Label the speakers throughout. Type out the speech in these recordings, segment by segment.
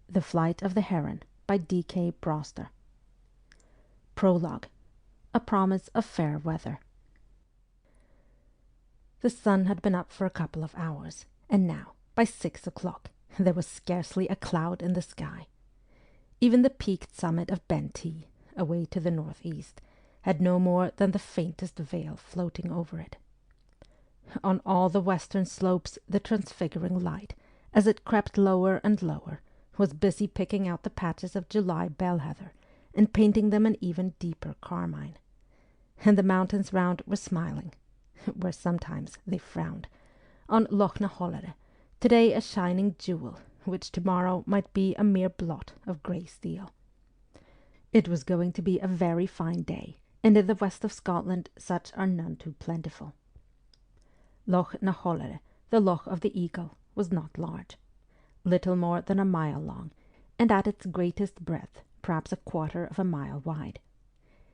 Speaker 1: The Flight of the Heron by D.K. Broster. Prologue. A promise of fair weather. The sun had been up for a couple of hours, and now, by 6 o'clock, there was scarcely a cloud in the sky. Even the peaked summit of Ben T, away to the northeast, had no more than the faintest veil floating over it. On all the western slopes the transfiguring light, as it crept lower and lower, was busy picking out the patches of July bellheather and painting them an even deeper carmine. And the mountains round were smiling, where sometimes they frowned, on Loch na Hollere, today a shining jewel, which tomorrow might be a mere blot of grey steel. It was going to be a very fine day, and in the west of Scotland such are none too plentiful. Loch na Hollere, the Loch of the Eagle, was not large, little more than a mile long, and at its greatest breadth perhaps a quarter of a mile wide.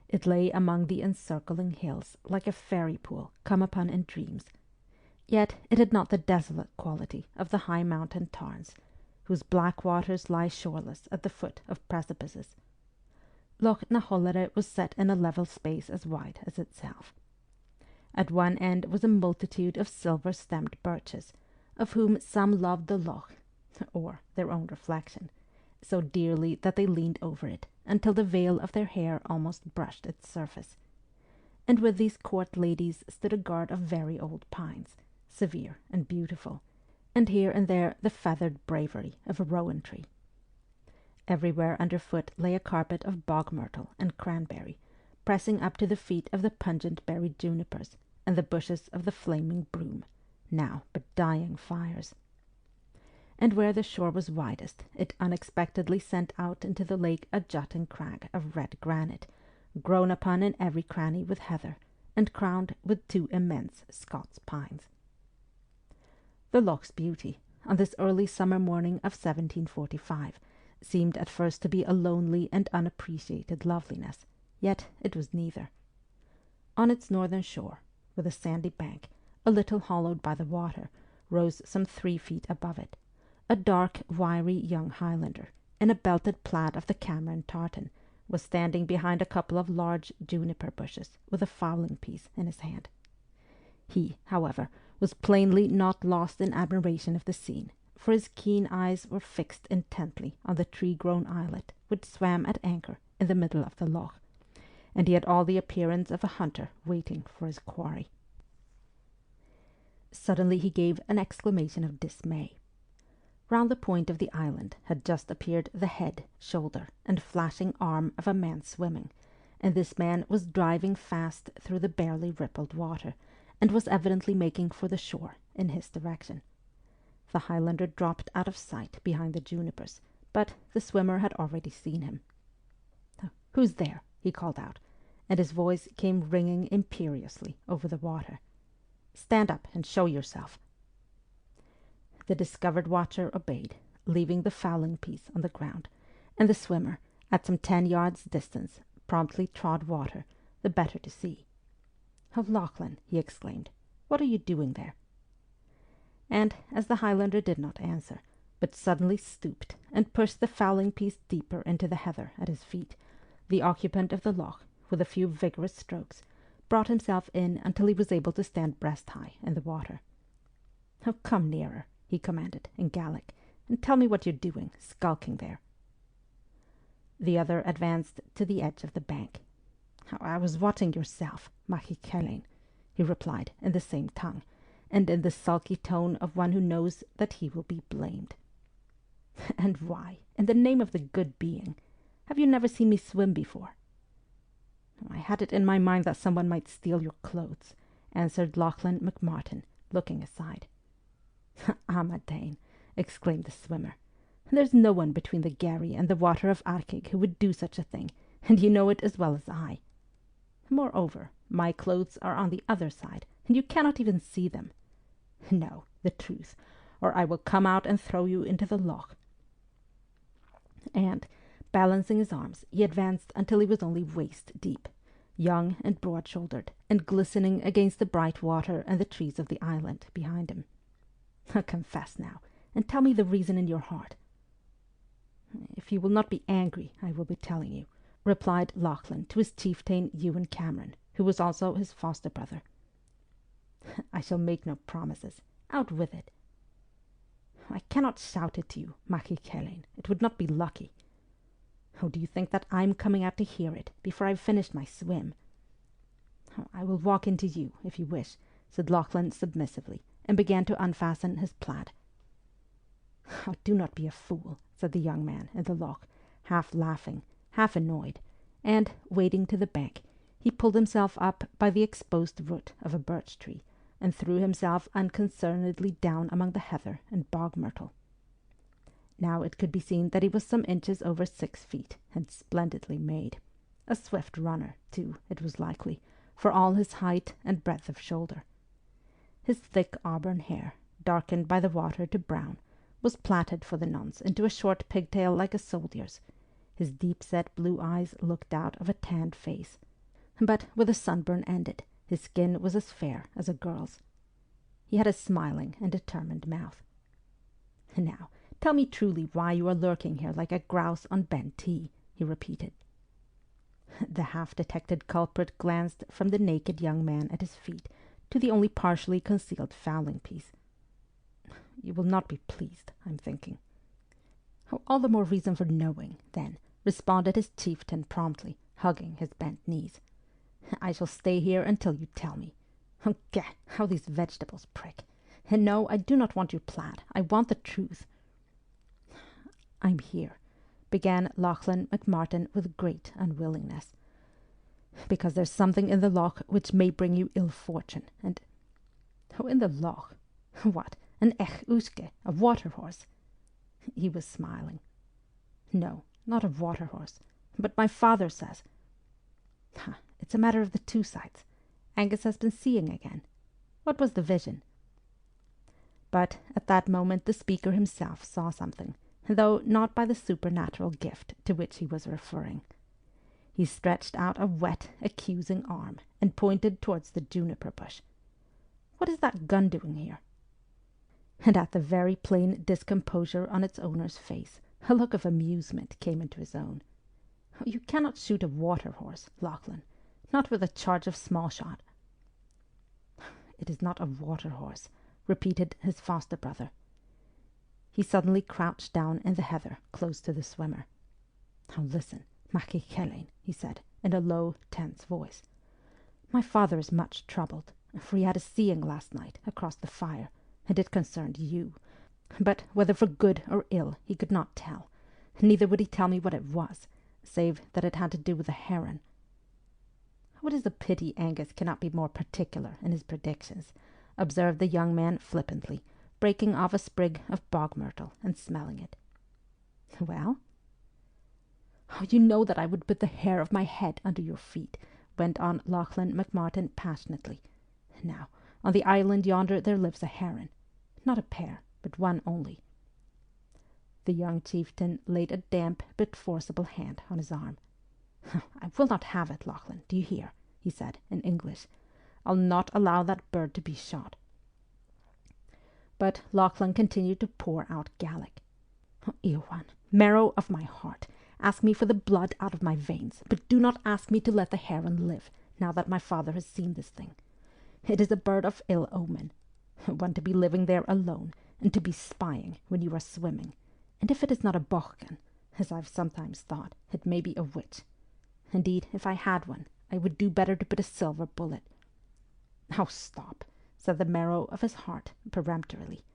Speaker 1: It lay among the encircling hills like a fairy pool come upon in dreams, yet it had not the desolate quality of the high mountain tarns, whose black waters lie shoreless at the foot of precipices. Loch na Hollere was set in a level space as wide as itself. At one end was a multitude of silver-stemmed birches, of whom some loved the loch, or their own reflection, so dearly that they leaned over it until the veil of their hair almost brushed its surface. And with these court ladies stood a guard of very old pines, severe and beautiful, and here and there the feathered bravery of a rowan tree. Everywhere underfoot lay a carpet of bog myrtle and cranberry, pressing up to the feet of the pungent-berried junipers and the bushes of the flaming broom, now but dying fires. And where the shore was widest, it unexpectedly sent out into the lake a jutting crag of red granite, grown upon in every cranny with heather, and crowned with 2 immense Scots pines. The loch's beauty, on this early summer morning of 1745, seemed at first to be a lonely and unappreciated loveliness, yet it was neither. On its northern shore, with a sandy bank, a little hollowed by the water, rose some 3 feet above it, a dark, wiry young Highlander, in a belted plaid of the Cameron tartan, was standing behind a couple of large juniper bushes with a fowling-piece in his hand. He, however, was plainly not lost in admiration of the scene, for his keen eyes were fixed intently on the tree-grown islet which swam at anchor in the middle of the loch, and he had all the appearance of a hunter waiting for his quarry. Suddenly he gave an exclamation of dismay. Round the point of the island had just appeared the head, shoulder, and flashing arm of a man swimming, and this man was driving fast through the barely rippled water, and was evidently making for the shore in his direction. The Highlander dropped out of sight behind the junipers, but the swimmer had already seen him. "Who's there?" he called out, and his voice came ringing imperiously over the water. "Stand up and show yourself." The discovered watcher obeyed, leaving the fowling-piece on the ground, and the swimmer, at some 10 yards' distance, promptly trod water, the better to see. "Oh, Lachlan," he exclaimed, "what are you doing there?" And, as the Highlander did not answer, but suddenly stooped and pushed the fowling-piece deeper into the heather at his feet, the occupant of the loch, with a few vigorous strokes, brought himself in until he was able to stand breast-high in the water. "Oh, come nearer," he commanded in Gaelic, "and tell me what you're doing, skulking there." The other advanced to the edge of the bank. "I was watching yourself, Machi Kellein," he replied in the same tongue, and in the sulky tone of one who knows that he will be blamed. "And why, in the name of the good being? Have you never seen me swim before?" "I had it in my mind that someone might steal your clothes," answered Lachlan McMartin, looking aside. "Amadane," exclaimed the swimmer, "there's no one between the Garry and the water of Arcig who would do such a thing, and you know it as well as I. Moreover, my clothes are on the other side, and you cannot even see them. No, the truth, or I will come out and throw you into the loch." And, balancing his arms, he advanced until he was only waist-deep, young and broad-shouldered, and glistening against the bright water and the trees of the island behind him. "Confess now, and tell me the reason in your heart." if you will not be angry, I will be telling you," replied Lachlan to his chieftain Ewen Cameron, who was also his foster brother. "I shall make no promises. Out with it." "I cannot shout it to you, Machi Kelain. It would not be lucky." "Oh, do you think that I'm coming out to hear it before I've finished my swim?" "Oh, I will walk into you, if you wish," said Lachlan submissively, and began to unfasten his plaid. "Oh, do not be a fool," said the young man in the loch, half laughing, half annoyed, and, wading to the bank, he pulled himself up by the exposed root of a birch tree, and threw himself unconcernedly down among the heather and bog myrtle. Now it could be seen that he was some inches over 6 feet, and splendidly made. A swift runner, too, it was likely, for all his height and breadth of shoulder. His thick auburn hair, darkened by the water to brown, was plaited for the nonce into a short pigtail like a soldier's. His deep-set blue eyes looked out of a tanned face, but where the sunburn ended, his skin was as fair as a girl's. He had a smiling and determined mouth. "Now, tell me truly why you are lurking here like a grouse on bent tea," he repeated. The half-detected culprit glanced from the naked young man at his feet to the only partially concealed fowling-piece. "You will not be pleased, I'm thinking." "Oh, all the more reason for knowing, then," responded his chieftain promptly, hugging his bent knees. "I shall stay here until you tell me. Oh, gah, how these vegetables prick! And no, I do not want your plaid. I want the truth." "I'm here," began Lachlan Macmartin with great unwillingness, "because there's something in the loch which may bring you ill fortune, and—" "Oh, in the loch? What, an uske, a water-horse?" He was smiling. "No, not a water-horse, but my father says—" "It's a matter of the two sides. Angus has been seeing again. What was the vision?" But at that moment the speaker himself saw something, though not by the supernatural gift to which he was referring. He stretched out a wet, accusing arm and pointed towards the juniper bush. "What is that gun doing here?" And at the very plain discomposure on its owner's face, a look of amusement came into his own. "You cannot shoot a water-horse, Lachlan, not with a charge of small shot." "It is not a water-horse," repeated his foster-brother. He suddenly crouched down in the heather close to the swimmer. "Now listen, Machi Kelain," he said, in a low, tense voice. "My father is much troubled, for he had a seeing last night across the fire, and it concerned you. But whether for good or ill he could not tell, neither would he tell me what it was, save that it had to do with the heron." "What is a pity Angus cannot be more particular in his predictions," observed the young man flippantly, breaking off a sprig of bog myrtle and smelling it. "Well?" "Oh, you know that I would put the hair of my head under your feet," went on Lachlan Macmartin passionately. "Now, on the island yonder there lives a heron. Not a pair, but one only." The young chieftain laid a damp but forcible hand on his arm. "I will not have it, Lachlan, do you hear?" he said, in English. "I'll not allow that bird to be shot." But Lachlan continued to pour out Gaelic. "Oh, Ewan, marrow of my heart, ask me for the blood out of my veins, but do not ask me to let the heron live, now that my father has seen this thing. It is a bird of ill omen. One to be living there alone, and to be spying when you are swimming, and if it is not a bochcan, as I've sometimes thought, it may be a witch. Indeed, if I had one, I would do better to put a silver bullet." "Oh, stop," said the marrow of his heart peremptorily.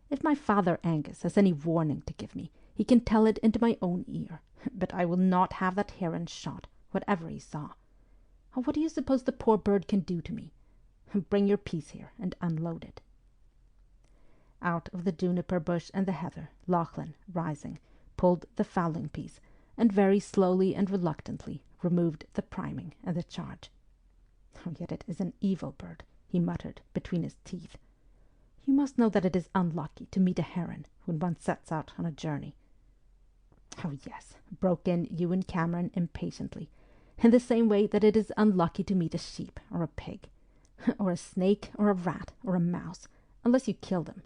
Speaker 1: "If my father Angus has any warning to give me, he can tell it into my own ear, but I will not have that heron shot, whatever he saw. Oh, what do you suppose the poor bird can do to me? Bring your piece here and unload it." Out of the juniper bush and the heather, Lachlan, rising, pulled the fowling-piece, and very slowly and reluctantly removed the priming and the charge. "Oh, yet it is an evil bird," he muttered between his teeth. "You must know that it is unlucky to meet a heron when one sets out on a journey." "Oh, yes," broke in Ewen Cameron impatiently, "in the same way that it is unlucky to meet a sheep or a pig, or a snake or a rat or a mouse, unless you kill them,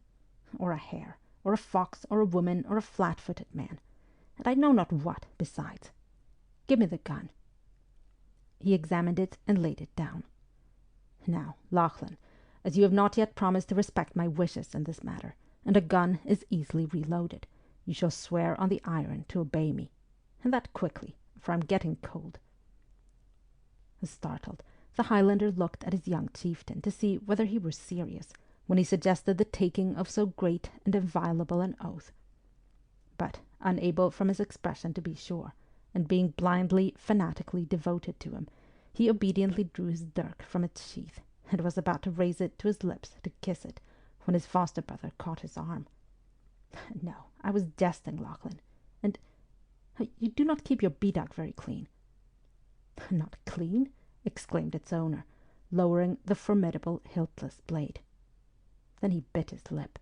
Speaker 1: or a hare, or a fox or a woman or a flat-footed man. and I know not what besides. Give me the gun." He examined it and laid it down. "Now, Lachlan, as you have not yet promised to respect my wishes in this matter, and a gun is easily reloaded, you shall swear on the iron to obey me, and that quickly, for I'm getting cold." Startled, the Highlander looked at his young chieftain to see whether he were serious when he suggested the taking of so great and inviolable an oath. But, unable from his expression to be sure, and being blindly, fanatically devoted to him, he obediently drew his dirk from its sheath, and was about to raise it to his lips to kiss it, when his foster-brother caught his arm. "No, I was jesting, Lachlan, and you do not keep your bedog very clean." "Not clean?" exclaimed its owner, lowering the formidable hiltless blade. Then he bit his lip.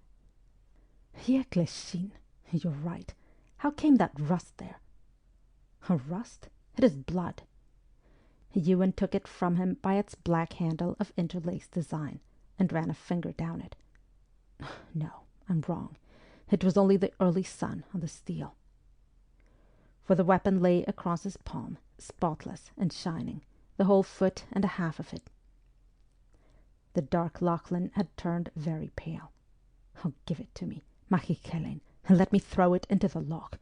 Speaker 1: "Yegleshin, you're right. How came that rust there?" "A rust? It is blood." Ewen took it from him by its black handle of interlaced design, and ran a finger down it. "No, I'm wrong. It was only the early sun on the steel." For the weapon lay across his palm, spotless and shining, the whole foot and a half of it. The dark Lachlan had turned very pale. "Oh, give it to me, Machikellen, and let me throw it into the loch.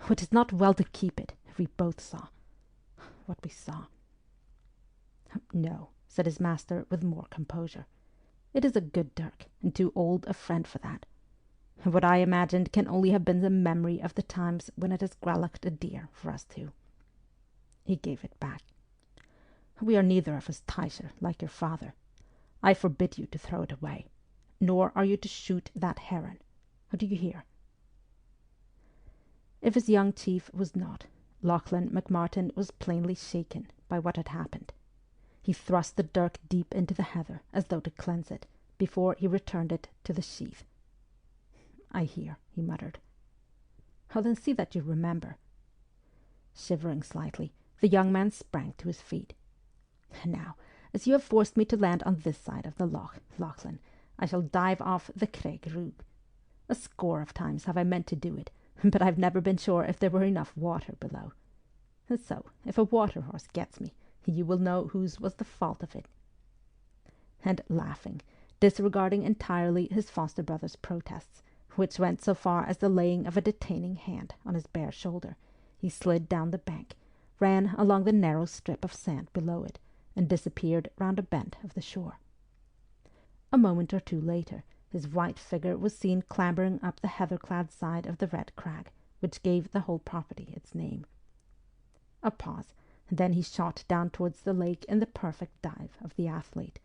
Speaker 1: Oh, it is not well to keep it, if we both saw what we saw." "No," said his master with more composure. "It is a good dirk, and too old a friend for that. What I imagined can only have been the memory of the times when it has grallocked a deer for us two." He gave it back. "We are neither of us Taisher, like your father. I forbid you to throw it away. Nor are you to shoot that heron. Do you hear?" If his young chief was not, Lachlan McMartin was plainly shaken by what had happened. He thrust the dirk deep into the heather, as though to cleanse it, before he returned it to the sheath. "I hear," he muttered. "Oh, then see that you remember." Shivering slightly, the young man sprang to his feet. "Now, as you have forced me to land on this side of the loch, Lachlan, I shall dive off the Craig Rug. A score of times have I meant to do it, but I've never been sure if there were enough water below. So, if a water-horse gets me, you will know whose was the fault of it." And laughing, disregarding entirely his foster-brother's protests, which went so far as the laying of a detaining hand on his bare shoulder, he slid down the bank, ran along the narrow strip of sand below it, and disappeared round a bend of the shore. A moment or two later, his white figure was seen clambering up the heather-clad side of the red crag, which gave the whole property its name. A pause, and then he shot down towards the lake in the perfect dive of the athlete,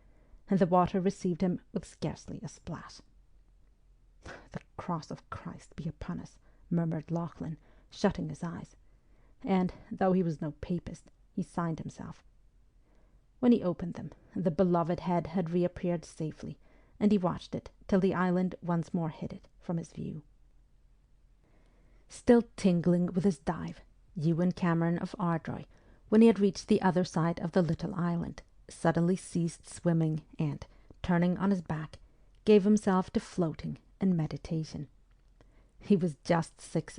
Speaker 1: and the water received him with scarcely a splash. "The cross of Christ be upon us," murmured Lachlan, shutting his eyes. And, though he was no papist, he signed himself. When he opened them, the beloved head had reappeared safely, and he watched it till the island once more hid it from his view. Still tingling with his dive, Ewen Cameron of Ardroy, when he had reached the other side of the little island, suddenly ceased swimming and, turning on his back, gave himself to floating and meditation. He was just 26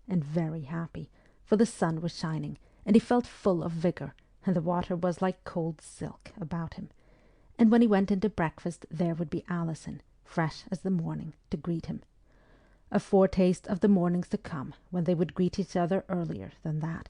Speaker 1: and very happy, for the sun was shining, and he felt full of vigour, and the water was like cold silk about him. And when he went into breakfast, there would be Alison, fresh as the morning, to greet him. A foretaste of the mornings to come, when they would greet each other earlier than that.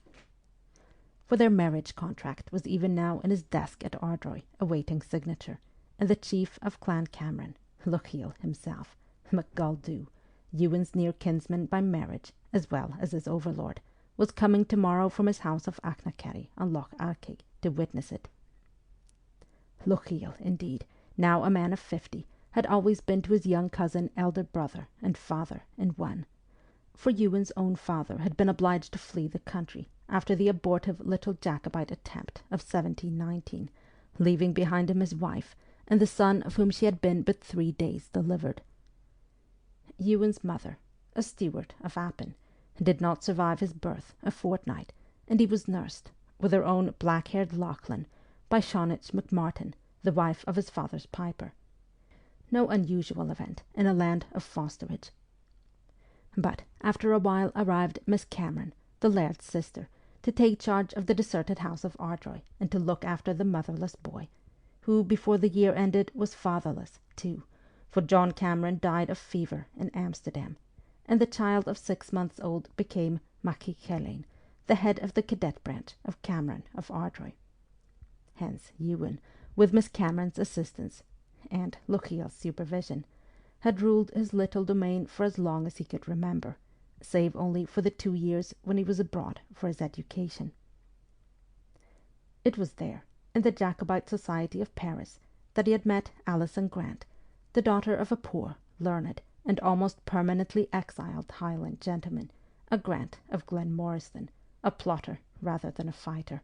Speaker 1: For their marriage contract was even now in his desk at Ardroy, awaiting signature, and the chief of Clan Cameron, Lochiel himself, MacGuldhu, Ewen's near kinsman by marriage, as well as his overlord, was coming tomorrow from his house of Achnacarry on Loch Arkaig to witness it. Lochiel, indeed, now a man of 50, had always been to his young cousin elder brother and father in one, for Ewen's own father had been obliged to flee the country after the abortive little Jacobite attempt of 1719, leaving behind him his wife and the son of whom she had been but 3 days delivered. Ewen's mother, a steward of Appin, did not survive his birth a fortnight, and he was nursed, with her own black-haired Lachlan, by Saunich McMartin, the wife of his father's piper. No unusual event in a land of fosterage. But after a while arrived Miss Cameron, the laird's sister, to take charge of the deserted house of Ardroy and to look after the motherless boy, who before the year ended was fatherless too, for John Cameron died of fever in Amsterdam, and the child of 6 months old became Machichelin, the head of the cadet branch of Cameron of Ardroy. Hence Ewen, with Miss Cameron's assistance and Lochiel's supervision, had ruled his little domain for as long as he could remember, save only for the 2 years when he was abroad for his education. It was there, in the Jacobite Society of Paris, that he had met Alison Grant, the daughter of a poor, learned, and almost permanently exiled Highland gentleman, a Grant of Glenmoriston, a plotter rather than a fighter.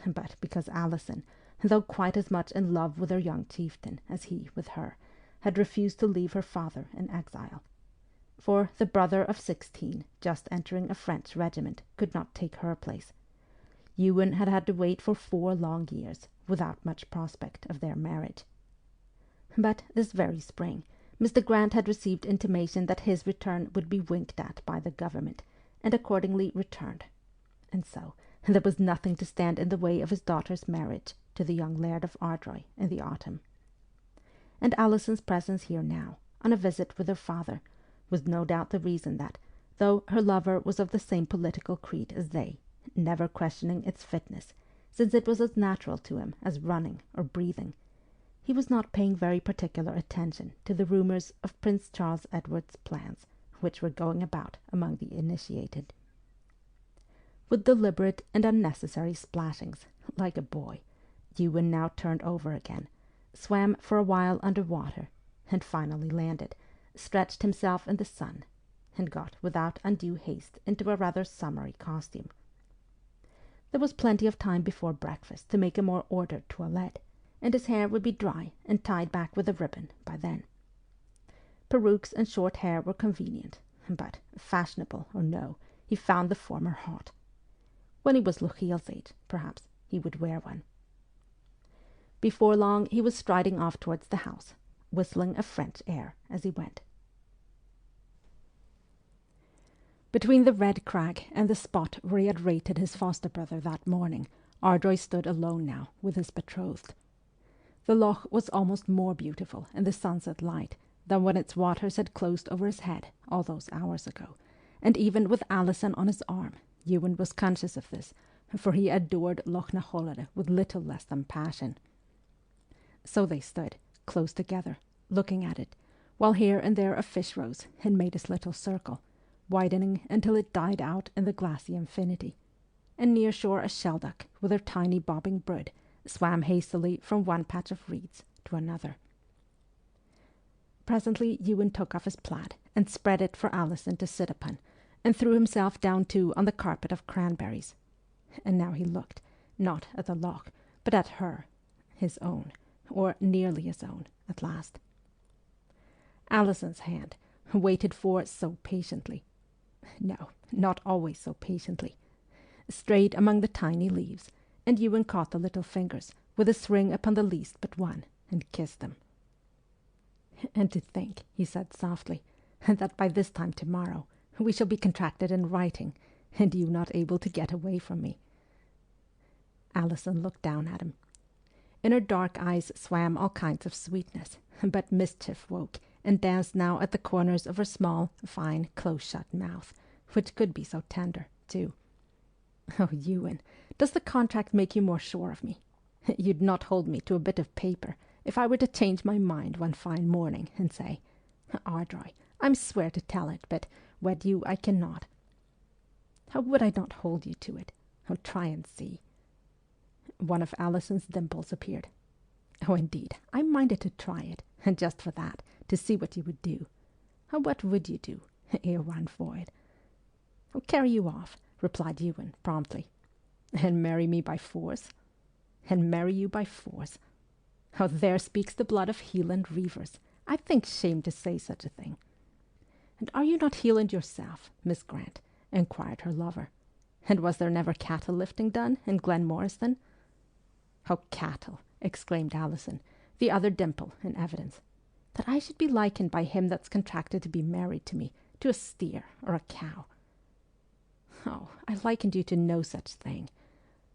Speaker 1: But because Alison, though quite as much in love with her young chieftain as he with her, had refused to leave her father in exile, for the brother of 16, just entering a French regiment, could not take her place, Ewen had had to wait for 4 long years, without much prospect of their marriage. But this very spring, Mr. Grant had received intimation that his return would be winked at by the government, and accordingly returned. And so there was nothing to stand in the way of his daughter's marriage to the young Laird of Ardroy in the autumn. And Alison's presence here now, on a visit with her father, was no doubt the reason that, though her lover was of the same political creed as they, never questioning its fitness, since it was as natural to him as running or breathing, he was not paying very particular attention to the rumours of Prince Charles Edward's plans, which were going about among the initiated. With deliberate and unnecessary splashings, like a boy, Ewen now turned over again, swam for a while under water, and finally landed, stretched himself in the sun, and got without undue haste into a rather summery costume. There was plenty of time before breakfast to make a more ordered toilette, and his hair would be dry and tied back with a ribbon by then. Perukes and short hair were convenient, but, fashionable or no, he found the former hot. When he was Lochiel's age, perhaps, he would wear one. Before long he was striding off towards the house, whistling a French air as he went. Between the Red Crag and the spot where he had rated his foster brother that morning, Ardroy stood alone now with his betrothed. The loch was almost more beautiful in the sunset light than when its waters had closed over his head all those hours ago, and even with Alison on his arm, Ewen was conscious of this, for he adored Loch na Hollere with little less than passion. So they stood, close together, looking at it, while here and there a fish rose and made its little circle, widening until it died out in the glassy infinity, and near shore a shelduck with her tiny bobbing brood swam hastily from one patch of reeds to another. Presently Ewen took off his plaid and spread it for Alison to sit upon, and threw himself down too on the carpet of cranberries. And now he looked, not at the loch, but at her, his own, or nearly his own, at last. Alison's hand, waited for so patiently, no, not always so patiently, strayed among the tiny leaves, and Ewen caught the little fingers, with a ring upon the least but one, and kissed them. "And to think," he said softly, "that by this time tomorrow we shall be contracted in writing, and you not able to get away from me." Alison looked down at him. In her dark eyes swam all kinds of sweetness, but mischief woke and danced now at the corners of her small, fine, close-shut mouth, which could be so tender, too. "Oh, Ewen, does the contract make you more sure of me? You'd not hold me to a bit of paper if I were to change my mind one fine morning and say, 'Ardroy, I swear to tell it, but wed you I cannot.' How would I not hold you to it? Oh, try and see." One of Alison's dimples appeared. "Oh, indeed, I minded to try it, and just for that, to see what you would do. What would you do, Ewan Foyd?" "Oh, carry you off," replied Ewen promptly. "And marry me by force?" "And marry you by force. Oh, there speaks the blood of Hieland reivers. I think shame to say such a thing." "And are you not Hieland yourself, Miss Grant?" inquired her lover. "And was there never cattle lifting done in Glenmoriston?" "Oh, cattle!" exclaimed Alison, the other dimple in evidence. "That I should be likened by him that's contracted to be married to me, to a steer or a cow. Oh, I likened you to no such thing.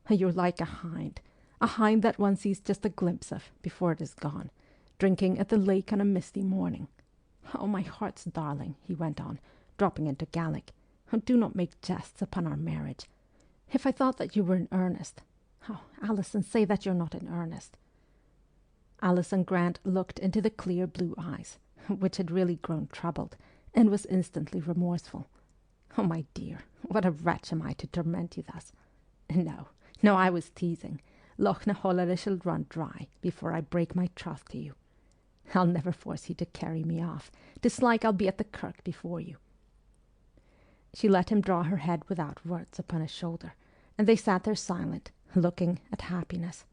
Speaker 1: You're like a hind that one sees just a glimpse of before it is gone, drinking at the lake on a misty morning. Oh, my heart's darling, he went on, dropping into Gaelic, do not make jests upon our marriage. If I thought that you were in earnest... Oh, Alison, say that you're not in earnest. Alison Grant looked into the clear blue eyes, which had really grown troubled, and was instantly remorseful. Oh, my dear, what a wretch am I to torment you thus. No, I was teasing. Loch na Hollere shall run dry before I break my troth to you. I'll never force you to carry me off. 'Tis like I'll be at the kirk before you. She let him draw her head without words upon his shoulder, and they sat there silent, looking at happiness.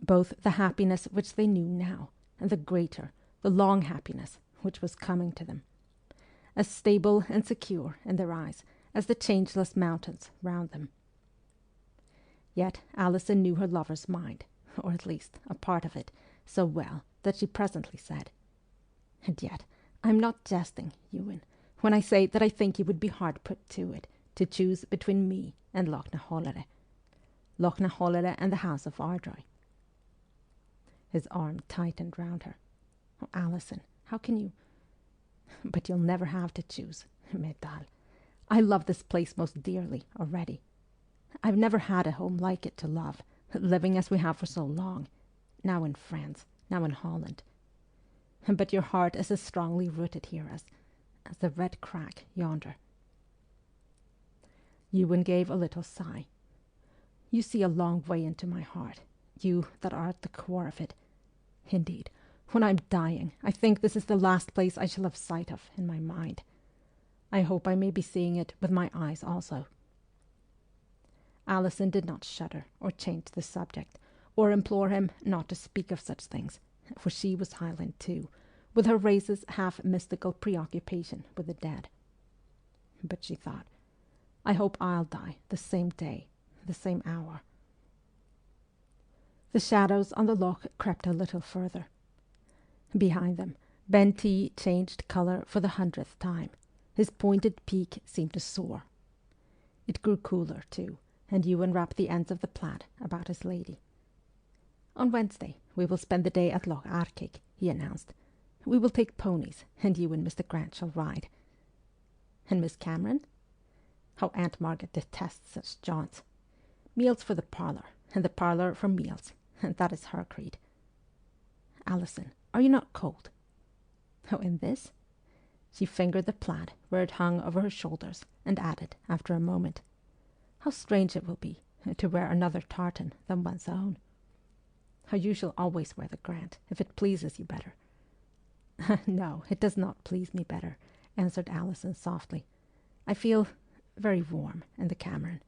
Speaker 1: Both the happiness which they knew now, and the greater, the long happiness which was coming to them, as stable and secure in their eyes as the changeless mountains round them. Yet Alison knew her lover's mind, or at least a part of it, so well that she presently said, "And yet I'm not jesting, Ewen, when I say that I think you would be hard put to it to choose between me and Loch na Hollere and the house of Ardroy." His arm tightened round her. "Oh, Alison, how can you... But you'll never have to choose, Medal. I love this place most dearly already. I've never had a home like it to love, living as we have for so long, now in France, now in Holland. But your heart is as strongly rooted here as the red crag yonder." Ewen gave a little sigh. "You see a long way into my heart, you that are at the core of it. Indeed, when I'm dying, I think this is the last place I shall have sight of in my mind. I hope I may be seeing it with my eyes also." Alison did not shudder or change the subject, or implore him not to speak of such things, for she was Highland too, with her race's half-mystical preoccupation with the dead. But she thought, "I hope I'll die the same day, the same hour." The shadows on the loch crept a little further. Behind them, Ben T changed colour for the 100th time. His pointed peak seemed to soar. It grew cooler, too, and Ewen wrapped the ends of the plaid about his lady. "On Wednesday we will spend the day at Loch Arkaig," he announced. "We will take ponies, and you and Mr. Grant shall ride." "And Miss Cameron?" How Aunt Margaret detests such jaunts. Meals for the parlour, and the parlour for meals, and that is her creed. "Alison, are you not cold?" "Oh, in this?" She fingered the plaid where it hung over her shoulders, and added, after a moment, "How strange it will be to wear another tartan than one's own." "How you shall always wear the Grant, if it pleases you better." "No, it does not please me better," answered Alison softly. "I feel very warm in the Cameron."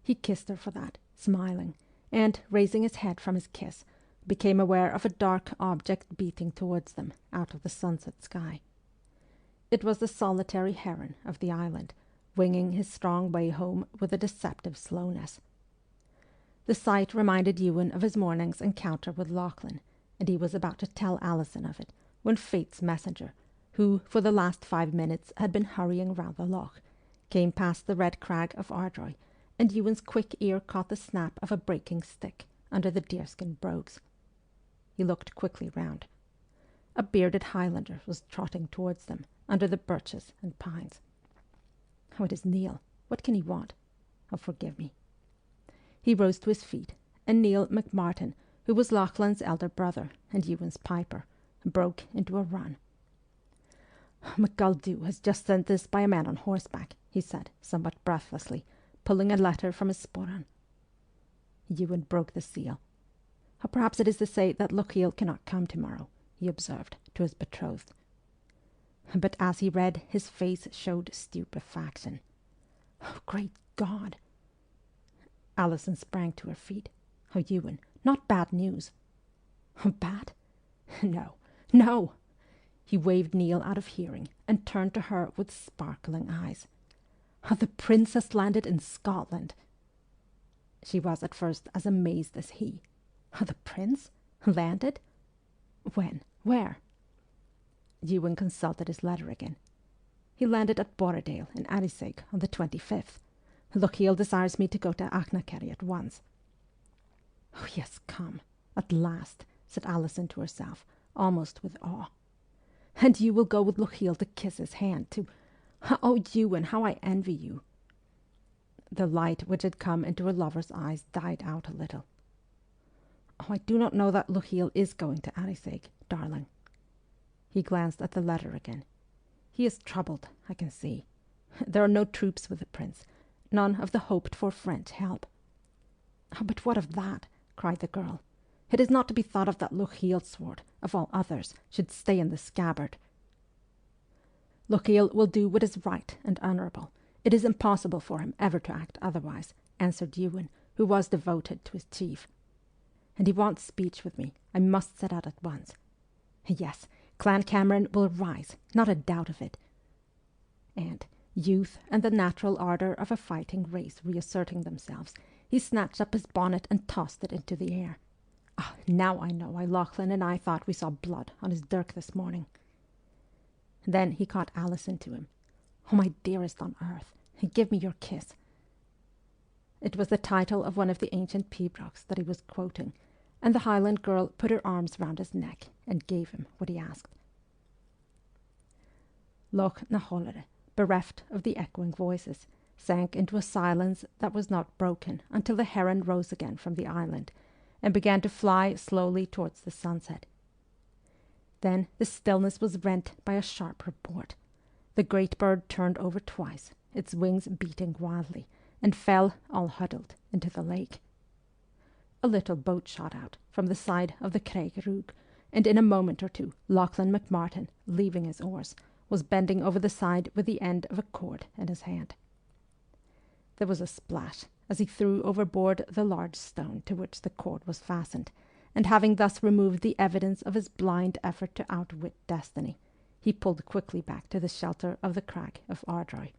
Speaker 1: He kissed her for that, smiling, and, raising his head from his kiss, became aware of a dark object beating towards them out of the sunset sky. It was the solitary Heron of the island, winging his strong way home with a deceptive slowness. The sight reminded Ewen of his morning's encounter with Lachlan, and he was about to tell Alison of it, when Fate's messenger, who for the last 5 minutes had been hurrying round the loch, came past the red crag of Ardroy, and Ewen's quick ear caught the snap of a breaking stick under the deerskin brogues. He looked quickly round. A bearded Highlander was trotting towards them, under the birches and pines. "Oh, it is Neil. What can he want? Oh, forgive me." He rose to his feet, and Neil McMartin, who was Lachlan's elder brother and Ewen's piper, broke into a run. "McGuldoo has just sent this by a man on horseback," he said, somewhat breathlessly, pulling a letter from his sporran. Ewen broke the seal. "Oh, perhaps it is to say that Lochiel cannot come tomorrow," he observed to his betrothed. But as he read, his face showed stupefaction. "Oh, great God!" Alison sprang to her feet. "Oh, Ewen, not bad news." "Oh, bad? No, no!" He waved Neil out of hearing and turned to her with sparkling eyes. "Oh, the prince has landed in Scotland." She was at first as amazed as he. "Oh, the prince? Landed? When? Where?" Ewen consulted his letter again. He landed at Borradale in Addisig on the 25th. Lochiel desires me to go to Achnacarry at once. Oh, yes, come, at last, said Alison to herself, almost with awe. And you will go with Lochiel to kiss his hand, to... Oh, Ewen, how I envy you. The light which had come into her lover's eyes died out a little. Oh, I do not know that Lochiel is going to Addisig, darling. He glanced at the letter again. He is troubled, I can see. There are no troops with the prince, none of the hoped-for French help. Oh, but what of that? Cried the girl. It is not to be thought of that Lochiel's sword, of all others, should stay in the scabbard. Lochiel will do what is right and honourable. It is impossible for him ever to act otherwise, answered Ewen, who was devoted to his chief. And he wants speech with me. I must set out at once. Yes, Clan Cameron will rise, not a doubt of it. And, youth and the natural ardour of a fighting race reasserting themselves, he snatched up his bonnet and tossed it into the air. Ah, now I know why Lachlan and I thought we saw blood on his dirk this morning. Then he caught Alison to him. Oh, my dearest on earth, give me your kiss. It was the title of one of the ancient pibrochs that he was quoting, and the Highland girl put her arms round his neck and gave him what he asked. Loch na Hollere, bereft of the echoing voices, sank into a silence that was not broken until the heron rose again from the island and began to fly slowly towards the sunset. Then the stillness was rent by a sharp report. The great bird turned over twice, its wings beating wildly, and fell, all huddled, into the lake. A little boat shot out from the side of the Craig Rug, and in a moment or two Lachlan McMartin, leaving his oars, was bending over the side with the end of a cord in his hand. There was a splash as he threw overboard the large stone to which the cord was fastened, and having thus removed the evidence of his blind effort to outwit destiny, he pulled quickly back to the shelter of the crag of Ardroy.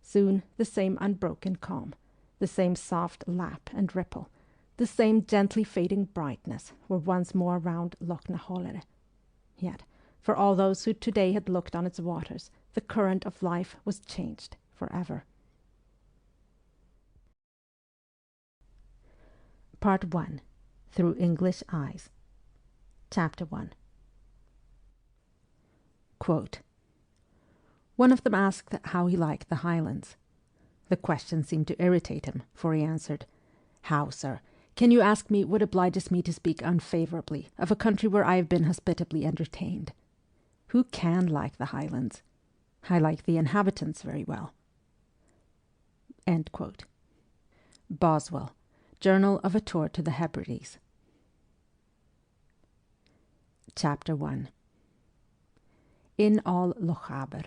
Speaker 1: Soon the same unbroken calm, the same soft lap and ripple, the same gently fading brightness were once more round Loch na Hollere. Yet, for all those who today had looked on its waters, the current of life was changed forever. Part 1. Through English Eyes. Chapter 1. Quote, one of them asked how he liked the Highlands. The question seemed to irritate him, for he answered, "How, sir, can you ask me what obliges me to speak unfavourably of a country where I have been hospitably entertained? Who can like the Highlands? I like the inhabitants very well." End quote. Boswell, Journal of a Tour to the Hebrides. Chapter 1. In all Lochaber,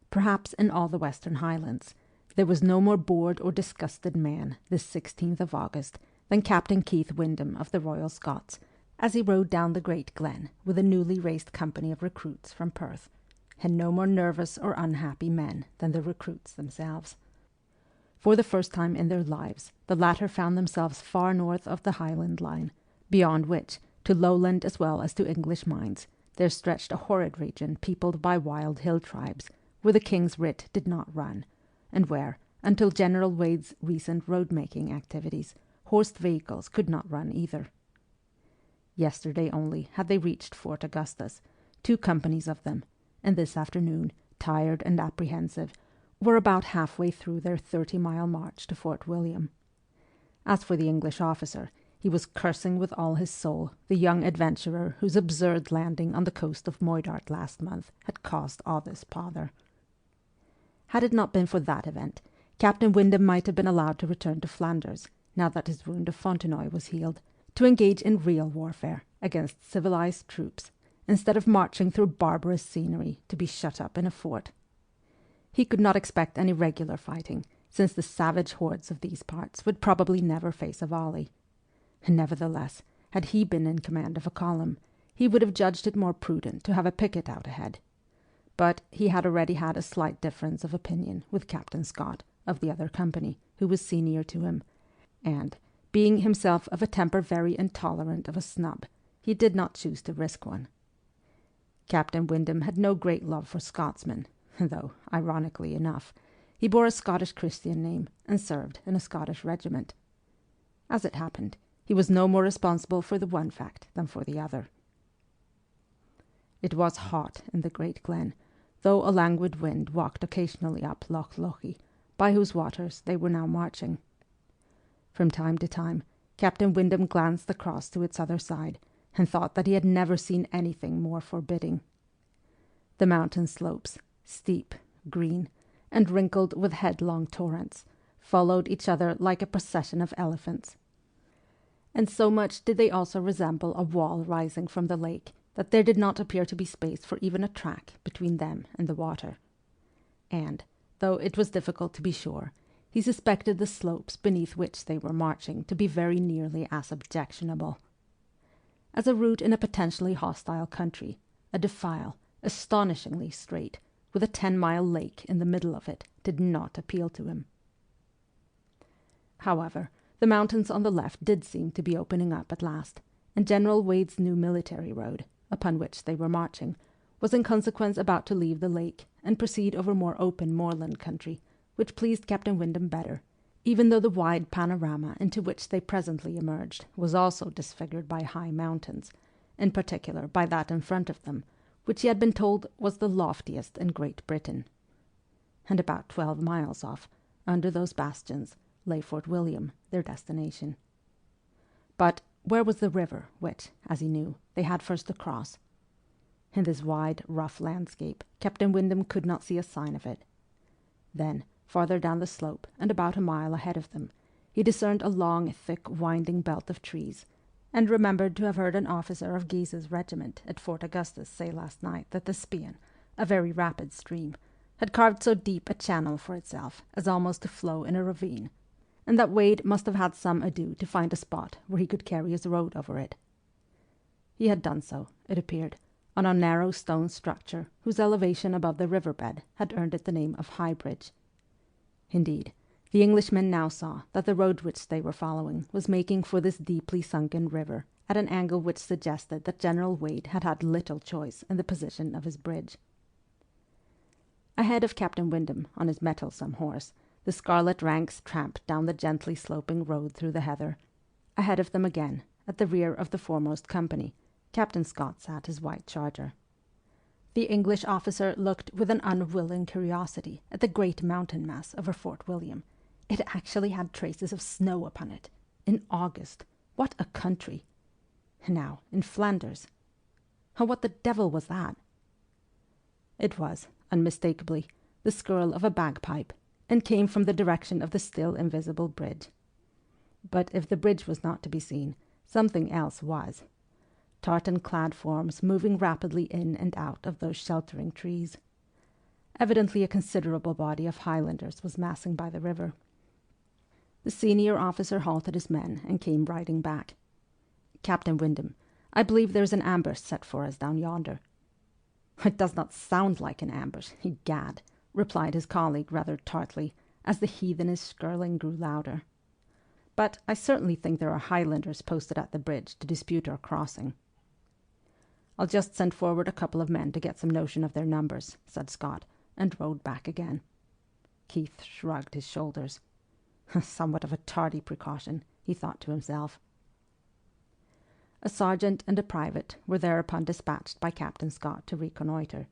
Speaker 1: perhaps in all the Western Highlands, there was no more bored or disgusted man this 16th of August than Captain Keith Windham of the Royal Scots, as he rode down the great glen with a newly raised company of recruits from Perth, and no more nervous or unhappy men than the recruits themselves. For the first time in their lives, the latter found themselves far north of the Highland line, beyond which, to lowland as well as to English minds, there stretched a horrid region peopled by wild hill tribes, where the King's writ did not run, and where, until General Wade's recent road-making activities, horsed vehicles could not run either. Yesterday only had they reached Fort Augustus, 2 companies of them, and this afternoon, tired and apprehensive, were about halfway through their 30-mile march to Fort William. As for the English officer, he was cursing with all his soul the young adventurer whose absurd landing on the coast of Moidart last month had caused all this pother. Had it not been for that event, Captain Windham might have been allowed to return to Flanders, now that his wound of Fontenoy was healed, to engage in real warfare against civilized troops, instead of marching through barbarous scenery to be shut up in a fort. He could not expect any regular fighting, since the savage hordes of these parts would probably never face a volley. Nevertheless, had he been in command of a column, he would have judged it more prudent to have a picket out ahead. But he had already had a slight difference of opinion with Captain Scott, of the other company, who was senior to him, and, being himself of a temper very intolerant of a snub, he did not choose to risk one. Captain Windham had no great love for Scotsmen, though, ironically enough, he bore a Scottish Christian name and served in a Scottish regiment. As it happened, he was no more responsible for the one fact than for the other. It was hot in the great glen, though a languid wind walked occasionally up Loch Lochy, by whose waters they were now marching. From time to time, Captain Windham glanced across to its other side, and thought that he had never seen anything more forbidding. The mountain slopes, steep, green, and wrinkled with headlong torrents, followed each other like a procession of elephants. And so much did they also resemble a wall rising from the lake that there did not appear to be space for even a track between them and the water. And, though it was difficult to be sure, he suspected the slopes beneath which they were marching to be very nearly as objectionable. As a route in a potentially hostile country, a defile, astonishingly straight, with a 10-mile lake in the middle of it, did not appeal to him. However, the mountains on the left did seem to be opening up at last, and General Wade's new military road, upon which they were marching, was in consequence about to leave the lake and proceed over more open moorland country, which pleased Captain Windham better, even though the wide panorama into which they presently emerged was also disfigured by high mountains, in particular by that in front of them, which he had been told was the loftiest in Great Britain. And about 12 miles off, under those bastions, lay Fort William, their destination. But where was the river which, as he knew, they had first to cross? In this wide, rough landscape, Captain Windham could not see a sign of it. Then, farther down the slope, and about a mile ahead of them, he discerned a long, thick, winding belt of trees, and remembered to have heard an officer of Guise's regiment at Fort Augustus say last night that the Spion, a very rapid stream, had carved so deep a channel for itself as almost to flow in a ravine, and that Wade must have had some ado to find a spot where he could carry his road over it. He had done so, it appeared, on a narrow stone structure whose elevation above the riverbed had earned it the name of High Bridge. Indeed, the Englishmen now saw that the road which they were following was making for this deeply sunken river at an angle which suggested that General Wade had had little choice in the position of his bridge. Ahead of Captain Windham, on his mettlesome horse, the scarlet ranks tramped down the gently sloping road through the heather. Ahead of them again, at the rear of the foremost company, Captain Scott sat his white charger. The English officer looked with an unwilling curiosity at the great mountain mass over Fort William. It actually had traces of snow upon it. In August. What a country! Now, in Flanders. Oh, what the devil was that? It was, unmistakably, the skirl of a bagpipe, and came from the direction of the still invisible bridge. But if the bridge was not to be seen, something else was. Tartan-clad forms moving rapidly in and out of those sheltering trees. Evidently a considerable body of Highlanders was massing by the river. The senior officer halted his men and came riding back. "Captain Windham, I believe there is an ambush set for us down yonder." "It does not sound like an ambush, egad," replied his colleague rather tartly, as the heathenish skirling grew louder. "But I certainly think there are Highlanders posted at the bridge to dispute our crossing." "I'll just send forward a couple of men to get some notion of their numbers," said Scott, and rode back again. Keith shrugged his shoulders. Somewhat of a tardy precaution, he thought to himself. A sergeant and a private were thereupon dispatched by Captain Scott to reconnoitre.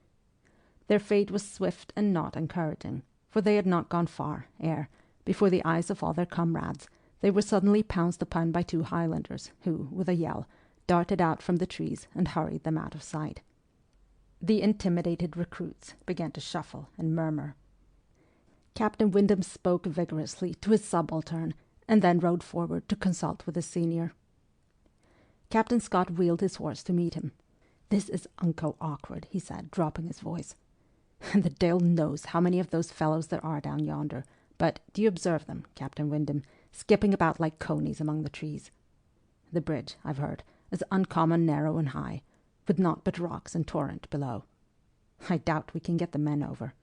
Speaker 1: Their fate was swift and not encouraging, for they had not gone far ere, before the eyes of all their comrades, they were suddenly pounced upon by 2 Highlanders, who, with a yell, darted out from the trees and hurried them out of sight. The intimidated recruits began to shuffle and murmur. Captain Windham spoke vigorously to his subaltern, and then rode forward to consult with his senior. Captain Scott wheeled his horse to meet him. "This is unco awkward," he said, dropping his voice. "And the Dale knows how many of those fellows there are down yonder, but do you observe them, Captain Windham, skipping about like conies among the trees? The bridge, I've heard, is uncommon narrow and high, with naught but rocks and torrent below. I doubt we can get the men over."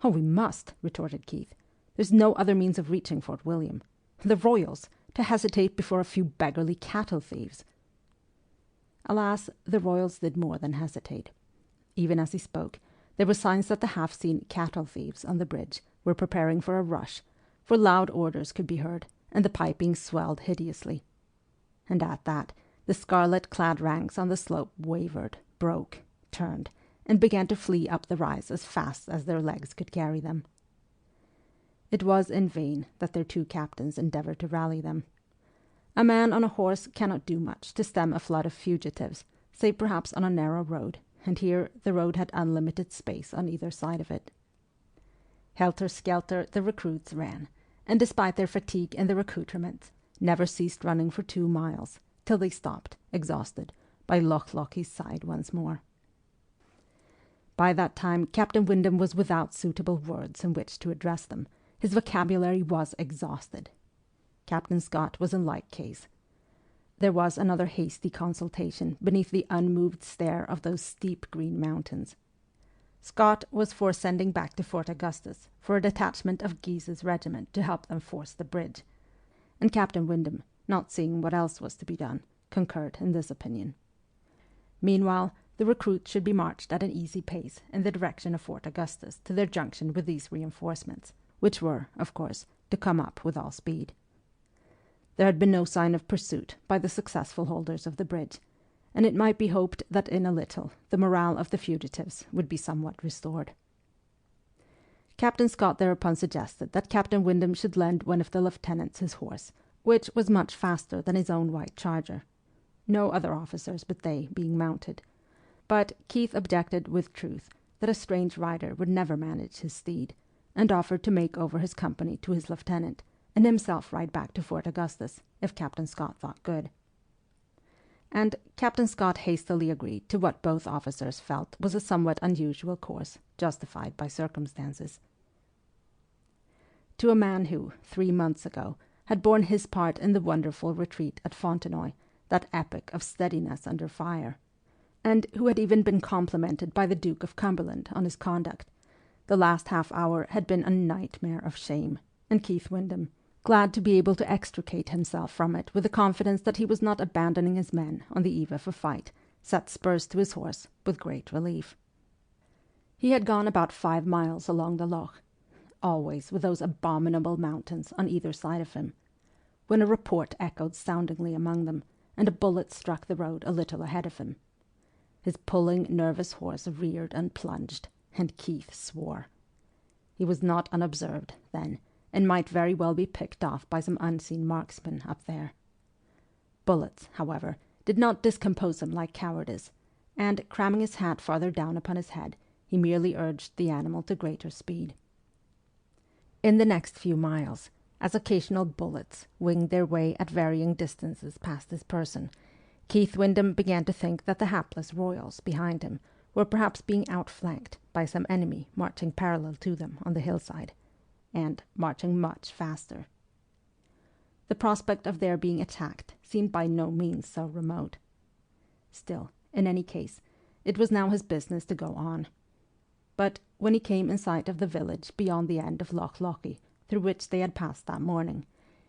Speaker 1: "Oh, we must," retorted Keith. "There's no other means of reaching Fort William. The Royals, to hesitate before a few beggarly cattle thieves." Alas, the Royals did more than hesitate. Even as he spoke, there were signs that the half-seen cattle thieves on the bridge were preparing for a rush, for loud orders could be heard, and the piping swelled hideously. And at that, the scarlet-clad ranks on the slope wavered, broke, turned, and began to flee up the rise as fast as their legs could carry them. It was in vain that their two captains endeavoured to rally them. A man on a horse cannot do much to stem a flood of fugitives, save perhaps on a narrow road, and here the road had unlimited space on either side of it. Helter-skelter the recruits ran, and despite their fatigue and their accoutrements, never ceased running for 2 miles, till they stopped, exhausted, by Loch Lochy's side once more. By that time Captain Windham was without suitable words in which to address them. His vocabulary was exhausted. Captain Scott was in like case. There was another hasty consultation beneath the unmoved stare of those steep green mountains. Scott was for sending back to Fort Augustus for a detachment of Guise's regiment to help them force the bridge, and Captain Windham, not seeing what else was to be done, concurred in this opinion. Meanwhile, the recruits should be marched at an easy pace in the direction of Fort Augustus to their junction with these reinforcements, which were, of course, to come up with all speed. There had been no sign of pursuit by the successful holders of the bridge, and it might be hoped that in a little the morale of the fugitives would be somewhat restored. Captain Scott thereupon suggested that Captain Windham should lend one of the lieutenants his horse, which was much faster than his own white charger, no other officers but they being mounted, but Keith objected with truth that a strange rider would never manage his steed, and offered to make over his company to his lieutenant, and himself ride back to Fort Augustus, if Captain Scott thought good. And Captain Scott hastily agreed to what both officers felt was a somewhat unusual course, justified by circumstances. To a man who, 3 months ago, had borne his part in the wonderful retreat at Fontenoy, that epic of steadiness under fire, and who had even been complimented by the Duke of Cumberland on his conduct, the last half-hour had been a nightmare of shame, and Keith Windham, glad to be able to extricate himself from it with the confidence that he was not abandoning his men on the eve of a fight, set spurs to his horse with great relief. He had gone about 5 miles along the loch, always with those abominable mountains on either side of him, when a report echoed soundingly among them, and a bullet struck the road a little ahead of him. His pulling, nervous horse reared and plunged, and Keith swore. He was not unobserved, then, and might very well be picked off by some unseen marksman up there. Bullets, however, did not discompose him like cowardice, and, cramming his hat farther down upon his head, he merely urged the animal to greater speed. In the next few miles, as occasional bullets winged their way at varying distances past his person, Keith Windham began to think that the hapless royals behind him were perhaps being outflanked by some enemy marching parallel to them on the hillside, and marching much faster. The prospect of their being attacked seemed by no means so remote. Still, in any case, it was now his business to go on. But when he came in sight of the village beyond the end of Loch Lochy, through which they had passed that morning,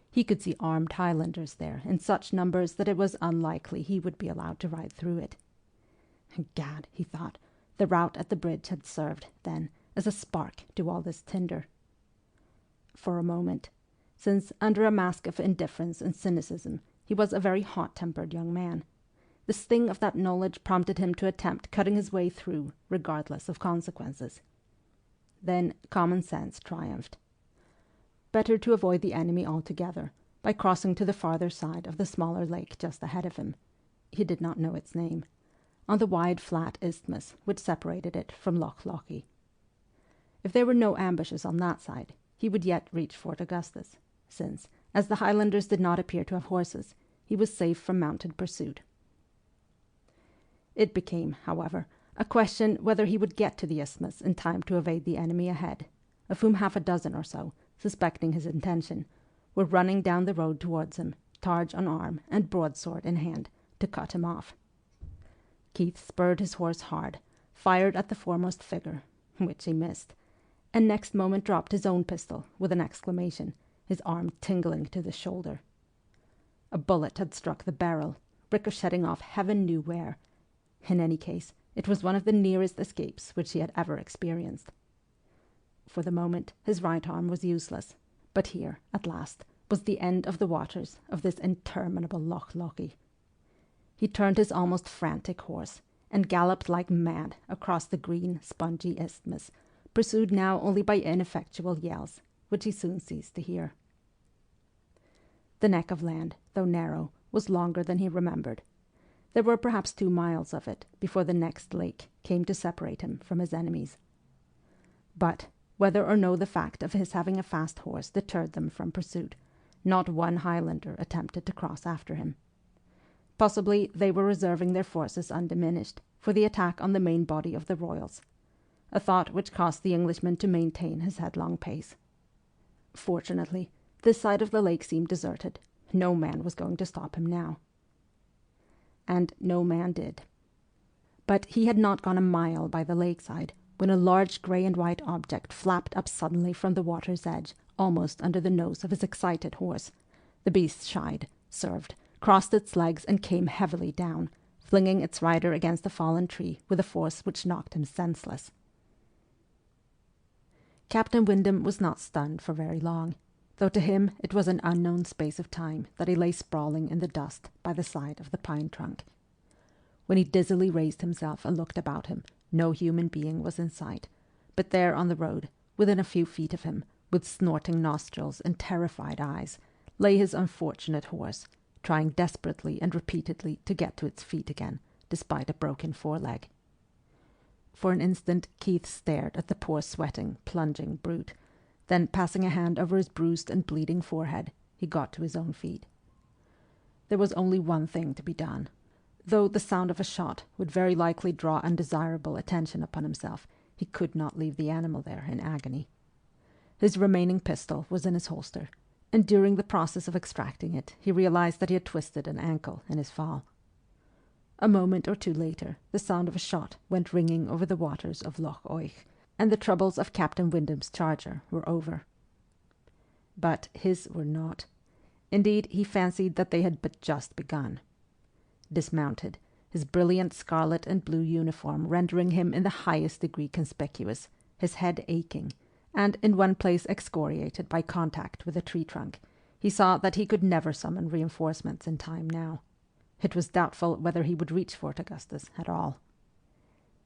Speaker 1: he could see armed Highlanders there in such numbers that it was unlikely he would be allowed to ride through it. Gad, he thought, the rout at the bridge had served, then, as a spark to all this tinder. For a moment, since under a mask of indifference and cynicism he was a very hot-tempered young man, the sting of that knowledge prompted him to attempt cutting his way through, regardless of consequences. Then common sense triumphed. Better to avoid the enemy altogether, by crossing to the farther side of the smaller lake just ahead of him, he did not know its name, on the wide flat isthmus which separated it from Loch Lochy. If there were no ambushes on that side, he would yet reach Fort Augustus, since, as the Highlanders did not appear to have horses, he was safe from mounted pursuit. It became, however, a question whether he would get to the isthmus in time to evade the enemy ahead, of whom 6 or so, suspecting his intention, were running down the road towards him, targe on arm and broadsword in hand, to cut him off. Keith spurred his horse hard, fired at the foremost figure, which he missed, and next moment dropped his own pistol with an exclamation, his arm tingling to the shoulder. A bullet had struck the barrel, ricocheting off heaven knew where. In any case, It was one of the nearest escapes which he had ever experienced. For the moment, his right arm was useless, but here, at last, was the end of the waters of this interminable Loch Lochy. He turned his almost frantic horse, and galloped like mad across the green, spongy isthmus, pursued now only by ineffectual yells, which he soon ceased to hear. The neck of land, though narrow, was longer than he remembered. There were perhaps 2 miles of it before the next lake came to separate him from his enemies. But, whether or no the fact of his having a fast horse deterred them from pursuit, not one Highlander attempted to cross after him. Possibly they were reserving their forces undiminished for the attack on the main body of the Royals, a thought which caused the Englishman to maintain his headlong pace. Fortunately, this side of the lake seemed deserted. No man was going to stop him now. And no man did. But he had not gone a mile by the lakeside when a large grey and white object flapped up suddenly from the water's edge, almost under the nose of his excited horse. The beast shied, swerved, crossed its legs, and came heavily down, flinging its rider against a fallen tree with a force which knocked him senseless. Captain Windham was not stunned for very long, though to him it was an unknown space of time that he lay sprawling in the dust by the side of the pine trunk. When he dizzily raised himself and looked about him, no human being was in sight, but there on the road, within a few feet of him, with snorting nostrils and terrified eyes, lay his unfortunate horse, trying desperately and repeatedly to get to its feet again, despite a broken foreleg. For an instant Keith stared at the poor sweating, plunging brute. Then, passing a hand over his bruised and bleeding forehead, he got to his own feet. There was only one thing to be done. Though the sound of a shot would very likely draw undesirable attention upon himself, he could not leave the animal there in agony. His remaining pistol was in his holster, and during the process of extracting it, he realized that he had twisted an ankle in his fall. A moment or two later, the sound of a shot went ringing over the waters of Loch Oich, and the troubles of Captain Windham's charger were over. But his were not. Indeed, he fancied that they had but just begun. Dismounted, his brilliant scarlet and blue uniform rendering him in the highest degree conspicuous, his head aching, and in one place excoriated by contact with a tree trunk, he saw that he could never summon reinforcements in time now. It was doubtful whether he would reach Fort Augustus at all.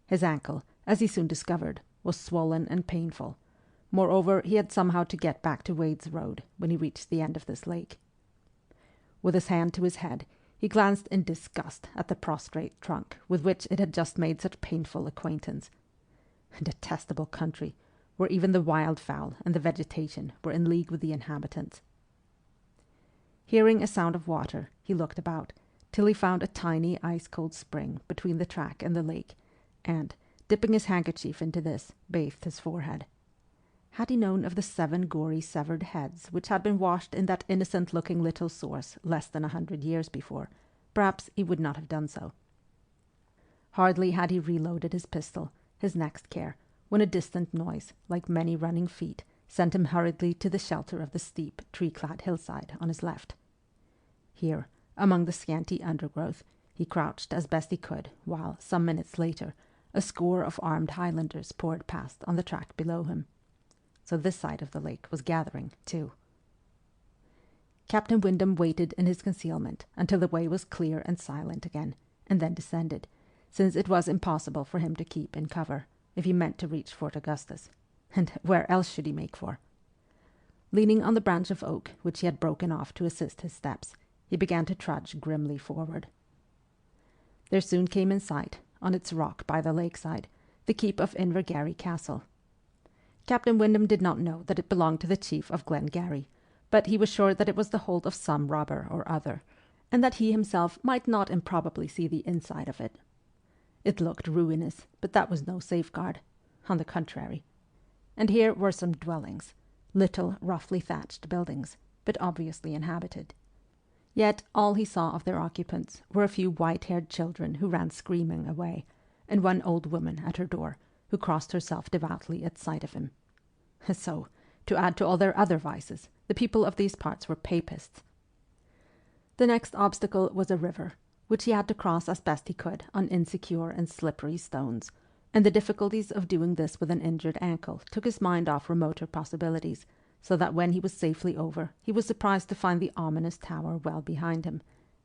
Speaker 1: His ankle, as he soon discovered, was swollen and painful. Moreover, he had somehow to get back to Wade's Road when he reached the end of this lake. With his hand to his head, he glanced in disgust at the prostrate trunk with which it had just made such painful acquaintance. A detestable country, where even the wildfowl and the vegetation were in league with the inhabitants. Hearing a sound of water, he looked about, till he found a tiny ice-cold spring between the track and the lake, and, dipping his handkerchief into this, bathed his forehead. Had he known of the 7 gory severed heads which had been washed in that innocent-looking little source less than 100 years before, perhaps he would not have done so. Hardly had he reloaded his pistol, his next care, when a distant noise, like many running feet, sent him hurriedly to the shelter of the steep, tree-clad hillside on his left. Here, among the scanty undergrowth, he crouched as best he could, while, some minutes later, a score of armed Highlanders poured past on the track below him. So this side of the lake was gathering, too. Captain Windham waited in his concealment until the way was clear and silent again, and then descended, since it was impossible for him to keep in cover, if he meant to reach Fort Augustus. And where else should he make for? Leaning on the branch of oak which he had broken off to assist his steps, he began to trudge grimly forward. There soon came in sight, on its rock by the lakeside, the keep of Invergarry Castle. Captain Windham did not know that it belonged to the chief of Glengarry, but he was sure that it was the hold of some robber or other, and that he himself might not improbably see the inside of it. It looked ruinous, but that was no safeguard. On the contrary. And here were some dwellings, little roughly thatched buildings, but obviously inhabited. Yet all he saw of their occupants were a few white-haired children who ran screaming away, and one old woman at her door, who crossed herself devoutly at sight of him. So, to add to all their other vices, the people of these parts were papists. The next obstacle was a river, which he had to cross as best he could on insecure and slippery stones, and the difficulties of doing this with an injured ankle took his mind off remoter possibilities, so that when he was safely over, he was surprised to find the ominous tower well behind him,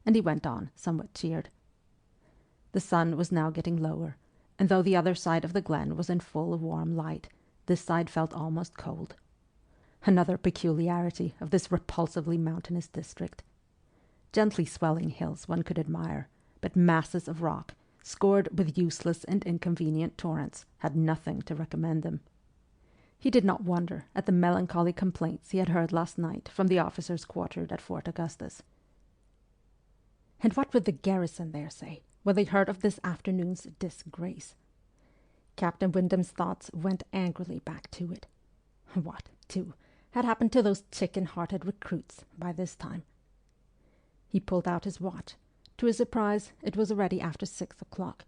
Speaker 1: and he went on, somewhat cheered. The sun was now getting lower, and though the other side of the glen was in full warm light, this side felt almost cold. Another peculiarity of this repulsively mountainous district. Gently swelling hills one could admire, but masses of rock, scored with useless and inconvenient torrents, had nothing to recommend them. He did not wonder at the melancholy complaints he had heard last night from the officers quartered at Fort Augustus. And what would the garrison there say when they heard of this afternoon's disgrace? Captain Windham's thoughts went angrily back to it. What, too, had happened to those chicken-hearted recruits by this time? He pulled out his watch. To his surprise, it was already after 6 o'clock.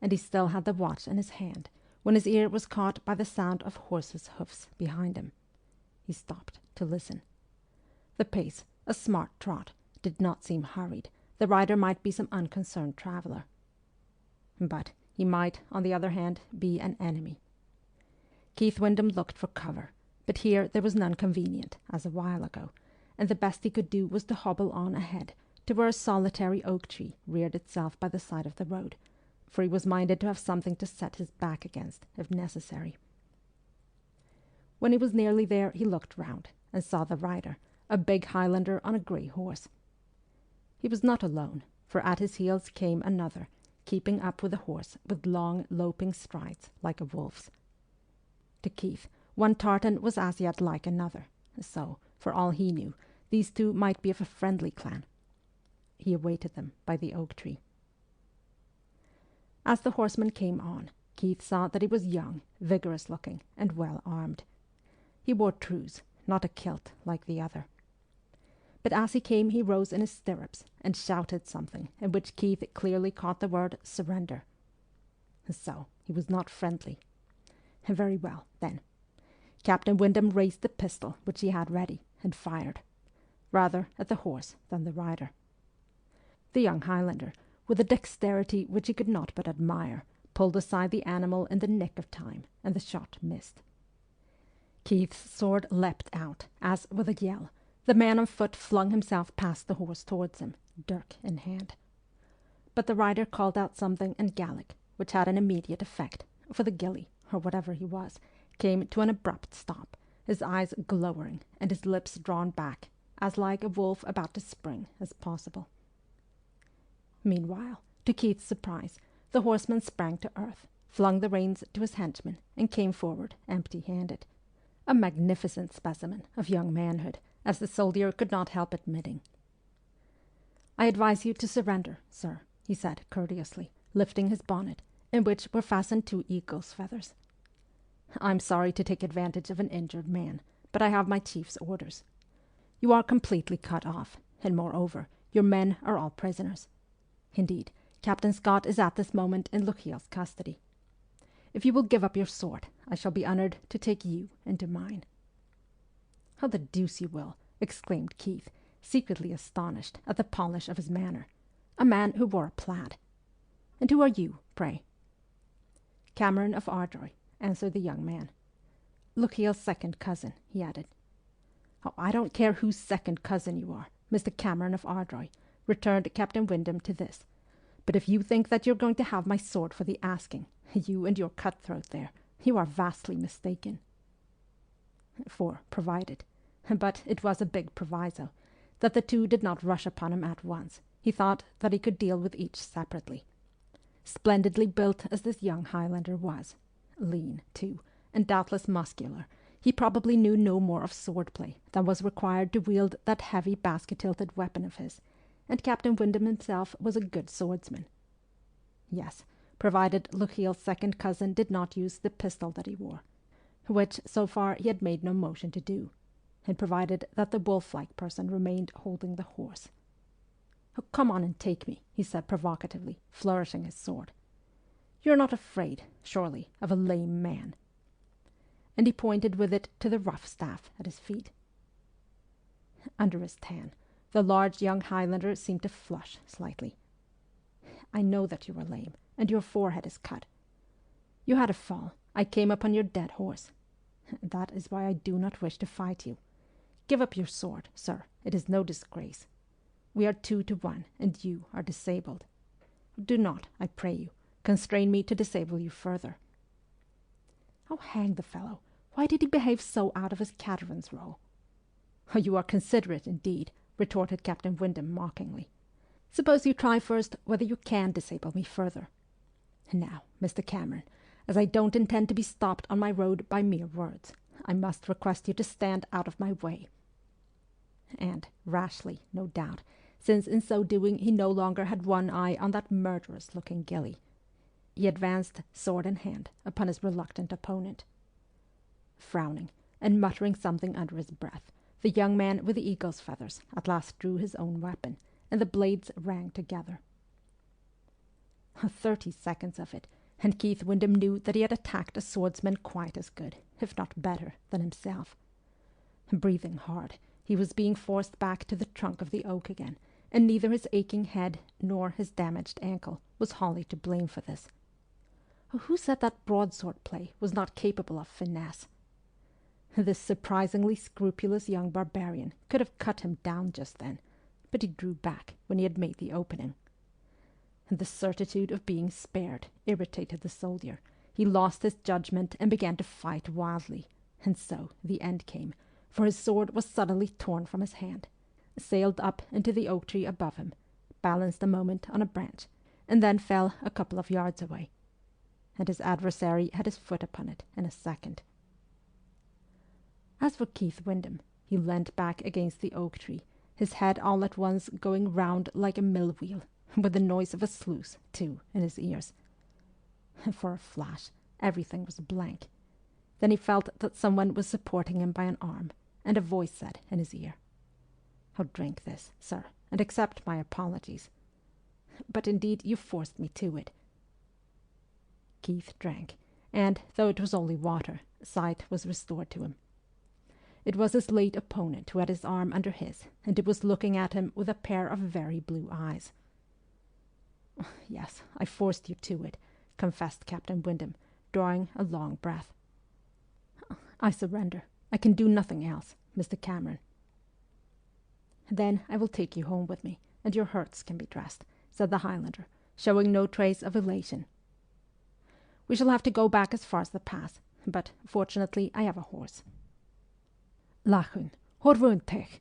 Speaker 1: And he still had the watch in his hand when his ear was caught by the sound of horses' hoofs behind him. He stopped to listen. The pace, a smart trot, did not seem hurried. The rider might be some unconcerned traveller. But he might, on the other hand, be an enemy. Keith Windham looked for cover, but here there was none convenient, as a while ago, and the best he could do was to hobble on ahead to where a solitary oak tree reared itself by the side of the road, for he was minded to have something to set his back against, if necessary. When he was nearly there, he looked round, and saw the rider, a big Highlander on a grey horse. He was not alone, for at his heels came another, keeping up with the horse with long, loping strides like a wolf's. To Keith, one tartan was as yet like another, so, for all he knew, these two might be of a friendly clan. He awaited them by the oak tree. As the horseman came on, Keith saw that he was young, vigorous-looking, and well-armed. He wore trews, not a kilt like the other. But as he came he rose in his stirrups and shouted something in which Keith clearly caught the word surrender. So, he was not friendly. Very well, then. Captain Windham raised the pistol which he had ready and fired, rather at the horse than the rider. The young Highlander, with a dexterity which he could not but admire, pulled aside the animal in the nick of time, and the shot missed. Keith's sword leapt out, as, with a yell, the man on foot flung himself past the horse towards him, dirk in hand. But the rider called out something in Gaelic, which had an immediate effect, for the gillie, or whatever he was, came to an abrupt stop, his eyes glowering and his lips drawn back, as like a wolf about to spring as possible. Meanwhile, to Keith's surprise, the horseman sprang to earth, flung the reins to his henchman, and came forward empty-handed. A magnificent specimen of young manhood, as the soldier could not help admitting. "I advise you to surrender, sir," he said courteously, lifting his bonnet, in which were fastened 2 eagle's feathers. "I'm sorry to take advantage of an injured man, but I have my chief's orders. You are completely cut off, and moreover, your men are all prisoners. Indeed, Captain Scott is at this moment in Lochiel's custody. If you will give up your sword, I shall be honoured to take you into mine." "How the deuce you will!" exclaimed Keith, secretly astonished at the polish of his manner. A man who wore a plaid. "And who are you, pray?" "Cameron of Ardroy," answered the young man. "Lochiel's second cousin," he added. "Oh, I don't care whose second cousin you are, Mr. Cameron of Ardroy," returned Captain Windham to this. "But if you think that you're going to have my sword for the asking, you and your cutthroat there, you are vastly mistaken." For, provided, but it was a big proviso, that the two did not rush upon him at once, he thought that he could deal with each separately. Splendidly built as this young Highlander was, lean, too, and doubtless muscular, he probably knew no more of swordplay than was required to wield that heavy basket-hilted weapon of his, and Captain Windham himself was a good swordsman. Yes, provided Lochiel's second cousin did not use the pistol that he wore, which, so far, he had made no motion to do, and provided that the wolf-like person remained holding the horse. "Oh, come on and take me," he said provocatively, flourishing his sword. "You're not afraid, surely, of a lame man." And he pointed with it to the rough staff at his feet. Under his tan, The large young Highlander seemed to flush slightly. "I know that you are lame, and your forehead is cut. You had a fall. I came upon your dead horse. That is why I do not wish to fight you. Give up your sword, sir. It is no disgrace. We are 2-1, and you are disabled. Do not, I pray you, constrain me to disable you further." "Oh, hang the fellow! Why did he behave so out of his cateran's role?" "Oh, you are considerate indeed," retorted Captain Windham mockingly. "Suppose you try first whether you can disable me further. Now, Mr. Cameron, as I don't intend to be stopped on my road by mere words, I must request you to stand out of my way." And, rashly, no doubt, since in so doing he no longer had one eye on that murderous-looking gilly, he advanced, sword in hand, upon his reluctant opponent. Frowning, and muttering something under his breath, the young man with the eagle's feathers at last drew his own weapon, and the blades rang together. 30 seconds of it, and Keith Windham knew that he had attacked a swordsman quite as good, if not better, than himself. Breathing hard, he was being forced back to the trunk of the oak again, and neither his aching head nor his damaged ankle was wholly to blame for this. Who said that broadsword play was not capable of finesse? This surprisingly scrupulous young barbarian could have cut him down just then, but he drew back when he had made the opening. The certitude of being spared irritated the soldier. He lost his judgment and began to fight wildly, and so the end came, for his sword was suddenly torn from his hand, sailed up into the oak tree above him, balanced a moment on a branch, and then fell a couple of yards away. And his adversary had his foot upon it in a second. As for Keith Windham, he leant back against the oak tree, his head all at once going round like a mill wheel, with the noise of a sluice, too, in his ears. For a flash, everything was blank. Then he felt that someone was supporting him by an arm, and a voice said in his ear, "Oh, drink this, sir, and accept my apologies. But indeed you forced me to it." Keith drank, and, though it was only water, sight was restored to him. It was his late opponent who had his arm under his, and who was looking at him with a pair of very blue eyes. "Yes, I forced you to it," confessed Captain Windham, drawing a long breath. "I surrender. I can do nothing else, Mr. Cameron." "Then I will take you home with me, and your hurts can be dressed," said the Highlander, showing no trace of elation. "We shall have to go back as far as the pass, but fortunately I have a horse." "Lachun, horvuntech."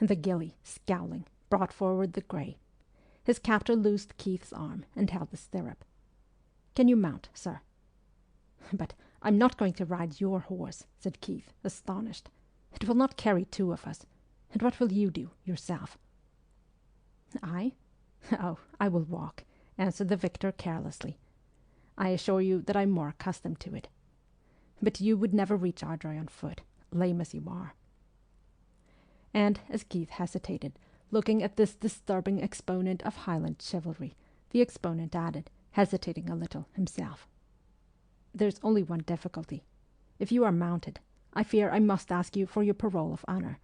Speaker 1: And the gilly, scowling, brought forward the grey. His captor loosed Keith's arm and held the stirrup. "Can you mount, sir?" "But I'm not going to ride your horse," said Keith, astonished. "It will not carry two of us. And what will you do, yourself?" "I? Oh, I will walk," answered the victor carelessly. "I assure you that I'm more accustomed to it. But you would never reach Ardroy on foot, lame as you are." And, as Keith hesitated, looking at this disturbing exponent of Highland chivalry, the exponent added, hesitating a little himself, "There's only one difficulty. If you are mounted, I fear I must ask you for your parole of honour."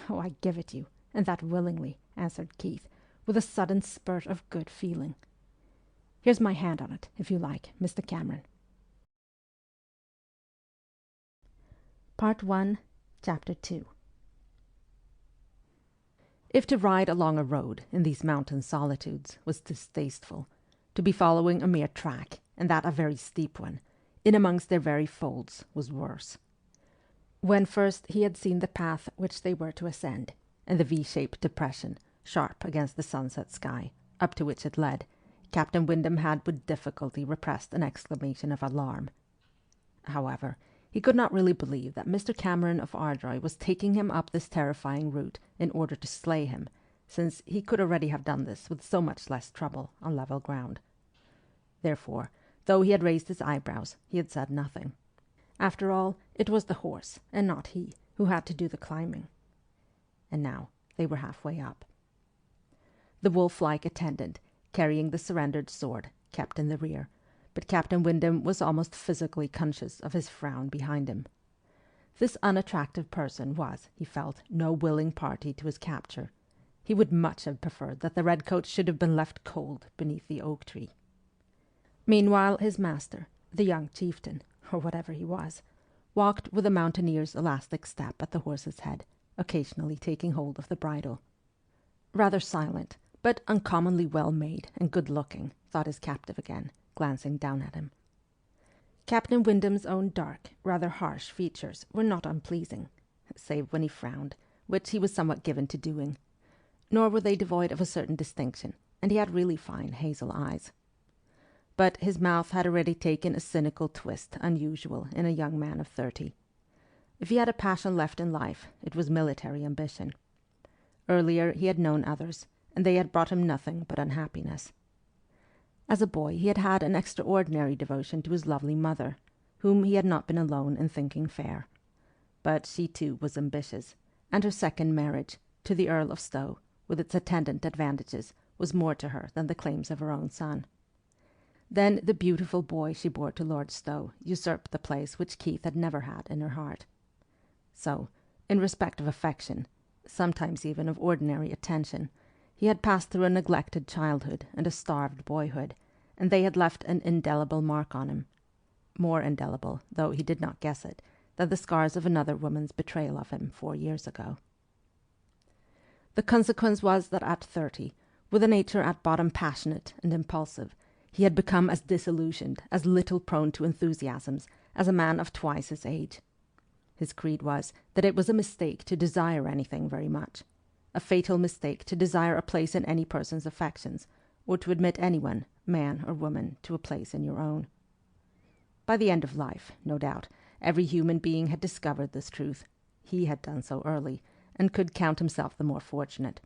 Speaker 1: "Oh, I give it you, and that willingly," answered Keith, with a sudden spurt of good feeling. "Here's my hand on it, if you like, Mr. Cameron." Part 1, Chapter 2. If to ride along a road in these mountain solitudes was distasteful, to be following a mere track, and that a very steep one, in amongst their very folds, was worse. When first he had seen the path which they were to ascend, and the V-shaped depression, sharp against the sunset sky, up to which it led, Captain Windham had with difficulty repressed an exclamation of alarm. However, he could not really believe that Mr. Cameron of Ardroy was taking him up this terrifying route in order to slay him, since he could already have done this with so much less trouble on level ground. Therefore, though he had raised his eyebrows, he had said nothing. After all, it was the horse, and not he, who had to do the climbing. And now they were halfway up. The wolf-like attendant, carrying the surrendered sword, kept in the rear, but Captain Windham was almost physically conscious of his frown behind him. This unattractive person was, he felt, no willing party to his capture. He would much have preferred that the redcoats should have been left cold beneath the oak tree. Meanwhile his master, the young chieftain, or whatever he was, walked with a mountaineer's elastic step at the horse's head, occasionally taking hold of the bridle. Rather silent, but uncommonly well-made and good-looking, thought his captive again, glancing down at him. Captain Windham's own dark, rather harsh features were not unpleasing, save when he frowned, which he was somewhat given to doing, nor were they devoid of a certain distinction, and he had really fine hazel eyes. But his mouth had already taken a cynical twist unusual in a young man of 30. If he had a passion left in life, it was military ambition. Earlier he had known others, and they had brought him nothing but unhappiness. As a boy he had had an extraordinary devotion to his lovely mother, whom he had not been alone in thinking fair. But she too was ambitious, and her second marriage, to the Earl of Stowe, with its attendant advantages, was more to her than the claims of her own son. Then the beautiful boy she bore to Lord Stowe usurped the place which Keith had never had in her heart. So, in respect of affection, sometimes even of ordinary attention, he had passed through a neglected childhood and a starved boyhood, and they had left an indelible mark on him. More indelible, though he did not guess it, than the scars of another woman's betrayal of him 4 years ago. The consequence was that at 30, with a nature at bottom passionate and impulsive, he had become as disillusioned, as little prone to enthusiasms, as a man of twice his age. His creed was that it was a mistake to desire anything very much, a fatal mistake to desire a place in any person's affections, or to admit anyone, man or woman, to a place in your own. By the end of life, no doubt, every human being had discovered this truth. He had done so early, and could count himself the more fortunate.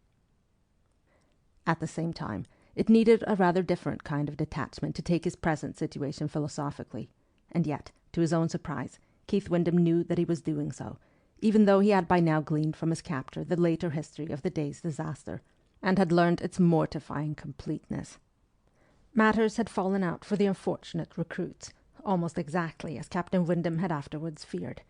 Speaker 1: At the same time, it needed a rather different kind of detachment to take his present situation philosophically, and yet, to his own surprise, Keith Windham knew that he was doing so, even though he had by now gleaned from his captor the later history of the day's disaster, and had learned its mortifying completeness. Matters had fallen out for the unfortunate recruits, almost exactly as Captain Windham had afterwards feared.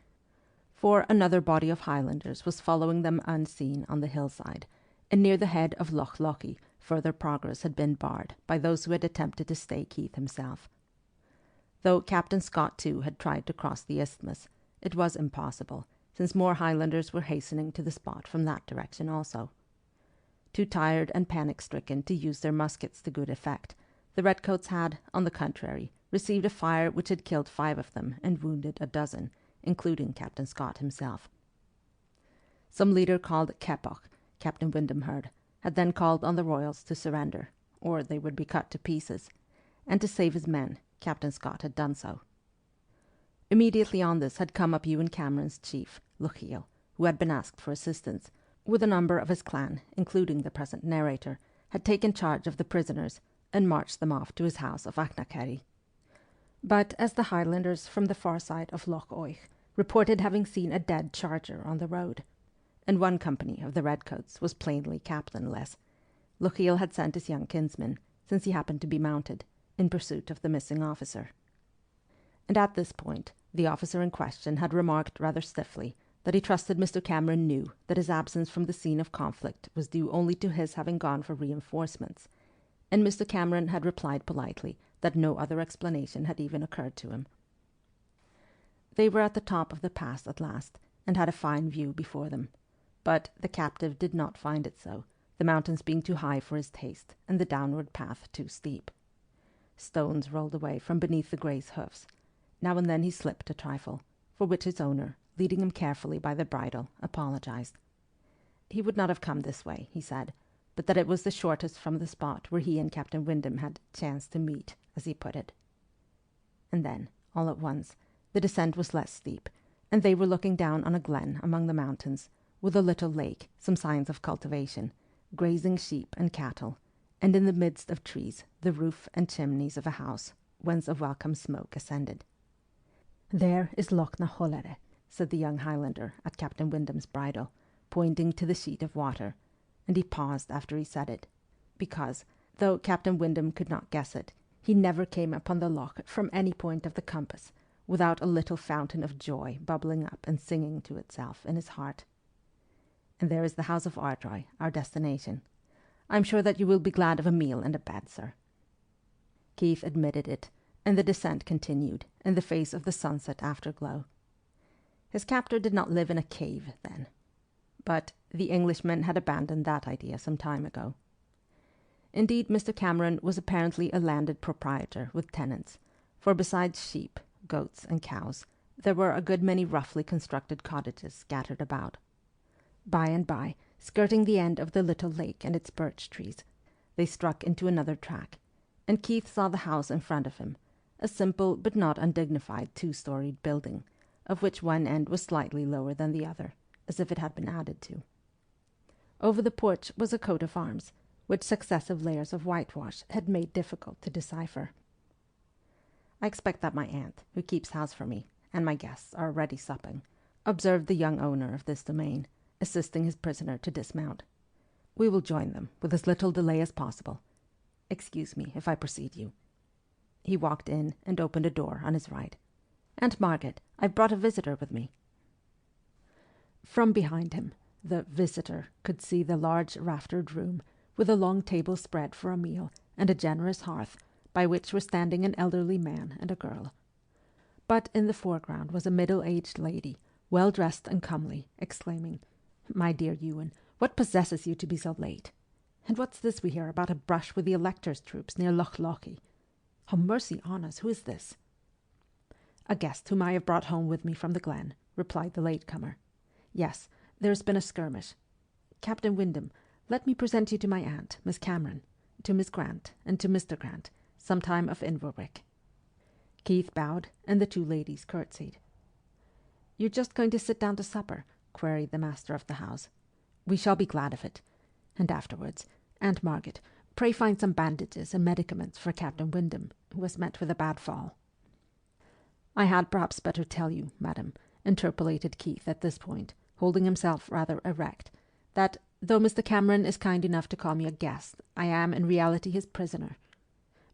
Speaker 1: For another body of Highlanders was following them unseen on the hillside, and near the head of Loch Lochy further progress had been barred by those who had attempted to stay Keith himself. Though Captain Scott too had tried to cross the isthmus, it was impossible, since more Highlanders were hastening to the spot from that direction also. Too tired and panic-stricken to use their muskets to good effect, the redcoats had, on the contrary, received a fire which had killed 5 of them and wounded a dozen, including Captain Scott himself. Some leader called Keppoch, Captain Windham heard, had then called on the royals to surrender, or they would be cut to pieces, and to save his men, Captain Scott had done so. Immediately on this had come up Ewen Cameron's chief, Lochiel, who had been asked for assistance, with a number of his clan, including the present narrator, had taken charge of the prisoners and marched them off to his house of Achnacarry. But as the Highlanders from the far side of Loch Oich reported having seen a dead charger on the road, and one company of the redcoats was plainly captainless, Lochiel had sent his young kinsman, since he happened to be mounted, in pursuit of the missing officer. And at this point, the officer in question had remarked rather stiffly that he trusted Mr. Cameron knew that his absence from the scene of conflict was due only to his having gone for reinforcements, and Mr. Cameron had replied politely that no other explanation had even occurred to him. They were at the top of the pass at last, and had a fine view before them. But the captive did not find it so, the mountains being too high for his taste, and the downward path too steep. Stones rolled away from beneath the grey's hoofs. Now and then he slipped a trifle, for which his owner, leading him carefully by the bridle, apologized. He would not have come this way, he said, but that it was the shortest from the spot where he and Captain Windham had chanced to meet, as he put it. And then, all at once, the descent was less steep, and they were looking down on a glen among the mountains, with a little lake, some signs of cultivation, grazing sheep and cattle, and in the midst of trees the roof and chimneys of a house, whence a welcome smoke ascended. "There is Loch na Hollere," said the young Highlander at Captain Windham's bridle, pointing to the sheet of water, and he paused after he said it, because, though Captain Windham could not guess it, he never came upon the loch from any point of the compass, without a little fountain of joy bubbling up and singing to itself in his heart. "And there is the house of Ardroy, our destination. I am sure that you will be glad of a meal and a bed, sir." Keith admitted it, and the descent continued, in the face of the sunset afterglow. His captor did not live in a cave, then. But the Englishman had abandoned that idea some time ago. Indeed, Mr. Cameron was apparently a landed proprietor with tenants, for besides sheep, goats, and cows, there were a good many roughly constructed cottages scattered about. By and by, skirting the end of the little lake and its birch trees, they struck into another track, and Keith saw the house in front of him, a simple but not undignified 2-storied building, of which one end was slightly lower than the other, as if it had been added to. Over the porch was a coat of arms, which successive layers of whitewash had made difficult to decipher. "I expect that my aunt, who keeps house for me, and my guests are already supping," observed the young owner of this domain, assisting his prisoner to dismount. "We will join them with as little delay as possible. Excuse me if I precede you." He walked in and opened a door on his right. "Aunt Margaret, I've brought a visitor with me." From behind him, the visitor could see the large raftered room, with a long table spread for a meal and a generous hearth, by which were standing an elderly man and a girl. But in the foreground was a middle-aged lady, well dressed and comely, exclaiming, "My dear Ewen, what possesses you to be so late? And what's this we hear about a brush with the elector's troops near Loch Lochy? Oh, mercy on us, who is this?" "A guest whom I have brought home with me from the glen," replied the latecomer. "Yes, there has been a skirmish. Captain Windham, let me present you to my aunt, Miss Cameron, to Miss Grant, and to Mr. Grant, sometime of Inverwick." Keith bowed, and the two ladies curtsied. "You're just going to sit down to supper?" queried the master of the house. "We shall be glad of it. And afterwards, Aunt Margaret, pray find some bandages and medicaments for Captain Windham, who has met with a bad fall." "I had perhaps better tell you, madam," interpolated Keith at this point, holding himself rather erect, "that, though Mr. Cameron is kind enough to call me a guest, I am in reality his prisoner.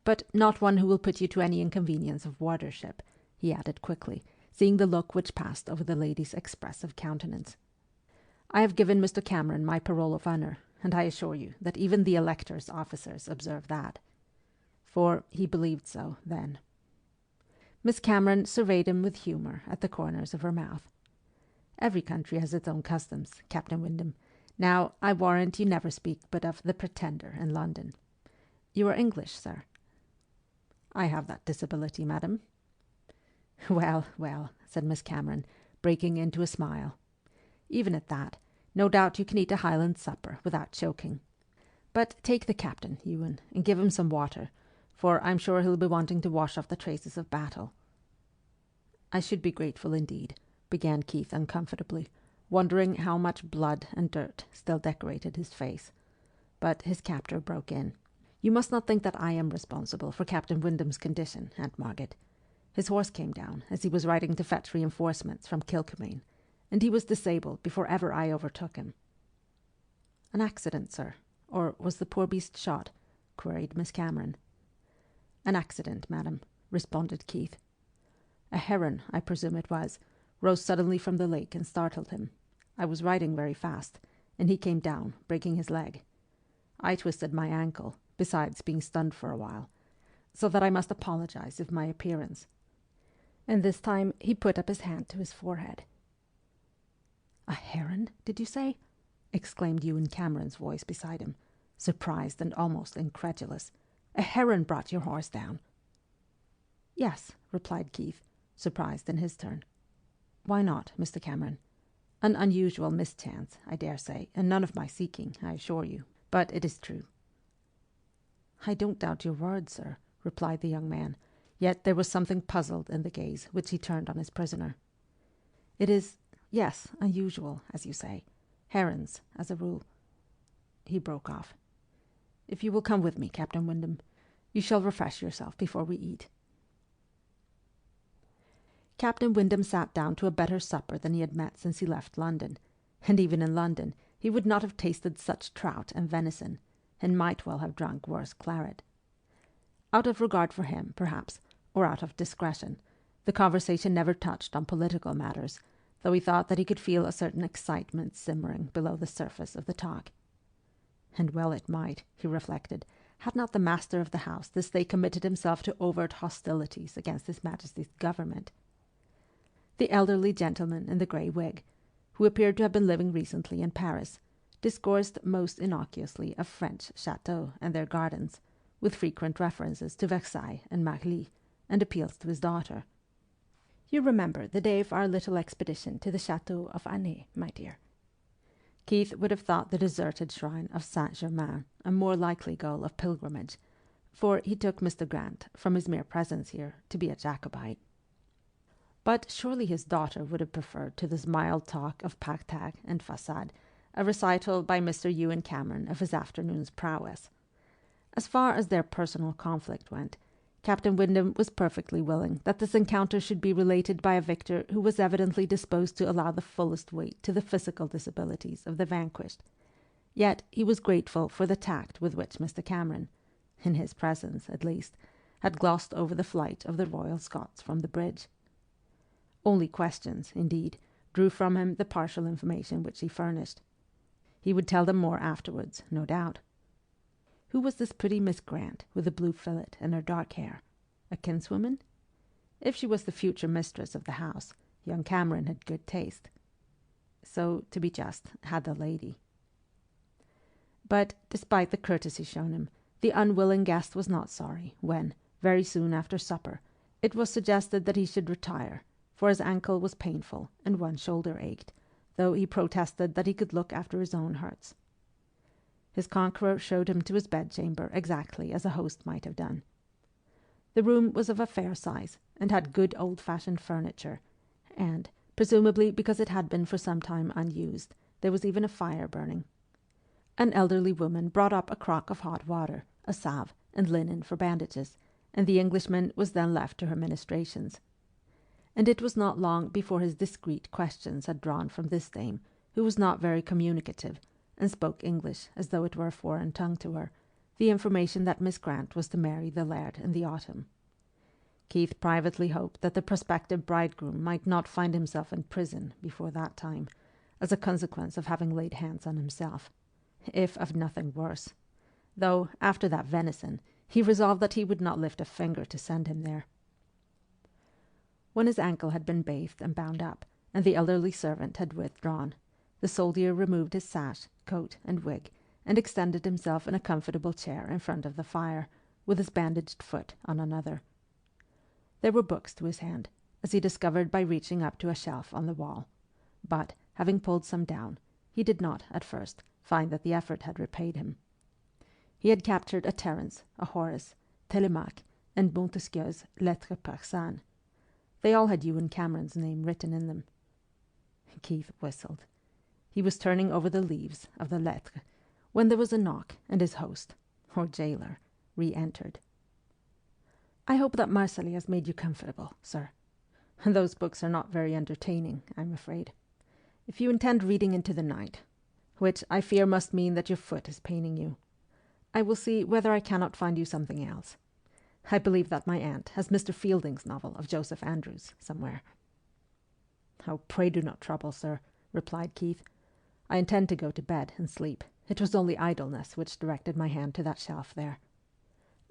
Speaker 1: But not one who will put you to any inconvenience of wardership," he added quickly, seeing the look which passed over the lady's expressive countenance. "I have given Mr. Cameron my parole of honour, and I assure you that even the elector's officers observe that." For he believed so, then. Miss Cameron surveyed him with humour at the corners of her mouth. "Every country has its own customs, Captain Windham. Now, I warrant you never speak but of the Pretender in London. You are English, sir?" "I have that disability, madam." "Well, well," said Miss Cameron, breaking into a smile. "Even at that, no doubt you can eat a Highland supper without choking. But take the captain, Ewen, and give him some water, for I'm sure he'll be wanting to wash off the traces of battle." "I should be grateful indeed," began Keith uncomfortably, wondering how much blood and dirt still decorated his face. But his captor broke in. "You must not think that I am responsible for Captain Windham's condition, Aunt Margaret. His horse came down as he was riding to fetch reinforcements from Kilcomane, and he was disabled before ever I overtook him." "An accident, sir? Or was the poor beast shot?" queried Miss Cameron. "An accident, madam," responded Keith. "A heron, I presume it was, rose suddenly from the lake and startled him. I was riding very fast, and he came down, breaking his leg. I twisted my ankle, besides being stunned for a while, so that I must apologize if my appearance—" And this time he put up his hand to his forehead. "A heron, did you say?" exclaimed Ewen Cameron's voice beside him, surprised and almost incredulous. "A heron brought your horse down?" "Yes," replied Keith, surprised in his turn. "Why not, Mr. Cameron? An unusual mischance, I dare say, and none of my seeking, I assure you, but it is true." "I don't doubt your word, sir," replied the young man, yet there was something puzzled in the gaze which he turned on his prisoner. "It is, yes, unusual, as you say. Herons, as a rule—" He broke off. "If you will come with me, Captain Windham, you shall refresh yourself before we eat." Captain Windham sat down to a better supper than he had met since he left London, and even in London he would not have tasted such trout and venison, and might well have drunk worse claret. Out of regard for him, perhaps, or out of discretion, The conversation never touched on political matters, though he thought that he could feel a certain excitement simmering below the surface of the talk. And well it might, he reflected, had not the master of the house this day committed himself to overt hostilities against His Majesty's government. The elderly gentleman in the grey wig, who appeared to have been living recently in Paris, discoursed most innocuously of French chateaux and their gardens, with frequent references to Versailles and Marly, and appeals to his daughter. "You remember the day of our little expedition to the chateau of Annay, my dear?" Keith would have thought the deserted shrine of Saint-Germain a more likely goal of pilgrimage, for he took Mr. Grant, from his mere presence here, to be a Jacobite. But surely his daughter would have preferred to this mild talk of parterre and façade a recital by Mr. Ewen Cameron of his afternoon's prowess. As far as their personal conflict went, Captain Windham was perfectly willing that this encounter should be related by a victor who was evidently disposed to allow the fullest weight to the physical disabilities of the vanquished. Yet he was grateful for the tact with which Mr. Cameron, in his presence at least, had glossed over the flight of the Royal Scots from the bridge. Only questions, indeed, drew from him the partial information which he furnished. He would tell them more afterwards, no doubt. Who was this pretty Miss Grant, with the blue fillet and her dark hair? A kinswoman? If she was the future mistress of the house, young Cameron had good taste. So, to be just, had the lady. But, despite the courtesy shown him, the unwilling guest was not sorry when, very soon after supper, it was suggested that he should retire, for his ankle was painful and one shoulder ached, though he protested that he could look after his own hurts. His conqueror showed him to his bedchamber exactly as a host might have done. The room was of a fair size, and had good old-fashioned furniture, and, presumably because it had been for some time unused, there was even a fire burning. An elderly woman brought up a crock of hot water, a salve, and linen for bandages, and the Englishman was then left to her ministrations. And it was not long before his discreet questions had drawn from this dame, who was not very communicative, and spoke English as though it were a foreign tongue to her, the information that Miss Grant was to marry the laird in the autumn. Keith privately hoped that the prospective bridegroom might not find himself in prison before that time, as a consequence of having laid hands on himself, if of nothing worse, though, after that venison, he resolved that he would not lift a finger to send him there. When his ankle had been bathed and bound up, and the elderly servant had withdrawn, the soldier removed his sash, coat, and wig, and extended himself in a comfortable chair in front of the fire, with his bandaged foot on another. There were books to his hand, as he discovered by reaching up to a shelf on the wall, but, having pulled some down, he did not, at first, find that the effort had repaid him. He had captured a Terence, a Horace, Télémaque, and Montesquieu's Lettres persanes. They all had Ewen Cameron's name written in them. Keith whistled. He was turning over the leaves of the Lettres when there was a knock, and his host, or jailer, re-entered. "I hope that Masterfully has made you comfortable, sir. Those books are not very entertaining, I'm afraid. If you intend reading into the night, which I fear must mean that your foot is paining you, I will see whether I cannot find you something else. I believe that my aunt has Mr. Fielding's novel of Joseph Andrews somewhere." "Oh, pray do not trouble, sir," replied Keith. "I intend to go to bed and sleep. It was only idleness which directed my hand to that shelf there.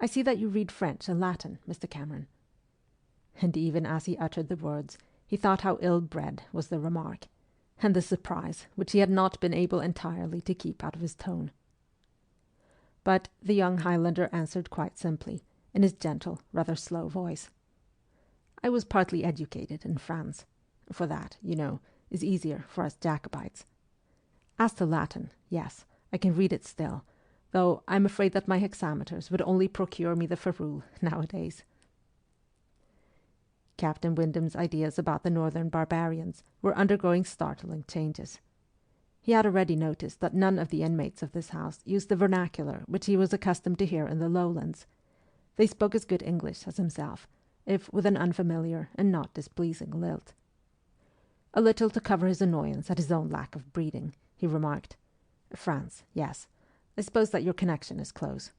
Speaker 1: I see that you read French and Latin, Mr. Cameron." And even as he uttered the words, he thought how ill-bred was the remark, and the surprise which he had not been able entirely to keep out of his tone. But the young Highlander answered quite simply, in his gentle, rather slow voice. "I was partly educated in France. For that, you know, is easier for us Jacobites. As to Latin, yes, I can read it still, though I'm afraid that my hexameters would only procure me the ferule nowadays." Captain Windham's ideas about the northern barbarians were undergoing startling changes. He had already noticed that none of the inmates of this house used the vernacular which he was accustomed to hear in the lowlands. They spoke as good English as himself, if with an unfamiliar and not displeasing lilt. A little to cover his annoyance at his own lack of breeding, he remarked, "France, yes. I suppose that your connection is close.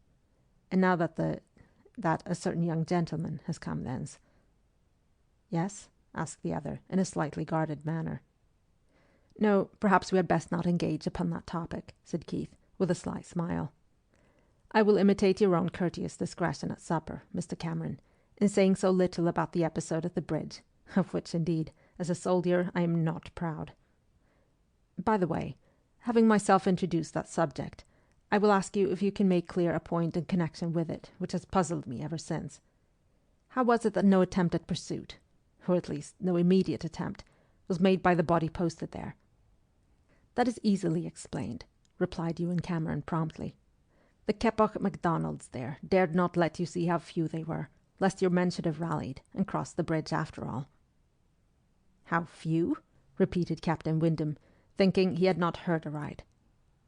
Speaker 1: And now that a certain young gentleman has come thence." "Yes?" asked the other, in a slightly guarded manner. "No, perhaps we had best not engage upon that topic," said Keith, with a sly smile. "I will imitate your own courteous discretion at supper, Mr. Cameron, in saying so little about the episode at the bridge, of which, indeed, as a soldier, I am not proud. By the way, having myself introduced that subject, I will ask you if you can make clear a point in connection with it which has puzzled me ever since. How was it that no attempt at pursuit, or at least no immediate attempt, was made by the body posted there?" "That is easily explained," replied Ewen Cameron promptly. "The Keppoch MacDonalds there dared not let you see how few they were, lest your men should have rallied and crossed the bridge after all." "How few?" repeated Captain Windham, thinking he had not heard aright.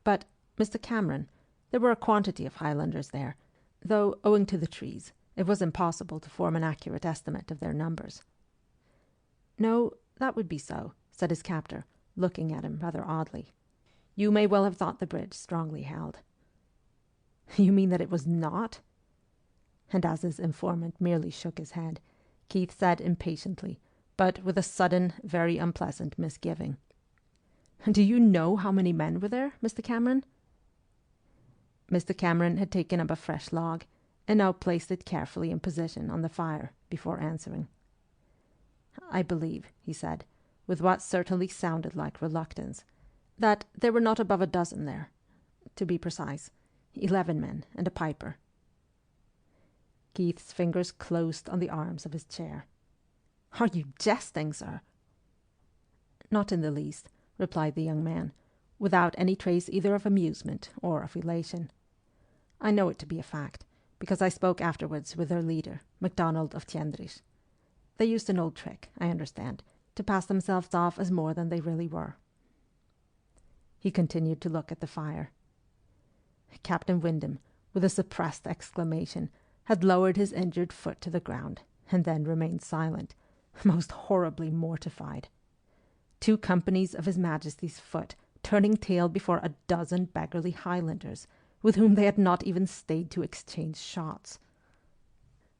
Speaker 1: "But, Mr. Cameron, there were a quantity of Highlanders there, though, owing to the trees, it was impossible to form an accurate estimate of their numbers." "No, that would be so," said his captor, looking at him rather oddly. "You may well have thought the bridge strongly held." "You mean that it was not?" And as his informant merely shook his head, Keith said impatiently, but with a sudden, very unpleasant misgiving, "Do you know how many men were there, Mr. Cameron?" Mr. Cameron had taken up a fresh log, and now placed it carefully in position on the fire, before answering. "I believe," he said, with what certainly sounded like reluctance, "that there were not above a dozen there. To be precise, 11 men and a piper." Keith's fingers closed on the arms of his chair. "Are you jesting, sir?" "Not in the least," replied the young man, without any trace either of amusement or of elation. "I know it to be a fact, because I spoke afterwards with their leader, MacDonald of Tiendrich. They used an old trick, I understand, to pass themselves off as more than they really were." He continued to look at the fire. Captain Windham, with a suppressed exclamation, had lowered his injured foot to the ground, and then remained silent, most horribly mortified. 2 companies of His Majesty's foot turning tail before a dozen beggarly Highlanders, with whom they had not even stayed to exchange shots.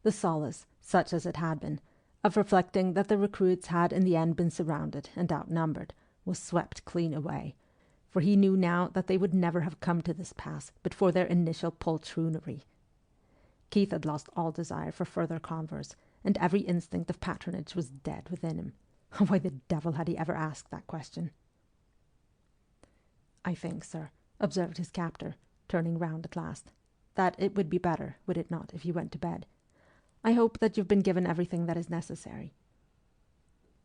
Speaker 1: The solace, such as it had been, of reflecting that the recruits had in the end been surrounded and outnumbered, was swept clean away, for he knew now that they would never have come to this pass but for their initial poltroonery. Keith had lost all desire for further converse, and every instinct of patronage was dead within him. Why the devil had he ever asked that question? "I think, sir," observed his captor, turning round at last, "that it would be better, would it not, if you went to bed? I hope that you've been given everything that is necessary."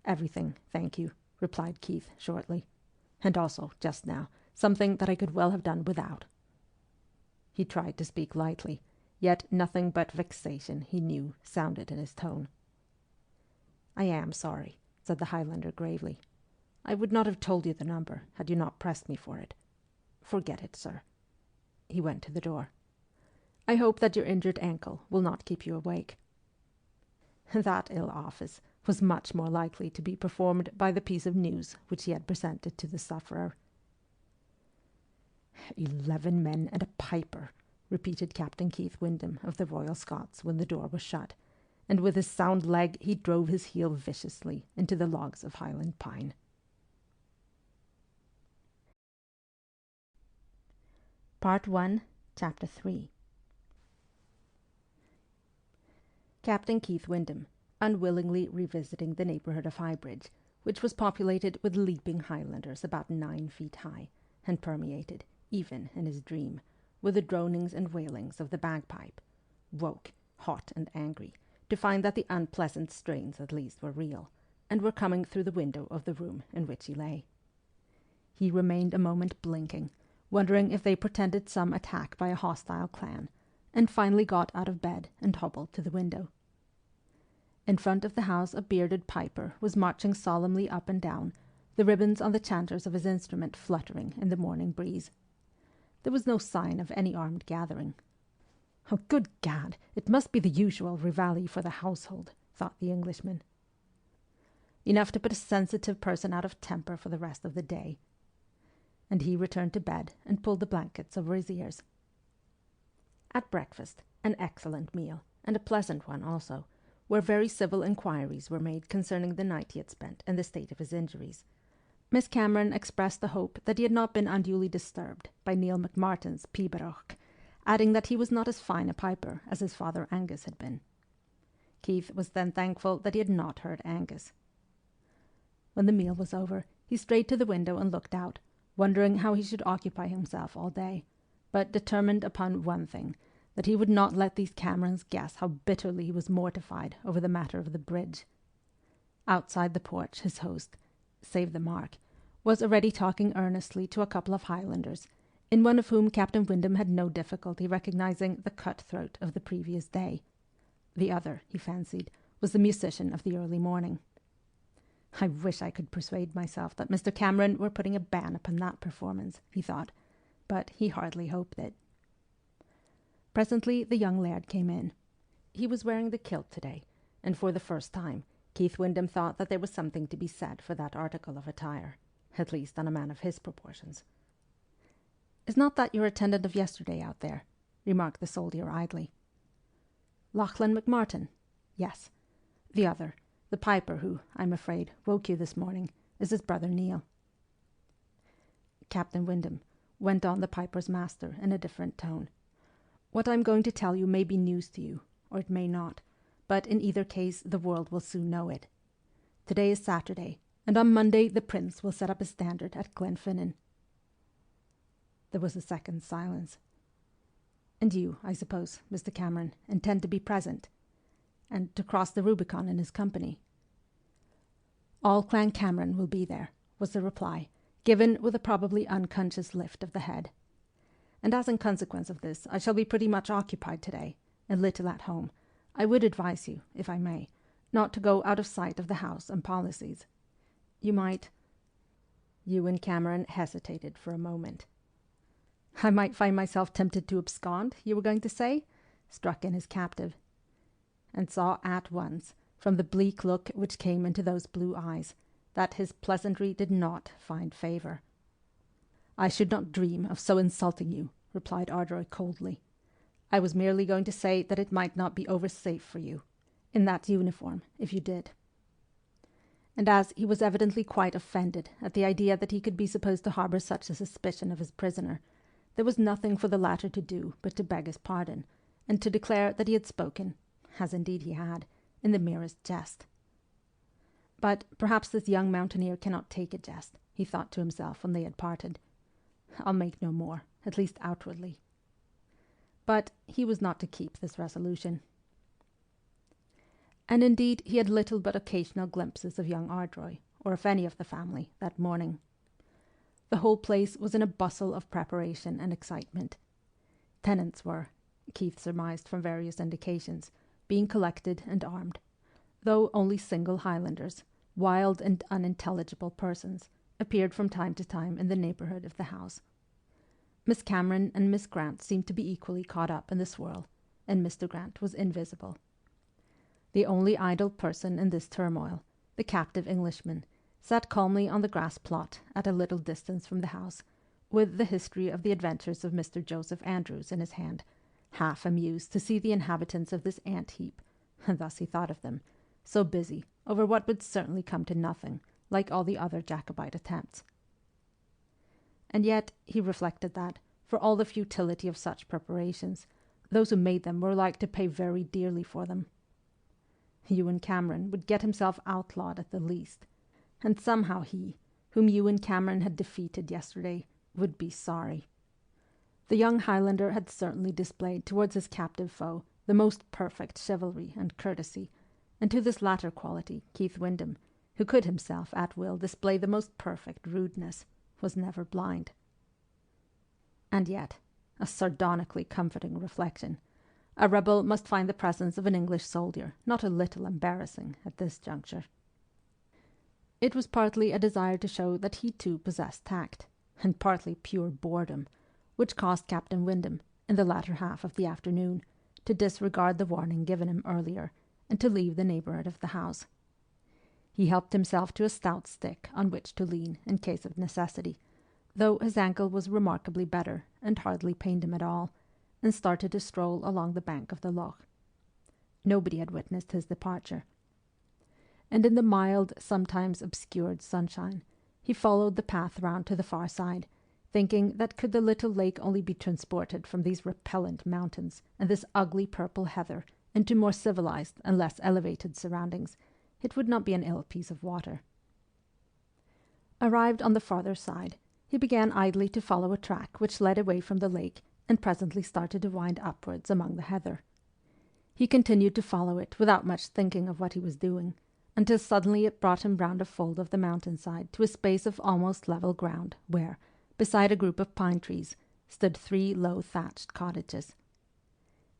Speaker 1: "Everything, thank you," replied Keith shortly. "And also, just now, something that I could well have done without." He tried to speak lightly, yet nothing but vexation, he knew, sounded in his tone. "I am sorry," said the Highlander gravely. "I would not have told you the number, had you not pressed me for it. Forget it, sir." He went to the door. "I hope that your injured ankle will not keep you awake." That ill office was much more likely to be performed by the piece of news which he had presented to the sufferer. 11 men and a piper," repeated Captain Keith Windham of the Royal Scots when the door was shut, and with his sound leg he drove his heel viciously into the logs of Highland pine. Part 1, Chapter 3. Captain Keith Windham, unwillingly revisiting the neighbourhood of Highbridge, which was populated with leaping Highlanders about 9 feet high, and permeated, even in his dream, with the dronings and wailings of the bagpipe, woke, hot and angry, to find that the unpleasant strains at least were real, and were coming through the window of the room in which he lay. He remained a moment blinking, wondering if they portended some attack by a hostile clan, and finally got out of bed and hobbled to the window. In front of the house a bearded piper was marching solemnly up and down, the ribbons on the chanters of his instrument fluttering in the morning breeze. There was no sign of any armed gathering. "Oh, good gad, it must be the usual reveille for the household," thought the Englishman. Enough to put a sensitive person out of temper for the rest of the day. And he returned to bed and pulled the blankets over his ears. At breakfast, an excellent meal, and a pleasant one also, where very civil inquiries were made concerning the night he had spent and the state of his injuries. Miss Cameron expressed the hope that he had not been unduly disturbed by Neil McMartin's pibroch, adding that he was not as fine a piper as his father Angus had been. Keith was then thankful that he had not heard Angus. When the meal was over, he strayed to the window and looked out, wondering how he should occupy himself all day, but determined upon one thing, that he would not let these Camerons guess how bitterly he was mortified over the matter of the bridge. Outside the porch his host, save the mark, was already talking earnestly to a couple of Highlanders, in one of whom Captain Windham had no difficulty recognizing the cutthroat of the previous day. The other, he fancied, was the musician of the early morning. I wish I could persuade myself that Mr. Cameron were putting a ban upon that performance, he thought, but he hardly hoped it. Presently the young laird came in. He was wearing the kilt today, and for the first time Keith Windham thought that there was something to be said for that article of attire, at least on a man of his proportions. "Is not that your attendant of yesterday out there?" remarked the soldier idly. "Lachlan McMartin?" "Yes. The other, the piper who, I'm afraid, woke you this morning, is his brother Neil." "Captain Windham," went on the piper's master in a different tone, "what I'm going to tell you may be news to you, or it may not, but in either case the world will soon know it. Today is Saturday, and on Monday the Prince will set up his standard at Glenfinnan." There was a second's silence. "And you, I suppose, Mr. Cameron, intend to be present, and to cross the Rubicon in his company?" "All Clan Cameron will be there," was the reply, given with a probably unconscious lift of the head. "And as in consequence of this I shall be pretty much occupied today, and little at home, I would advise you, if I may, not to go out of sight of the house and policies. You might—" Ewen Cameron hesitated for a moment. "I might find myself tempted to abscond, you were going to say?" struck in his captive, and saw at once, from the bleak look which came into those blue eyes, that his pleasantry did not find favour. "I should not dream of so insulting you," replied Ardroy coldly. "I was merely going to say that it might not be over safe for you, in that uniform, if you did." And as he was evidently quite offended at the idea that he could be supposed to harbour such a suspicion of his prisoner, there was nothing for the latter to do but to beg his pardon, and to declare that he had spoken, as indeed he had, in the merest jest. But perhaps this young mountaineer cannot take a jest, he thought to himself when they had parted. I'll make no more, at least outwardly. But he was not to keep this resolution. And indeed he had little but occasional glimpses of young Ardroy, or of any of the family, that morning. The whole place was in a bustle of preparation and excitement. Tenants were, Keith surmised from various indications, being collected and armed, though only single Highlanders, wild and unintelligible persons, appeared from time to time in the neighbourhood of the house. Miss Cameron and Miss Grant seemed to be equally caught up in the swirl, and Mr. Grant was invisible. The only idle person in this turmoil, the captive Englishman, sat calmly on the grass plot at a little distance from the house, with the history of the adventures of Mr. Joseph Andrews in his hand, half amused to see the inhabitants of this ant-heap, and thus he thought of them, so busy over what would certainly come to nothing, like all the other Jacobite attempts. And yet he reflected that, for all the futility of such preparations, those who made them were like to pay very dearly for them. Ewen Cameron would get himself outlawed at the least, and somehow he, whom Ewen Cameron had defeated yesterday, would be sorry. The young Highlander had certainly displayed towards his captive foe the most perfect chivalry and courtesy, and to this latter quality Keith Windham, who could himself at will display the most perfect rudeness, was never blind. And yet, a sardonically comforting reflection, a rebel must find the presence of an English soldier not a little embarrassing at this juncture. It was partly a desire to show that he too possessed tact, and partly pure boredom, which caused Captain Windham, in the latter half of the afternoon, to disregard the warning given him earlier, and to leave the neighbourhood of the house. He helped himself to a stout stick on which to lean in case of necessity, though his ankle was remarkably better and hardly pained him at all, and started to stroll along the bank of the loch. Nobody had witnessed his departure. And in the mild, sometimes obscured sunshine, he followed the path round to the far side, thinking that could the little lake only be transported from these repellent mountains and this ugly purple heather into more civilized and less elevated surroundings, it would not be an ill piece of water. Arrived on the farther side, he began idly to follow a track which led away from the lake and presently started to wind upwards among the heather. He continued to follow it without much thinking of what he was doing, until suddenly it brought him round a fold of the mountainside to a space of almost level ground where, beside a group of pine trees, stood 3 low thatched cottages.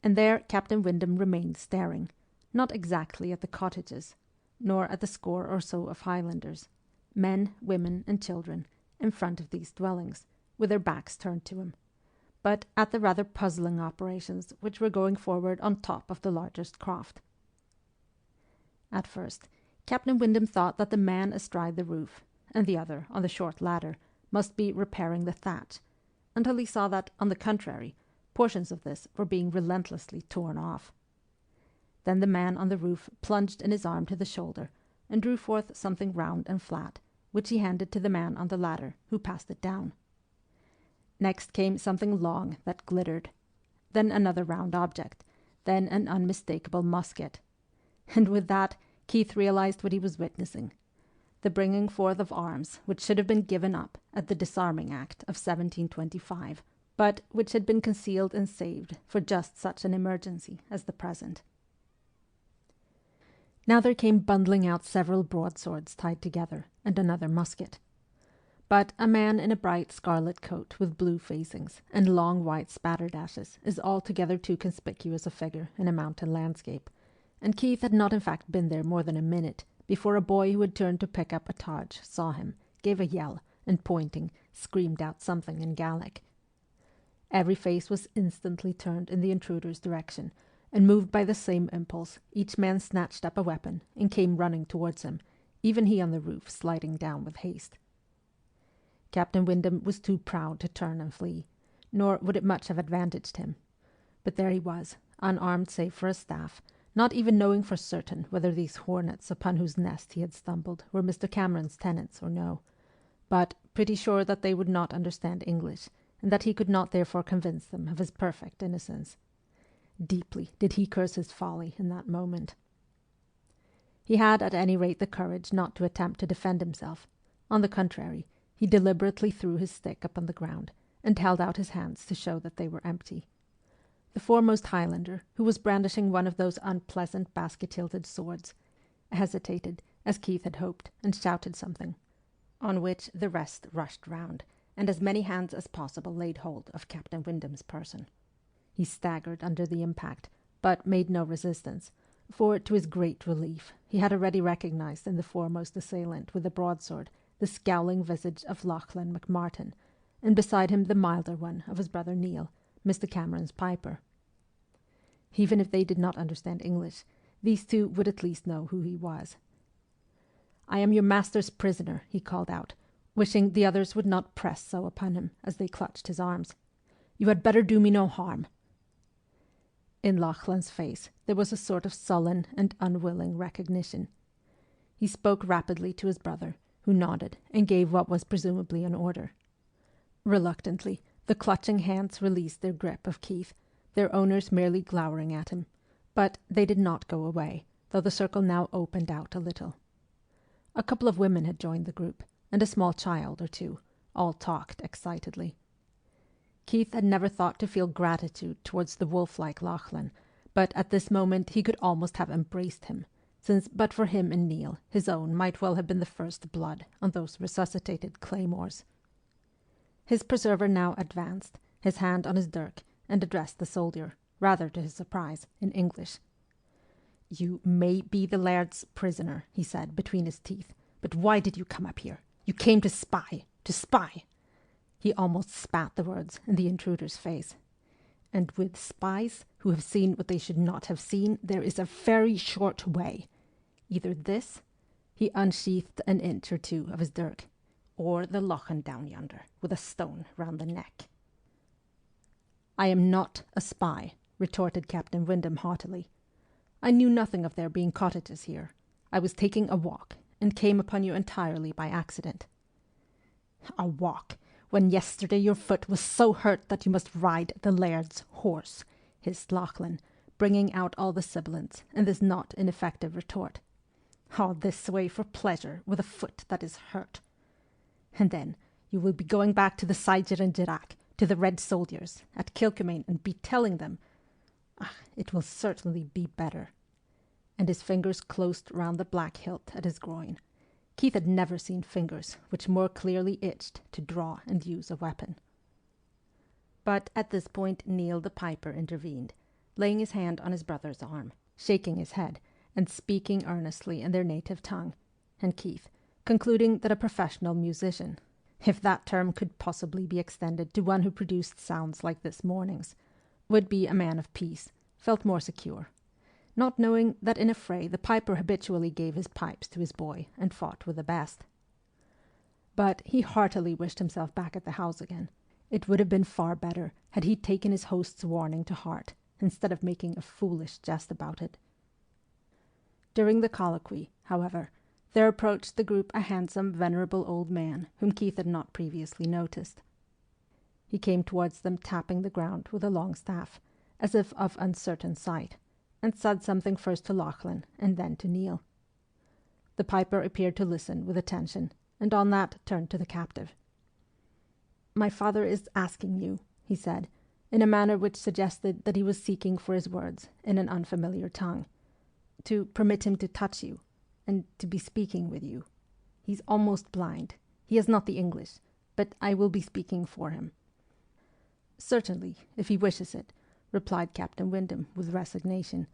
Speaker 1: And there Captain Windham remained staring, not exactly at the cottages, nor at the score or so of Highlanders, men, women, and children, in front of these dwellings, with their backs turned to him, but at the rather puzzling operations which were going forward on top of the largest croft. At first, Captain Windham thought that the man astride the roof, and the other, on the short ladder, must be repairing the thatch, until he saw that, on the contrary, portions of this were being relentlessly torn off. Then the man on the roof plunged in his arm to the shoulder, and drew forth something round and flat, which he handed to the man on the ladder, who passed it down. Next came something long that glittered, then another round object, then an unmistakable musket. And with that, Keith realized what he was witnessing: the bringing forth of arms which should have been given up at the Disarming Act of 1725, but which had been concealed and saved for just such an emergency as the present. Now there came bundling out several broadswords tied together, and another musket. But a man in a bright scarlet coat with blue facings and long white spatterdashes is altogether too conspicuous a figure in a mountain landscape, and Keith had not in fact been there more than a minute before a boy who had turned to pick up a targe saw him, gave a yell, and pointing, screamed out something in Gaelic. Every face was instantly turned in the intruder's direction, and moved by the same impulse, each man snatched up a weapon and came running towards him, even he on the roof sliding down with haste. Captain Windham was too proud to turn and flee, nor would it much have advantaged him. But there he was, unarmed save for a staff, not even knowing for certain whether these hornets upon whose nest he had stumbled were Mr. Cameron's tenants or no, but pretty sure that they would not understand English, and that he could not therefore convince them of his perfect innocence. Deeply did he curse his folly in that moment. He had at any rate the courage not to attempt to defend himself. On the contrary, he deliberately threw his stick upon the ground, and held out his hands to show that they were empty. The foremost Highlander, who was brandishing one of those unpleasant basket-hilted swords, hesitated, as Keith had hoped, and shouted something, on which the rest rushed round, and as many hands as possible laid hold of Captain Windham's person. He staggered under the impact, but made no resistance, for, to his great relief, he had already recognized in the foremost assailant with the broadsword the scowling visage of Lachlan McMartin, and beside him the milder one of his brother Neil, Mr. Cameron's piper. Even if they did not understand English, these two would at least know who he was. "I am your master's prisoner," he called out, wishing the others would not press so upon him as they clutched his arms. "You had better do me no harm." In Lachlan's face there was a sort of sullen and unwilling recognition. He spoke rapidly to his brother, who nodded and gave what was presumably an order. Reluctantly, the clutching hands released their grip of Keith, their owners merely glowering at him, but they did not go away, though the circle now opened out a little. A couple of women had joined the group, and a small child or two. All talked excitedly. Keith had never thought to feel gratitude towards the wolf-like Lachlan, but at this moment he could almost have embraced him, since but for him and Neil, his own might well have been the first blood on those resuscitated claymores. His preserver now advanced, his hand on his dirk, and addressed the soldier, rather to his surprise, in English. "You may be the laird's prisoner," he said between his teeth, "but why did you come up here? You came to spy, to spy." He almost spat the words in the intruder's face. "And with spies who have seen what they should not have seen, there is a very short way. Either this," he unsheathed an inch or two of his dirk, "or the Lochan down yonder, with a stone round the neck." "I am not a spy," retorted Captain Windham haughtily. I knew nothing of there being cottages here. I was taking a walk, and came upon you entirely by accident." "A walk, when yesterday your foot was so hurt that you must ride the laird's horse," hissed Lachlan, bringing out all the sibilants in this not ineffective retort. "All this way for pleasure, with a foot that is hurt. And then you will be going back to the Saiger and Dirac, to the Red Soldiers, at Kilcomane, and be telling them... it will certainly be better." And his fingers closed round the black hilt at his groin. Keith had never seen fingers which more clearly itched to draw and use a weapon. But at this point Neil the piper intervened, laying his hand on his brother's arm, shaking his head, and speaking earnestly in their native tongue, and Keith, concluding that a professional musician, if that term could possibly be extended to one who produced sounds like this morning's, would be a man of peace, felt more secure, not knowing that in a fray the piper habitually gave his pipes to his boy and fought with the best. But he heartily wished himself back at the house again. It would have been far better had he taken his host's warning to heart, instead of making a foolish jest about it. During the colloquy, however, there approached the group a handsome, venerable old man whom Keith had not previously noticed. He came towards them tapping the ground with a long staff, as if of uncertain sight, and said something first to Lachlan and then to Neil. The piper appeared to listen with attention, and on that turned to the captive. "My father is asking you," he said, in a manner which suggested that he was seeking for his words in an unfamiliar tongue, "to permit him to touch you, and to be speaking with you. He's almost blind. He has not the English, but I will be speaking for him." "Certainly, if he wishes it," replied Captain Windham with resignation,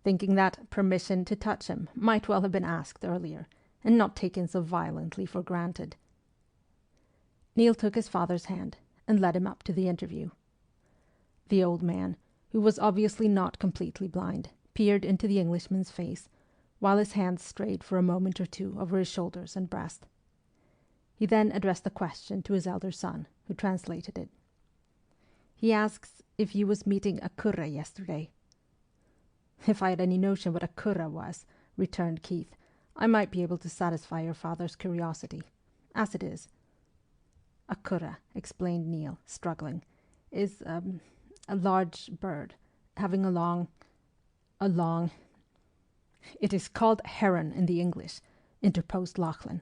Speaker 1: thinking that permission to touch him might well have been asked earlier, and not taken so violently for granted. Neil took his father's hand and led him up to the interview. The old man, who was obviously not completely blind, peered into the Englishman's face, while his hands strayed for a moment or two over his shoulders and breast. He then addressed a question to his elder son, who translated it. "He asks if you was meeting a curra yesterday." "If I had any notion what a curra was," returned Keith, "I might be able to satisfy your father's curiosity. As it is..." "A curra," explained Neil, struggling, "is a large bird, having a long... "It is called heron in the English," interposed Lachlan,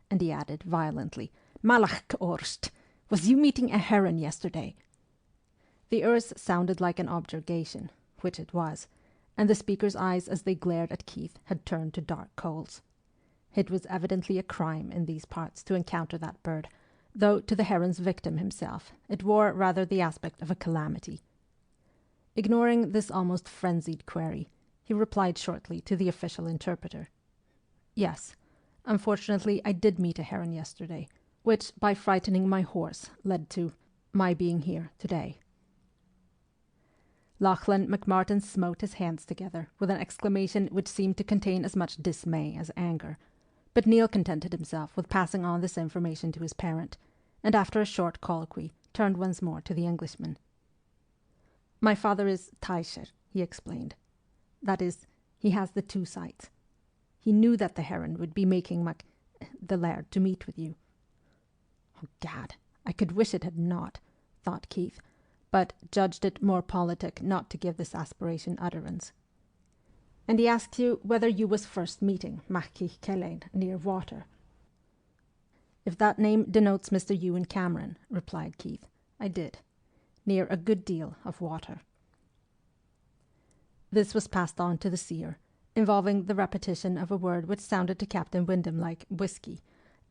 Speaker 1: and he added violently, "Malach orst! Was you meeting a heron yesterday?" The Urs sounded like an objurgation, which it was, and the speaker's eyes as they glared at Keith had turned to dark coals. It was evidently a crime in these parts to encounter that bird, though to the heron's victim himself it wore rather the aspect of a calamity. Ignoring this almost frenzied query, he replied shortly to the official interpreter. "Yes, unfortunately I did meet a heron yesterday, which, by frightening my horse, led to my being here today." Lachlan McMartin smote his hands together with an exclamation which seemed to contain as much dismay as anger, but Neil contented himself with passing on this information to his parent, and after a short colloquy turned once more to the Englishman. "My father is Taisher," he explained. "That is, he has the two sights. He knew that the heron would be making the laird to meet with you." "Oh, gad, I could wish it had not," thought Keith, but judged it more politic not to give this aspiration utterance. "And he asked you whether you was first meeting Machich Kelain near water." "If that name denotes Mr. Ewen Cameron," replied Keith, "I did. Near a good deal of water." This was passed on to the seer, involving the repetition of a word which sounded to Captain Windham like whiskey,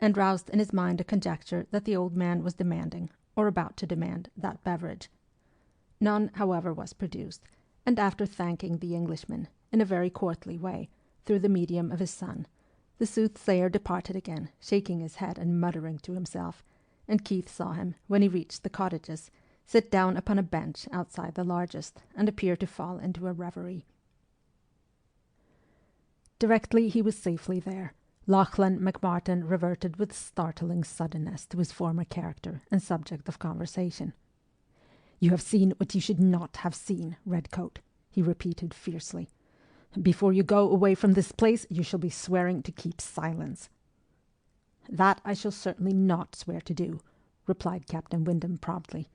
Speaker 1: and roused in his mind a conjecture that the old man was demanding, or about to demand, that beverage. None, however, was produced, and after thanking the Englishman, in a very courtly way, through the medium of his son, the soothsayer departed again, shaking his head and muttering to himself, and Keith saw him, when he reached the cottages, sit down upon a bench outside the largest, and appear to fall into a reverie. Directly he was safely there, Lachlan McMartin reverted with startling suddenness to his former character and subject of conversation. "You have seen what you should not have seen, Redcoat," he repeated fiercely. Before you go away from this place, you shall be swearing to keep silence." "That I shall certainly not swear to do," replied Captain Windham promptly.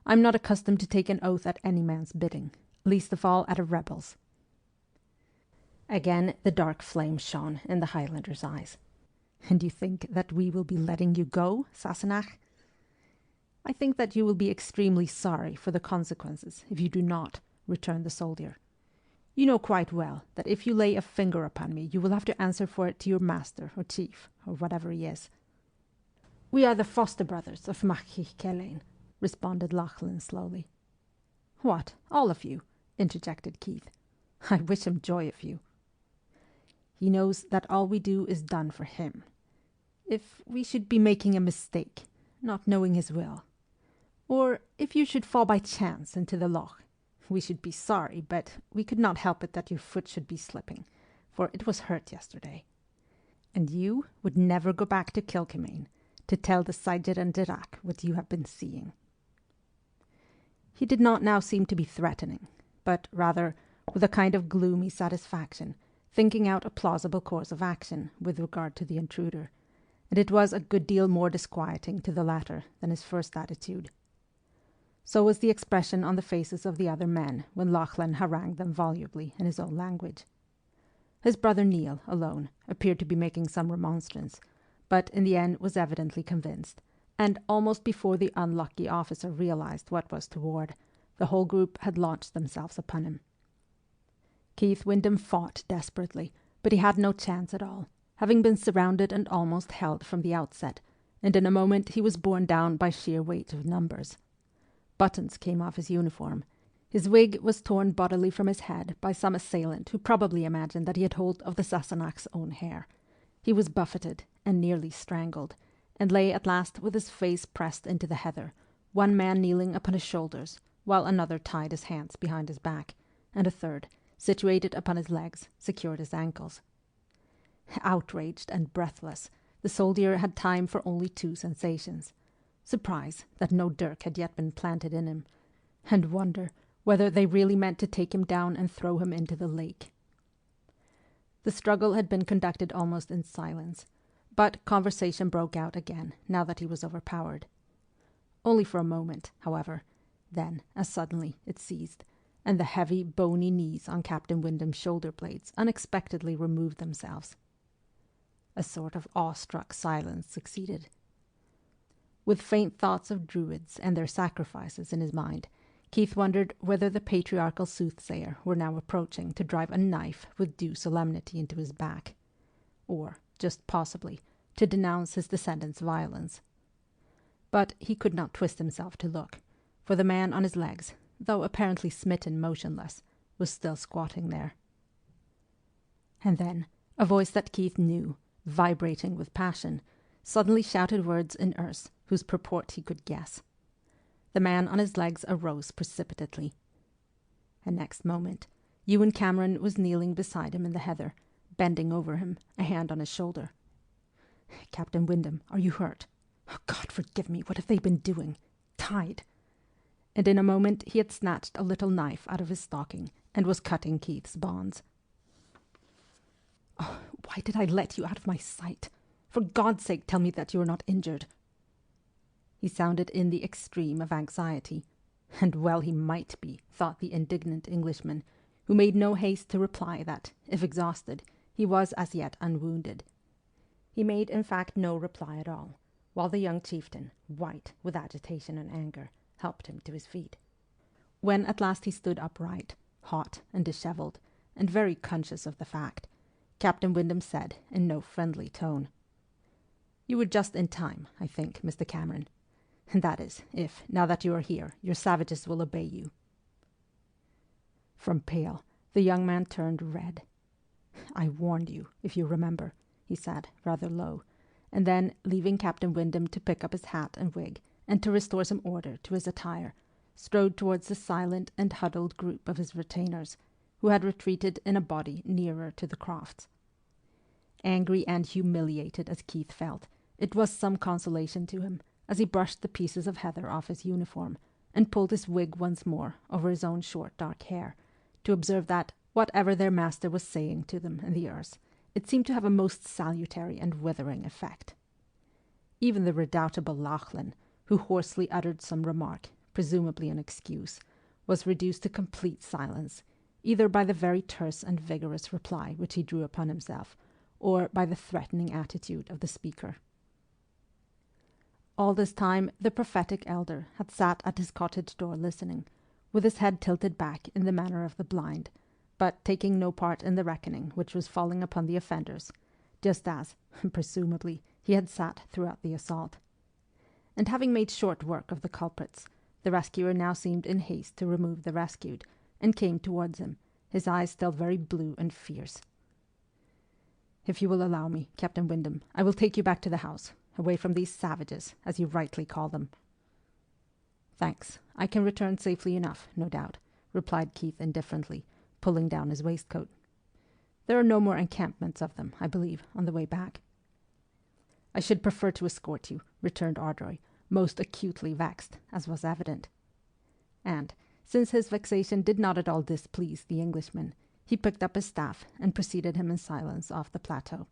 Speaker 1: "I am not accustomed to take an oath at any man's bidding, least of all at a rebel's." Again the dark flame shone in the Highlander's eyes. "And you think that we will be letting you go, Sassenach?" "I think that you will be extremely sorry for the consequences if you do not," returned the soldier. "You know quite well that if you lay a finger upon me, you will have to answer for it to your master or chief, or whatever he is." "We are the foster brothers of Machich Kelain," responded Lachlan slowly. "What, all of you?" interjected Keith. "I wish him joy of you." "He knows that all we do is done for him. If we should be making a mistake, not knowing his will, or if you should fall by chance into the loch, we should be sorry, but we could not help it that your foot should be slipping, for it was hurt yesterday. And you would never go back to Kilkemaine to tell the Saigir and Dirac what you have been seeing." He did not now seem to be threatening, but rather, with a kind of gloomy satisfaction, thinking out a plausible course of action with regard to the intruder, and it was a good deal more disquieting to the latter than his first attitude. So was the expression on the faces of the other men when Lachlan harangued them volubly in his own language. His brother Neil, alone, appeared to be making some remonstrance, but in the end was evidently convinced, and almost before the unlucky officer realized what was toward, the whole group had launched themselves upon him. Keith Windham fought desperately, but he had no chance at all, having been surrounded and almost held from the outset, and in a moment he was borne down by sheer weight of numbers. Buttons came off his uniform. His wig was torn bodily from his head by some assailant who probably imagined that he had hold of the Sassenach's own hair. He was buffeted and nearly strangled, and lay at last with his face pressed into the heather, one man kneeling upon his shoulders, while another tied his hands behind his back, and a third, situated upon his legs, secured his ankles. Outraged and breathless, the soldier had time for only two sensations: surprise that no dirk had yet been planted in him, and wonder whether they really meant to take him down and throw him into the lake. The struggle had been conducted almost in silence, but conversation broke out again now that he was overpowered. Only for a moment, however, then, as suddenly, it ceased, and the heavy, bony knees on Captain Windham's shoulder-blades unexpectedly removed themselves. A sort of awestruck silence succeeded. With faint thoughts of druids and their sacrifices in his mind, Keith wondered whether the patriarchal soothsayer were now approaching to drive a knife with due solemnity into his back, or, just possibly, to denounce his descendants' violence. But he could not twist himself to look, for the man on his legs, though apparently smitten motionless, was still squatting there. And then a voice that Keith knew, vibrating with passion, suddenly shouted words in Erse whose purport he could guess. The man on his legs arose precipitately. And next moment, Ewen Cameron was kneeling beside him in the heather, bending over him, a hand on his shoulder. "Captain Windham, are you hurt? Oh, God forgive me, what have they been doing? Tied!" And in a moment he had snatched a little knife out of his stocking and was cutting Keith's bonds. "Oh, why did I let you out of my sight? For God's sake, tell me that you are not injured." He sounded in the extreme of anxiety, and well he might be, thought the indignant Englishman, who made no haste to reply that, if exhausted, he was as yet unwounded. He made in fact no reply at all, while the young chieftain, white with agitation and anger, helped him to his feet. When at last he stood upright, hot and dishevelled, and very conscious of the fact, Captain Windham said, in no friendly tone, "You were just in time, I think, Mr. Cameron. And that is, if, now that you are here, your savages will obey you." From pale, the young man turned red. "I warned you, if you remember," he said, rather low, and then, leaving Captain Windham to pick up his hat and wig, and to restore some order to his attire, strode towards the silent and huddled group of his retainers, who had retreated in a body nearer to the crofts. Angry and humiliated as Keith felt, it was some consolation to him, as he brushed the pieces of heather off his uniform, and pulled his wig once more over his own short dark hair, to observe that, Whatever their master was saying to them in the Erse, it seemed to have a most salutary and withering effect. Even the redoubtable Lachlan, who hoarsely uttered some remark, presumably an excuse, was reduced to complete silence, either by the very terse and vigorous reply which he drew upon himself, or by the threatening attitude of the speaker. All this time the prophetic elder had sat at his cottage door listening, with his head tilted back in the manner of the blind, but taking no part in the reckoning which was falling upon the offenders, just as, presumably, he had sat throughout the assault. And having made short work of the culprits, the rescuer now seemed in haste to remove the rescued, and came towards him, his eyes still very blue and fierce. "If you will allow me, Captain Windham, I will take you back to the house, away from these savages, as you rightly call them." "Thanks, I can return safely enough, no doubt," replied Keith indifferently, pulling down his waistcoat. "There are no more encampments of them, I believe, on the way back." "I should prefer to escort you," returned Ardroy, most acutely vexed, as was evident. And, since his vexation did not at all displease the Englishman, he picked up his staff and preceded him in silence off the plateau.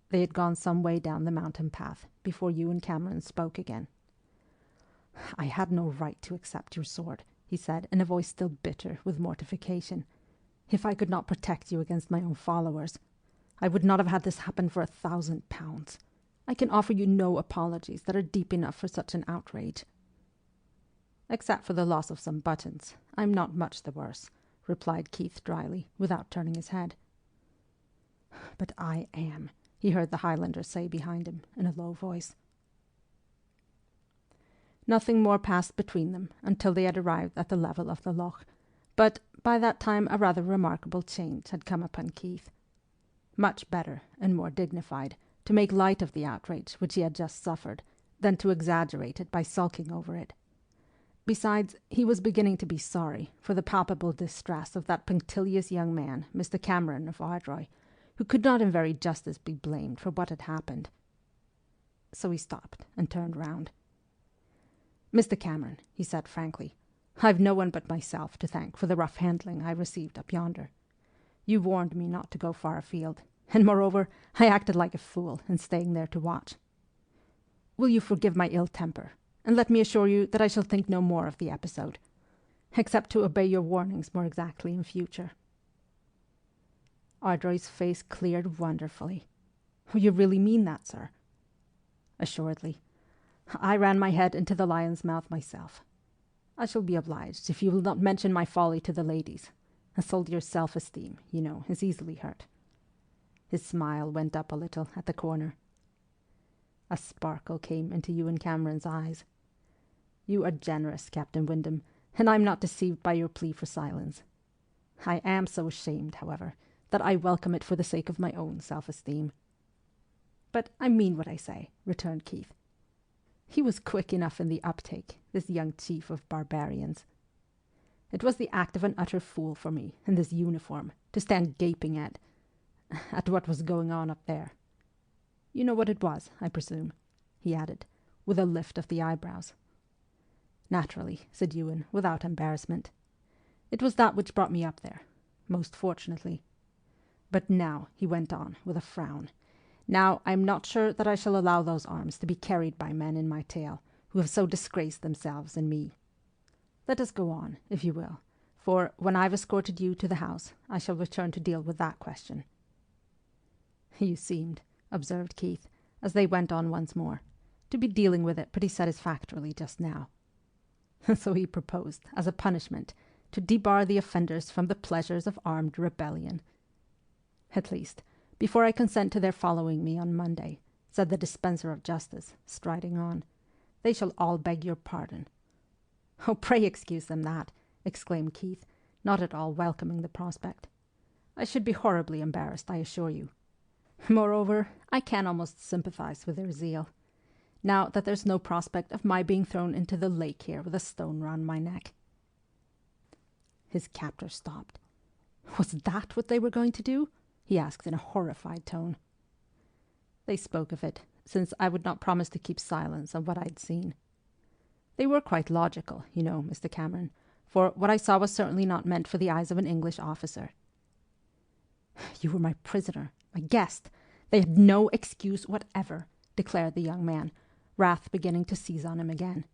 Speaker 1: They had gone some way down the mountain path before Ewen Cameron spoke again. "I had no right to accept your sword," he said, in a voice still bitter with mortification. "If I could not protect you against my own followers, I would not have had this happen for £1,000. I can offer you no apologies that are deep enough for such an outrage." "Except for the loss of some buttons, I am not much the worse," replied Keith dryly, without turning his head. "But I am," he heard the Highlander say behind him, in a low voice. Nothing more passed between them until they had arrived at the level of the loch, but by that time a rather remarkable change had come upon Keith. Much better and more dignified to make light of the outrage which he had just suffered than to exaggerate it by sulking over it. Besides, he was beginning to be sorry for the palpable distress of that punctilious young man, Mr. Cameron of Ardroy, who could not in very justice be blamed for what had happened. So he stopped and turned round. "Mr. Cameron," he said frankly, "I've no one but myself to thank for the rough handling I received up yonder. You warned me not to go far afield, and moreover, I acted like a fool in staying there to watch. Will you forgive my ill temper, and let me assure you that I shall think no more of the episode, except to obey your warnings more exactly in future?" Ardroy's face cleared wonderfully. "You really mean that, sir?" "Assuredly. I ran my head into the lion's mouth myself. I shall be obliged if you will not mention my folly to the ladies. A soldier's self-esteem, you know, is easily hurt." His smile went up a little at the corner. A sparkle came into Ewen Cameron's eyes. "You are generous, Captain Windham, and I am not deceived by your plea for silence. I am so ashamed, however, that I welcome it for the sake of my own self-esteem." "But I mean what I say," returned Keith. He was quick enough in the uptake, this young chief of barbarians. "It was the act of an utter fool for me, in this uniform, to stand gaping at what was going on up there. You know what it was, I presume?" he added, with a lift of the eyebrows. "Naturally," said Ewen, without embarrassment. "It was that which brought me up there, most fortunately. But now," he went on, with a frown, "now I am not sure that I shall allow those arms to be carried by men in my tail, who have so disgraced themselves and me. Let us go on, if you will, for, when I've escorted you to the house, I shall return to deal with that question." "You seemed," observed Keith, as they went on once more, "to be dealing with it pretty satisfactorily just now." So he proposed, as a punishment, to debar the offenders from the pleasures of armed rebellion. "At least, before I consent to their following me on Monday," said the dispenser of justice, striding on, "they shall all beg your pardon." "Oh, pray excuse them that," exclaimed Keith, not at all welcoming the prospect. "I should be horribly embarrassed, I assure you. Moreover, I can almost sympathize with their zeal, now that there's no prospect of my being thrown into the lake here with a stone round my neck." His captor stopped. Was that what they were going to do? He asked in a horrified tone. "They spoke of it, since I would not promise to keep silence on what I'd seen. They were quite logical, you know, Mr. Cameron, for what I saw was certainly not meant for the eyes of an English officer. You were my prisoner, my guest. They had no excuse whatever, declared the young man, wrath beginning to seize on him again.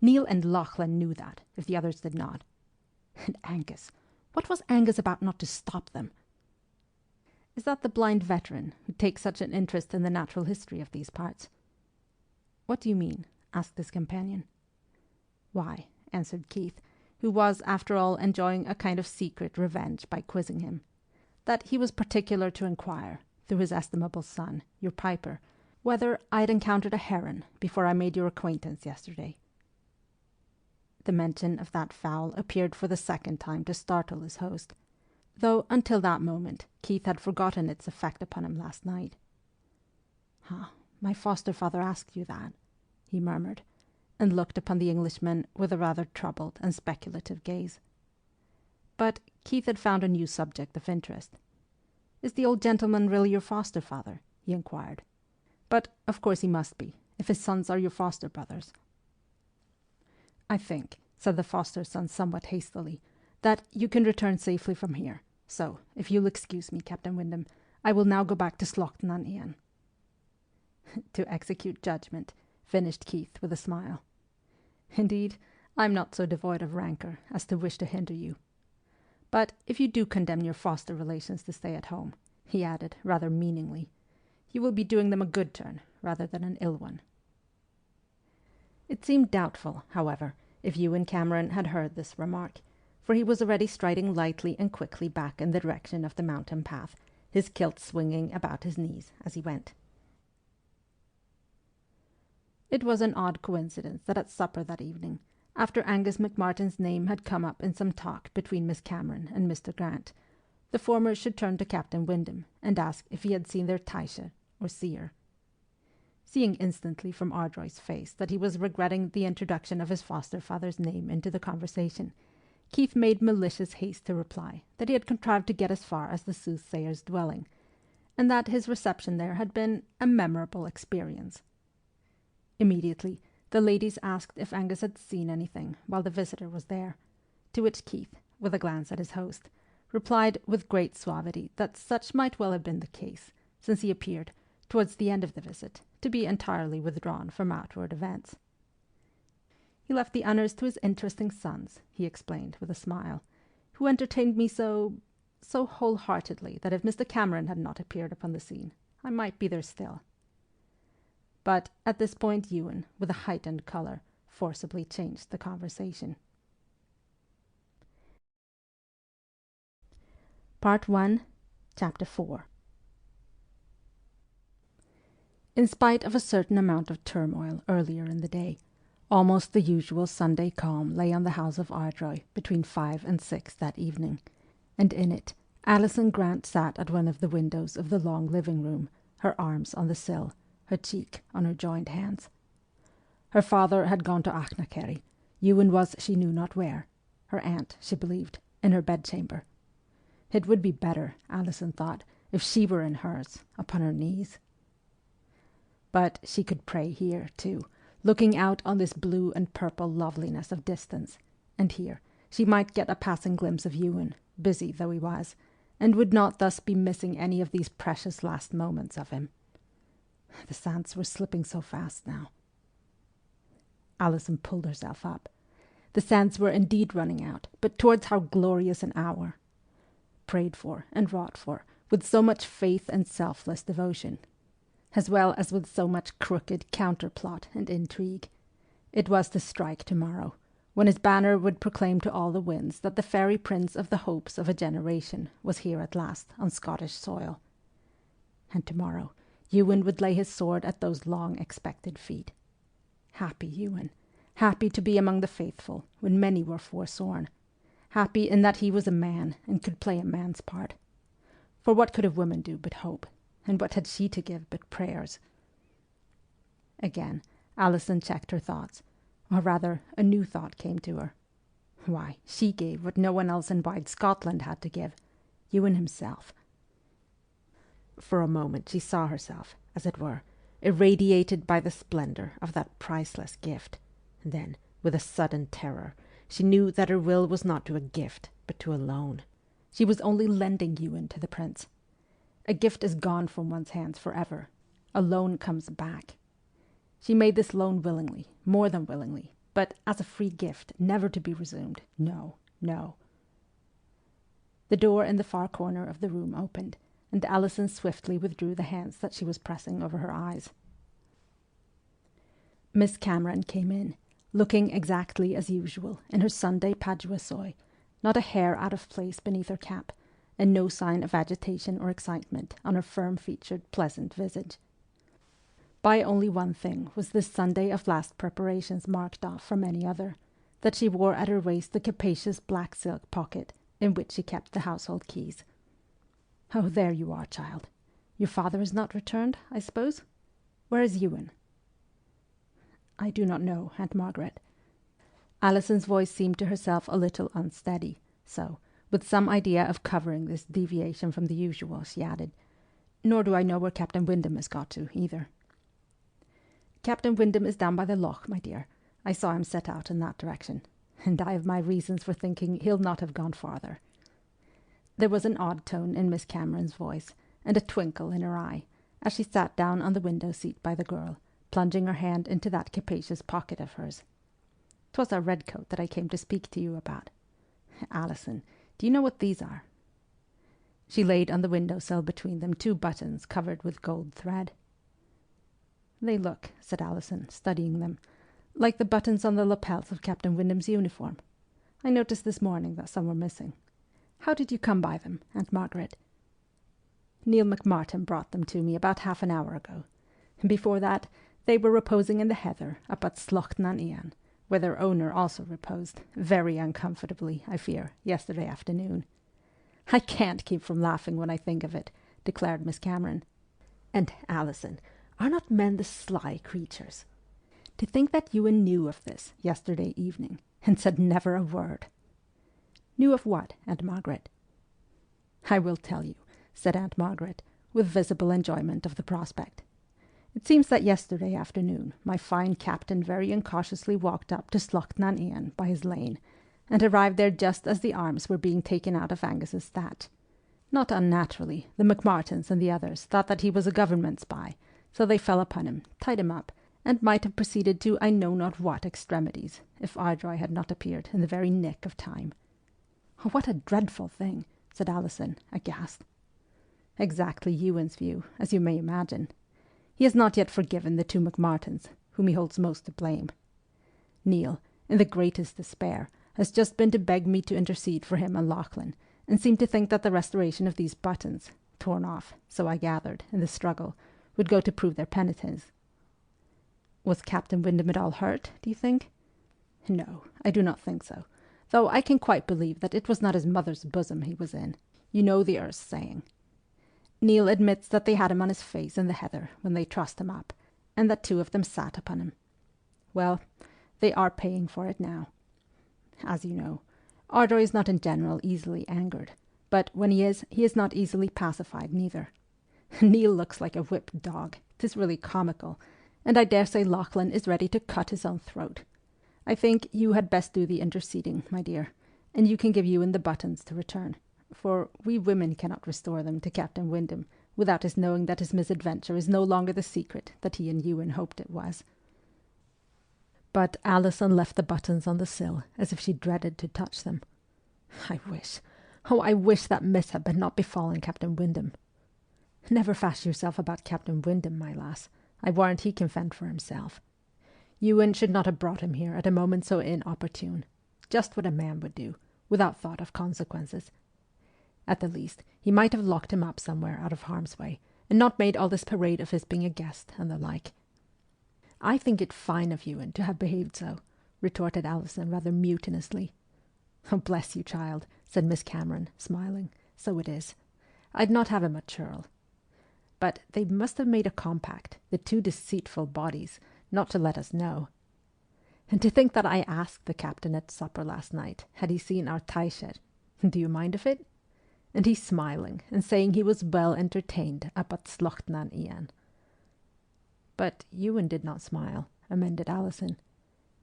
Speaker 1: Neil and Lachlan knew that, if the others did not. And Angus, what was Angus about not to stop them? Is that the blind veteran who takes such an interest in the natural history of these parts? What do you mean? Asked his companion. Why, answered Keith, who was, after all, enjoying a kind of secret revenge by quizzing him, that he was particular to inquire, through his estimable son, your piper, whether I had encountered a heron before I made your acquaintance yesterday. The mention of that fowl appeared for the second time to startle his host, though until that moment Keith had forgotten its effect upon him last night. My foster-father asked you that, he murmured, and looked upon the Englishman with a rather troubled and speculative gaze. But Keith had found a new subject of interest. Is the old gentleman really your foster-father? He inquired. But of course he must be, if his sons are your foster-brothers. I think, said the foster-son somewhat hastily, that you can return safely from here. So, if you'll excuse me, Captain Windham, I will now go back to Slough on Ean. To execute judgment, finished Keith with a smile. Indeed, I am not so devoid of rancour as to wish to hinder you. But if you do condemn your foster relations to stay at home, he added, rather meaningly, you will be doing them a good turn rather than an ill one. It seemed doubtful, however, if Ewen Cameron had heard this remark, for he was already striding lightly and quickly back in the direction of the mountain path, his kilt swinging about his knees as he went. It was an odd coincidence that at supper that evening, after Angus McMartin's name had come up in some talk between Miss Cameron and Mr. Grant, the former should turn to Captain Windham and ask if he had seen their Taisha, or seer. Seeing instantly from Ardroy's face that he was regretting the introduction of his foster-father's name into the conversation, Keith made malicious haste to reply that he had contrived to get as far as the soothsayer's dwelling, and that his reception there had been a memorable experience. Immediately, the ladies asked if Angus had seen anything while the visitor was there, to which Keith, with a glance at his host, replied with great suavity that such might well have been the case, since he appeared, towards the end of the visit, to be entirely withdrawn from outward events. He left the honours to his interesting sons, he explained with a smile, who entertained me so wholeheartedly that if Mr. Cameron had not appeared upon the scene, I might be there still. But at this point Ewen, with a heightened colour, forcibly changed the conversation. Part 1, Chapter 4. In spite of a certain amount of turmoil earlier in the day, almost the usual Sunday calm lay on the house of Ardroy between 5 and 6 that evening, and in it Alison Grant sat at one of the windows of the long living-room, her arms on the sill, her cheek on her joined hands. Her father had gone to Achnacarry. Ewen was she knew not where. Her aunt, she believed, in her bedchamber. It would be better, Alison thought, if she were in hers, upon her knees. But she could pray here, too, looking out on this blue and purple loveliness of distance, and here she might get a passing glimpse of Ewen, busy though he was, and would not thus be missing any of these precious last moments of him. The sands were slipping so fast now. Alison pulled herself up. The sands were indeed running out, but towards how glorious an hour! Prayed for and wrought for, with so much faith and selfless devotion, as well as with so much crooked counterplot and intrigue. It was to strike tomorrow, when his banner would proclaim to all the winds that the fairy prince of the hopes of a generation was here at last on Scottish soil. And tomorrow Ewen would lay his sword at those long-expected feet. Happy Ewen, happy to be among the faithful when many were forsworn, happy in that he was a man and could play a man's part. For what could a woman do but hope, and what had she to give but prayers? Again, Alison checked her thoughts, or rather, a new thought came to her. Why, she gave what no one else in wide Scotland had to give, Ewen himself. For a moment she saw herself, as it were, irradiated by the splendour of that priceless gift. Then, with a sudden terror, She knew that her will was not to a gift, but to a loan. She was only lending Ewen to the prince. A gift is gone from one's hands forever. A loan comes back. She made this loan willingly, more than willingly, but as a free gift, never to be resumed. No, no. The door in the far corner of the room opened, and Alison swiftly withdrew the hands that she was pressing over her eyes. Miss Cameron came in, looking exactly as usual in her Sunday paduasoy, not a hair out of place beneath her cap, and no sign of agitation or excitement on her firm-featured, pleasant visage. By only one thing was this Sunday of last preparations marked off from any other, that she wore at her waist the capacious black silk pocket in which she kept the household keys. "Oh, there you are, child. Your father has not returned, I suppose? Where is Ewen?" "I do not know, Aunt Margaret." Alison's voice seemed to herself a little unsteady, so, with some idea of covering this deviation from the usual, she added, "Nor do I know where Captain Windham has got to, either." "Captain Windham is down by the loch, my dear. I saw him set out in that direction, and I have my reasons for thinking he'll not have gone farther." There was an odd tone in Miss Cameron's voice, and a twinkle in her eye, as she sat down on the window seat by the girl, plunging her hand into that capacious pocket of hers. "'Twas our red coat that I came to speak to you about. Alison, do you know what these are?" She laid on the window-sill between them 2 buttons covered with gold thread. "They look," said Alison, studying them, "like the buttons on the lapels of Captain Windham's uniform. I noticed this morning that some were missing. How did you come by them, Aunt Margaret?" "Neil McMartin brought them to me about half an hour ago. Before that, they were reposing in the heather up at Sloch nan Ian, where their owner also reposed, very uncomfortably, I fear, yesterday afternoon." "I can't keep from laughing when I think of it," declared Miss Cameron. "And, Alison, are not men the sly creatures? To think that Ewen knew of this yesterday evening, and said never a word." "Knew of what, Aunt Margaret?" "I will tell you," said Aunt Margaret, with visible enjoyment of the prospect. "It seems that yesterday afternoon my fine captain very incautiously walked up to Sloch nan Ian by his lane, and arrived there just as the arms were being taken out of Angus's thatch. Not unnaturally, the McMartins and the others thought that he was a government spy, so they fell upon him, tied him up, and might have proceeded to I know not what extremities, if Ardroy had not appeared in the very nick of time." "Oh, what a dreadful thing!" said Alison, aghast. "Exactly Ewen's view, as you may imagine. He has not yet forgiven the 2 McMartins, whom he holds most to blame. Neil, in the greatest despair, has just been to beg me to intercede for him and Lachlan, and seemed to think that the restoration of these buttons, torn off, so I gathered, in the struggle, would go to prove their penitence." "Was Captain Windham at all hurt, do you think?" "No, I do not think so, though I can quite believe that it was not his mother's bosom he was in. You know the Erse saying. Neil admits that they had him on his face in the heather when they trussed him up, and that 2 of them sat upon him. Well, they are paying for it now. As you know, Ardroy is not in general easily angered, but when he is not easily pacified neither. Neil looks like a whipped dog. 'Tis really comical, and I dare say Lachlan is ready to cut his own throat. I think you had best do the interceding, my dear, and you can give Ewen the buttons to return, for we women cannot restore them to Captain Windham without his knowing that his misadventure is no longer the secret that he and Ewen hoped it was." But Alison left the buttons on the sill, as if she dreaded to touch them. I wish that mishap had not befallen Captain Windham." "Never fash yourself about Captain Windham, my lass. I warrant he can fend for himself. Ewen should not have brought him here at a moment so inopportune. Just what a man would do, without thought of consequences. At the least, he might have locked him up somewhere out of harm's way, and not made all this parade of his being a guest, and the like." "I think it fine of Ewen to have behaved so," retorted Alison rather mutinously. "Oh, bless you, child," said Miss Cameron, smiling. "So it is. I'd not have him a churl. But they must have made a compact, the 2 deceitful bodies, not to let us know. And to think that I asked the captain at supper last night, had he seen our Taisher. Do you mind of it? And he smiling, and saying he was well entertained up at Sloch nan Ian." "But Ewen did not smile," amended Alison.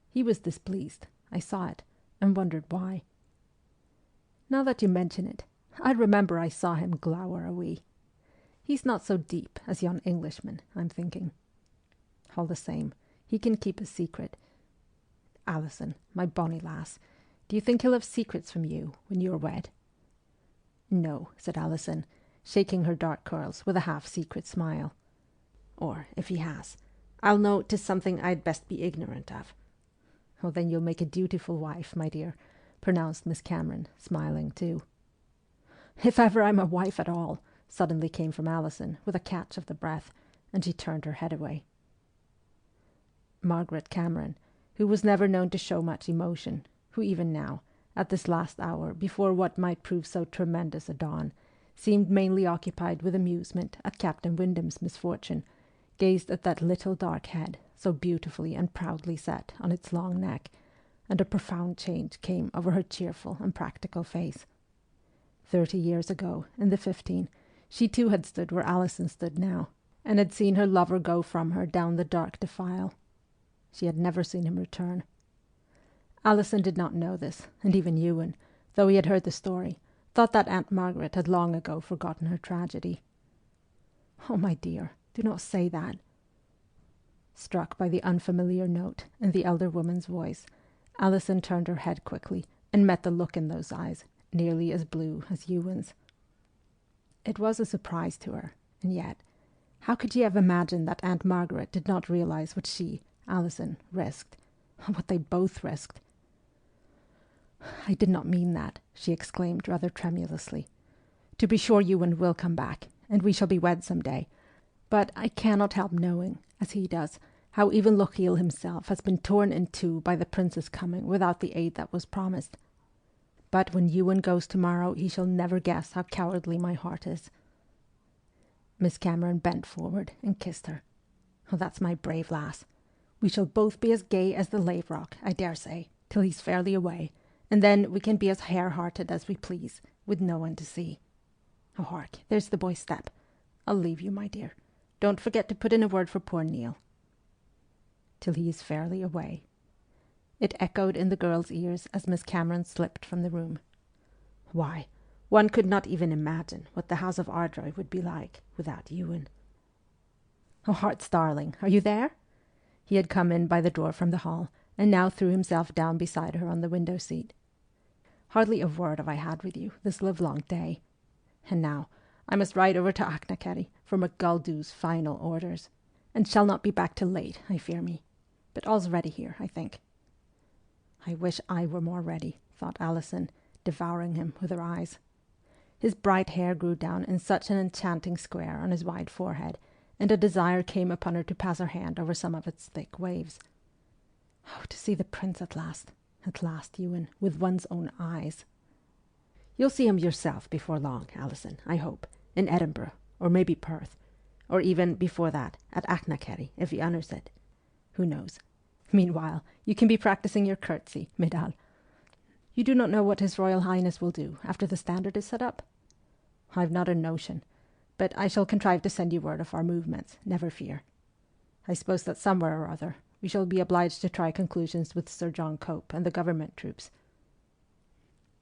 Speaker 1: "He was displeased. I saw it, and wondered why. Now that you mention it, I remember I saw him glower a wee. He's not so deep as yon Englishman, I'm thinking. All the same, he can keep a secret. Alison, my bonny lass, do you think he'll have secrets from you when you're wed? No, said Alison, shaking her dark curls with a half-secret smile. Or, if he has, I'll know 'tis something I'd best be ignorant of. Oh, then you'll make a dutiful wife, my dear, pronounced Miss Cameron, smiling too. If ever I'm a wife at all, suddenly came from Alison, with a catch of the breath, and she turned her head away. Margaret Cameron, who was never known to show much emotion, who even now, at this last hour before what might prove so tremendous a dawn, seemed mainly occupied with amusement at Captain Windham's misfortune, gazed at that little dark head, so beautifully and proudly set on its long neck, and a profound change came over her cheerful and practical face. 30 years ago, in the 15, she too had stood where Alison stood now, and had seen her lover go from her down the dark defile. She had never seen him return. Alison did not know this, and even Ewen, though he had heard the story, thought that Aunt Margaret had long ago forgotten her tragedy. "Oh, my dear, do not say that." Struck by the unfamiliar note in the elder woman's voice, Alison turned her head quickly and met the look in those eyes, nearly as blue as Ewen's. It was a surprise to her, and yet, how could she have imagined that Aunt Margaret did not realize what she, Alison, risked, what they both risked? "I did not mean that," she exclaimed rather tremulously. "To be sure Ewen will come back, and we shall be wed some day, but I cannot help knowing, as he does, how even Lochiel himself has been torn in two by the prince's coming without the aid that was promised. But when Ewen goes tomorrow he shall never guess how cowardly my heart is." Miss Cameron bent forward and kissed her. "Oh, that's my brave lass. We shall both be as gay as the Lavrock, I dare say, till he's fairly away, and then we can be as hare-hearted as we please, with no one to see. Oh, hark, there's the boy's step. I'll leave you, my dear. Don't forget to put in a word for poor Neil." "Till he is fairly away." It echoed in the girl's ears as Miss Cameron slipped from the room. Why, one could not even imagine what the house of Ardroy would be like without Ewen. "Oh, Heart's darling, are you there?" He had come in by the door from the hall, and now threw himself down beside her on the window-seat. "Hardly a word have I had with you this livelong day. And now I must ride over to Achnacarry for MacGuldew's final orders, and shall not be back till late, I fear me. But all's ready here, I think." "I wish I were more ready," thought Alison, devouring him with her eyes. His bright hair grew down in such an enchanting square on his wide forehead, and a desire came upon her to pass her hand over some of its thick waves. Oh, to see the prince at last, Ewen, with one's own eyes. "You'll see him yourself before long, Alison, I hope, in Edinburgh, or maybe Perth, or even, before that, at Achnacarry, if he honours it. Who knows? Meanwhile, you can be practising your curtsy, Medal. You do not know what His Royal Highness will do after the standard is set up?" "I've not a notion, but I shall contrive to send you word of our movements, never fear. I suppose that somewhere or other we shall be obliged to try conclusions with Sir John Cope and the government troops."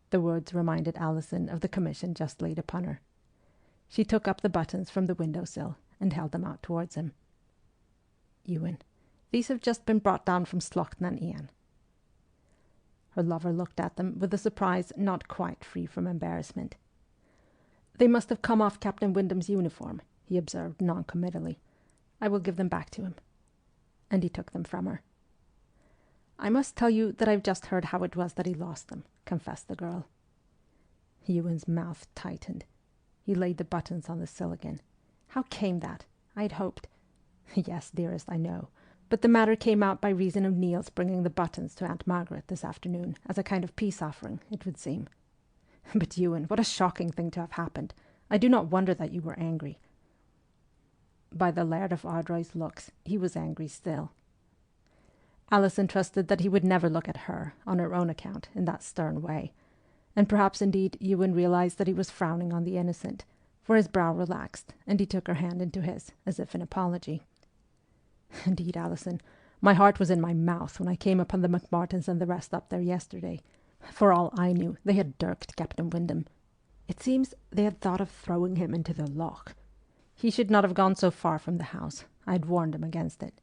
Speaker 1: The words reminded Alison of the commission just laid upon her. She took up the buttons from the window-sill and held them out towards him. "Ewen, these have just been brought down from Slough-nan Ian." Her lover looked at them with a surprise not quite free from embarrassment. "They must have come off Captain Windham's uniform," he observed non-committally. "I will give them back to him." And he took them from her. "I must tell you that I've just heard how it was that he lost them," confessed the girl. Ewen's mouth tightened. He laid the buttons on the sill again. "How came that? I'd hoped—" "Yes, dearest, I know. But the matter came out by reason of Neil's bringing the buttons to Aunt Margaret this afternoon, as a kind of peace offering, it would seem. But, Ewen, what a shocking thing to have happened. I do not wonder that you were angry." By the Laird of Ardroy's looks, he was angry still. Alison trusted that he would never look at her, on her own account, in that stern way, and perhaps indeed Ewen realized that he was frowning on the innocent, for his brow relaxed, and he took her hand into his, as if in apology. "Indeed, Alison, my heart was in my mouth when I came upon the Macmartins and the rest up there yesterday, For all I knew, they had dirked Captain Windham. It seems they had thought of throwing him into the loch. He should not have gone so far from the house. I had warned him against it.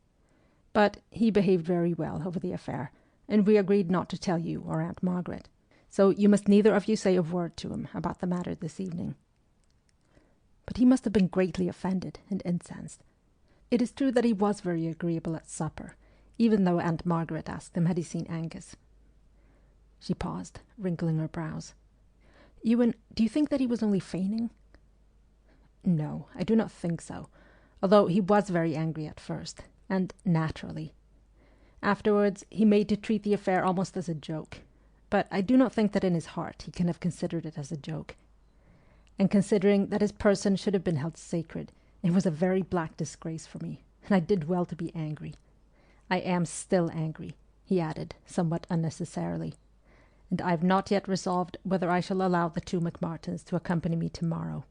Speaker 1: But he behaved very well over the affair, and we agreed not to tell you or Aunt Margaret. So you must neither of you say a word to him about the matter this evening. But he must have been greatly offended and incensed. It is true that he was very agreeable at supper, even though Aunt Margaret asked him had he seen Angus. She paused, wrinkling her brows. Ewen, do you think that he was only feigning? No, I do not think so, although he was very angry at first, and naturally. Afterwards, he made to treat the affair almost as a joke, but I do not think that in his heart he can have considered it as a joke. And considering that his person should have been held sacred, it was a very black disgrace for me, and I did well to be angry. I am still angry, he added, somewhat unnecessarily, and I have not yet resolved whether I shall allow the two McMartins to accompany me tomorrow.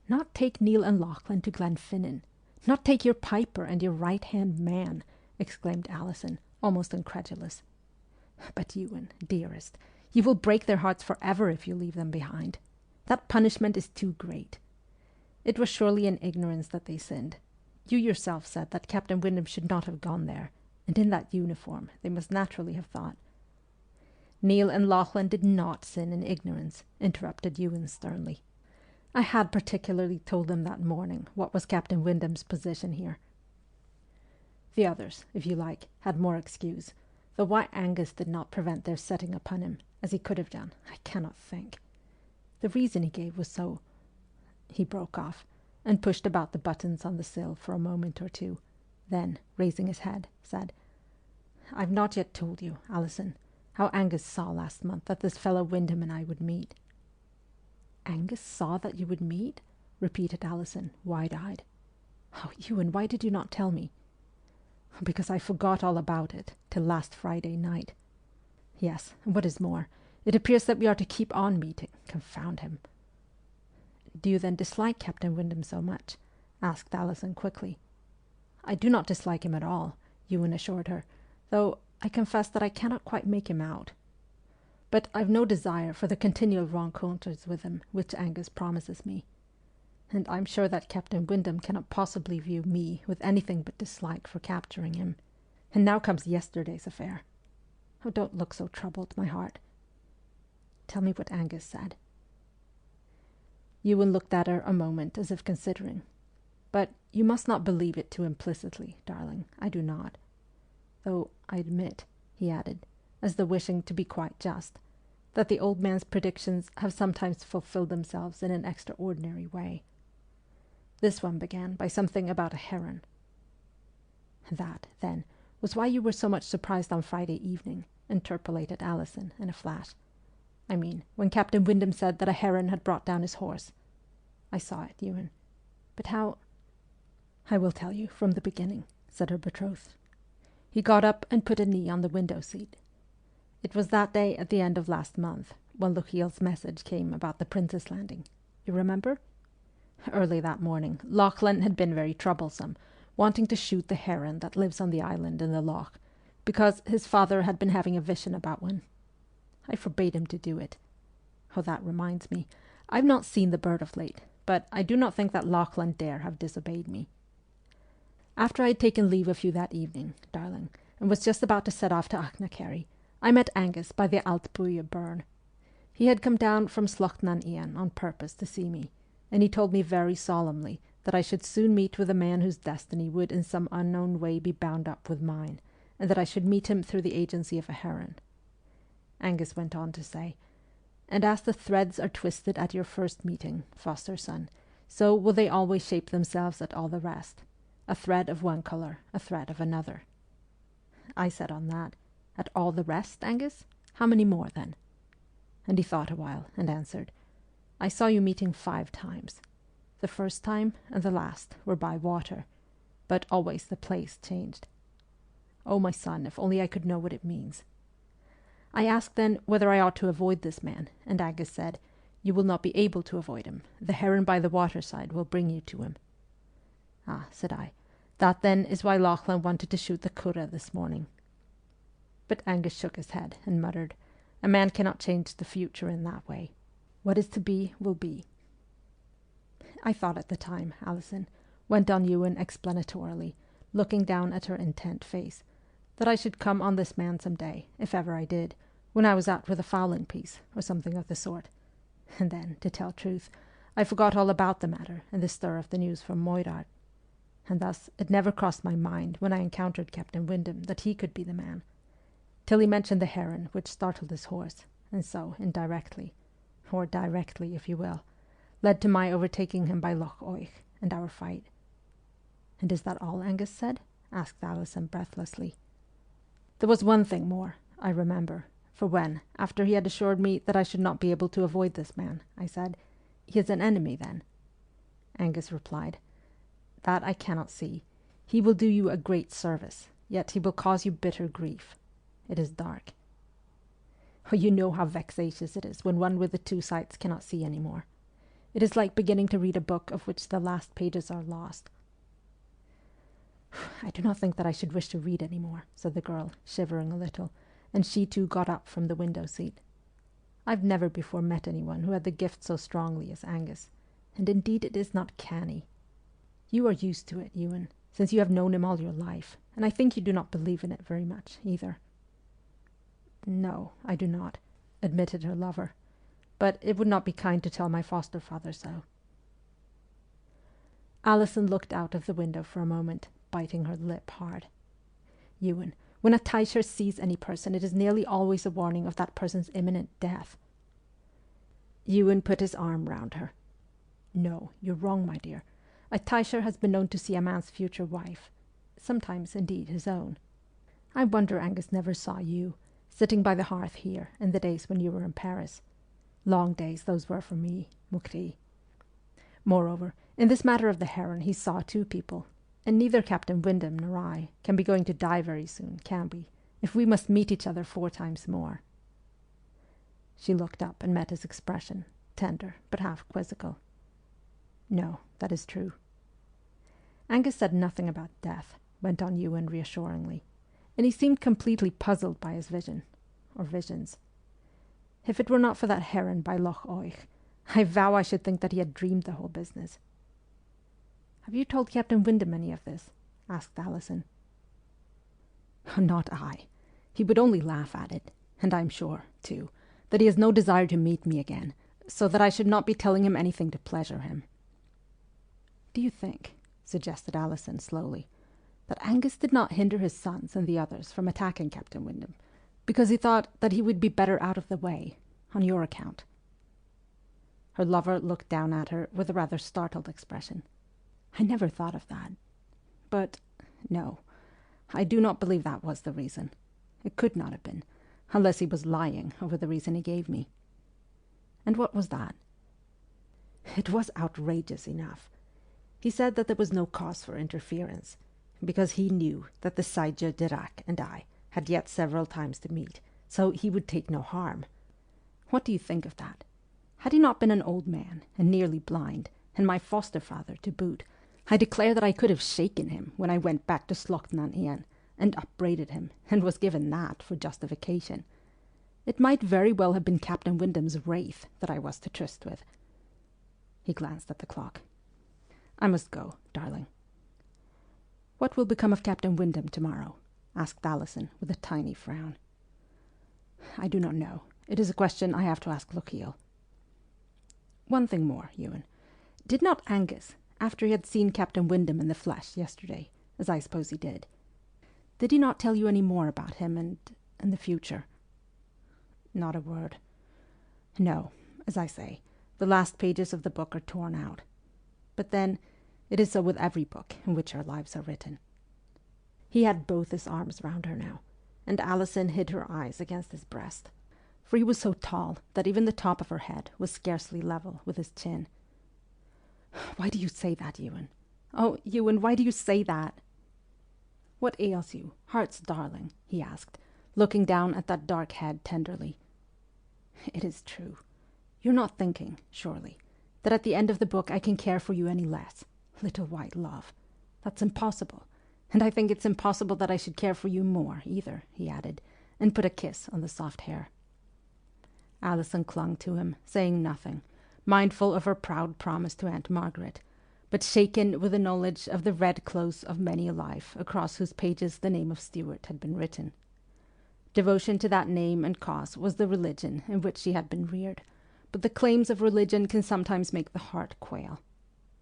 Speaker 1: Not take Neil and Lachlan to Glenfinnan, not take your piper and your right-hand man, exclaimed Alison, almost incredulous. But Ewen, dearest, you will break their hearts forever if you leave them behind. That punishment is too great. It was surely in ignorance that they sinned. You yourself said that Captain Windham should not have gone there, and in that uniform they must naturally have thought. Neil and Lachlan did not sin in ignorance, interrupted Ewen sternly. I had particularly told them that morning what was Captain Windham's position here. The others, if you like, had more excuse, though why Angus did not prevent their setting upon him, as he could have done, I cannot think. The reason he gave was so... He broke off, and pushed about the buttons on the sill for a moment or two, then, raising his head, said, "I've not yet told you, Alison, how Angus saw last month that this fellow Windham and I would meet." "Angus saw that you would meet?" repeated Alison, wide-eyed. "Oh, Ewen, why did you not tell me?" "Because I forgot all about it, till last Friday night. Yes, and what is more, it appears that we are to keep on meeting, confound him." "Do you then dislike Captain Windham so much?" asked Alison quickly. "I do not dislike him at all," Ewen assured her, "though I confess that I cannot quite make him out. But I've no desire for the continual rencontres with him which Angus promises me. And I'm sure that Captain Windham cannot possibly view me with anything but dislike for capturing him. And now comes yesterday's affair. Oh, don't look so troubled, my heart. Tell me what Angus said." Ewen looked at her a moment as if considering. "But you must not believe it too implicitly, darling. I do not. Though I admit," he added, as though wishing to be quite just, "that the old man's predictions have sometimes fulfilled themselves in an extraordinary way. This one began by something about a heron." "That, then, was why you were so much surprised on Friday evening," interpolated Alison in a flash. "I mean, when Captain Windham said that a heron had brought down his horse. I saw it, Ewen. But how—" "I will tell you from the beginning," said her betrothed. "He got up and put a knee on the window-seat. It was that day at the end of last month, when Lochiel's message came about the Princess Landing. You remember? Early that morning, Lachlan had been very troublesome, wanting to shoot the heron that lives on the island in the loch, because his father had been having a vision about one. I forbade him to do it. Oh, that reminds me. I've not seen the bird of late, but I do not think that Lachlan dare have disobeyed me. After I had taken leave of you that evening, darling, and was just about to set off to Achnacarry, I met Angus by the Altbuya burn. He had come down from Sloughtnan-Ian on purpose to see me, and he told me very solemnly that I should soon meet with a man whose destiny would in some unknown way be bound up with mine, and that I should meet him through the agency of a heron. Angus went on to say, "And as the threads are twisted at your first meeting, foster son, so will they always shape themselves at all the rest. A thread of one colour, a thread of another." I said on that, "At all the rest, Angus? How many more, then?" And he thought a while, and answered, "I saw you meeting 5 times. The first time and the last were by water, but always the place changed. Oh, my son, if only I could know what it means." I asked then whether I ought to avoid this man, and Angus said, "You will not be able to avoid him. The heron by the waterside will bring you to him." "Ah," said I, "that then is why Lachlan wanted to shoot the curragh this morning." But Angus shook his head and muttered, A man cannot change the future in that way. What is to be, will be. I thought at the time, Alison, went on Ewen explanatorily, looking down at her intent face, that I should come on this man some day, if ever I did, when I was out with a fowling piece, or something of the sort. And then, to tell truth, I forgot all about the matter in the stir of the news from Moirart. And thus it never crossed my mind when I encountered Captain Windham that he could be the man, till he mentioned the Heron, which startled his horse, and so, indirectly, or directly, if you will, led to my overtaking him by Loch Oich, and our fight. And is that all Angus said? Asked Alison breathlessly. There was one thing more, I remember, for when, after he had assured me that I should not be able to avoid this man, I said, "He is an enemy, then?" Angus replied, "That I cannot see. He will do you a great service, yet he will cause you bitter grief. It is dark." Oh, you know how vexatious it is when one with the two sights cannot see any more. It is like beginning to read a book of which the last pages are lost. "I do not think that I should wish to read any more," said the girl, shivering a little, and she too got up from the window seat. "I've never before met anyone who had the gift so strongly as Angus, and indeed it is not canny. You are used to it, Ewen, since you have known him all your life, and I think you do not believe in it very much, either." "No, I do not," admitted her lover, "but it would not be kind to tell my foster father so." Alison looked out of the window for a moment, biting her lip hard. "Ewen, when a Taisher sees any person, it is nearly always a warning of that person's imminent death." Ewen put his arm round her. "No, you're wrong, my dear. A Taisher has been known to see a man's future wife, sometimes, indeed, his own. I wonder Angus never saw you, sitting by the hearth here, in the days when you were in Paris. Long days those were for me, Mukti. Moreover, in this matter of the Heron he saw two people, and neither Captain Windham nor I can be going to die very soon, can we, if we must meet each other 4 times more?" She looked up and met his expression, tender but half quizzical. "No, that is true." Angus said nothing about death, went on Ewen reassuringly, and he seemed completely puzzled by his vision, or visions. If it were not for that Heron by Loch Oich, I vow I should think that he had dreamed the whole business. "Have you told Captain Windham any of this?" asked Alison. "Not I. He would only laugh at it, and I am sure, too, that he has no desire to meet me again, so that I should not be telling him anything to pleasure him." "Do you think," suggested Alison slowly, "that Angus did not hinder his sons and the others from attacking Captain Windham, because he thought that he would be better out of the way, on your account?" Her lover looked down at her with a rather startled expression. "I never thought of that. But, no, I do not believe that was the reason. It could not have been, unless he was lying over the reason he gave me." "And what was that?" "It was outrageous enough. He said that there was no cause for interference, because he knew that the Saija Dirac and I had yet several times to meet, so he would take no harm. What do you think of that? Had he not been an old man, and nearly blind, and my foster-father to boot, I declare that I could have shaken him when I went back to Slochtnan Ian, and upbraided him, and was given that for justification. It might very well have been Captain Windham's wraith that I was to tryst with." He glanced at the clock. "I must go, darling." "What will become of Captain Windham tomorrow?" asked Alison with a tiny frown. "I do not know. It is a question I have to ask Lochiel." "One thing more, Ewen. Did not Angus, after he had seen Captain Windham in the flesh yesterday, as I suppose he did he not tell you any more about him and the future?" "Not a word. No, as I say, the last pages of the book are torn out. But then, it is so with every book in which our lives are written." He had both his arms round her now, and Alison hid her eyes against his breast, for he was so tall that even the top of her head was scarcely level with his chin. "Why do you say that, Ewen? Oh, Ewen, why do you say that?" "What ails you, heart's darling?" he asked, looking down at that dark head tenderly. "It is true. You're not thinking, surely, that at the end of the book I can care for you any less, little white love. That's impossible, and I think it's impossible that I should care for you more, either," he added, and put a kiss on the soft hair. Alison clung to him, saying nothing, mindful of her proud promise to Aunt Margaret, but shaken with the knowledge of the red close of many a life across whose pages the name of Stuart had been written. Devotion to that name and cause was the religion in which she had been reared, but the claims of religion can sometimes make the heart quail.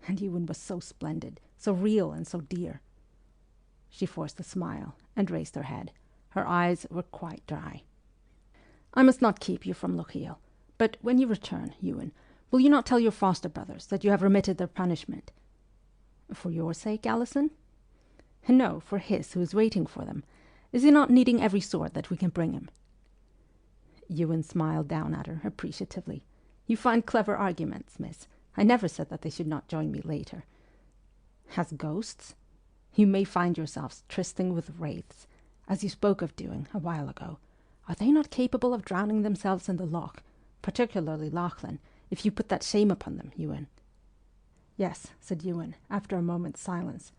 Speaker 1: And Ewen was so splendid, so real and so dear. She forced a smile and raised her head. Her eyes were quite dry. "I must not keep you from Lochiel, but when you return, Ewen, will you not tell your foster brothers that you have remitted their punishment?" "For your sake, Alison?" "No, for his who is waiting for them. Is he not needing every sword that we can bring him?" Ewen smiled down at her appreciatively. "You find clever arguments, miss. I never said that they should not join me later." "As ghosts? You may find yourselves trysting with wraiths, as you spoke of doing a while ago. Are they not capable of drowning themselves in the loch, particularly Lachlan, if you put that shame upon them, Ewen?" "Yes," said Ewen, after a moment's silence.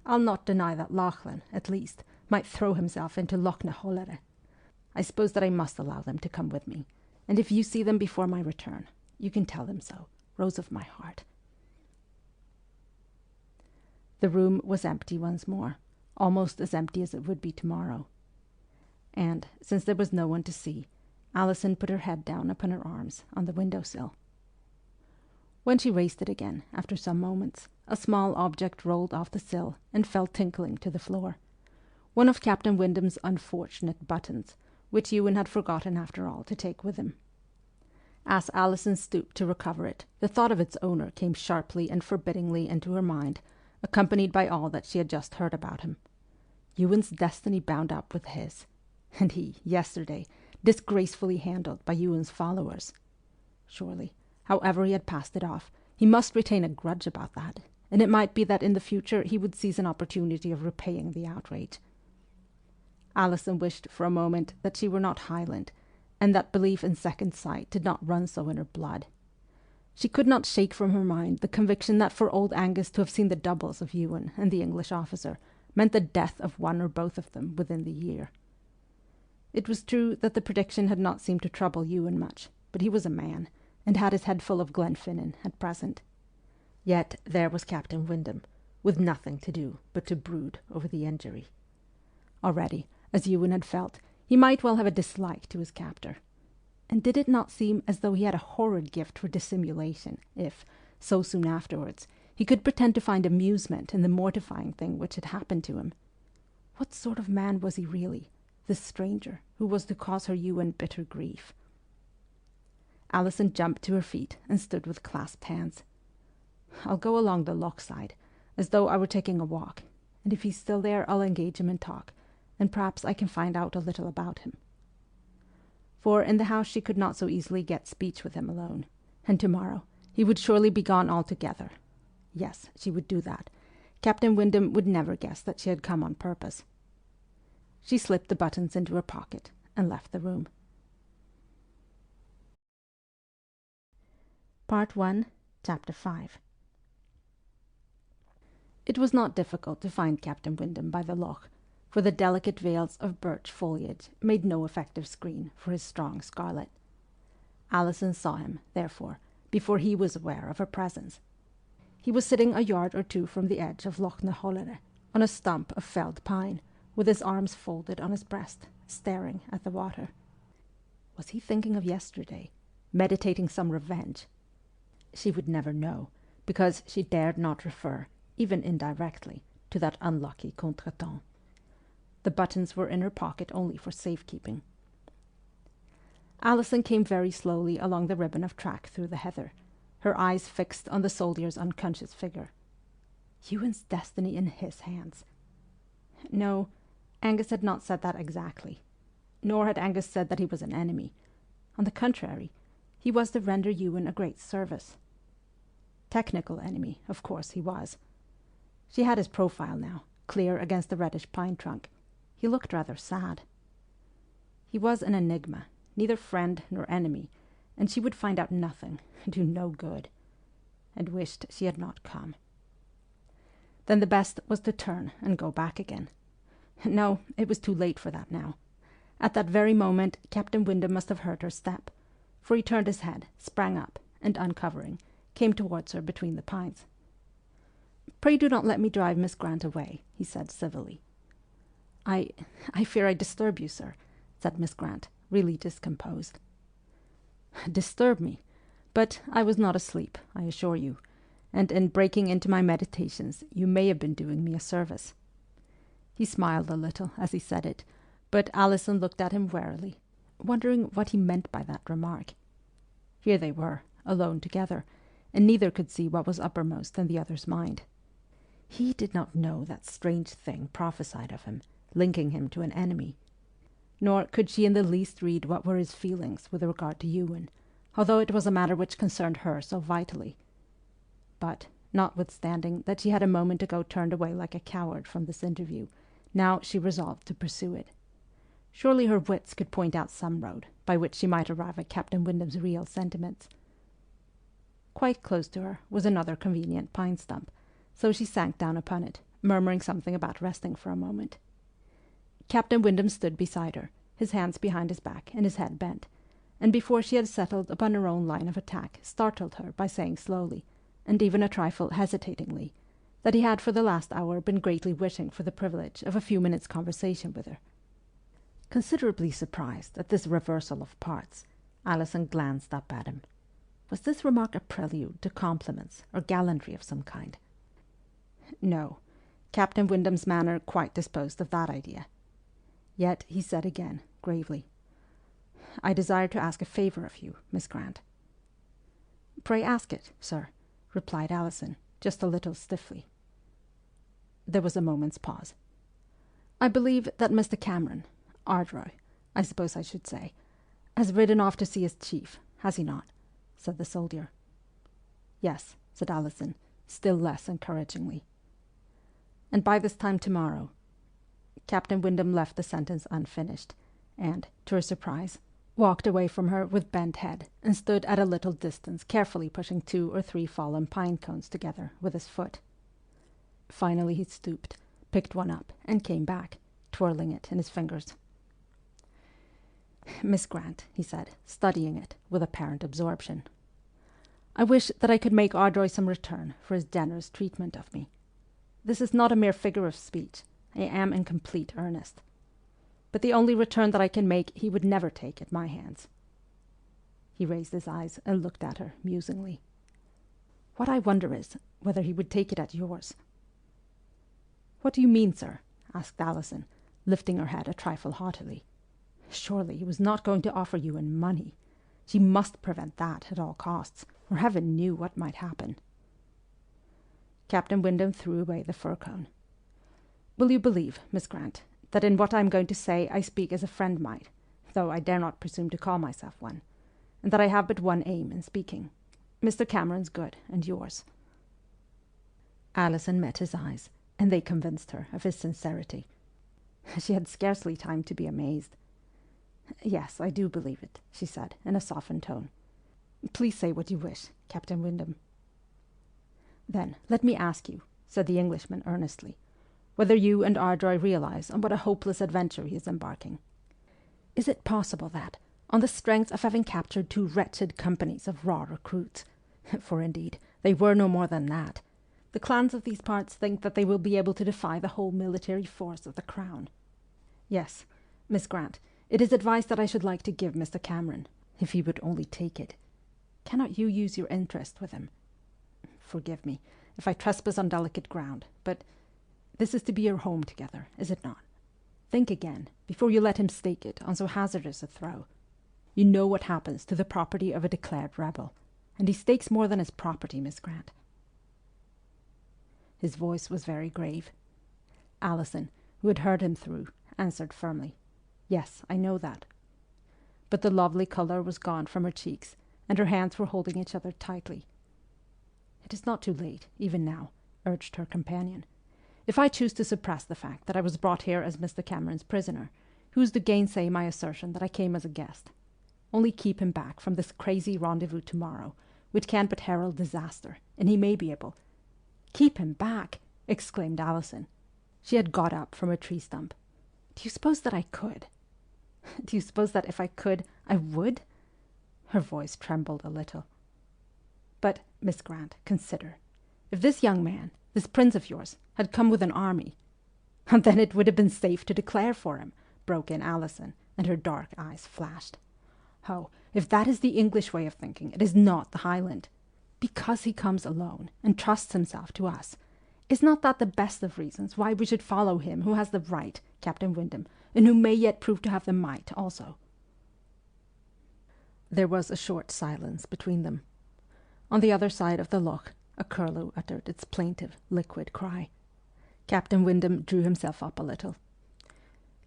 Speaker 1: "I'll not deny that Lachlan, at least, might throw himself into Loch na Hollere. I suppose that I must allow them to come with me, and if you see them before my return, you can tell them so, Rose of my heart." The room was empty once more, almost as empty as it would be tomorrow. And, since there was no one to see, Alison put her head down upon her arms on the window-sill. When she raised it again, after some moments, a small object rolled off the sill and fell tinkling to the floor. One of Captain Windham's unfortunate buttons, which Ewen had forgotten after all to take with him. As Alison stooped to recover it, the thought of its owner came sharply and forbiddingly into her mind, accompanied by all that she had just heard about him. Ewen's destiny bound up with his, and he, yesterday, disgracefully handled by Ewen's followers. Surely, however he had passed it off, he must retain a grudge about that, and it might be that in the future he would seize an opportunity of repaying the outrage. Alison wished for a moment that she were not Highland, and that belief in second sight did not run so in her blood. She could not shake from her mind the conviction that for old Angus to have seen the doubles of Ewen and the English officer meant the death of one or both of them within the year. It was true that the prediction had not seemed to trouble Ewen much, but he was a man, and had his head full of Glenfinnan at present. Yet there was Captain Windham, with nothing to do but to brood over the injury. Already, as Ewen had felt, he might well have a dislike to his captor. And did it not seem as though he had a horrid gift for dissimulation, if, so soon afterwards, he could pretend to find amusement in the mortifying thing which had happened to him? What sort of man was he really, this stranger, who was to cause her Ewen bitter grief? Alison jumped to her feet and stood with clasped hands. "I'll go along the loch side, as though I were taking a walk, and if he's still there I'll engage him in talk, and perhaps I can find out a little about him." For in the house she could not so easily get speech with him alone, and tomorrow he would surely be gone altogether. Yes, she would do that. Captain Windham would never guess that she had come on purpose. She slipped the buttons into her pocket and left the room. Part 1, Chapter 5. It was not difficult to find Captain Windham by the loch, for the delicate veils of birch foliage made no effective screen for his strong scarlet. Alison saw him, therefore, before he was aware of her presence. He was sitting a yard or two from the edge of Loch na Hollere, on a stump of felled pine, with his arms folded on his breast, staring at the water. Was he thinking of yesterday, meditating some revenge? She would never know, because she dared not refer, even indirectly, to that unlucky contretemps. The buttons were in her pocket only for safekeeping. Alison came very slowly along the ribbon of track through the heather, her eyes fixed on the soldier's unconscious figure. Ewen's destiny in his hands. No, Angus had not said that exactly. Nor had Angus said that he was an enemy. On the contrary, he was to render Ewen a great service. Technical enemy, of course, he was. She had his profile now, clear against the reddish pine trunk. He looked rather sad. He was an enigma, neither friend nor enemy, and she would find out nothing, do no good, and wished she had not come. Then the best was to turn and go back again. No, it was too late for that now. At that very moment Captain Windham must have heard her step, for he turned his head, sprang up, and uncovering, came towards her between the pines. "Pray do not let me drive Miss Grant away," he said civilly. I fear I disturb you, sir," said Miss Grant, really discomposed. "Disturb me? But I was not asleep, I assure you, and in breaking into my meditations you may have been doing me a service." He smiled a little as he said it, but Alison looked at him warily, wondering what he meant by that remark. Here they were, alone together, and neither could see what was uppermost in the other's mind. He did not know that strange thing prophesied of him, linking him to an enemy. Nor could she in the least read what were his feelings with regard to Ewen, although it was a matter which concerned her so vitally. But, notwithstanding that she had a moment ago turned away like a coward from this interview, now she resolved to pursue it. Surely her wits could point out some road by which she might arrive at Captain Windham's real sentiments. Quite close to her was another convenient pine stump, so she sank down upon it, murmuring something about resting for a moment. Captain Windham stood beside her, his hands behind his back and his head bent, and before she had settled upon her own line of attack startled her by saying slowly, and even a trifle hesitatingly, that he had for the last hour been greatly wishing for the privilege of a few minutes' conversation with her. Considerably surprised at this reversal of parts, Alison glanced up at him. Was this remark a prelude to compliments or gallantry of some kind? No, Captain Windham's manner quite disposed of that idea. Yet he said again, gravely, "I desire to ask a favour of you, Miss Grant." "Pray ask it, sir," replied Alison, just a little stiffly. There was a moment's pause. "I believe that Mr. Cameron, Ardroy, I suppose I should say, has ridden off to see his chief, has he not?" said the soldier. "Yes," said Alison, still less encouragingly. "And by this time tomorrow—" Captain Windham left the sentence unfinished, and, to her surprise, walked away from her with bent head, and stood at a little distance carefully pushing 2 or 3 fallen pine cones together with his foot. Finally he stooped, picked one up, and came back, twirling it in his fingers. "Miss Grant," he said, studying it with apparent absorption, "I wish that I could make Ardroy some return for his generous treatment of me. This is not a mere figure of speech. I am in complete earnest. But the only return that I can make he would never take at my hands." He raised his eyes and looked at her musingly. "What I wonder is whether he would take it at yours." "What do you mean, sir?" asked Alison, lifting her head a trifle haughtily. Surely he was not going to offer Ewen money. She must prevent that at all costs, or heaven knew what might happen. Captain Windham threw away the fir cone. "Will you believe, Miss Grant, that in what I am going to say I speak as a friend might, though I dare not presume to call myself one, and that I have but one aim in speaking, Mr. Cameron's good and yours?" Alison met his eyes, and they convinced her of his sincerity. She had scarcely time to be amazed. "Yes, I do believe it," she said, in a softened tone. "Please say what you wish, Captain Windham." "Then let me ask you," said the Englishman earnestly, "whether you and Ardroy realize on what a hopeless adventure he is embarking. Is it possible that, on the strength of having captured 2 wretched companies of raw recruits, for indeed they were no more than that, the clans of these parts think that they will be able to defy the whole military force of the Crown? Yes, Miss Grant, it is advice that I should like to give Mr. Cameron, if he would only take it. Cannot you use your interest with him? Forgive me, if I trespass on delicate ground, but this is to be your home together, is it not? Think again, before you let him stake it on so hazardous a throw. You know what happens to the property of a declared rebel, and he stakes more than his property, Miss Grant." His voice was very grave. Alison, who had heard him through, answered firmly, "Yes, I know that." But the lovely colour was gone from her cheeks, and her hands were holding each other tightly. "It is not too late, even now," urged her companion. "If I choose to suppress the fact that I was brought here as Mr. Cameron's prisoner, who is to gainsay my assertion that I came as a guest? Only keep him back from this crazy rendezvous tomorrow, which can but herald disaster, and he may be able—" "Keep him back!" exclaimed Alison. She had got up from a tree stump. "Do you suppose that I could? Do you suppose that if I could, I would?" Her voice trembled a little. "But, Miss Grant, consider. If this young man, this prince of yours, had come with an army—" "And then it would have been safe to declare for him," broke in Alison, and her dark eyes flashed. "Oh, if that is the English way of thinking, it is not the Highland. Because he comes alone, and trusts himself to us. Is not that the best of reasons why we should follow him who has the right, Captain Windham, and who may yet prove to have the might also?" There was a short silence between them. On the other side of the loch, a curlew uttered its plaintive, liquid cry. Captain Windham drew himself up a little.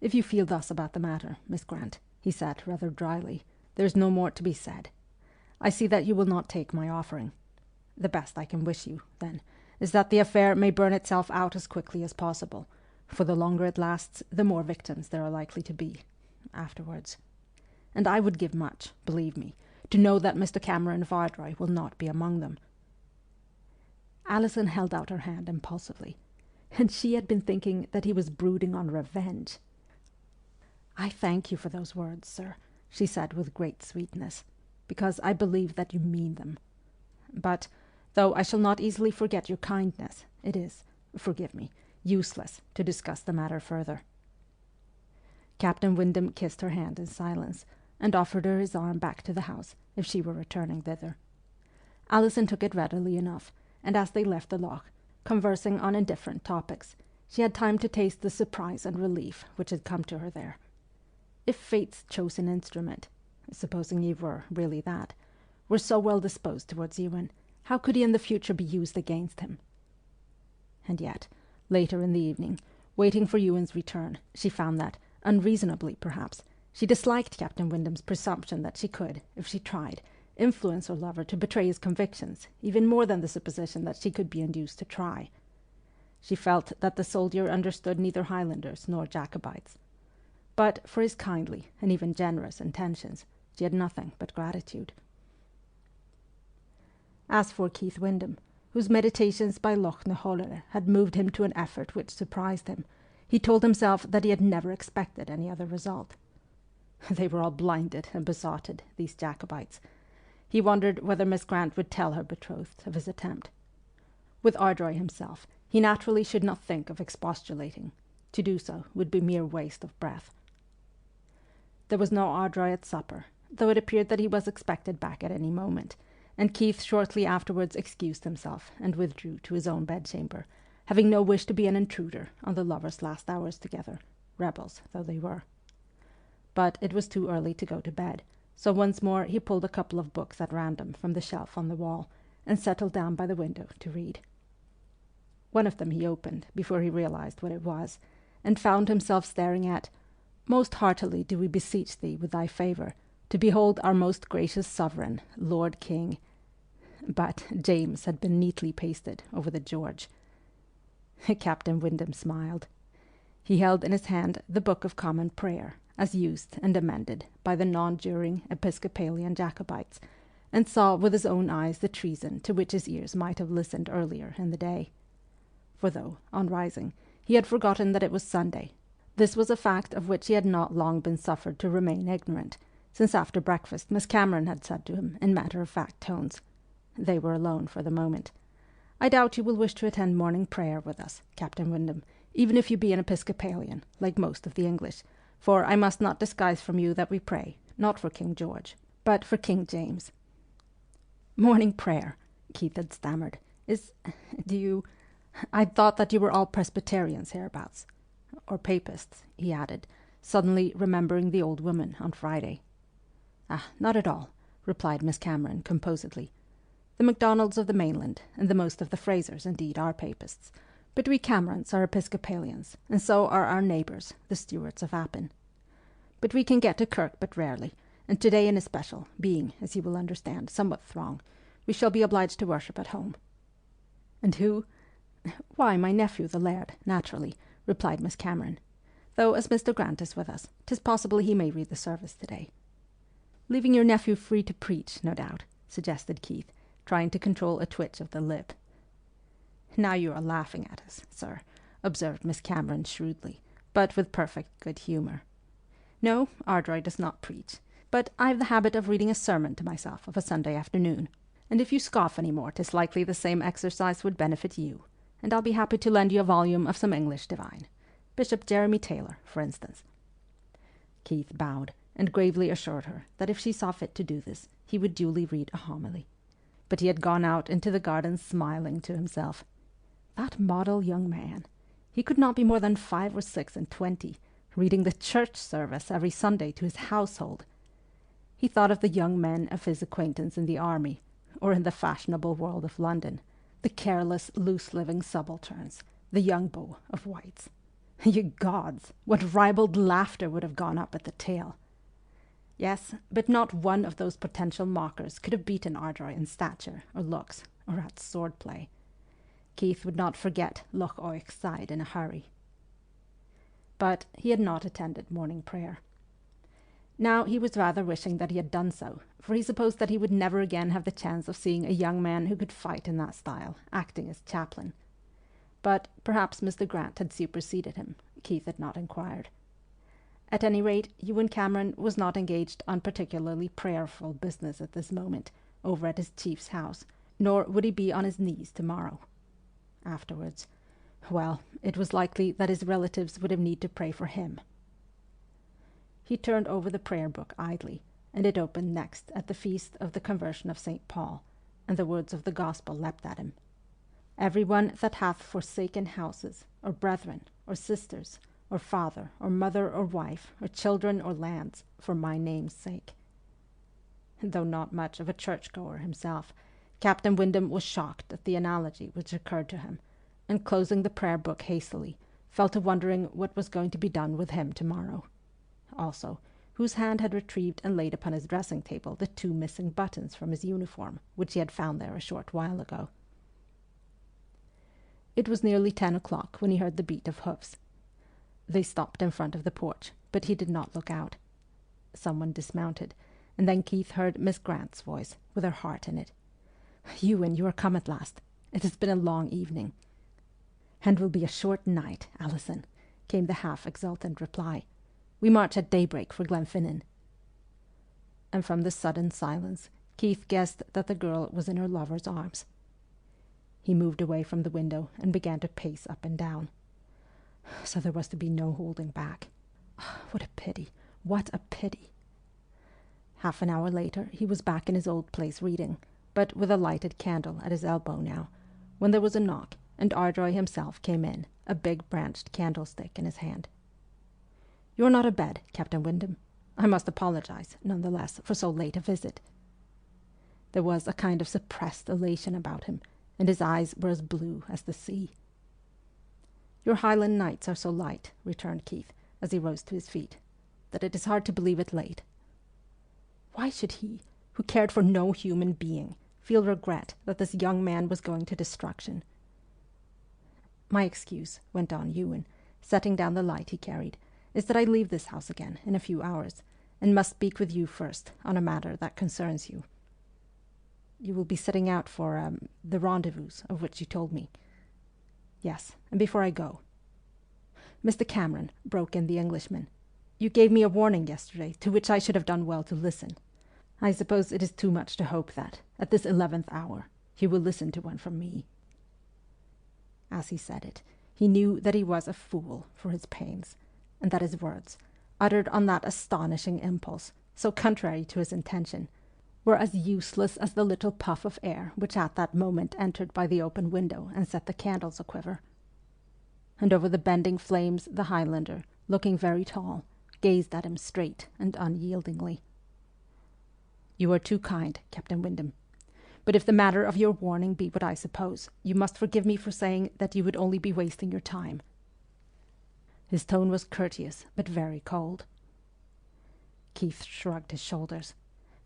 Speaker 1: "If you feel thus about the matter, Miss Grant," he said rather dryly, "there is no more to be said. I see that you will not take my offering. The best I can wish you, then, is that the affair may burn itself out as quickly as possible, for the longer it lasts, the more victims there are likely to be afterwards. And I would give much, believe me, to know that Mr. Cameron of Ardroy will not be among them." Alison held out her hand impulsively, and she had been thinking that he was brooding on revenge. "I thank you for those words, sir," she said with great sweetness, "because I believe that you mean them. But, though I shall not easily forget your kindness, it is, forgive me, useless to discuss the matter further." Captain Windham kissed her hand in silence, and offered her his arm back to the house, if she were returning thither. Alison took it readily enough, and as they left the loch, conversing on indifferent topics, she had time to taste the surprise and relief which had come to her there. If fate's chosen instrument, supposing he were really that, were so well disposed towards Ewen, how could he in the future be used against him? And yet, later in the evening, waiting for Ewen's return, she found that, unreasonably perhaps, she disliked Captain Windham's presumption that she could, if she tried, influence her lover to betray his convictions, even more than the supposition that she could be induced to try. She felt that the soldier understood neither Highlanders nor Jacobites. But for his kindly and even generous intentions, she had nothing but gratitude. As for Keith Windham, whose meditations by Loch na Hollere had moved him to an effort which surprised him, he told himself that he had never expected any other result. They were all blinded and besotted, these Jacobites. He wondered whether Miss Grant would tell her betrothed of his attempt. With Ardroy himself, he naturally should not think of expostulating. To do so would be mere waste of breath. There was no Ardroy at supper, though it appeared that he was expected back at any moment, and Keith shortly afterwards excused himself and withdrew to his own bedchamber, having no wish to be an intruder on the lovers' last hours together, rebels though they were. But it was too early to go to bed, so once more he pulled a couple of books at random from the shelf on the wall, and settled down by the window to read. One of them he opened before he realized what it was, and found himself staring at, "Most heartily do we beseech thee with thy favour, to behold our most gracious sovereign, Lord King." But James had been neatly pasted over the George. Captain Windham smiled. He held in his hand the Book of Common Prayer, as used and amended by the non-juring Episcopalian Jacobites, and saw with his own eyes the treason to which his ears might have listened earlier in the day. For though, on rising, he had forgotten that it was Sunday, this was a fact of which he had not long been suffered to remain ignorant, since after breakfast Miss Cameron had said to him in matter-of-fact tones— they were alone for the moment— "I doubt you will wish to attend morning prayer with us, Captain Windham, even if you be an Episcopalian, like most of the English, for I must not disguise from you that we pray, not for King George, but for King James." "Morning prayer," Keith had stammered, "do you... I thought that you were all Presbyterians hereabouts. Or Papists," he added, suddenly remembering the old woman on Friday. "Ah, not at all," replied Miss Cameron composedly. "The Macdonalds of the mainland, and the most of the Frasers, indeed, are Papists, but we Camerons are Episcopalians, and so are our neighbours, the Stuarts of Appin. But we can get to kirk but rarely, and today in especial, being, as you will understand, somewhat throng, we shall be obliged to worship at home." "And who—" "Why, my nephew, the laird, naturally," replied Miss Cameron. "Though, as Mr. Grant is with us, 'tis possible he may read the service today." "Leaving your nephew free to preach, no doubt," suggested Keith, trying to control a twitch of the lip. "Now you are laughing at us, sir," observed Miss Cameron shrewdly, but with perfect good humour. "No, Ardroy does not preach.
Speaker 2: But I've the habit of reading a sermon to myself of a Sunday afternoon, and if you scoff any more, 'tis likely the same exercise would benefit you, and I'll be happy to lend you a volume of some English divine. Bishop Jeremy Taylor, for instance." Keith bowed, and gravely assured her that if she saw fit to do this, he would duly read a homily. But he had gone out into the garden smiling to himself. That model young man! He could not be more than 5 or 6 and 20, reading the church service every Sunday to his household. He thought of the young men of his acquaintance in the army, or in the fashionable world of London, the careless, loose-living subalterns, the young beaux of White's. Ye gods, what ribald laughter would have gone up at the tale! Yes, but not one of those potential mockers could have beaten Ardroy in stature, or looks, or at sword-play. Keith would not forget Loch Oich's side in a hurry. But he had not attended morning prayer. Now he was rather wishing that he had done so, for he supposed that he would never again have the chance of seeing a young man who could fight in that style, acting as chaplain. But perhaps Mr. Grant had superseded him. Keith had not inquired. At any rate, Ewen Cameron was not engaged on particularly prayerful business at this moment, over at his chief's house, nor would he be on his knees tomorrow. Afterwards, well, it was likely that his relatives would have need to pray for him. He turned over the prayer book idly, and it opened next at the feast of the conversion of St. Paul, and the words of the gospel leapt at him. "Every one that hath forsaken houses, or brethren, or sisters, or father, or mother, or wife, or children, or lands, for my name's sake." Though not much of a churchgoer himself, Captain Windham was shocked at the analogy which occurred to him, and closing the prayer book hastily, fell to wondering what was going to be done with him tomorrow. Also, whose hand had retrieved and laid upon his dressing-table the 2 missing buttons from his uniform, which he had found there a short while ago. It was nearly 10 o'clock when he heard the beat of hoofs. They stopped in front of the porch, but he did not look out. Someone dismounted, and then Keith heard Miss Grant's voice, with her heart in it. "Ewen, you are come at last. It has been a long evening." "And will be a short night, Alison," came the half-exultant reply. "We march at daybreak for Glenfinnan." And from the sudden silence, Keith guessed that the girl was in her lover's arms. He moved away from the window and began to pace up and down. So there was to be no holding back. What a pity! What a pity! Half an hour later he was back in his old place reading, but with a lighted candle at his elbow now, when there was a knock, and Ardroy himself came in, a big branched candlestick in his hand. "You're not abed, Captain Windham. I must apologize, none the less, for so late a visit." There was a kind of suppressed elation about him, and his eyes were as blue as the sea. "Your Highland nights are so light," returned Keith, as he rose to his feet, "that it is hard to believe it late." Why should he, who cared for no human being, feel regret that this young man was going to destruction? "My excuse," went on Ewen, setting down the light he carried, "is that I leave this house again in a few hours, and must speak with you first on a matter that concerns you." "You will be setting out for the rendezvous of which you told me." "Yes, and before I go—" "Mr. Cameron," broke in the Englishman, "you gave me a warning yesterday to which I should have done well to listen. I suppose it is too much to hope that, at this 11th hour, you will listen to one from me." As he said it, he knew that he was a fool for his pains, and that his words, uttered on that astonishing impulse, so contrary to his intention, were as useless as the little puff of air which at that moment entered by the open window and set the candles a-quiver. And over the bending flames the Highlander, looking very tall, gazed at him straight and unyieldingly. "You are too kind, Captain Windham. But if the matter of your warning be what I suppose, you must forgive me for saying that you would only be wasting your time." His tone was courteous, but very cold. Keith shrugged his shoulders.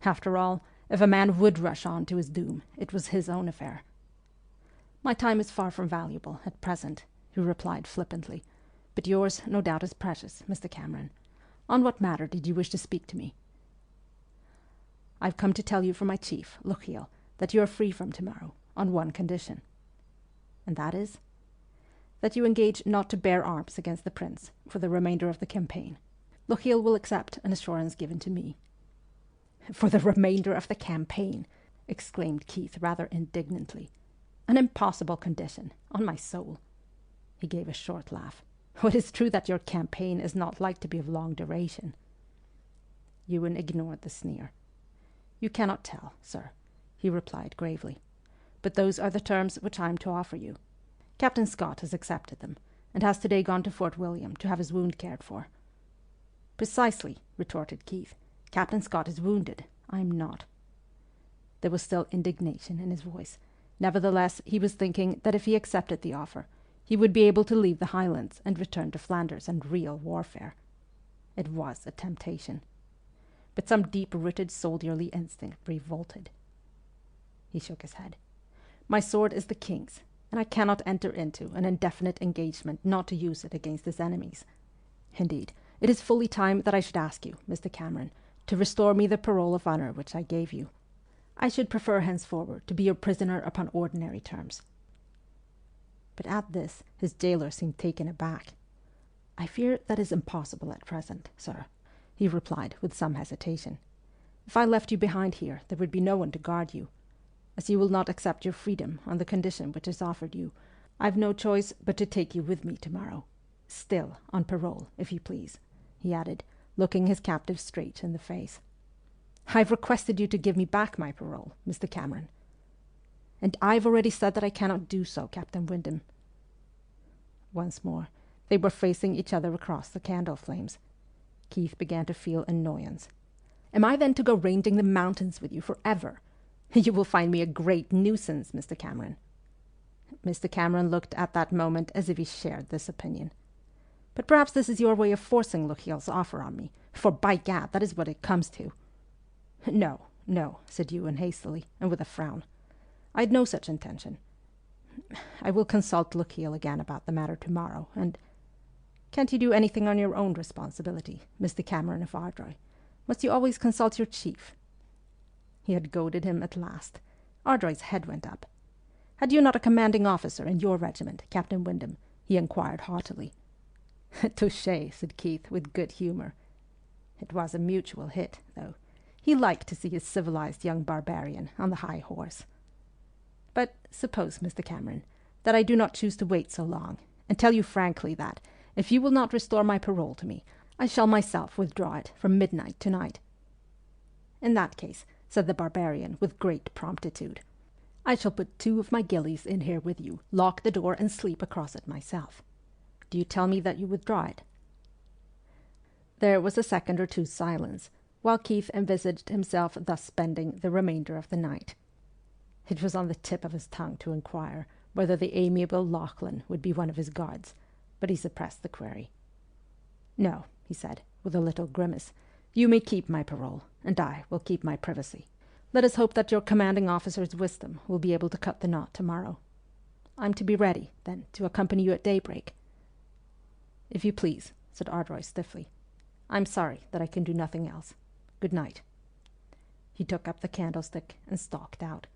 Speaker 2: After all, if a man would rush on to his doom, it was his own affair. "My time is far from valuable at present," he replied flippantly, "but yours no doubt is precious, Mr. Cameron. On what matter did you wish to speak to me?" "I've come to tell you from my chief, Lochiel, that you are free from tomorrow, on one condition." "And that is?" "That you engage not to bear arms against the prince for the remainder of the campaign. Lochiel will accept an assurance given to me." For the remainder of the campaign, exclaimed Keith rather indignantly. An impossible condition, on my soul. He gave a short laugh. It is true that your campaign is not like to be of long duration. Ewen ignored the sneer. You cannot tell, sir, he replied gravely. But those are the terms which I am to offer you. Captain Scott has accepted them, and has today gone to Fort William to have his wound cared for. Precisely, retorted Keith. Captain Scott is wounded. I am not. There was still indignation in his voice. Nevertheless, he was thinking that if he accepted the offer, he would be able to leave the Highlands and return to Flanders and real warfare. It was a temptation. But some deep-rooted soldierly instinct revolted. He shook his head. My sword is the king's, and I cannot enter into an indefinite engagement not to use it against his enemies. Indeed, it is fully time that I should ask you, Mr. Cameron, to restore me the parole of honour which I gave you. I should prefer henceforward to be your prisoner upon ordinary terms. But at this his jailer seemed taken aback. I fear that is impossible at present, sir, he replied with some hesitation. If I left you behind here, there would be no one to guard you. As you will not accept your freedom on the condition which is offered you, I have no choice but to take you with me tomorrow. Still on parole, if you please, he added, looking his captive straight in the face. I have requested you to give me back my parole, Mr. Cameron. And I have already said that I cannot do so, Captain Windham. Once more, they were facing each other across the candle flames. Keith began to feel annoyance. Am I then to go ranging the mountains with you forever? You will find me a great nuisance, Mr. Cameron. Mr. Cameron looked at that moment as if he shared this opinion. But perhaps this is your way of forcing Lochiel's offer on me, for by gad, that is what it comes to. No, no, said Ewen hastily, and with a frown. I had no such intention. I will consult Lochiel again about the matter tomorrow, and... Can't you do anything on your own responsibility, Mr. Cameron of Ardroy? Must you always consult your chief? He had goaded him at last. Ardroy's head went up. Had you not a commanding officer in your regiment, Captain Windham? He inquired haughtily. Touché, said Keith, with good humour. It was a mutual hit, though. He liked to see his civilized young barbarian on the high horse. But suppose, Mr. Cameron, that I do not choose to wait so long, and tell you frankly that, if you will not restore my parole to me, I shall myself withdraw it from midnight tonight. In that case, said the barbarian with great promptitude, I shall put 2 of my gillies in here with you, lock the door, and sleep across it myself. Do you tell me that you withdraw it? There was a second or two's silence, while Keith envisaged himself thus spending the remainder of the night. It was on the tip of his tongue to inquire whether the amiable Lachlan would be one of his guards, but he suppressed the query. No, he said, with a little grimace, you may keep my parole, and I will keep my privacy. Let us hope that your commanding officer's wisdom will be able to cut the knot tomorrow. I'm to be ready, then, to accompany you at daybreak. If you please, said Ardroy stiffly. I'm sorry that I can do nothing else. Good night. He took up the candlestick and stalked out.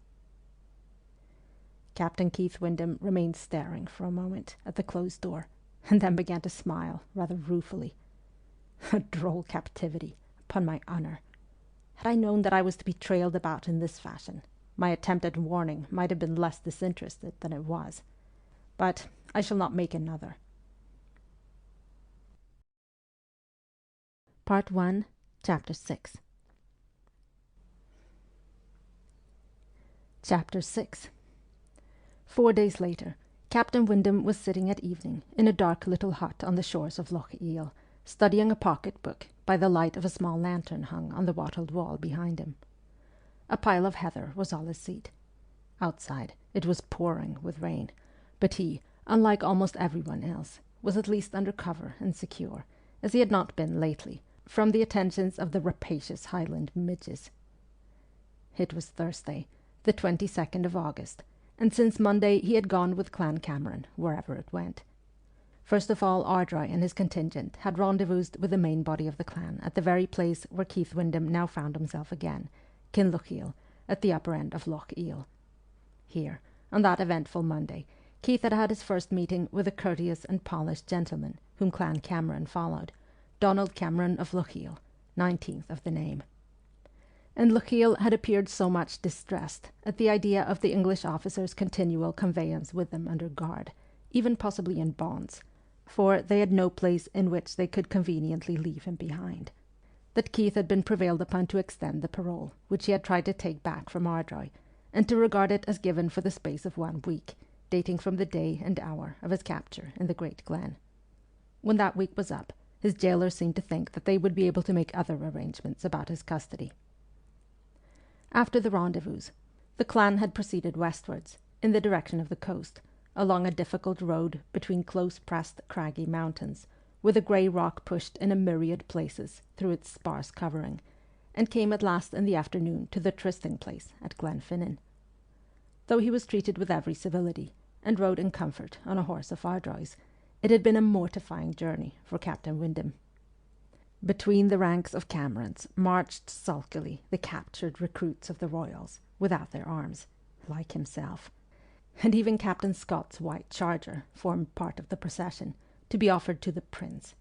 Speaker 2: Captain Keith Windham remained staring for a moment at the closed door, and then began to smile rather ruefully. A droll captivity, upon my honour. Had I known that I was to be trailed about in this fashion, my attempt at warning might have been less disinterested than it was. But I shall not make another.
Speaker 1: Part 1, Chapter 6. Chapter 6. 4 days later, Captain Windham was sitting at evening in a dark little hut on the shores of Loch Eel, studying a pocket-book by the light of a small lantern hung on the wattled wall behind him. A pile of heather was all his seat. Outside, it was pouring with rain, but he, unlike almost everyone else, was at least under cover and secure, as he had not been lately, from the attentions of the rapacious Highland midges. It was Thursday, the 22nd of August, and since Monday he had gone with Clan Cameron wherever it went. First of all, Ardroy and his contingent had rendezvoused with the main body of the clan at the very place where Keith Windham now found himself again, Kinlochiel, at the upper end of Loch Eel. Here, on that eventful Monday, Keith had had his first meeting with a courteous and polished gentleman whom Clan Cameron followed, Donald Cameron of Lochiel, 19th of the name.
Speaker 2: and Lochiel had appeared so much distressed at the idea of the English officers' continual conveyance with them under guard, even possibly in bonds, for they had no place in which they could conveniently leave him behind, that Keith had been prevailed upon to extend the parole, which he had tried to take back from Ardroy, and to regard it as given for the space of 1 week, dating from the day and hour of his capture in the Great Glen. When that week was up, his jailers seemed to think that they would be able to make other arrangements about his custody. After the rendezvous, the clan had proceeded westwards, in the direction of the coast, along a difficult road between close-pressed craggy mountains, where the grey rock pushed in a myriad places through its sparse covering, and came at last in the afternoon to the trysting-place at Glenfinnan. Though he was treated with every civility, and rode in comfort on a horse of Ardroy's, it had been a mortifying journey for Captain Windham. Between the ranks of Camerons marched sulkily the captured recruits of the Royals, without their arms, like himself, and even Captain Scott's white charger formed part of the procession, to be offered to the prince.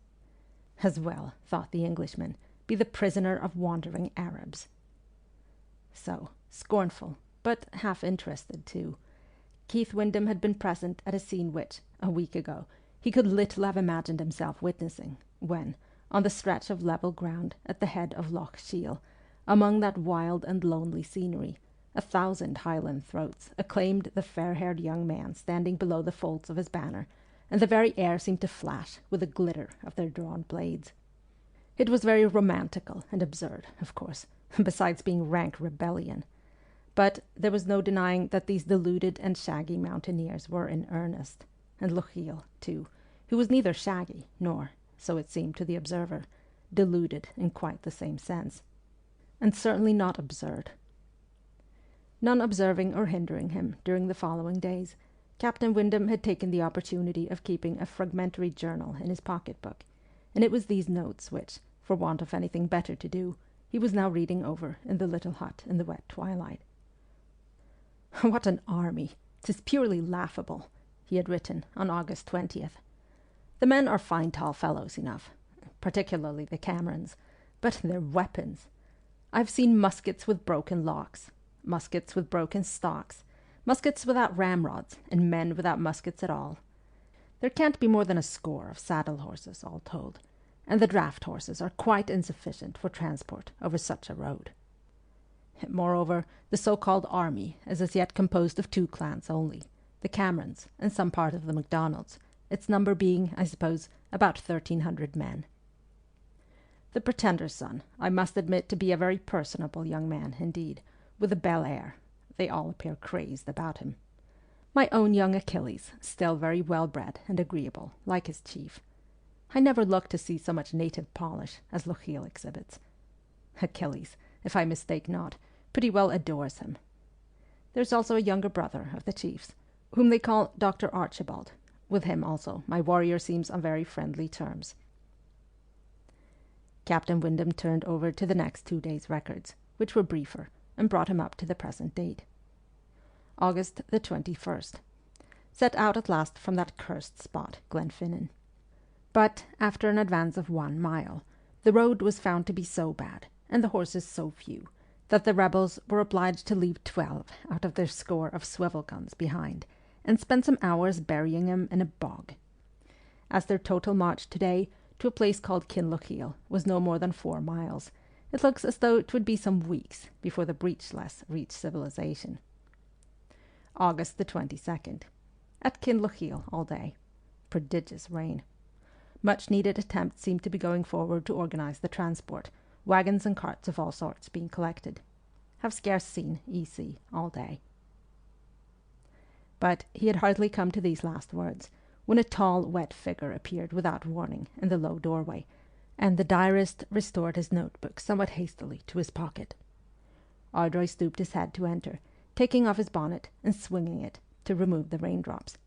Speaker 2: As well, thought the Englishman, be the prisoner of wandering Arabs. So, scornful, but half interested too, Keith Windham had been present at a scene which, a week ago, he could little have imagined himself witnessing, when, on the stretch of level ground at the head of Loch Shiel, among that wild and lonely scenery, 1,000 Highland throats acclaimed the fair-haired young man standing below the folds of his banner, and the very air seemed to flash with the glitter of their drawn blades. It was very romantical and absurd, of course, besides being rank rebellion. But there was no denying that these deluded and shaggy mountaineers were in earnest, and Lochiel, too, who was neither shaggy nor, so it seemed to the observer, deluded in quite the same sense, and certainly not absurd. None observing or hindering him during the following days, Captain Windham had taken the opportunity of keeping a fragmentary journal in his pocket-book, and it was these notes which, for want of anything better to do, he was now reading over in the little hut in the wet twilight. "What an army! 'Tis purely laughable," he had written on August 20th. "The men are fine tall fellows enough, particularly the Camerons, but their weapons! I've seen muskets with broken locks, muskets with broken stocks, muskets without ramrods, and men without muskets at all. There can't be more than a score of saddle horses, all told, and the draught horses are quite insufficient for transport over such a road. Moreover, the so-called army is as yet composed of 2 clans only, the Camerons and some part of the MacDonalds, its number being, I suppose, about 1,300 men. The pretender's son, I must admit to be a very personable young man indeed, with a bel air. They all appear crazed about him. My own young Achilles, still very well-bred and agreeable, like his chief. I never looked to see so much native polish as Lochiel exhibits. Achilles, if I mistake not, pretty well adores him. There's also a younger brother of the chief's, whom they call Dr. Archibald. With him also my warrior seems on very friendly terms." Captain Windham turned over to the next 2 days' records, which were briefer, and brought him up to the present date. August the 21st. Set out at last from that cursed spot, Glenfinnan. But, after an advance of 1 mile, the road was found to be so bad, and the horses so few, that the rebels were obliged to leave 12 out of their score of swivel guns behind, and spend some hours burying them in a bog. As their total march today to a place called Kinlochiel was no more than 4 miles, it looks as though it would be some weeks before the breechless reach civilization. August the 22nd. At Kinlochiel all day. Prodigious rain. Much-needed attempts seem to be going forward to organize the transport, wagons and carts of all sorts being collected. Have scarce seen E.C. all day. But he had hardly come to these last words, when a tall, wet figure appeared without warning in the low doorway, and the diarist restored his notebook somewhat hastily to his pocket. Ardroy stooped his head to enter, taking off his bonnet and swinging it to remove the raindrops.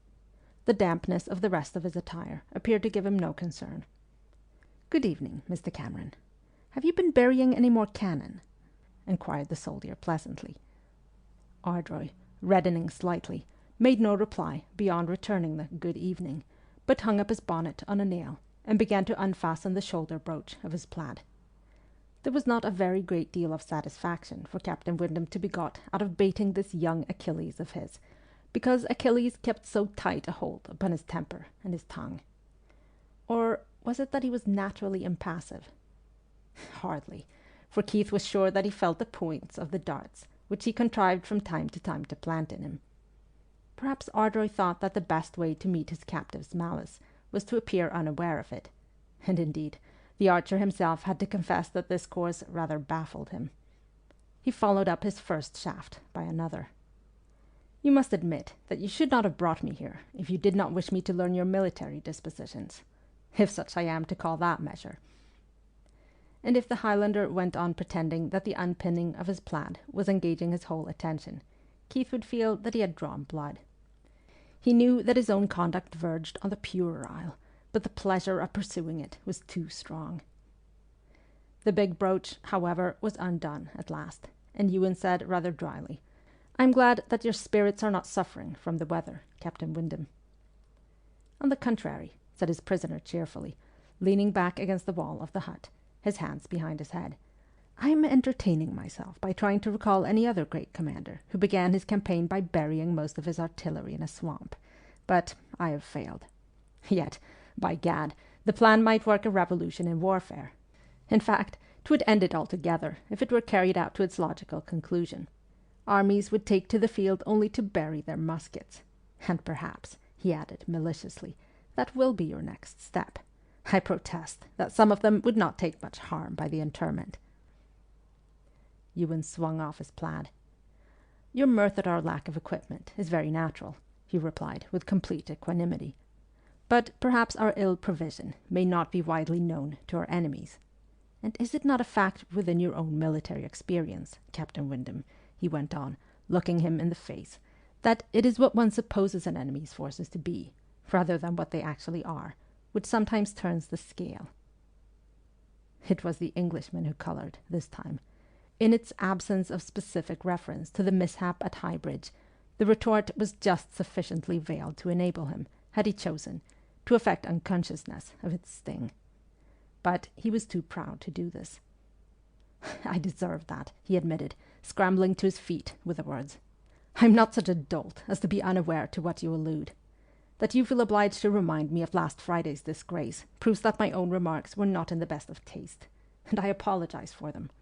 Speaker 2: The dampness of the rest of his attire appeared to give him no concern. "Good evening, Mr. Cameron. Have you been burying any more cannon?" inquired the soldier pleasantly. Ardroy, reddening slightly, made no reply beyond returning the "good evening," but hung up his bonnet on a nail and began to unfasten the shoulder brooch of his plaid. There was not a very great deal of satisfaction for Captain Windham to be got out of baiting this young Achilles of his, because Achilles kept so tight a hold upon his temper and his tongue. Or was it that he was naturally impassive? Hardly, for Keith was sure that he felt the points of the darts, which he contrived from time to time to plant in him. Perhaps Ardroy thought that the best way to meet his captive's malice was to appear unaware of it, and indeed, the archer himself had to confess that this course rather baffled him. He followed up his first shaft by another. "You must admit that you should not have brought me here if you did not wish me to learn your military dispositions, if such I am to call that measure." And if the Highlander went on pretending that the unpinning of his plaid was engaging his whole attention, Keith would feel that he had drawn blood. He knew that his own conduct verged on the puerile, but the pleasure of pursuing it was too strong. The big brooch, however, was undone at last, and Ewen said rather dryly, "I'm glad that your spirits are not suffering from the weather, Captain Windham." "On the contrary," said his prisoner cheerfully, leaning back against the wall of the hut, his hands behind his head. "I am entertaining myself by trying to recall any other great commander who began his campaign by burying most of his artillery in a swamp, but I have failed. Yet, by gad, the plan might work a revolution in warfare. In fact, 'twould end it altogether if it were carried out to its logical conclusion. Armies would take to the field only to bury their muskets. And perhaps," he added maliciously, "that will be your next step. I protest that some of them would not take much harm by the interment." Ewen swung off his plaid. "Your mirth at our lack of equipment is very natural," he replied with complete equanimity. "But perhaps our ill provision may not be widely known to our enemies. And is it not a fact within your own military experience, Captain Windham," he went on, looking him in the face, "that it is what one supposes an enemy's forces to be, rather than what they actually are, which sometimes turns the scale?" It was the Englishman who coloured this time. In its absence of specific reference to the mishap at Highbridge, the retort was just sufficiently veiled to enable him, had he chosen, to affect unconsciousness of its sting. But he was too proud to do this. "I deserve that," he admitted, scrambling to his feet with the words. "I'm not such a dolt as to be unaware to what you allude. That you feel obliged to remind me of last Friday's disgrace proves that my own remarks were not in the best of taste, and I apologize for them."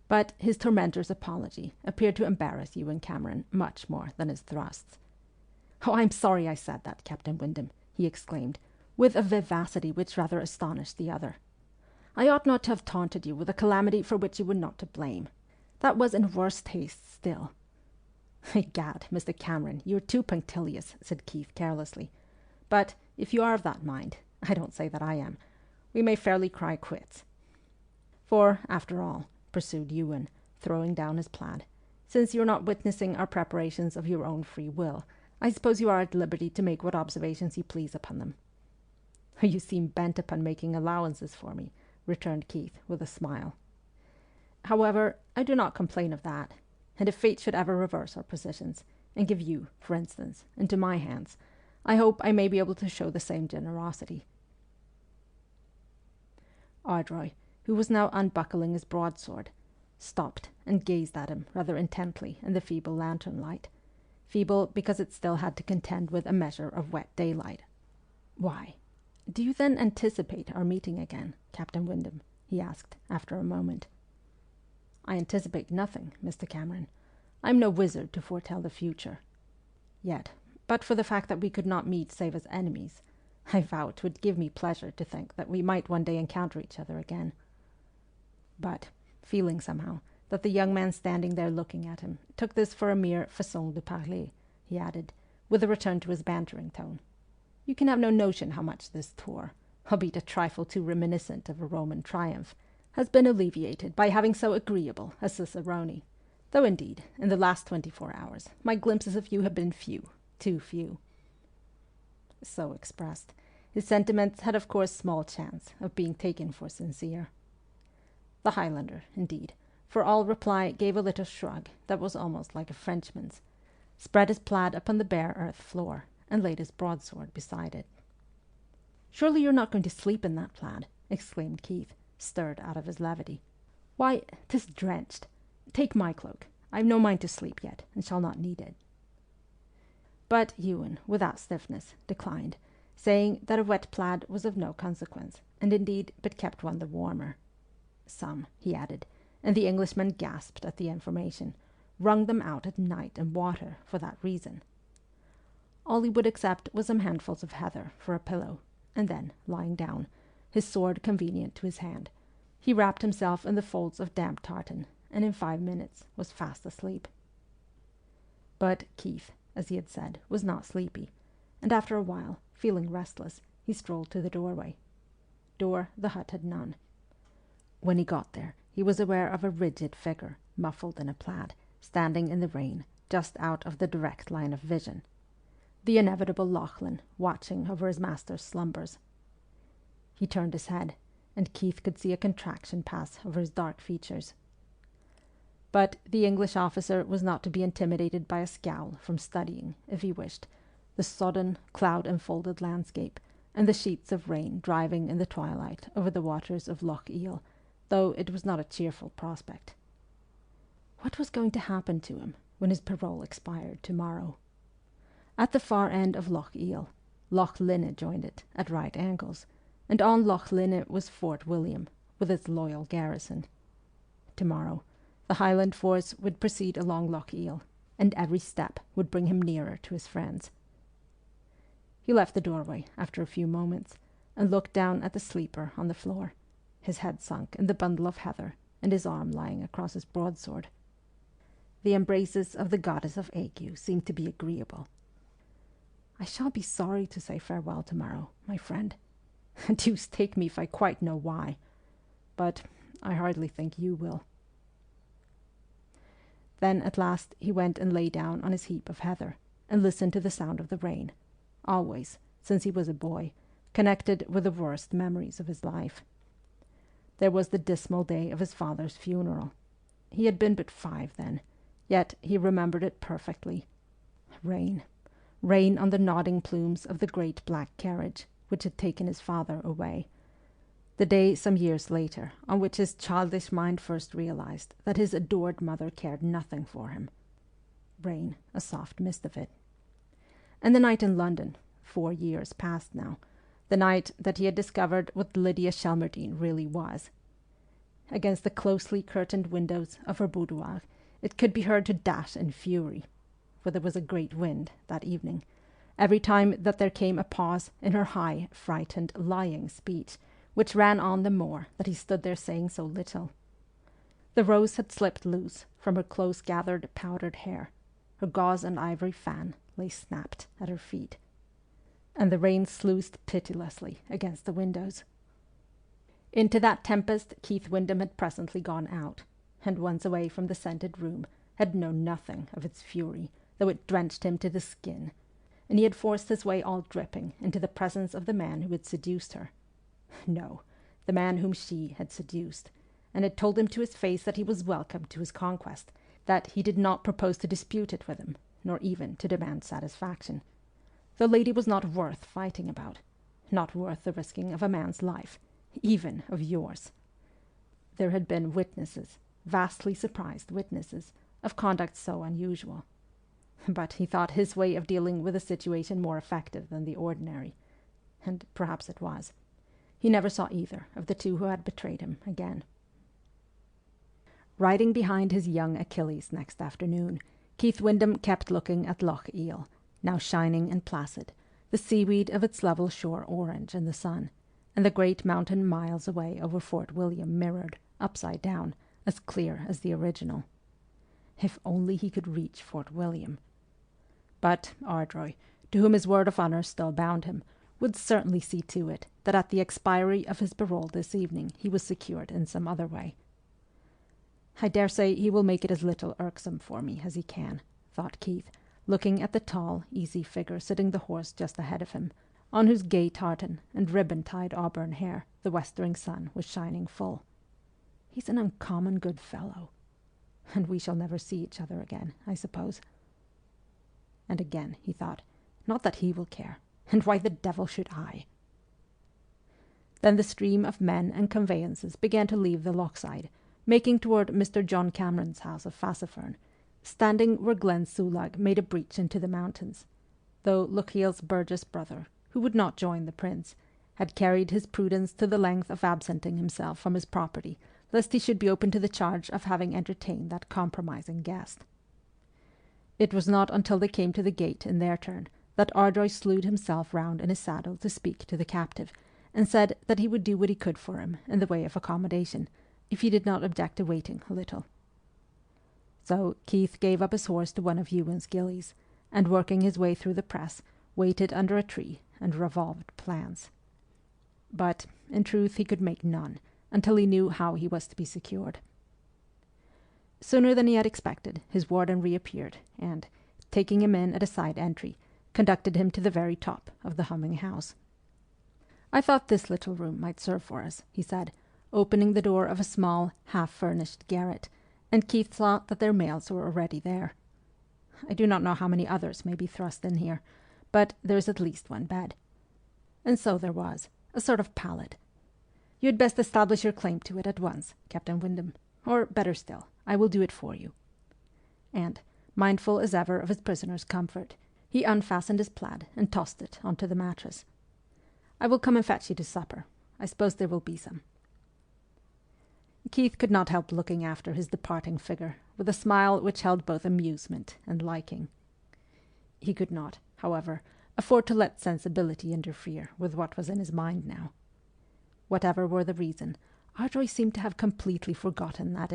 Speaker 2: But his tormentor's apology appeared to embarrass Ewen Cameron much more than his thrusts. "Oh, I'm sorry I said that, Captain Windham," he exclaimed, with a vivacity which rather astonished the other. "I ought not to have taunted you with a calamity for which you were not to blame. That was in worse taste still." "Egad, Mr. Cameron, you are too punctilious," said Keith carelessly. "But if you are of that mind, I don't say that I am, we may fairly cry quits. For, after all," pursued Ewen, throwing down his plaid, "since you are not witnessing our preparations of your own free will, I suppose you are at liberty to make what observations you please upon them." "You seem bent upon making allowances for me," returned Keith, with a smile. "However, I do not complain of that, and if fate should ever reverse our positions, and give you, for instance, into my hands, I hope I may be able to show the same generosity." Ardroy, who was now unbuckling his broadsword, stopped and gazed at him rather intently in the feeble lantern light, feeble because it still had to contend with a measure of wet daylight. "Why, do you then anticipate our meeting again, Captain Windham?" he asked, after a moment. "I anticipate nothing, Mr. Cameron. I am no wizard to foretell the future. Yet, but for the fact that we could not meet save as enemies, I vow it would give me pleasure to think that we might one day encounter each other again." But, feeling somehow that the young man standing there looking at him took this for a mere façon de parler, he added, with a return to his bantering tone, "You can have no notion how much this tour, albeit a trifle too reminiscent of a Roman triumph, has been alleviated by having so agreeable a cicerone, though indeed, in the last 24 hours, my glimpses of you have been few, too few." So expressed, his sentiments had of course small chance of being taken for sincere. The Highlander, indeed, for all reply gave a little shrug that was almost like a Frenchman's, spread his plaid upon the bare earth floor, and laid his broadsword beside it. "Surely you're not going to sleep in that plaid?" exclaimed Keith, stirred out of his levity. "Why, 'tis drenched. Take my cloak. I've no mind to sleep yet, and shall not need it." But Ewen, without stiffness, declined, saying that a wet plaid was of no consequence, and indeed but kept one the warmer. Some, he added, and the Englishman gasped at the information, wrung them out at night and water for that reason. All he would accept was some handfuls of heather for a pillow, and then, lying down, his sword convenient to his hand, he wrapped himself in the folds of damp tartan, and in 5 minutes was fast asleep. But Keith, as he had said, was not sleepy, and after a while, feeling restless, he strolled to the doorway. Door the hut had none. When he got there, he was aware of a rigid figure, muffled in a plaid, standing in the rain, just out of the direct line of vision. The inevitable Lachlan, watching over his master's slumbers. He turned his head, and Keith could see a contraction pass over his dark features. But the English officer was not to be intimidated by a scowl from studying, if he wished, the sodden, cloud-enfolded landscape, and the sheets of rain driving in the twilight over the waters of Loch Eel, though it was not a cheerful prospect. What was going to happen to him when his parole expired tomorrow? At the far end of Loch Eel, Loch Linne joined it, at right angles, and on Loch Linne was Fort William, with its loyal garrison. Tomorrow, the Highland force would proceed along Loch Eel, and every step would bring him nearer to his friends. He left the doorway after a few moments, and looked down at the sleeper on the floor, his head sunk in the bundle of heather, and his arm lying across his broadsword. The embraces of the goddess of ague seemed to be agreeable. "I shall be sorry to say farewell tomorrow, my friend. Deuce take me if I quite know why. But I hardly think you will." Then at last he went and lay down on his heap of heather, and listened to the sound of the rain, always, since he was a boy, connected with the worst memories of his life. There was the dismal day of his father's funeral. He had been but 5 then, yet he remembered it perfectly. Rain. Rain on the nodding plumes of the great black carriage which had taken his father away. The day some years later on which his childish mind first realized that his adored mother cared nothing for him. Rain, a soft mist of it. And the night in London, 4 years past now, the night that he had discovered what Lydia Shelmerdine really was. Against the closely curtained windows of her boudoir it could be heard to dash in fury, for there was a great wind that evening, every time that there came a pause in her high, frightened, lying speech, which ran on the more that he stood there saying so little. The rose had slipped loose from her close-gathered, powdered hair, her gauze and ivory fan lay snapped at her feet, and the rain sluiced pitilessly against the windows. Into that tempest Keith Windham had presently gone out, and once away from the scented room had known nothing of its fury, though it drenched him to the skin, and he had forced his way all dripping into the presence of the man who had seduced her. No, the man whom she had seduced, and had told him to his face that he was welcome to his conquest, that he did not propose to dispute it with him, nor even to demand satisfaction. The lady was not worth fighting about, not worth the risking of a man's life, even of yours. There had been witnesses, vastly surprised witnesses, of conduct so unusual. But he thought his way of dealing with the situation more effective than the ordinary, and perhaps it was. He never saw either of the two who had betrayed him again. Riding behind his young Achilles next afternoon, Keith Windham kept looking at Loch Eel, now shining and placid, the seaweed of its level shore orange in the sun, and the great mountain miles away over Fort William mirrored, upside down, as clear as the original. If only he could reach Fort William. But Ardroy, to whom his word of honour still bound him, would certainly see to it that at the expiry of his parole this evening he was secured in some other way. "I dare say he will make it as little irksome for me as he can," thought Keith, looking at the tall, easy figure sitting the horse just ahead of him, on whose gay tartan and ribbon-tied auburn hair the westering sun was shining full. "He's an uncommon good fellow. And we shall never see each other again, I suppose." And again he thought, "Not that he will care, and why the devil should I?" Then the stream of men and conveyances began to leave the lochside, making toward Mr. John Cameron's house of Fassifern, standing where Glen Sulag made a breach into the mountains, though Lochiel's burgess brother, who would not join the prince, had carried his prudence to the length of absenting himself from his property, lest he should be open to the charge of having entertained that compromising guest. It was not until they came to the gate in their turn that Ardroy slewed himself round in his saddle to speak to the captive, and said that he would do what he could for him in the way of accommodation, if he did not object to waiting a little. So Keith gave up his horse to one of Ewen's gillies, and working his way through the press, waited under a tree and revolved plans. But, in truth, he could make none, until he knew how he was to be secured. Sooner than he had expected, his warden reappeared, and, taking him in at a side entry, conducted him to the very top of the humming house. "I thought this little room might serve for us," he said, opening the door of a small, half-furnished garret, and Keith saw that their mails were already there. "I do not know how many others may be thrust in here, but there is at least one bed." And so there was, a sort of pallet. "You had best establish your claim to it at once, Captain Windham, or, better still, I will do it for you." And, mindful as ever of his prisoner's comfort, he unfastened his plaid and tossed it onto the mattress. "I will come and fetch you to supper. I suppose there will be some." Keith could not help looking after his departing figure, with a smile which held both amusement and liking. He could not, however, afford to let sensibility interfere with what was in his mind now. Whatever were the reason, Ardroy seemed to have completely forgotten that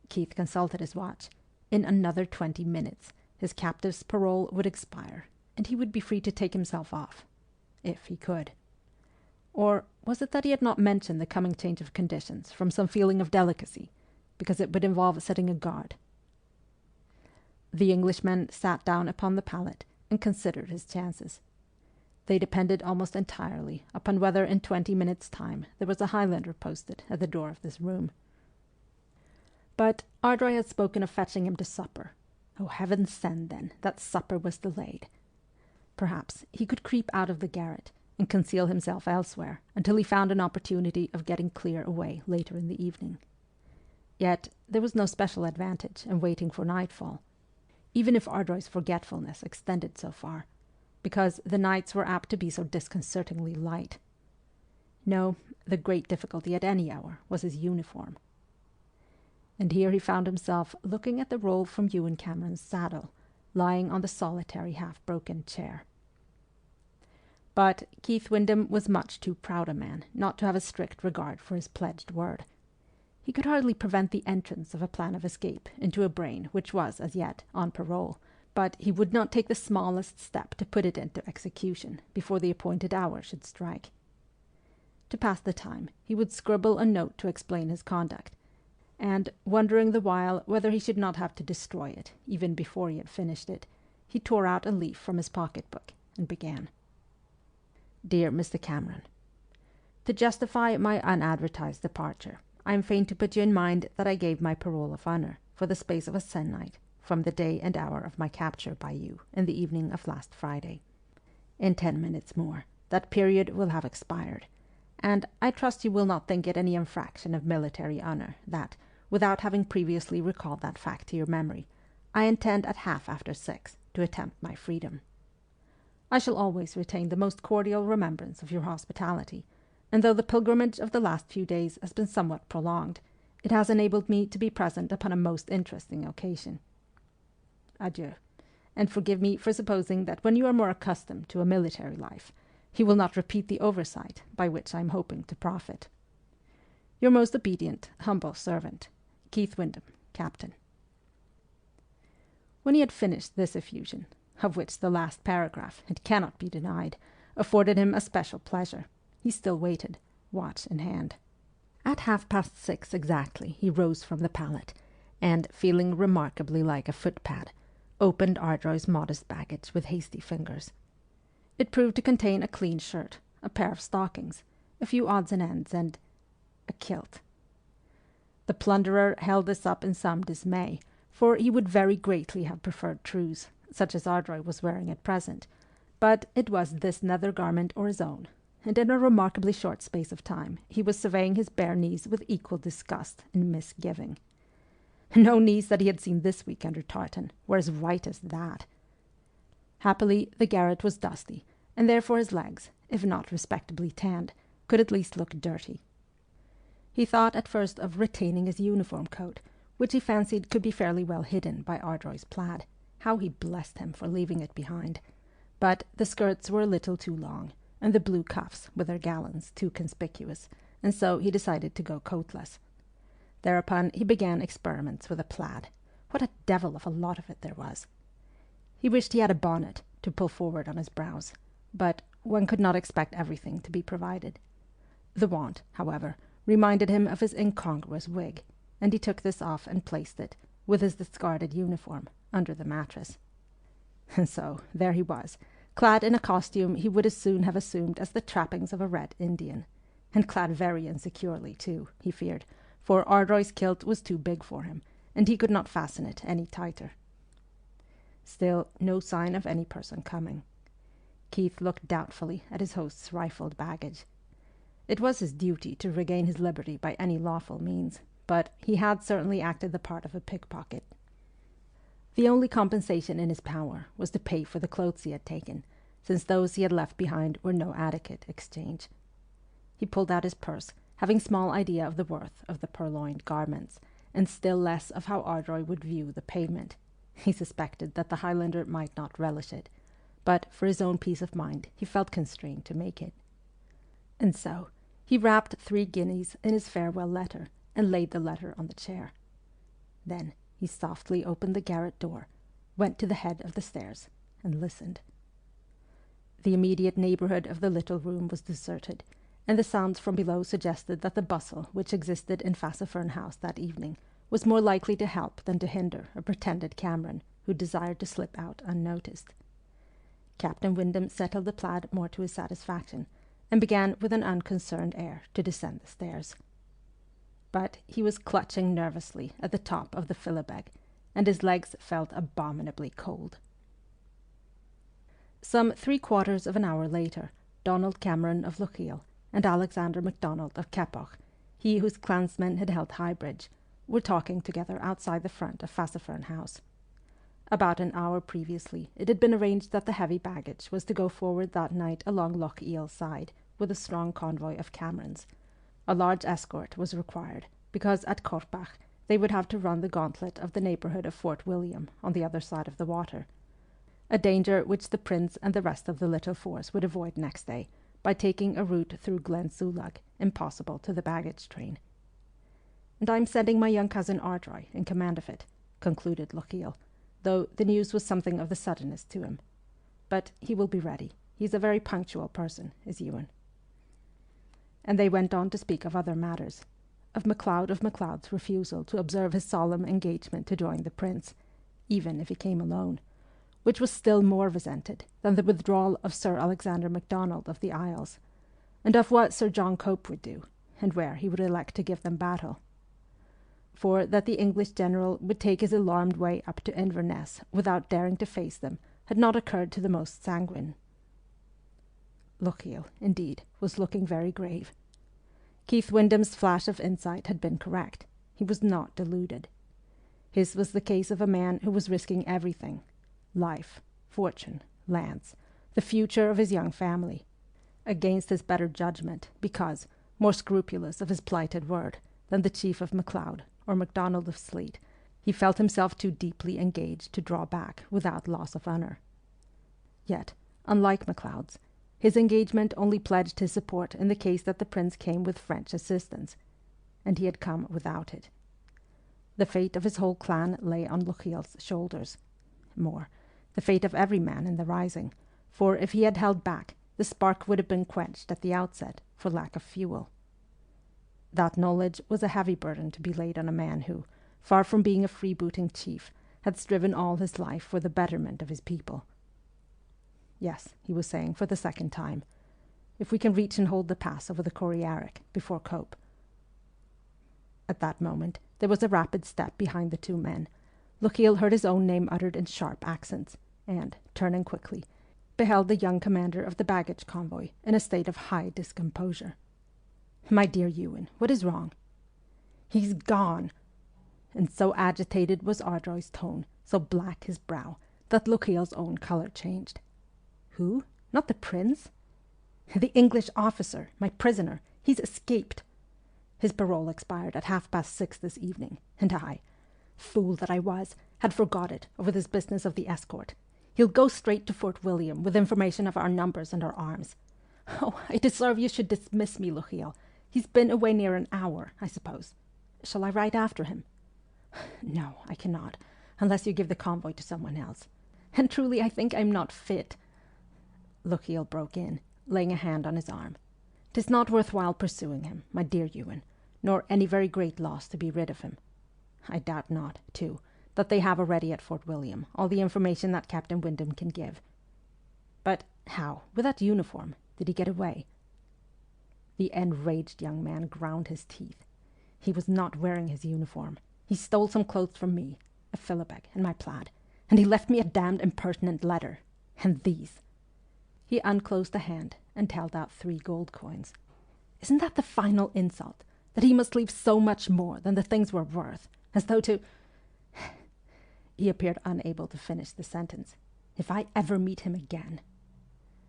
Speaker 2: Keith consulted his watch, in another 20 minutes his captive's parole would expire, and he would be free to take himself off, if he could. Or was it that he had not mentioned the coming change of conditions from some feeling of delicacy, because it would involve setting a guard? The Englishman sat down upon the pallet and considered his chances. They depended almost entirely upon whether in 20 minutes' time there was a Highlander posted at the door of this room. But Ardroy had spoken of fetching him to supper. Oh, heaven send, then, that supper was delayed. Perhaps he could creep out of the garret and conceal himself elsewhere until he found an opportunity of getting clear away later in the evening. Yet there was no special advantage in waiting for nightfall, even if Ardroy's forgetfulness extended so far, because the nights were apt to be so disconcertingly light. No, the great difficulty at any hour was his uniform. And here he found himself looking at the roll from Ewen Cameron's saddle, lying on the solitary half-broken chair. But Keith Windham was much too proud a man not to have a strict regard for his pledged word. He could hardly prevent the entrance of a plan of escape into a brain which was, as yet, on parole, but he would not take the smallest step to put it into execution before the appointed hour should strike. To pass the time, he would scribble a note to explain his conduct, and, wondering the while whether he should not have to destroy it, even before he had finished it, he tore out a leaf from his pocket-book and began. "Dear Mr. Cameron, to justify my unadvertised departure, I am fain to put you in mind that I gave my parole of honour for the space of a se'nnight from the day and hour of my capture by you in the evening of last Friday. In 10 minutes more, that period will have expired, and I trust you will not think it any infraction of military honour that, without having previously recalled that fact to your memory, I intend at 6:30 to attempt my freedom. I shall always retain the most cordial remembrance of your hospitality, and though the pilgrimage of the last few days has been somewhat prolonged, it has enabled me to be present upon a most interesting occasion. Adieu, and forgive me for supposing that when you are more accustomed to a military life, he will not repeat the oversight by which I am hoping to profit. Your most obedient, humble servant, Keith Windham, Captain." When he had finished this effusion, of which the last paragraph, it cannot be denied, afforded him a special pleasure, he still waited, watch in hand. At 6:30 exactly he rose from the pallet, and, feeling remarkably like a footpad, opened Ardroy's modest baggage with hasty fingers. It proved to contain a clean shirt, a pair of stockings, a few odds and ends, and a kilt. The plunderer held this up in some dismay, for he would very greatly have preferred trews, such as Ardroy was wearing at present, but it was this nether garment or his own, and in a remarkably short space of time he was surveying his bare knees with equal disgust and misgiving. No knees that he had seen this week under tartan were as white as that. Happily, the garret was dusty, and therefore his legs, if not respectably tanned, could at least look dirty. He thought at first of retaining his uniform coat, which he fancied could be fairly well hidden by Ardroy's plaid. How he blessed him for leaving it behind! But the skirts were a little too long, and the blue cuffs with their gallons too conspicuous, and so he decided to go coatless. Thereupon he began experiments with a plaid. What a devil of a lot of it there was! He wished he had a bonnet to pull forward on his brows, but one could not expect everything to be provided. The want, however, reminded him of his incongruous wig, and he took this off and placed it, with his discarded uniform, under the mattress. And so there he was, clad in a costume he would as soon have assumed as the trappings of a Red Indian, and clad very insecurely too, he feared, for Ardroy's kilt was too big for him, and he could not fasten it any tighter. Still, no sign of any person coming. Keith looked doubtfully at his host's rifled baggage. It was his duty to regain his liberty by any lawful means, but he had certainly acted the part of a pickpocket. The only compensation in his power was to pay for the clothes he had taken, since those he had left behind were no adequate exchange. He pulled out his purse, having small idea of the worth of the purloined garments, and still less of how Ardroy would view the payment. He suspected that the Highlander might not relish it, but for his own peace of mind he felt constrained to make it. And so he wrapped 3 guineas in his farewell letter and laid the letter on the chair. Then he softly opened the garret door, went to the head of the stairs, and listened. The immediate neighbourhood of the little room was deserted, and the sounds from below suggested that the bustle which existed in Fassifern House that evening was more likely to help than to hinder a pretended Cameron who desired to slip out unnoticed. Captain Windham settled the plaid more to his satisfaction, and began with an unconcerned air to descend the stairs. But he was clutching nervously at the top of the philibeg, and his legs felt abominably cold. Some 3/4 of an hour later, Donald Cameron of Lochiel and Alexander MacDonald of Keppoch, he whose clansmen had held Highbridge, were talking together outside the front of Fassifern House. About an hour previously it had been arranged that the heavy baggage was to go forward that night along Loch Eel's side with a strong convoy of Camerons. A large escort was required, because at Korpach they would have to run the gauntlet of the neighbourhood of Fort William on the other side of the water, a danger which the prince and the rest of the little force would avoid next day by taking a route through Glen Sullag, impossible to the baggage train. "And I'm sending my young cousin Ardroy in command of it," concluded Lochiel, though the news was something of the suddenest to him. "But he will be ready. He's a very punctual person, is Ewen." And they went on to speak of other matters, of MacLeod of MacLeod's refusal to observe his solemn engagement to join the prince, even if he came alone, which was still more resented than the withdrawal of Sir Alexander MacDonald of the Isles, and of what Sir John Cope would do, and where he would elect to give them battle. For that the English general would take his alarmed way up to Inverness without daring to face them had not occurred to the most sanguine. Lochiel, indeed, was looking very grave. Keith Windham's flash of insight had been correct. He was not deluded. His was the case of a man who was risking everything: life, fortune, lands, the future of his young family, against his better judgment, because, more scrupulous of his plighted word than the chief of MacLeod or MacDonald of Sleat, he felt himself too deeply engaged to draw back without loss of honour. Yet, unlike MacLeod's, his engagement only pledged his support in the case that the prince came with French assistance, and he had come without it. The fate of his whole clan lay on Lochiel's shoulders. More, the fate of every man in the rising, for if he had held back, the spark would have been quenched at the outset for lack of fuel. That knowledge was a heavy burden to be laid on a man who, far from being a freebooting chief, had striven all his life for the betterment of his people. "Yes," he was saying for the second time, "if we can reach and hold the pass over the Corriaric before Cope." At that moment there was a rapid step behind the two men. Lochiel heard his own name uttered in sharp accents, and, turning quickly, beheld the young commander of the baggage convoy in a state of high discomposure. "My dear Ewen, what is wrong?" "He's gone!" And so agitated was Ardroy's tone, so black his brow, that Lochiel's own colour changed. "Who? Not the prince?" "The English officer, my prisoner. He's escaped. His parole expired at 6:30 this evening, and I, fool that I was, had forgot it over this business of the escort. He'll go straight to Fort William with information of our numbers and our arms. Oh, I deserve you should dismiss me, Lochiel. He's been away near an hour, I suppose. Shall I ride after him?" "No, I cannot, unless you give the convoy to someone else. And truly I think I'm not fit." Lochiel broke in, laying a hand on his arm. "'Tis not worthwhile pursuing him, my dear Ewen, nor any very great loss to be rid of him. I doubt not, too, that they have already at Fort William all the information that Captain Windham can give. But how, with that uniform, did he get away?" The enraged young man ground his teeth. "He was not wearing his uniform. He stole some clothes from me, a philibeg and my plaid, and he left me a damned impertinent letter. And these." He unclosed the hand and held out 3 gold coins. "Isn't that the final insult, that he must leave so much more than the things were worth, as though to—" He appeared unable to finish the sentence. "If I ever meet him again—"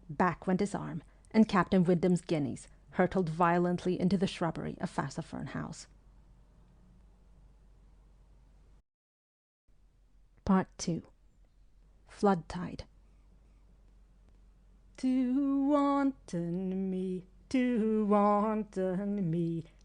Speaker 2: Back went his arm, and Captain Windham's guineas hurtled violently into the shrubbery of Fassifern House. Part 2. Flood Tide.
Speaker 3: To wanton me,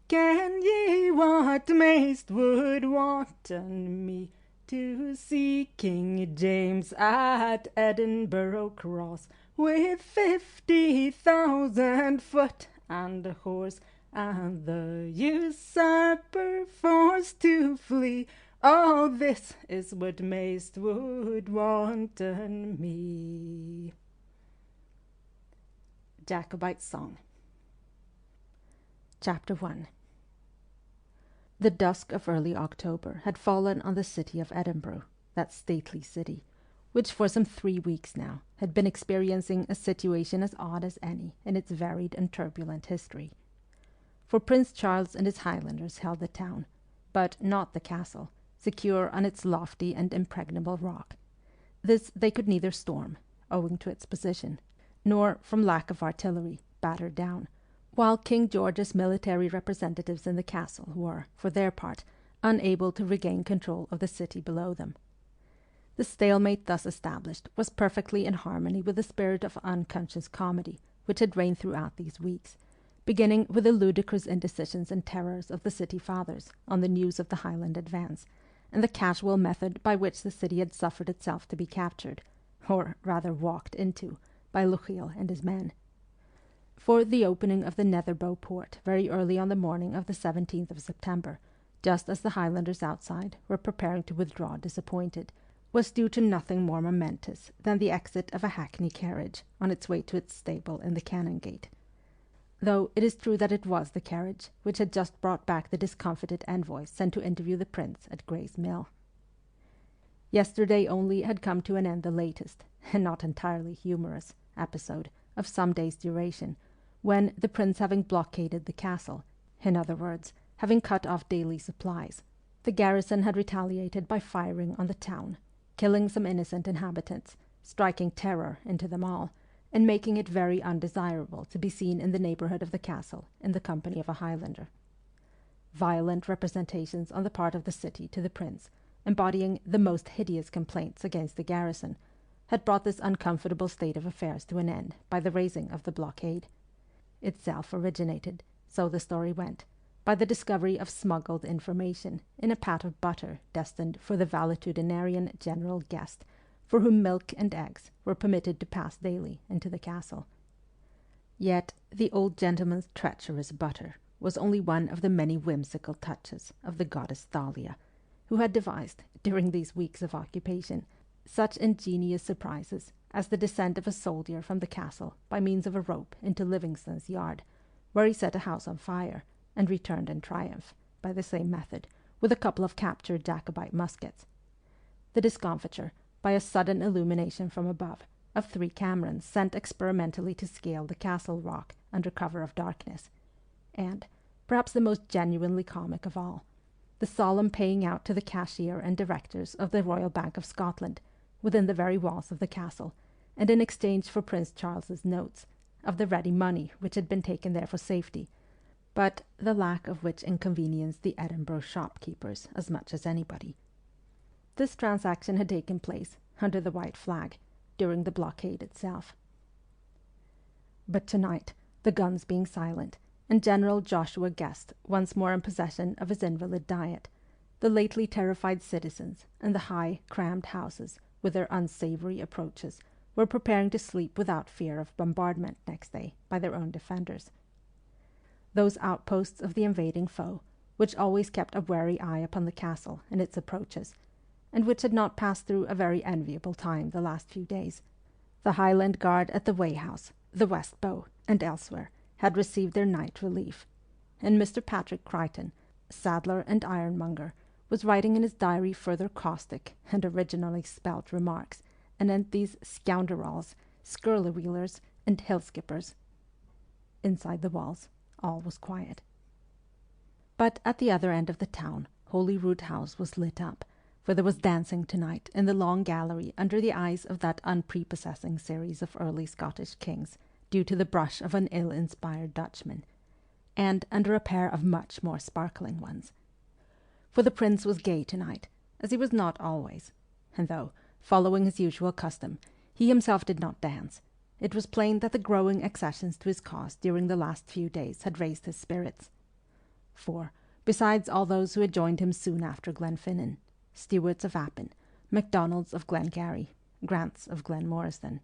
Speaker 3: can ye what maist would wanton me, to see King James at Edinburgh Cross, with 50,000 foot and a horse, and the usurper forced to flee. All this is what maist would wanton me."
Speaker 2: Jacobite Song. Chapter 1. The dusk of early October had fallen on the city of Edinburgh, that stately city, which for some 3 weeks now had been experiencing a situation as odd as any in its varied and turbulent history. For Prince Charles and his Highlanders held the town, but not the castle, secure on its lofty and impregnable rock. This they could neither storm, owing to its position, nor, from lack of artillery, batter down, while King George's military representatives in the castle were, for their part, unable to regain control of the city below them. The stalemate thus established was perfectly in harmony with the spirit of unconscious comedy which had reigned throughout these weeks, beginning with the ludicrous indecisions and terrors of the city fathers on the news of the Highland advance, and the casual method by which the city had suffered itself to be captured, or rather walked into, by Lochiel and his men. For the opening of the Netherbow port very early on the morning of the 17th of September, just as the Highlanders outside were preparing to withdraw disappointed, was due to nothing more momentous than the exit of a hackney carriage on its way to its stable in the Canongate. Though it is true that it was the carriage which had just brought back the discomfited envoy sent to interview the prince at Gray's Mill. Yesterday only had come to an end the latest, and not entirely humorous, episode of some days' duration, when, the prince having blockaded the castle, in other words, having cut off daily supplies, the garrison had retaliated by firing on the town, killing some innocent inhabitants, striking terror into them all, and making it very undesirable to be seen in the neighbourhood of the castle in the company of a Highlander. Violent representations on the part of the city to the prince, embodying the most hideous complaints against the garrison, had brought this uncomfortable state of affairs to an end by the raising of the blockade. Itself originated, so the story went, by the discovery of smuggled information in a pat of butter destined for the valetudinarian general guest, for whom milk and eggs were permitted to pass daily into the castle. Yet the old gentleman's treacherous butter was only one of the many whimsical touches of the goddess Thalia, who had devised, during these weeks of occupation, such ingenious surprises as the descent of a soldier from the castle by means of a rope into Livingston's yard, where he set a house on fire, and returned in triumph, by the same method, with a couple of captured Jacobite muskets. The discomfiture, by a sudden illumination from above, of 3 Camerons sent experimentally to scale the castle rock under cover of darkness, and, perhaps the most genuinely comic of all, the solemn paying out to the cashier and directors of the Royal Bank of Scotland, within the very walls of the castle, and in exchange for Prince Charles's notes, of the ready money which had been taken there for safety, but the lack of which inconvenienced the Edinburgh shopkeepers as much as anybody. This transaction had taken place, under the white flag, during the blockade itself. But tonight, the guns being silent, and General Joshua Guest once more in possession of his invalid diet, the lately terrified citizens and the high, crammed houses, with their unsavoury approaches, were preparing to sleep without fear of bombardment next day by their own defenders. Those outposts of the invading foe, which always kept a wary eye upon the castle and its approaches, and which had not passed through a very enviable time the last few days, the Highland Guard at the Way House, the West Bow, and elsewhere, had received their night relief, and Mr. Patrick Crichton, saddler and ironmonger, was writing in his diary further caustic and originally spelt remarks anent these scoundrels, skirlywheelers, and hill-skippers. Inside the walls, all was quiet. But at the other end of the town, Holyrood House was lit up, for there was dancing tonight in the long gallery under the eyes of that unprepossessing series of early Scottish kings, due to the brush of an ill-inspired Dutchman, and under a pair of much more sparkling ones. For the prince was gay tonight, as he was not always, and though, following his usual custom, he himself did not dance, it was plain that the growing accessions to his cause during the last few days had raised his spirits. For, besides all those who had joined him soon after Glenfinnan, Stewarts of Appin, MacDonalds of Glengarry, Grants of Glenmoriston,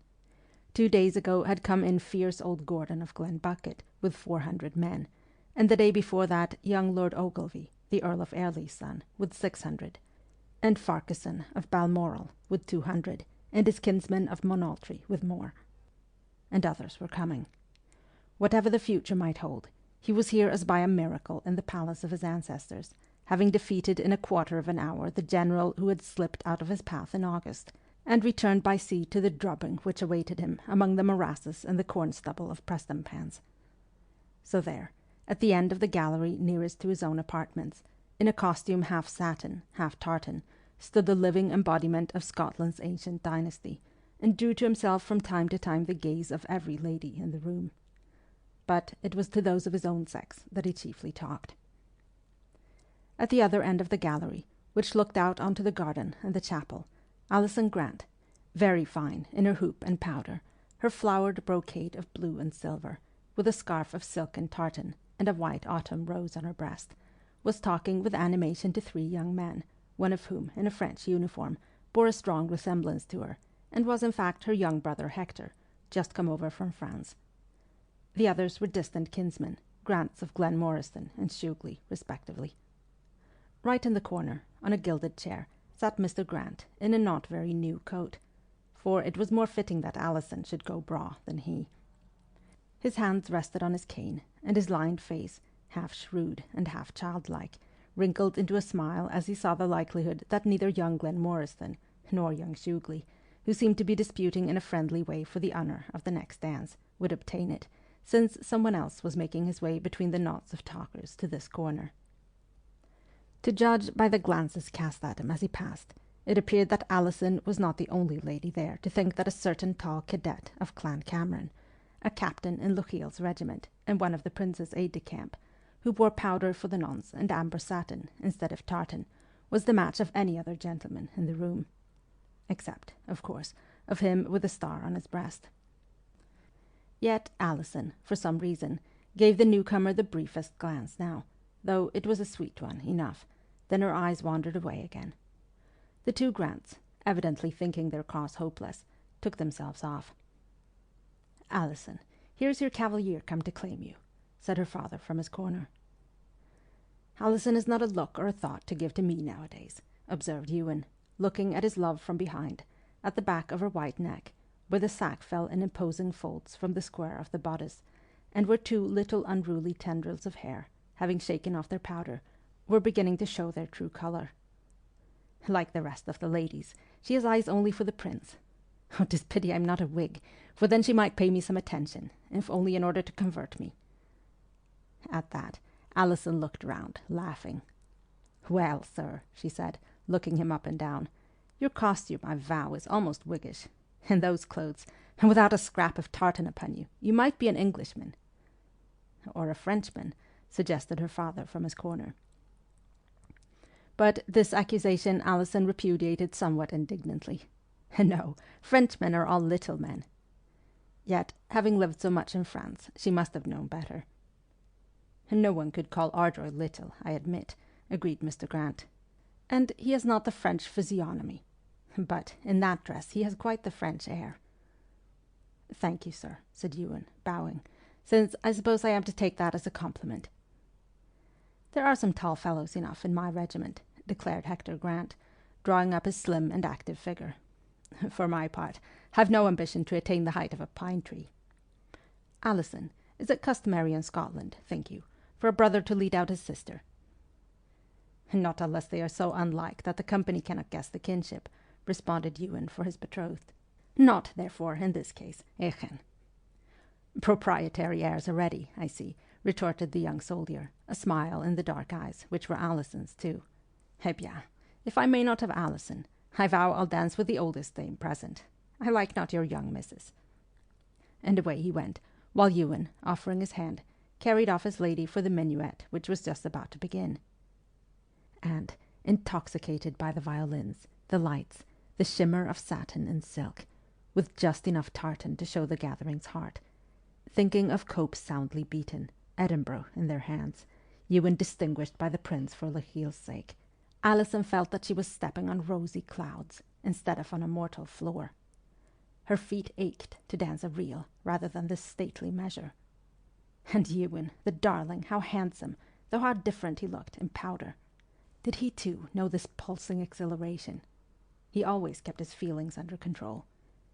Speaker 2: 2 days ago had come in fierce old Gordon of Glenbucket with 400 men, and the day before that young Lord Ogilvy, the Earl of Airlie's son, with 600, and Farquharson of Balmoral with 200, and his kinsman of Monaltry with more. And others were coming. Whatever the future might hold, he was here as by a miracle in the palace of his ancestors, having defeated in a quarter of an hour the general who had slipped out of his path in August, and returned by sea to the drubbing which awaited him among the morasses and the corn stubble of Prestonpans. So there, at the end of the gallery nearest to his own apartments, in a costume half satin, half tartan, stood the living embodiment of Scotland's ancient dynasty, and drew to himself from time to time the gaze of every lady in the room. But it was to those of his own sex that he chiefly talked. At the other end of the gallery, which looked out onto the garden and the chapel, Alison Grant, very fine in her hoop and powder, her flowered brocade of blue and silver, with a scarf of silk and tartan, and a white autumn rose on her breast, was talking with animation to 3 young men, one of whom, in a French uniform, bore a strong resemblance to her, and was in fact her young brother Hector, just come over from France. The others were distant kinsmen, Grants of Glenmoriston and Shugley, respectively. Right in the corner, on a gilded chair, sat Mr. Grant in a not very new coat, for it was more fitting that Alison should go braw than he. His hands rested on his cane, and his lined face, half shrewd and half childlike, wrinkled into a smile as he saw the likelihood that neither young Glenmoriston nor young Shugley, who seemed to be disputing in a friendly way for the honour of the next dance, would obtain it, since someone else was making his way between the knots of talkers to this corner. To judge by the glances cast at him as he passed, it appeared that Alison was not the only lady there to think that a certain tall cadet of Clan Cameron, a captain in Lochiel's regiment and one of the prince's aide-de-camp, who wore powder for the nonce and amber satin instead of tartan, was the match of any other gentleman in the room. Except, of course, of him with a star on his breast. Yet Alison, for some reason, gave the newcomer the briefest glance now, though it was a sweet one enough. Then her eyes wandered away again. The 2 Grants, evidently thinking their cause hopeless, took themselves off. "Alison, here's your cavalier come to claim you," said her father from his corner. "Alison has not a look or a thought to give to me nowadays," observed Ewen, looking at his love from behind, at the back of her white neck, where the sack fell in imposing folds from the square of the bodice, and where 2 little unruly tendrils of hair, having shaken off their powder, were beginning to show their true colour. "Like the rest of the ladies, she has eyes only for the prince. Oh, 'tis pity I'm not a Whig, for then she might pay me some attention, if only in order to convert me. At that, Alison looked round, laughing. Well, sir, she said, looking him up and down, your costume, I vow, is almost Whiggish. In those clothes, and without a scrap of tartan upon you, you might be an Englishman. Or a Frenchman, suggested her father from his corner. But this accusation Alison repudiated somewhat indignantly. No, Frenchmen are all little men. Yet, having lived so much in France, she must have known better. No one could call Ardroy little, I admit, agreed Mr. Grant. And he has not the French physiognomy. But in that dress he has quite the French air. Thank you, sir, said Ewen, bowing, since I suppose I am to take that as a compliment. There are some tall fellows enough in my regiment, declared Hector Grant, drawing up his slim and active figure. For my part, I've no ambition to attain the height of a pine tree. Alison, is it customary in Scotland, think you, for a brother to lead out his sister? Not unless they are so unlike that the company cannot guess the kinship, responded Ewen for his betrothed. Not, therefore, in this case, Echen. Proprietary airs already, I see, retorted the young soldier, a smile in the dark eyes, which were Alison's too. Eh bien, if I may not have Alison, I vow I'll dance with the oldest dame present. I like not your young missus. And away he went, while Ewen, offering his hand, carried off his lady for the minuet, which was just about to begin. And, intoxicated by the violins, the lights, the shimmer of satin and silk, with just enough tartan to show the gathering's heart, thinking of Cope's soundly beaten, Edinburgh in their hands, Ewen distinguished by the prince for Lochiel's sake, Alison felt that she was stepping on rosy clouds instead of on a mortal floor. Her feet ached to dance a reel rather than this stately measure. And Ewen, the darling, how handsome, though how different he looked in powder. Did he too know this pulsing exhilaration? He always kept his feelings under control.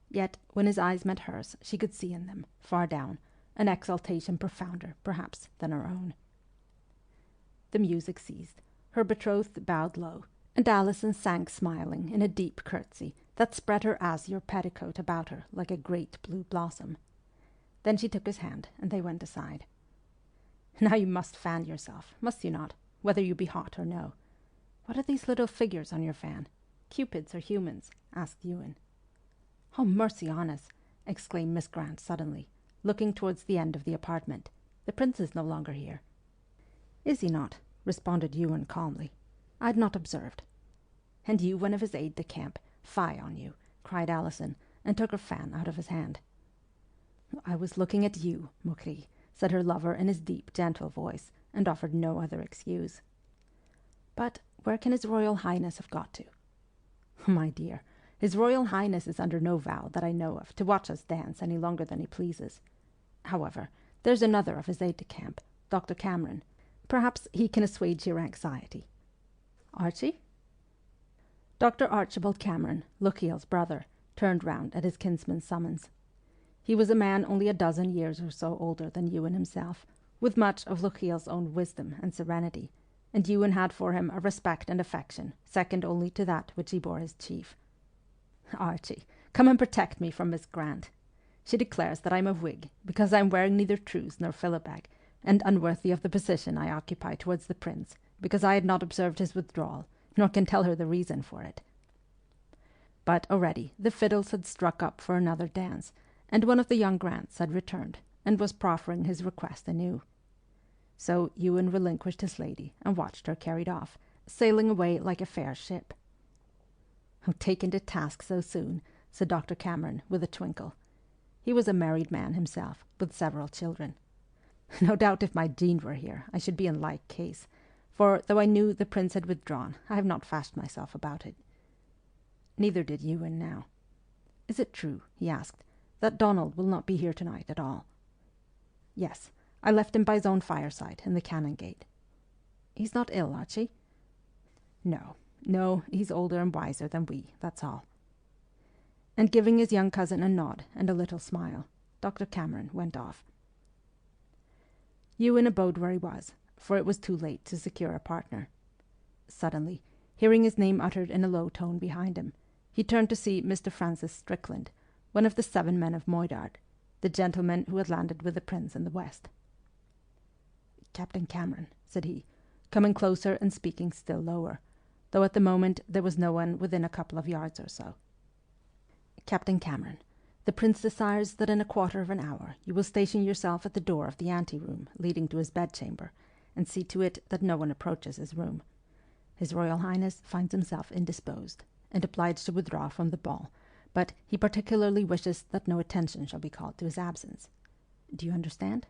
Speaker 2: Yet, when his eyes met hers, she could see in them, far down, an exaltation profounder, perhaps, than her own. The music ceased. Her betrothed bowed low, and Alison sank smiling in a deep curtsy that spread her azure petticoat about her like a great blue blossom. Then she took his hand, and they went aside. Now you must fan yourself, must you not, whether you be hot or no? What are these little figures on your fan? Cupids or humans? Asked Ewen. Oh, mercy on us! Exclaimed Miss Grant suddenly, looking towards the end of the apartment. The prince is no longer here. Is he not? Responded Ewen calmly. I had not observed. And you one of his aides-de-camp? Fie on you! Cried Alison, and took her fan out of his hand. I was looking at you, Mokri, said her lover in his deep, gentle voice, and offered no other excuse. But where can His Royal Highness have got to? My dear, His Royal Highness is under no vow that I know of to watch us dance any longer than he pleases. However, there's another of his aide-de-camp, Dr. Cameron. Perhaps he can assuage your anxiety. Archie? Dr. Archibald Cameron, Lochiel's brother, turned round at his kinsman's summons. He was a man only a dozen years or so older than Ewen himself, with much of Lochiel's own wisdom and serenity, and Ewen had for him a respect and affection second only to that which he bore his chief. Archie, come and protect me from Miss Grant. She declares that I'm a Whig, because I'm wearing neither trews nor philibeg, and unworthy of the position I occupy towards the prince, because I had not observed his withdrawal, nor can tell her the reason for it. But already the fiddles had struck up for another dance, and one of the young Grants had returned, and was proffering his request anew. So Ewen relinquished his lady, and watched her carried off, sailing away like a fair ship. Oh, taken to task so soon, said Dr. Cameron, with a twinkle. He was a married man himself, with several children. No doubt if my Jean were here, I should be in like case, for though I knew the prince had withdrawn, I have not fashed myself about it. Neither did Ewen now. Is it true, he asked, that Donald will not be here tonight at all? Yes, I left him by his own fireside in the Canongate. He's not ill, Archie? No, he's older and wiser than we, that's all. And giving his young cousin a nod and a little smile, Dr. Cameron went off. Ewen abode where he was, for it was too late to secure a partner. Suddenly, hearing his name uttered in a low tone behind him, he turned to see Mr. Francis Strickland, one of the 7 men of Moidart, the gentleman who had landed with the prince in the west. "Captain Cameron," said he, coming closer and speaking still lower, though at the moment there was no one within a couple of yards or so. "Captain Cameron, the prince desires that in a quarter of an hour you will station yourself at the door of the ante-room leading to his bedchamber, and see to it that no one approaches his room. His Royal Highness finds himself indisposed, and obliged to withdraw from the ball, but he particularly wishes that no attention shall be called to his absence. Do you understand?"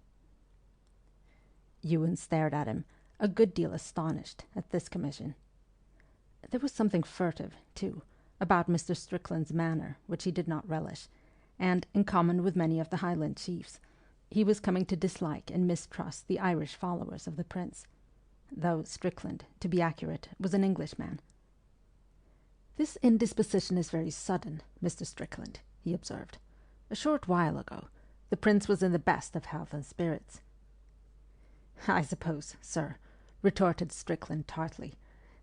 Speaker 2: Ewen stared at him, a good deal astonished at this commission. There was something furtive, too, about Mr. Strickland's manner which he did not relish, and, in common with many of the Highland chiefs, he was coming to dislike and mistrust the Irish followers of the prince, though Strickland, to be accurate, was an Englishman. "This indisposition is very sudden, Mr. Strickland," he observed. "A short while ago, the prince was in the best of health and spirits." "I suppose, sir," retorted Strickland tartly,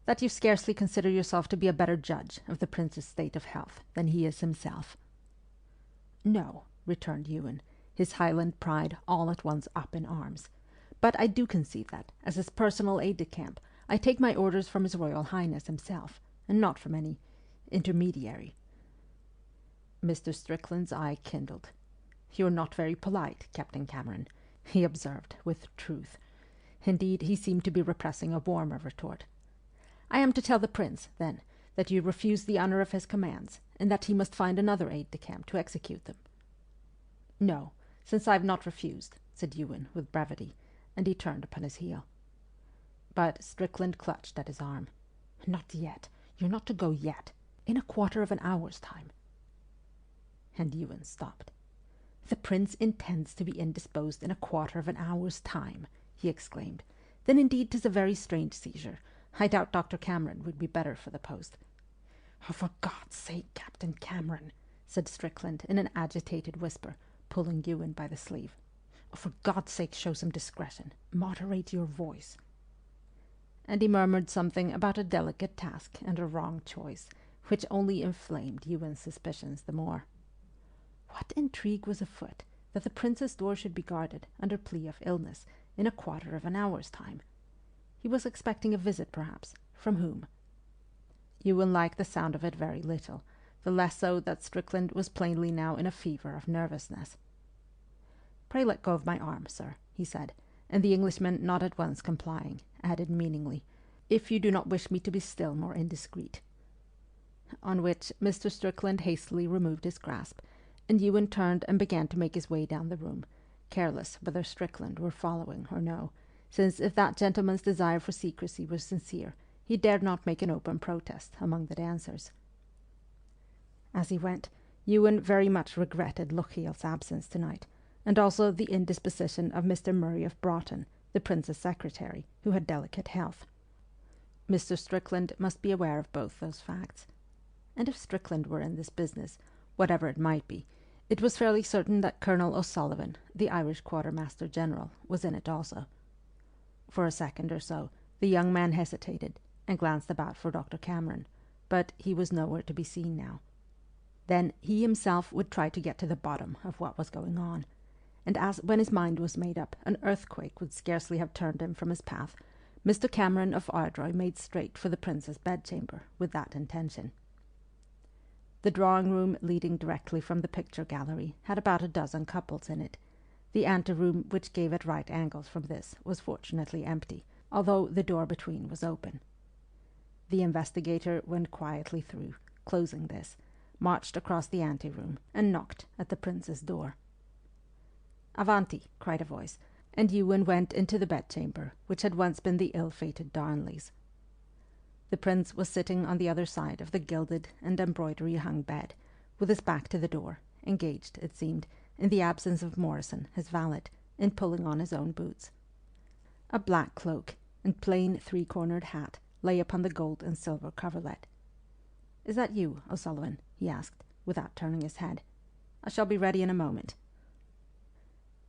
Speaker 2: "that you scarcely consider yourself to be a better judge of the prince's state of health than he is himself." "No," returned Ewen, his Highland pride all at once up in arms, "but I do concede that, as his personal aide-de-camp, I take my orders from His Royal Highness himself, and not from any intermediary." Mr. Strickland's eye kindled. "You're not very polite, Captain Cameron," he observed, with truth. Indeed, he seemed to be repressing a warmer retort. "I am to tell the prince, then, that you refuse the honour of his commands, and that he must find another aide-de-camp to execute them." "No, since I have not refused," said Ewen, with brevity, and he turned upon his heel. But Strickland clutched at his arm. "Not yet. You're not to go yet. In a quarter of an hour's time." And Ewen stopped. "The prince intends to be indisposed in a quarter of an hour's time," he exclaimed. "Then indeed 'tis a very strange seizure. I doubt Dr. Cameron would be better for the post." "Oh, for God's sake, Captain Cameron," said Strickland in an agitated whisper, pulling Ewen by the sleeve. "Oh, for God's sake, show some discretion. Moderate your voice." And he murmured something about a delicate task and a wrong choice, which only inflamed Ewen's suspicions the more. What intrigue was afoot that the prince's door should be guarded, under plea of illness, in a quarter of an hour's time? He was expecting a visit, perhaps. From whom? Ewen liked the sound of it very little, the less so that Strickland was plainly now in a fever of nervousness. "Pray let go of my arm, sir," he said, and the Englishman, not at once complying, added meaningly, "if you do not wish me to be still more indiscreet." On which Mr. Strickland hastily removed his grasp, and Ewen turned and began to make his way down the room, careless whether Strickland were following or no, since if that gentleman's desire for secrecy was sincere, he dared not make an open protest among the dancers. As he went, Ewen very much regretted Lochiel's absence tonight, and also the indisposition of Mr. Murray of Broughton, the prince's secretary, who had delicate health. Mr. Strickland must be aware of both those facts. And if Strickland were in this business, whatever it might be, it was fairly certain that Colonel O'Sullivan, the Irish quartermaster-general, was in it also. For a second or so, the young man hesitated, and glanced about for Dr. Cameron, but he was nowhere to be seen now. Then he himself would try to get to the bottom of what was going on, and as when his mind was made up, an earthquake would scarcely have turned him from his path, Mr. Cameron of Ardroy made straight for the prince's bedchamber with that intention. The drawing-room leading directly from the picture gallery had about a dozen couples in it. The ante-room which gave at right angles from this was fortunately empty, although the door between was open. The investigator went quietly through, closing this, marched across the ante-room, and knocked at the prince's door. "Avanti!" cried a voice, and Ewen went into the bedchamber, which had once been the ill-fated Darnley's. The prince was sitting on the other side of the gilded and embroidery-hung bed, with his back to the door, engaged, it seemed, in the absence of Morrison, his valet, in pulling on his own boots. A black cloak and plain three-cornered hat lay upon the gold and silver coverlet. "Is that you, O'Sullivan?" he asked, without turning his head. "I shall be ready in a moment."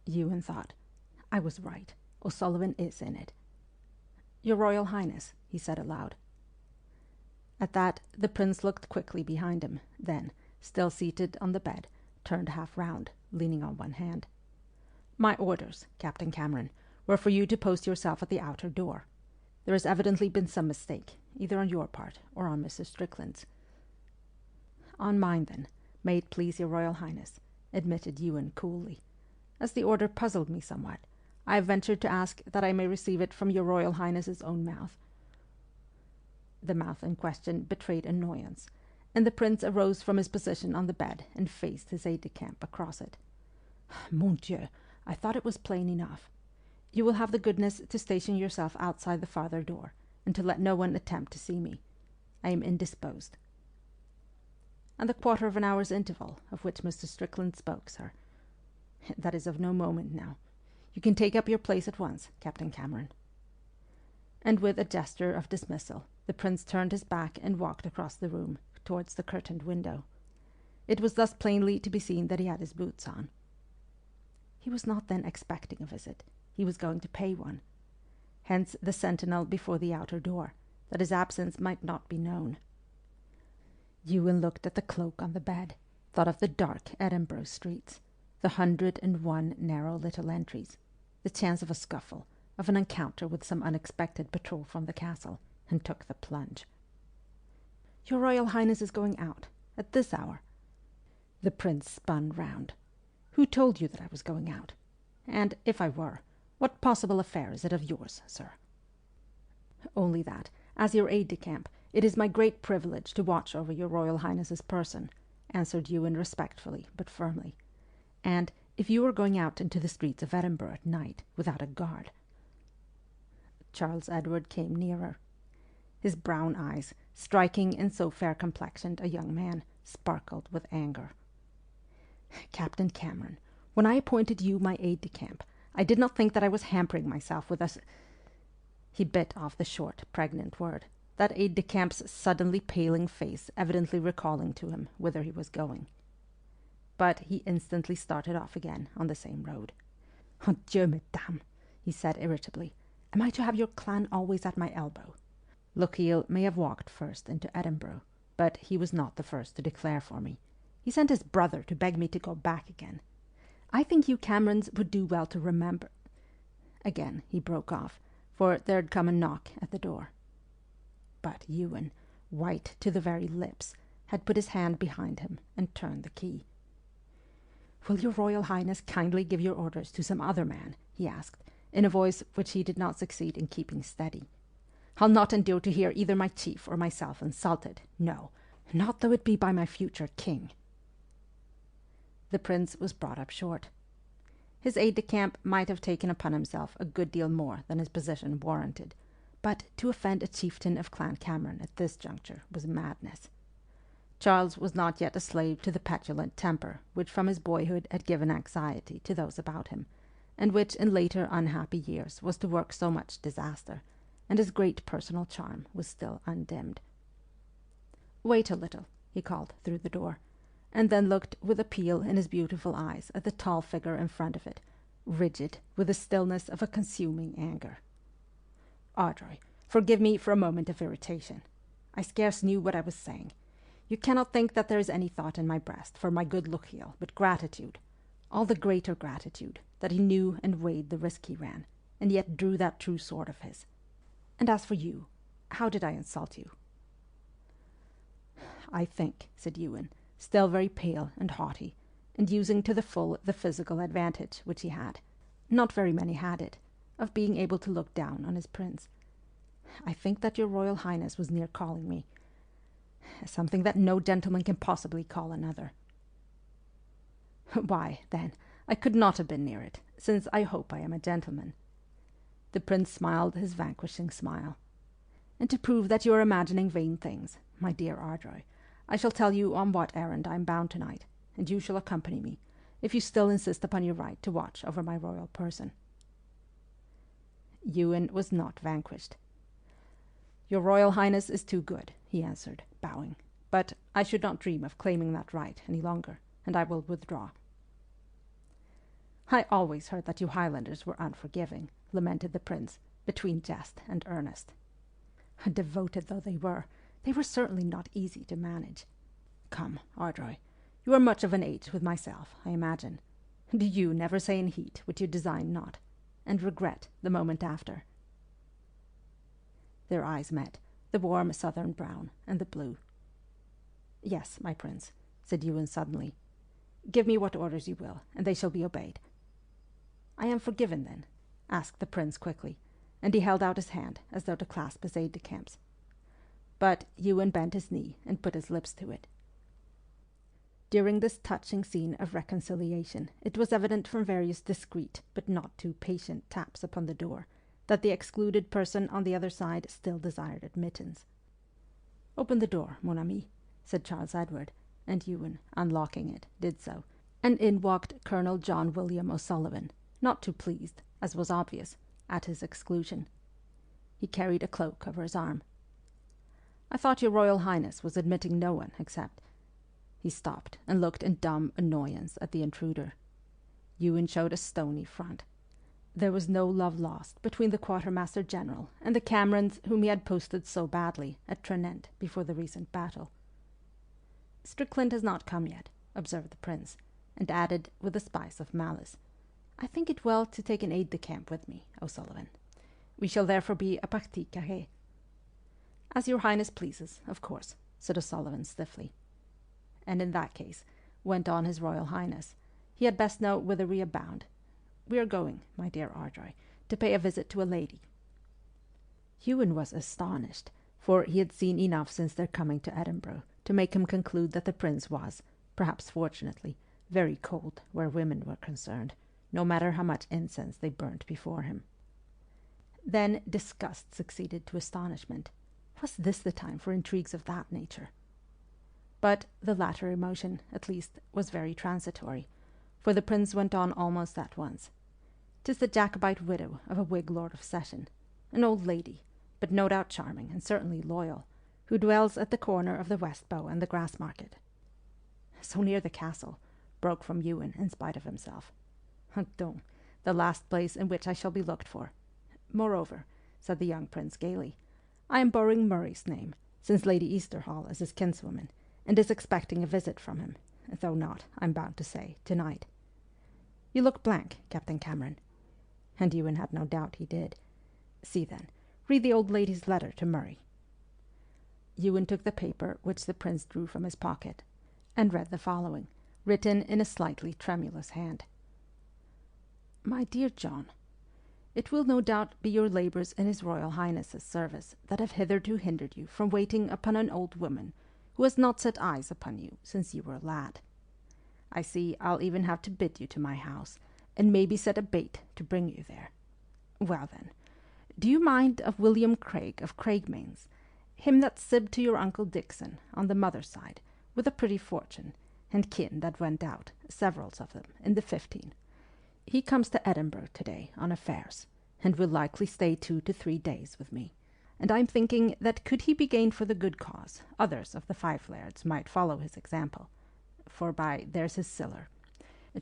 Speaker 2: Ewen thought, "I was right. O'Sullivan is in it." "Your Royal Highness," he said aloud. At that, the prince looked quickly behind him, then, still seated on the bed, turned half round, leaning on one hand. "My orders, Captain Cameron, were for you to post yourself at the outer door. There has evidently been some mistake, either on your part or on Mrs. Strickland's." "On mine, then, may it please your Royal Highness," admitted Ewen coolly. "As the order puzzled me somewhat, I have ventured to ask that I may receive it from your Royal Highness's own mouth." The mouth in question betrayed annoyance, and the prince arose from his position on the bed and faced his aide-de-camp across it. "Mon Dieu, I thought it was plain enough. You will have the goodness to station yourself outside the farther door, and to let no one attempt to see me. I am indisposed." "And the quarter of an hour's interval, of which Mr. Strickland spoke, sir?" "That is of no moment now. You can take up your place at once, Captain Cameron." And with a gesture of dismissal, the prince turned his back and walked across the room, towards the curtained window. It was thus plainly to be seen that he had his boots on. He was not then expecting a visit. He was going to pay one. Hence the sentinel before the outer door, that his absence might not be known. Ewen looked at the cloak on the bed, thought of the dark Edinburgh streets, the 101 narrow little entries, the chance of a scuffle, of an encounter with some unexpected patrol from the castle, and took the plunge. "Your Royal Highness is going out? At this hour?" The prince spun round. "Who told you that I was going out? And, if I were, what possible affair is it of yours, sir?" "Only that, as your aide-de-camp, it is my great privilege to watch over your Royal Highness's person," answered Ewen respectfully but firmly. "And, if you were going out into the streets of Edinburgh at night, without a guard—" Charles Edward came nearer. His brown eyes, striking in so fair-complexioned a young man, sparkled with anger. "Captain Cameron, when I appointed you my aide-de-camp, I did not think that I was hampering myself with us—" He bit off the short, pregnant word, that aide-de-camp's suddenly paling face evidently recalling to him whither he was going. But he instantly started off again on the same road. "Oh, Dieu me damne," he said irritably. "Am I to have your clan always at my elbow? Lochiel may have walked first into Edinburgh, but he was not the first to declare for me. He sent his brother to beg me to go back again. I think you Camerons would do well to remember—" Again he broke off, for there had come a knock at the door. But Ewen, white to the very lips, had put his hand behind him and turned the key. "Will your Royal Highness kindly give your orders to some other man?" he asked, in a voice which he did not succeed in keeping steady. "I'll not endure to hear either my chief or myself insulted. No, not though it be by my future king." The prince was brought up short. His aide-de-camp might have taken upon himself a good deal more than his position warranted, but to offend a chieftain of Clan Cameron at this juncture was madness. Charles was not yet a slave to the petulant temper which from his boyhood had given anxiety to those about him, and which in later unhappy years was to work so much disaster, and his great personal charm was still undimmed. "Wait a little," he called through the door, and then looked with appeal in his beautiful eyes at the tall figure in front of it, rigid with the stillness of a consuming anger. "Ardroy, forgive me for a moment of irritation. I scarce knew what I was saying. You cannot think that there is any thought in my breast for my good Lochiel, but gratitude, all the greater gratitude, that he knew and weighed the risk he ran, and yet drew that true sword of his. And as for you, how did I insult you?" "I think," said Ewen, still very pale and haughty, and using to the full the physical advantage which he had—not very many had it—of being able to look down on his prince. "I think that your Royal Highness was near calling me something that no gentleman can possibly call another." "Why, then, I could not have been near it, since I hope I am a gentleman." The prince smiled his vanquishing smile. "And to prove that you are imagining vain things, my dear Ardroy, I shall tell you on what errand I am bound tonight, and you shall accompany me, if you still insist upon your right to watch over my royal person." Ewen was not vanquished. "Your Royal Highness is too good," he answered, bowing, "but I should not dream of claiming that right any longer, and I will withdraw." "I always heard that you Highlanders were unforgiving," lamented the prince, between jest and earnest. Devoted though they were certainly not easy to manage. "Come, Ardroy, You are much of an age with myself, I imagine. Do you never say in heat what you design not, and regret the moment after?" Their eyes met, the warm southern brown and the blue. "Yes, my prince," said Ewen suddenly. "Give me what orders you will, and they shall be obeyed." "I am forgiven, then?" asked the prince quickly, and he held out his hand as though to clasp his aide-de-camp's. But Ewen bent his knee and put his lips to it. During this touching scene of reconciliation, it was evident from various discreet but not too patient taps upon the door that the excluded person on the other side still desired admittance. "Open the door, mon ami," said Charles Edward, and Ewen, unlocking it, did so, and in walked Colonel John William O'Sullivan, not too pleased, as was obvious, at his exclusion. He carried a cloak over his arm. "I thought your Royal Highness was admitting no one except—" He stopped and looked in dumb annoyance at the intruder. Ewen showed a stony front. There was no love lost between the Quartermaster General and the Camerons whom he had posted so badly at Tranent before the recent battle. "Strickland has not come yet," observed the prince, and added, with a spice of malice, "I think it well to take an aide-de-camp with me, O'Sullivan. We shall therefore be a partie carrée." "As your Highness pleases, of course," said O'Sullivan stiffly. "And in that case," went on his Royal Highness, "he had best know whither we are bound. We are going, my dear Ardroy, to pay a visit to a lady." Ewen was astonished, for he had seen enough since their coming to Edinburgh to make him conclude that the prince was, perhaps fortunately, very cold where women were concerned, no matter how much incense they burnt before him. Then disgust succeeded to astonishment. Was this the time for intrigues of that nature? But the latter emotion, at least, was very transitory, for the prince went on almost at once. "'Tis the Jacobite widow of a Whig Lord of Session, an old lady, but no doubt charming and certainly loyal, who dwells at the corner of the West Bow and the Grassmarket." "So near the castle," broke from Ewen in spite of himself. "Donc, the last place in which I shall be looked for. Moreover," said the young prince gaily, "I am borrowing Murray's name, since Lady Easterhall is his kinswoman, and is expecting a visit from him, though not, I'm bound to say, tonight. You look blank, Captain Cameron." And Ewen had no doubt he did. "See, then, read the old lady's letter to Murray." Ewen took the paper which the prince drew from his pocket, and read the following, written in a slightly tremulous hand. "My dear John, it will no doubt be your labours in His Royal Highness's service that have hitherto hindered you from waiting upon an old woman who has not set eyes upon you since you were a lad. I see I'll even have to bid you to my house, and maybe set a bait to bring you there. Well then, do you mind of William Craig of Craigmains, him that sibbed to your uncle Dixon on the mother's side, with a pretty fortune, and kin that went out, severals of them, in the 15? He comes to Edinburgh to-day on affairs, and will likely stay 2 to 3 days with me. And I'm thinking that could he be gained for the good cause, others of the Five Lairds might follow his example. Forby, there's his siller.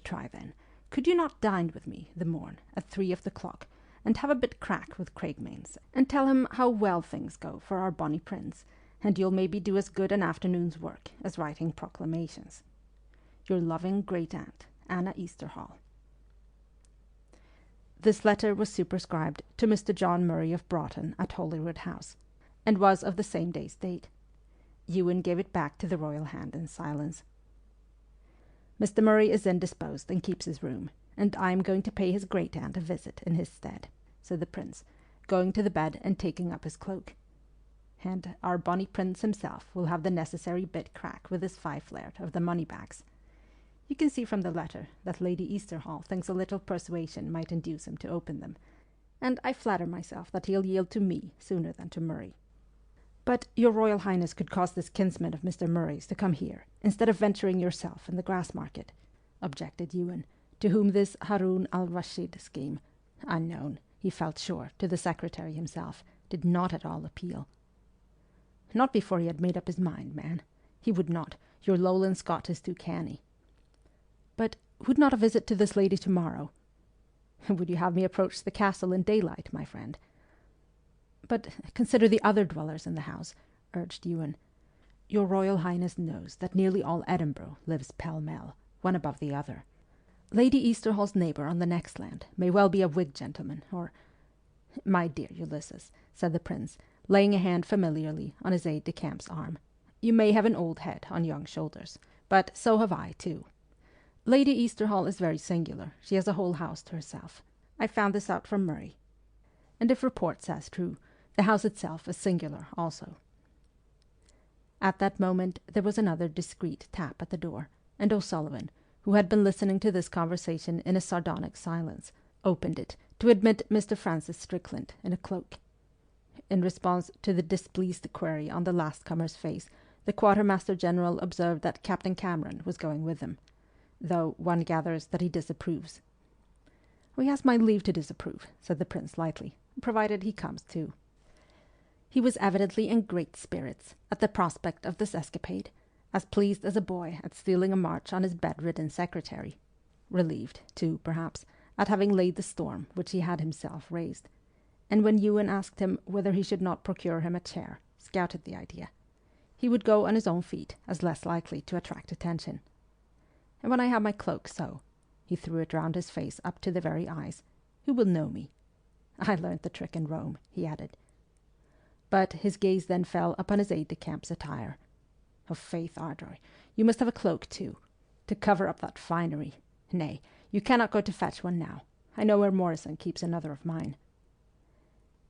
Speaker 2: Try then, could you not dine with me the morn at 3 of the clock, and have a bit crack with Craigmains, and tell him how well things go for our bonny prince, and you'll maybe do as good an afternoon's work as writing proclamations. Your loving great-aunt, Anna Easterhall." This letter was superscribed to Mr. John Murray of Broughton at Holyrood House, and was of the same day's date. Ewen gave it back to the royal hand in silence. "Mr. Murray is indisposed and keeps his room, and I am going to pay his great-aunt a visit in his stead," said the prince, going to the bed and taking up his cloak. "And our bonny prince himself will have the necessary bit crack with his Five Laird of the money-bags. You can see from the letter that Lady Easterhall thinks a little persuasion might induce him to open them, and I flatter myself that he'll yield to me sooner than to Murray." "But your Royal Highness could cause this kinsman of Mr. Murray's to come here, instead of venturing yourself in the Grassmarket," objected Ewen, to whom this Harun al-Rashid scheme, unknown, he felt sure, to the secretary himself, did not at all appeal. "Not before he had made up his mind, man. He would not. Your Lowland Scot is too canny." "But would not a visit to this lady tomorrow—" "Would you have me approach the castle in daylight, my friend?" "But consider the other dwellers in the house," urged Ewen. Your Royal Highness knows that nearly all Edinburgh lives pell-mell, one above the other. Lady Easterhall's neighbour on the next land may well be a Whig gentleman, or—" "My dear Ulysses," said the prince, laying a hand familiarly on his aide-de-camp's arm, "you may have an old head on young shoulders, but so have I, too. Lady Easterhall is very singular. She has a whole house to herself. I found this out from Murray. And if report says true, the house itself is singular also." At that moment there was another discreet tap at the door, and O'Sullivan, who had been listening to this conversation in a sardonic silence, opened it to admit Mr. Francis Strickland in a cloak. In response to the displeased query on the last comer's face, the Quartermaster General observed that Captain Cameron was going with him, though one gathers that he disapproves. "He has my leave to disapprove," said the prince lightly, "provided he comes too." He was evidently in great spirits at the prospect of this escapade, as pleased as a boy at stealing a march on his bedridden secretary, relieved, too, perhaps, at having laid the storm which he had himself raised, and when Ewen asked him whether he should not procure him a chair, scouted the idea. He would go on his own feet, as less likely to attract attention. "And when I have my cloak so," he threw it round his face up to the very eyes, "who will know me? I learnt the trick in Rome," he added. But his gaze then fell upon his aide-de-camp's attire. "Oh, faith, Ardroy, you must have a cloak too, to cover up that finery. Nay, you cannot go to fetch one now. I know where Morrison keeps another of mine."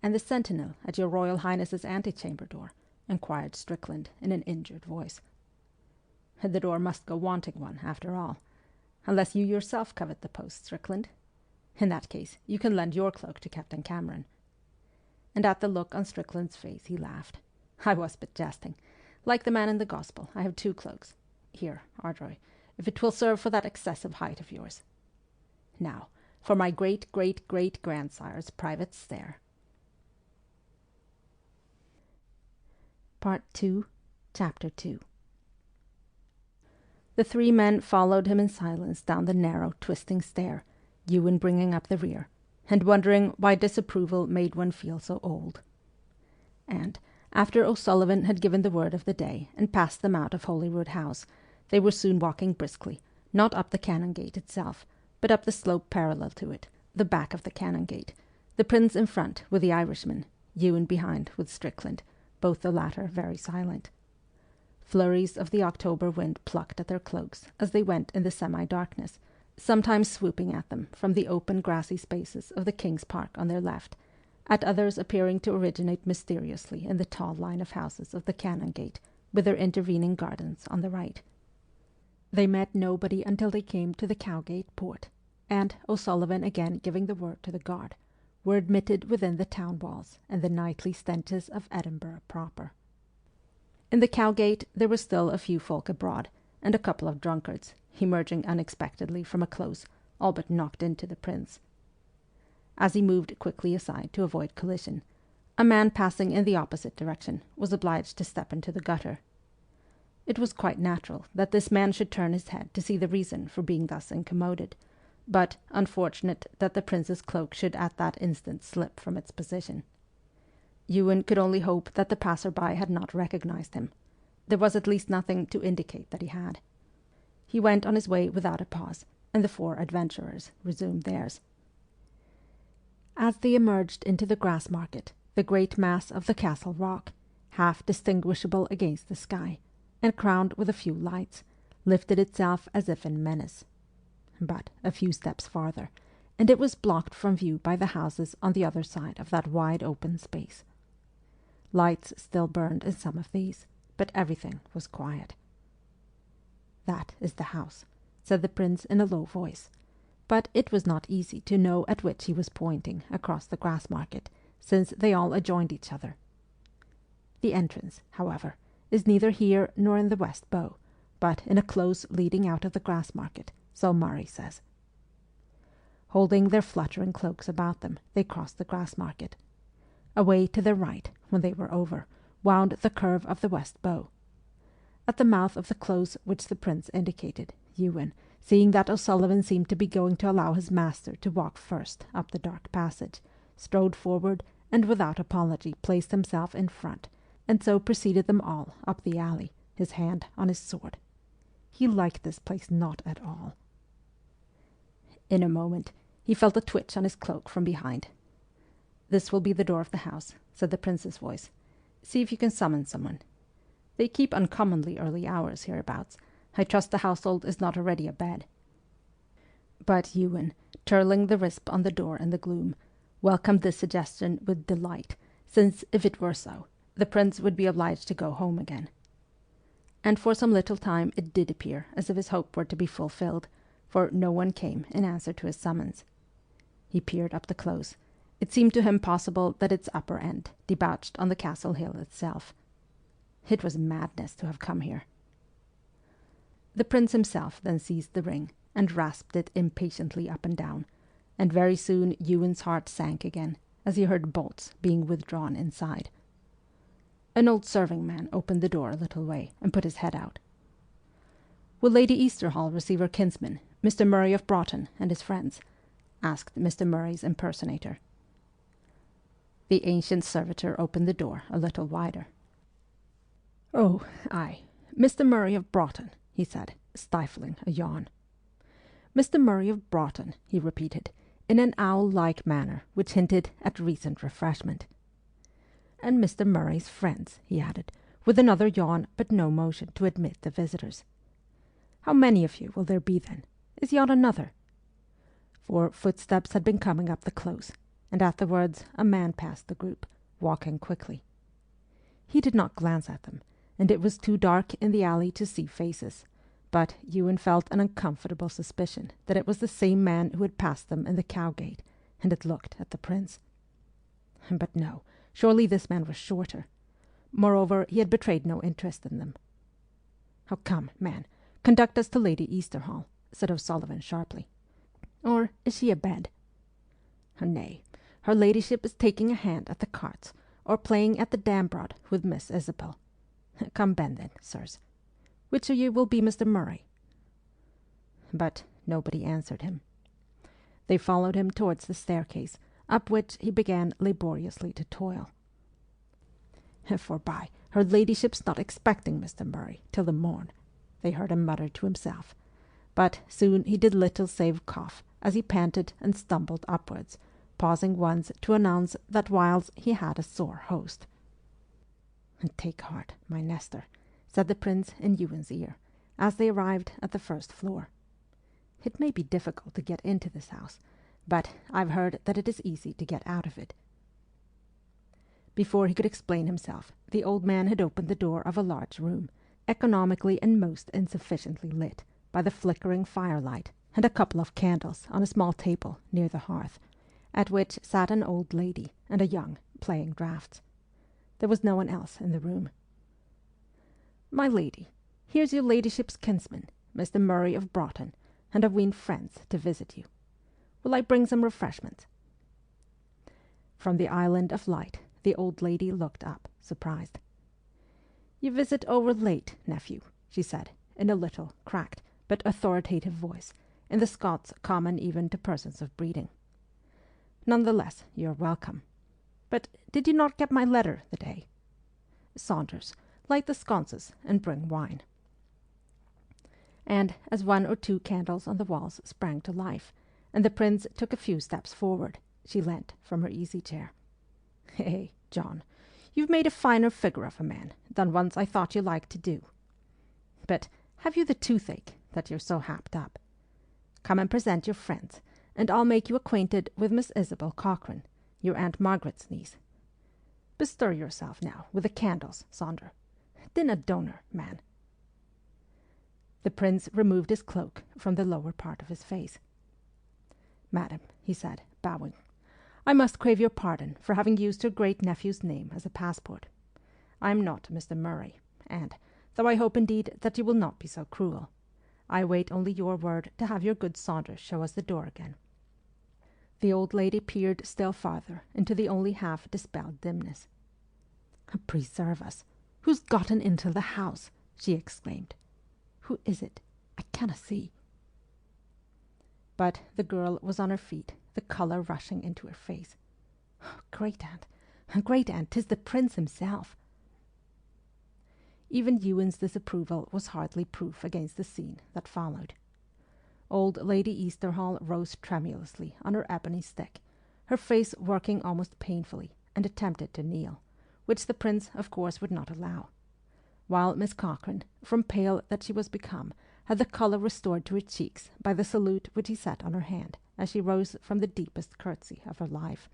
Speaker 2: "And the sentinel at your Royal Highness's antechamber door?" inquired Strickland in an injured voice. "The door must go wanting one, after all. Unless you yourself covet the post, Strickland. In that case, you can lend your cloak to Captain Cameron." And at the look on Strickland's face he laughed. "I was but jesting. Like the man in the Gospel, I have 2 cloaks. Here, Ardroy, if it will serve for that excessive height of yours. Now, for my great-great-great-grandsire's private stair."
Speaker 1: Part 2, Chapter 2.
Speaker 2: The 3 men followed him in silence down the narrow, twisting stair, Ewen bringing up the rear, and wondering why disapproval made one feel so old. And, after O'Sullivan had given the word of the day and passed them out of Holyrood House, they were soon walking briskly, not up the Canongate itself, but up the slope parallel to it, the back of the Canongate, the prince in front with the Irishman, Ewen behind with Strickland, both the latter very silent. Flurries of the October wind plucked at their cloaks as they went in the semi-darkness, sometimes swooping at them from the open grassy spaces of the King's Park on their left, at others appearing to originate mysteriously in the tall line of houses of the Canongate, with their intervening gardens on the right. They met nobody until they came to the Cowgate port, and, O'Sullivan again giving the word to the guard, were admitted within the town walls and the nightly stenches of Edinburgh proper. In the Cowgate there were still a few folk abroad, and a couple of drunkards, emerging unexpectedly from a close, all but knocked into the prince. As he moved quickly aside to avoid collision, a man passing in the opposite direction was obliged to step into the gutter. It was quite natural that this man should turn his head to see the reason for being thus incommoded, but unfortunate that the prince's cloak should at that instant slip from its position. Ewen could only hope that the passer-by had not recognized him. There was at least nothing to indicate that he had. He went on his way without a pause, and the 4 adventurers resumed theirs. As they emerged into the grass market, the great mass of the Castle Rock, half distinguishable against the sky, and crowned with a few lights, lifted itself as if in menace. But a few steps farther, and it was blocked from view by the houses on the other side of that wide open space. Lights still burned in some of these, but everything was quiet. "That is the house," said the prince in a low voice, but it was not easy to know at which he was pointing across the grass market, since they all adjoined each other. "The entrance, however, is neither here nor in the West Bow, but in a close leading out of the grass market, so Murray says." Holding their fluttering cloaks about them, they crossed the grass market. Away to their right, when they were over, wound the curve of the West Bow. At the mouth of the close which the prince indicated, Ewen, seeing that O'Sullivan seemed to be going to allow his master to walk first up the dark passage, strode forward and without apology placed himself in front, and so preceded them all up the alley, his hand on his sword. He liked this place not at all. In a moment, he felt a twitch on his cloak from behind. "This will be the door of the house," said the prince's voice. "See if you can summon someone. They keep uncommonly early hours hereabouts. I trust the household is not already abed." But Ewen, twirling the wrisp on the door in the gloom, welcomed this suggestion with delight, since, if it were so, the prince would be obliged to go home again. And for some little time it did appear as if his hope were to be fulfilled, for no one came in answer to his summons. He peered up the close. It seemed to him possible that its upper end debouched on the castle hill itself. It was madness to have come here. The prince himself then seized the ring and rasped it impatiently up and down, and very soon Ewen's heart sank again as he heard bolts being withdrawn inside. An old serving man opened the door a little way and put his head out. "Will Lady Easterhall receive her kinsman, Mr. Murray of Broughton, and his friends?" asked Mr. Murray's impersonator. The ancient servitor opened the door a little wider. "Oh, aye, Mr. Murray of Broughton," he said, stifling a yawn. "Mr. Murray of Broughton," he repeated, in an owl-like manner which hinted at recent refreshment. "And Mr. Murray's friends," he added, with another yawn but no motion to admit the visitors. "How many of you will there be then? Is yon another?" For footsteps had been coming up the close, and at the words a man passed the group, walking quickly. He did not glance at them, and it was too dark in the alley to see faces, but Ewen felt an uncomfortable suspicion that it was the same man who had passed them in the Cowgate and had looked at the prince. But no, surely this man was shorter. Moreover, he had betrayed no interest in them. "Oh, come, man, conduct us to Lady Easterhall," said O'Sullivan sharply. "Or is she abed?" "Nay, her ladyship is taking a hand at the cards, or playing at the dambrod with Miss Isabel. Come ben then, sirs. Which of you will be Mr. Murray?" But nobody answered him. They followed him towards the staircase, up which he began laboriously to toil. "Forby, her ladyship's not expecting Mr. Murray till the morn," they heard him mutter to himself. But soon he did little save cough as he panted and stumbled upwards, pausing once to announce that whiles he had a sore host. "Take heart, my Nestor," said the prince in Ewen's ear, as they arrived at the first floor. "It may be difficult to get into this house, but I've heard that it is easy to get out of it." Before he could explain himself, the old man had opened the door of a large room, economically and most insufficiently lit by the flickering firelight and a couple of candles on a small table near the hearth, at which sat an old lady and a young, playing draughts. There was no one else in the room. "My lady, here's your ladyship's kinsman, Mr. Murray of Broughton, and a ween friends to visit you. Will I bring some refreshment?" From the island of light the old lady looked up, surprised. "You visit over late, nephew," she said, in a little, cracked, but authoritative voice, in the Scots common even to persons of breeding. "None the less, you are welcome. But did you not get my letter the day? Saunders, light the sconces and bring wine." And as one or two candles on the walls sprang to life, and the prince took a few steps forward, she leant from her easy-chair. "Hey, John, you've made a finer figure of a man than once I thought you liked to do. But have you the toothache, that you're so happed up? Come and present your friends, and I'll make you acquainted with Miss Isabel Cochrane, your Aunt Margaret's niece. Bestir yourself now with the candles, Saunder. Dinna donor, man." The prince removed his cloak from the lower part of his face. "Madam," he said, bowing, "I must crave your pardon for having used your great-nephew's name as a passport. I am not Mr. Murray, and, though I hope indeed that you will not be so cruel, I await only your word to have your good Saunders show us the door again." The old lady peered still farther into the only half-dispelled dimness. "Preserve us! Who's gotten into the house?" she exclaimed. "Who is it? I canna see." But the girl was on her feet, the colour rushing into her face. "Great-aunt, 'tis the prince himself." even Ewen's disapproval was hardly proof against the scene that followed. Old Lady Easterhall rose tremulously on her ebony stick, her face working almost painfully, and attempted to kneel, which the prince, of course, would not allow, while Miss Cochrane, from pale that she was become, had the colour restored to her cheeks by the salute which he set on her hand as she rose from the deepest curtsy of her life.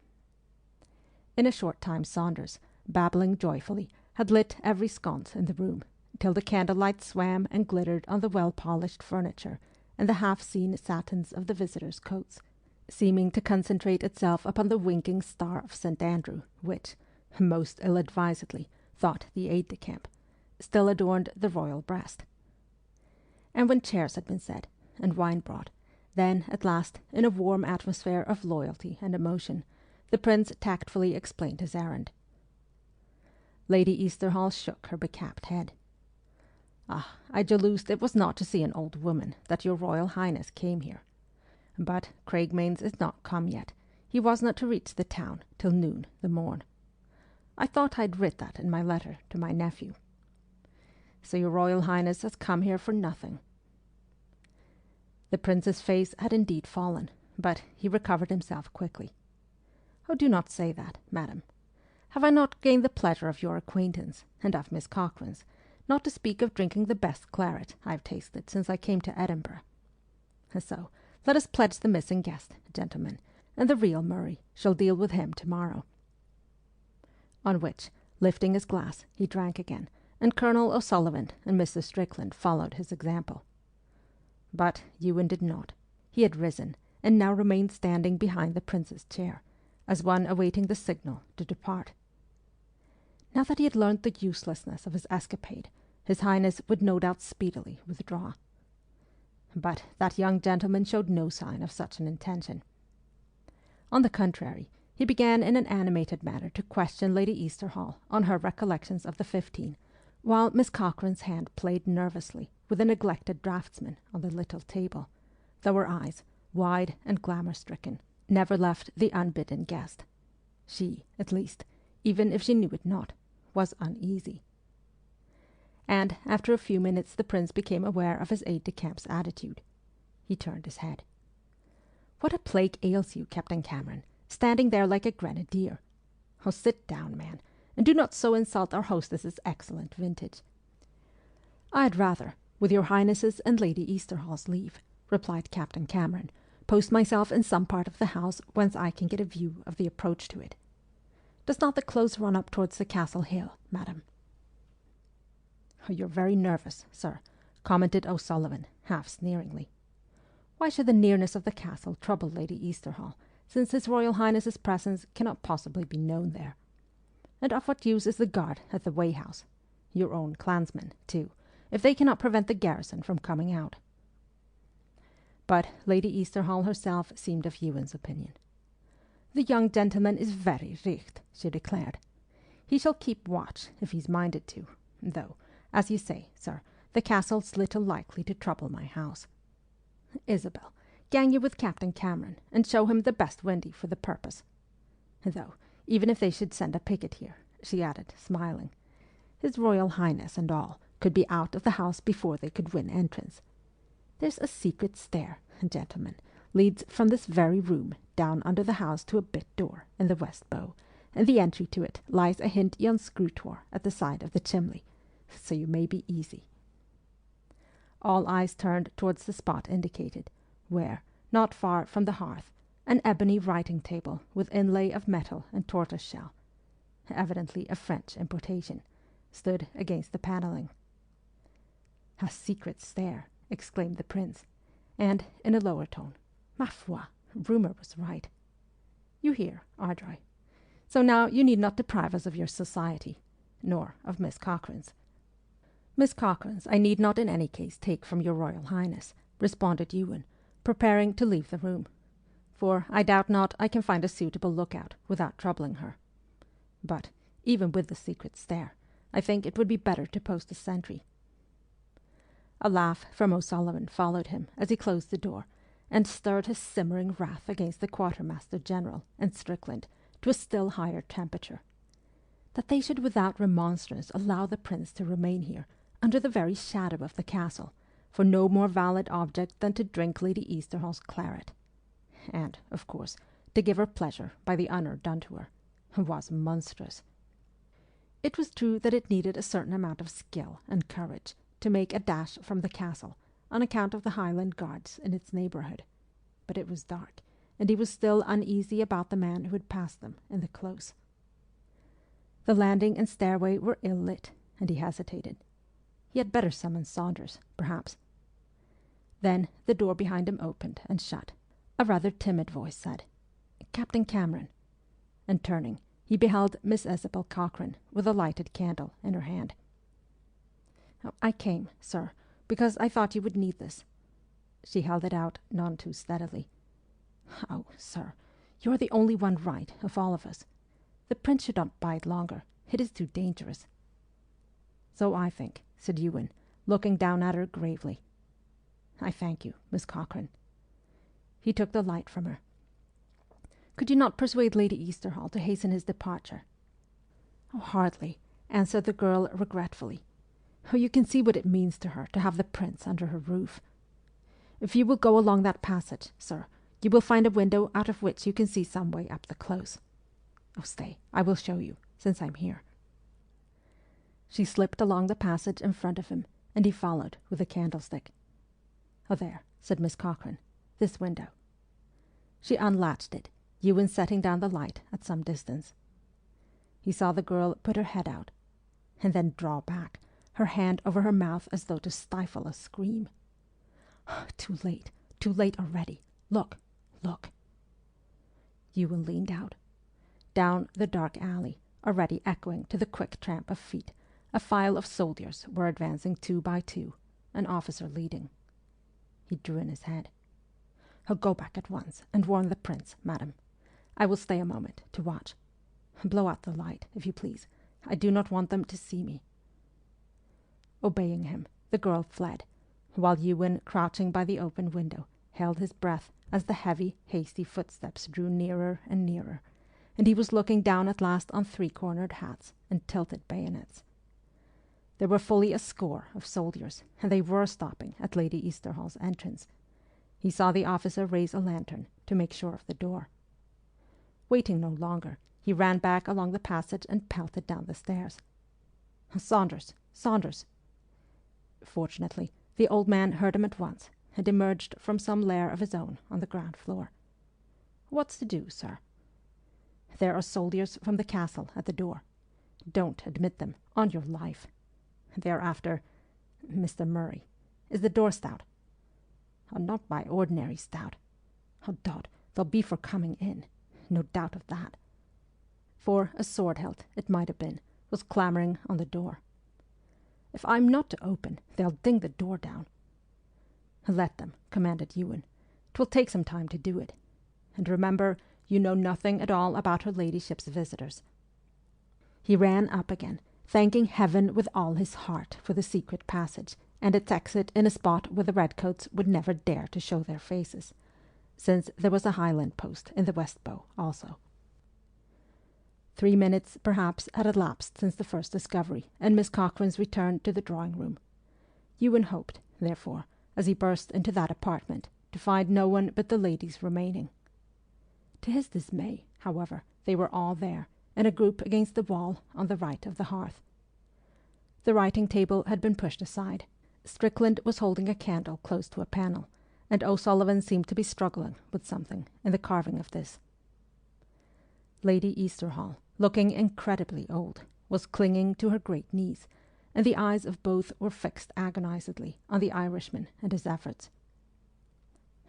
Speaker 2: In a short time Saunders, babbling joyfully, had lit every sconce in the room, till the candlelight swam and glittered on the well-polished furniture and the half-seen satins of the visitors' coats, seeming to concentrate itself upon the winking star of St. Andrew, which, most ill-advisedly, thought the aide-de-camp, still adorned the royal breast. And when chairs had been set, and wine brought, then, at last, in a warm atmosphere of loyalty and emotion, the prince tactfully explained his errand. Lady Easterhall shook her becapped head. "Ah, I jaloused it was not to see an old woman that your Royal Highness came here. But Craigmains is not come yet. He was not to reach the town till noon the morn. I thought I'd writ that in my letter to my nephew. So your Royal Highness has come here for nothing." The prince's face had indeed fallen, but he recovered himself quickly. "Oh, do not say that, madam. Have I not gained the pleasure of your acquaintance, and of Miss Cochrane's, not to speak of drinking the best claret I have tasted since I came to Edinburgh? So, let us pledge the missing guest, gentlemen, and the real Murray shall deal with him tomorrow." On which, lifting his glass, he drank again, and Colonel O'Sullivan and Mrs. Strickland followed his example. But Ewen did not. He had risen, and now remained standing behind the prince's chair, as one awaiting the signal to depart. Now that he had learnt the uselessness of his escapade, His Highness would no doubt speedily withdraw. But that young gentleman showed no sign of such an intention. On the contrary, he began in an animated manner to question Lady Easterhall on her recollections of the 15, while Miss Cochrane's hand played nervously with a neglected draftsman on the little table, though her eyes, wide and glamour-stricken, never left the unbidden guest. She, at least, even if she knew it not, was uneasy. And after a few minutes the prince became aware of his aide-de-camp's attitude. He turned his head. "What a plague ails you, Captain Cameron, standing there like a grenadier? Oh, sit down, man, and do not so insult our hostess's excellent vintage." "I'd rather, with your Highness's and Lady Easterhall's leave," replied Captain Cameron, "post myself in some part of the house whence I can get a view of the approach to it. Does not the close run up towards the castle hill, madam?" "Oh, you're very nervous, sir," commented O'Sullivan, half sneeringly. "Why should the nearness of the castle trouble Lady Easterhall, since His Royal Highness's presence cannot possibly be known there? And of what use is the guard at the Way House? Your own clansmen, too, if they cannot prevent the garrison from coming out." But Lady Easterhall herself seemed of Ewen's opinion. "The young gentleman is very richt," she declared. "He shall keep watch, if he's minded to, though, as you say, sir, the castle's little likely to trouble my house. Isabel, gang you with Captain Cameron, and show him the best windy for the purpose. Though, even if they should send a picket here," she added, smiling, "His Royal Highness and all could be out of the house before they could win entrance. There's a secret stair, gentlemen, leads from this very room down under the house to a bit door in the west bow, and the entry to it lies a hint yon scrutwar at the side of the chimney, so you may be easy." All eyes turned towards the spot indicated, where, not far from the hearth, an ebony writing table with inlay of metal and tortoise shell, evidently of French importation, stood against the panelling. "A secret stair!" exclaimed the prince, and, in a lower tone, "Ma foi, rumour was right. You hear, Ardroy. So now you need not deprive us of your society, nor of Miss Cochrane's." "Miss Cochrane's I need not in any case take from your Royal Highness," responded Ewen, preparing to leave the room, "for I doubt not I can find a suitable lookout without troubling her. But, even with the secret stair, I think it would be better to post a sentry." A laugh from O'Sullivan followed him as he closed the door, and stirred his simmering wrath against the quartermaster general and Strickland to a still higher temperature. that they should without remonstrance allow the prince to remain here, under the very shadow of the castle, for no more valid object than to drink Lady Easterhall's claret, and, of course, to give her pleasure by the honour done to her, was monstrous. It was true that it needed a certain amount of skill and courage to make a dash from the castle on account of the Highland Guards in its neighbourhood, but it was dark, and he was still uneasy about the man who had passed them in the close. The landing and stairway were ill lit, and he hesitated. He had better summon Saunders, perhaps. Then the door behind him opened and shut. A rather timid voice said, "Captain Cameron," and turning, he beheld Miss Isabel Cochrane with a lighted candle in her hand. "I came, sir, because I thought you would need this." She held it out none too steadily. "Oh, sir, you are the only one right of all of us. The prince should not bide longer. It is too dangerous." "So I think," said Ewen, looking down at her gravely. "I thank you, Miss Cochrane." He took the light from her. "Could you not persuade Lady Easterhall to hasten his departure?" "Oh, hardly," answered the girl regretfully. "Oh, you can see what it means to her to have the prince under her roof. If you will go along that passage, sir, you will find a window out of which you can see some way up the close. Oh, stay, I will show you, since I'm here." She slipped along the passage in front of him, and he followed with a candlestick. "Oh, there," said Miss Cochrane, "this window." She unlatched it, Ewen setting down the light at some distance. He saw the girl put her head out, and then draw back, her hand over her mouth as though to stifle a scream. Too late already. Look, look. Ewen leaned out. Down the dark alley, already echoing to the quick tramp of feet, a file of soldiers were advancing 2 by 2, an officer leading. He drew in his head. "I'll go back at once and warn the prince, madam. I will stay a moment to watch. Blow out the light, if you please. I do not want them to see me." Obeying him, the girl fled, while Ewen, crouching by the open window, held his breath as the heavy, hasty footsteps drew nearer and nearer, and he was looking down at last on 3-cornered hats and tilted bayonets. There were fully a score of soldiers, and they were stopping at Lady Easterhall's entrance. He saw the officer raise a lantern to make sure of the door. Waiting no longer, he ran back along the passage and pelted down the stairs. "Saunders! Saunders!" Fortunately, the old man heard him at once, and emerged from some lair of his own on the ground floor. "What's to do, sir?" "There are soldiers from the castle at the door. Don't admit them, on your life. They are after Mr. Murray. Is the door stout?" "Oh, not by ordinary stout. Oh, Dod, they'll be for coming in. No doubt of that." For a sword hilt, it might have been, was clamouring on the door. "If I'm not to open, they'll ding the door down." "Let them," commanded Ewen. "'Twill take some time to do it. And remember, you know nothing at all about her ladyship's visitors." He ran up again, thanking heaven with all his heart for the secret passage and its exit in a spot where the redcoats would never dare to show their faces, since there was a Highland post in the West Bow also. 3 minutes, perhaps, had elapsed since the first discovery and Miss Cochrane's return to the drawing-room. Ewen hoped, therefore, as he burst into that apartment, to find no one but the ladies remaining. To his dismay, however, they were all there, in a group against the wall on the right of the hearth. The writing-table had been pushed aside. Strickland was holding a candle close to a panel, and O'Sullivan seemed to be struggling with something in the carving of this. Lady Easterhall, looking incredibly old, was clinging to her great knees, and the eyes of both were fixed agonizedly on the Irishman and his efforts.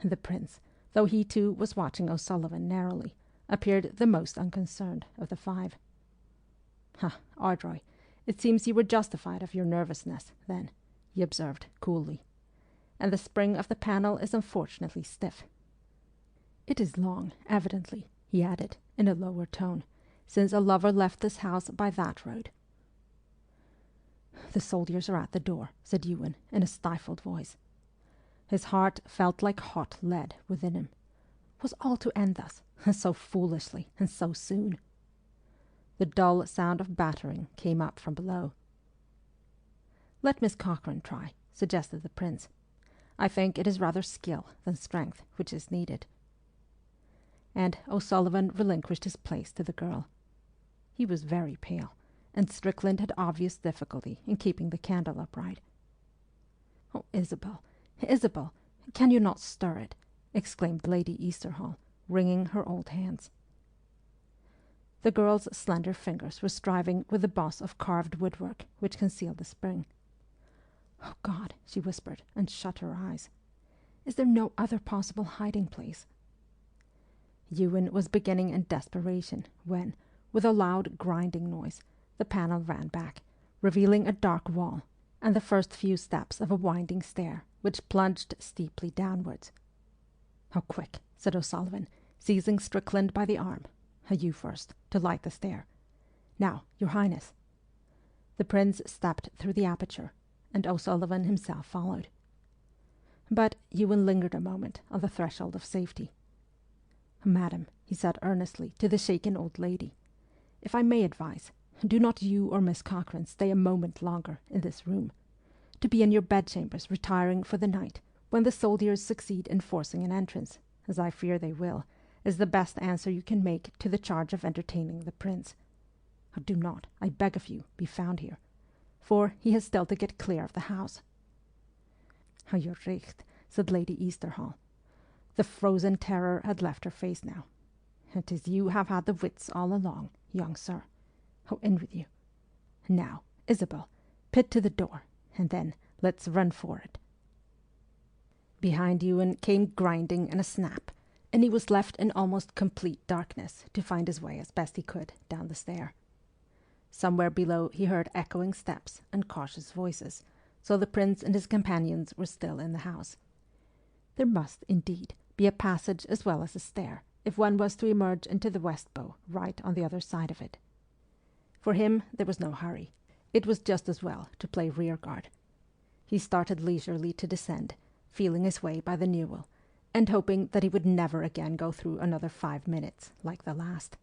Speaker 2: The prince, though he too was watching O'Sullivan narrowly, appeared the most unconcerned of the 5. Ardroy, it seems you were justified of your nervousness, then," he observed coolly. "And the spring of the panel is unfortunately stiff. It is long, evidently," he added, in a lower tone, "since a lover left this house by that road." "The soldiers are at the door," said Ewen, in a stifled voice. His heart felt like hot lead within him. Was all to end thus, so foolishly and so soon? The dull sound of battering came up from below. "Let Miss Cochrane try," suggested the prince. "I think it is rather skill than strength which is needed." And O'Sullivan relinquished his place to the girl. He was very pale, and Strickland had obvious difficulty in keeping the candle upright. "Oh, Isabel, Isabel, can you not stir it?" exclaimed Lady Easterhall, wringing her old hands. The girl's slender fingers were striving with the boss of carved woodwork which concealed the spring. "Oh, God," she whispered, and shut her eyes. "Is there no other possible hiding place?" Ewen was beginning in desperation when, with a loud grinding noise, the panel ran back, revealing a dark wall and the first few steps of a winding stair which plunged steeply downwards. "Oh, quick," said O'Sullivan, seizing Strickland by the arm. "You first, to light the stair. Now, Your Highness." The prince stepped through the aperture, and O'Sullivan himself followed. But Ewen lingered a moment on the threshold of safety. "Madam," he said earnestly to the shaken old lady, "if I may advise, do not you or Miss Cochrane stay a moment longer in this room. To be in your bedchambers retiring for the night, when the soldiers succeed in forcing an entrance, as I fear they will, is the best answer you can make to the charge of entertaining the prince. Do not, I beg of you, be found here, for he has still to get clear of the house." "You're recht," said Lady Easterhall. The frozen terror had left her face now. "It is you have had the wits all along, young sir. In with you. Now, Isabel, pit to the door, and then let's run for it." Behind Ewen came grinding and a snap, and he was left in almost complete darkness to find his way as best he could down the stair. Somewhere below he heard echoing steps and cautious voices, so the prince and his companions were still in the house. There must, indeed, be a passage as well as a stair, if one was to emerge into the west bow right on the other side of it. For him there was no hurry. It was just as well to play rearguard. He started leisurely to descend, feeling his way by the newel, and hoping that he would never again go through another 5 minutes like the last.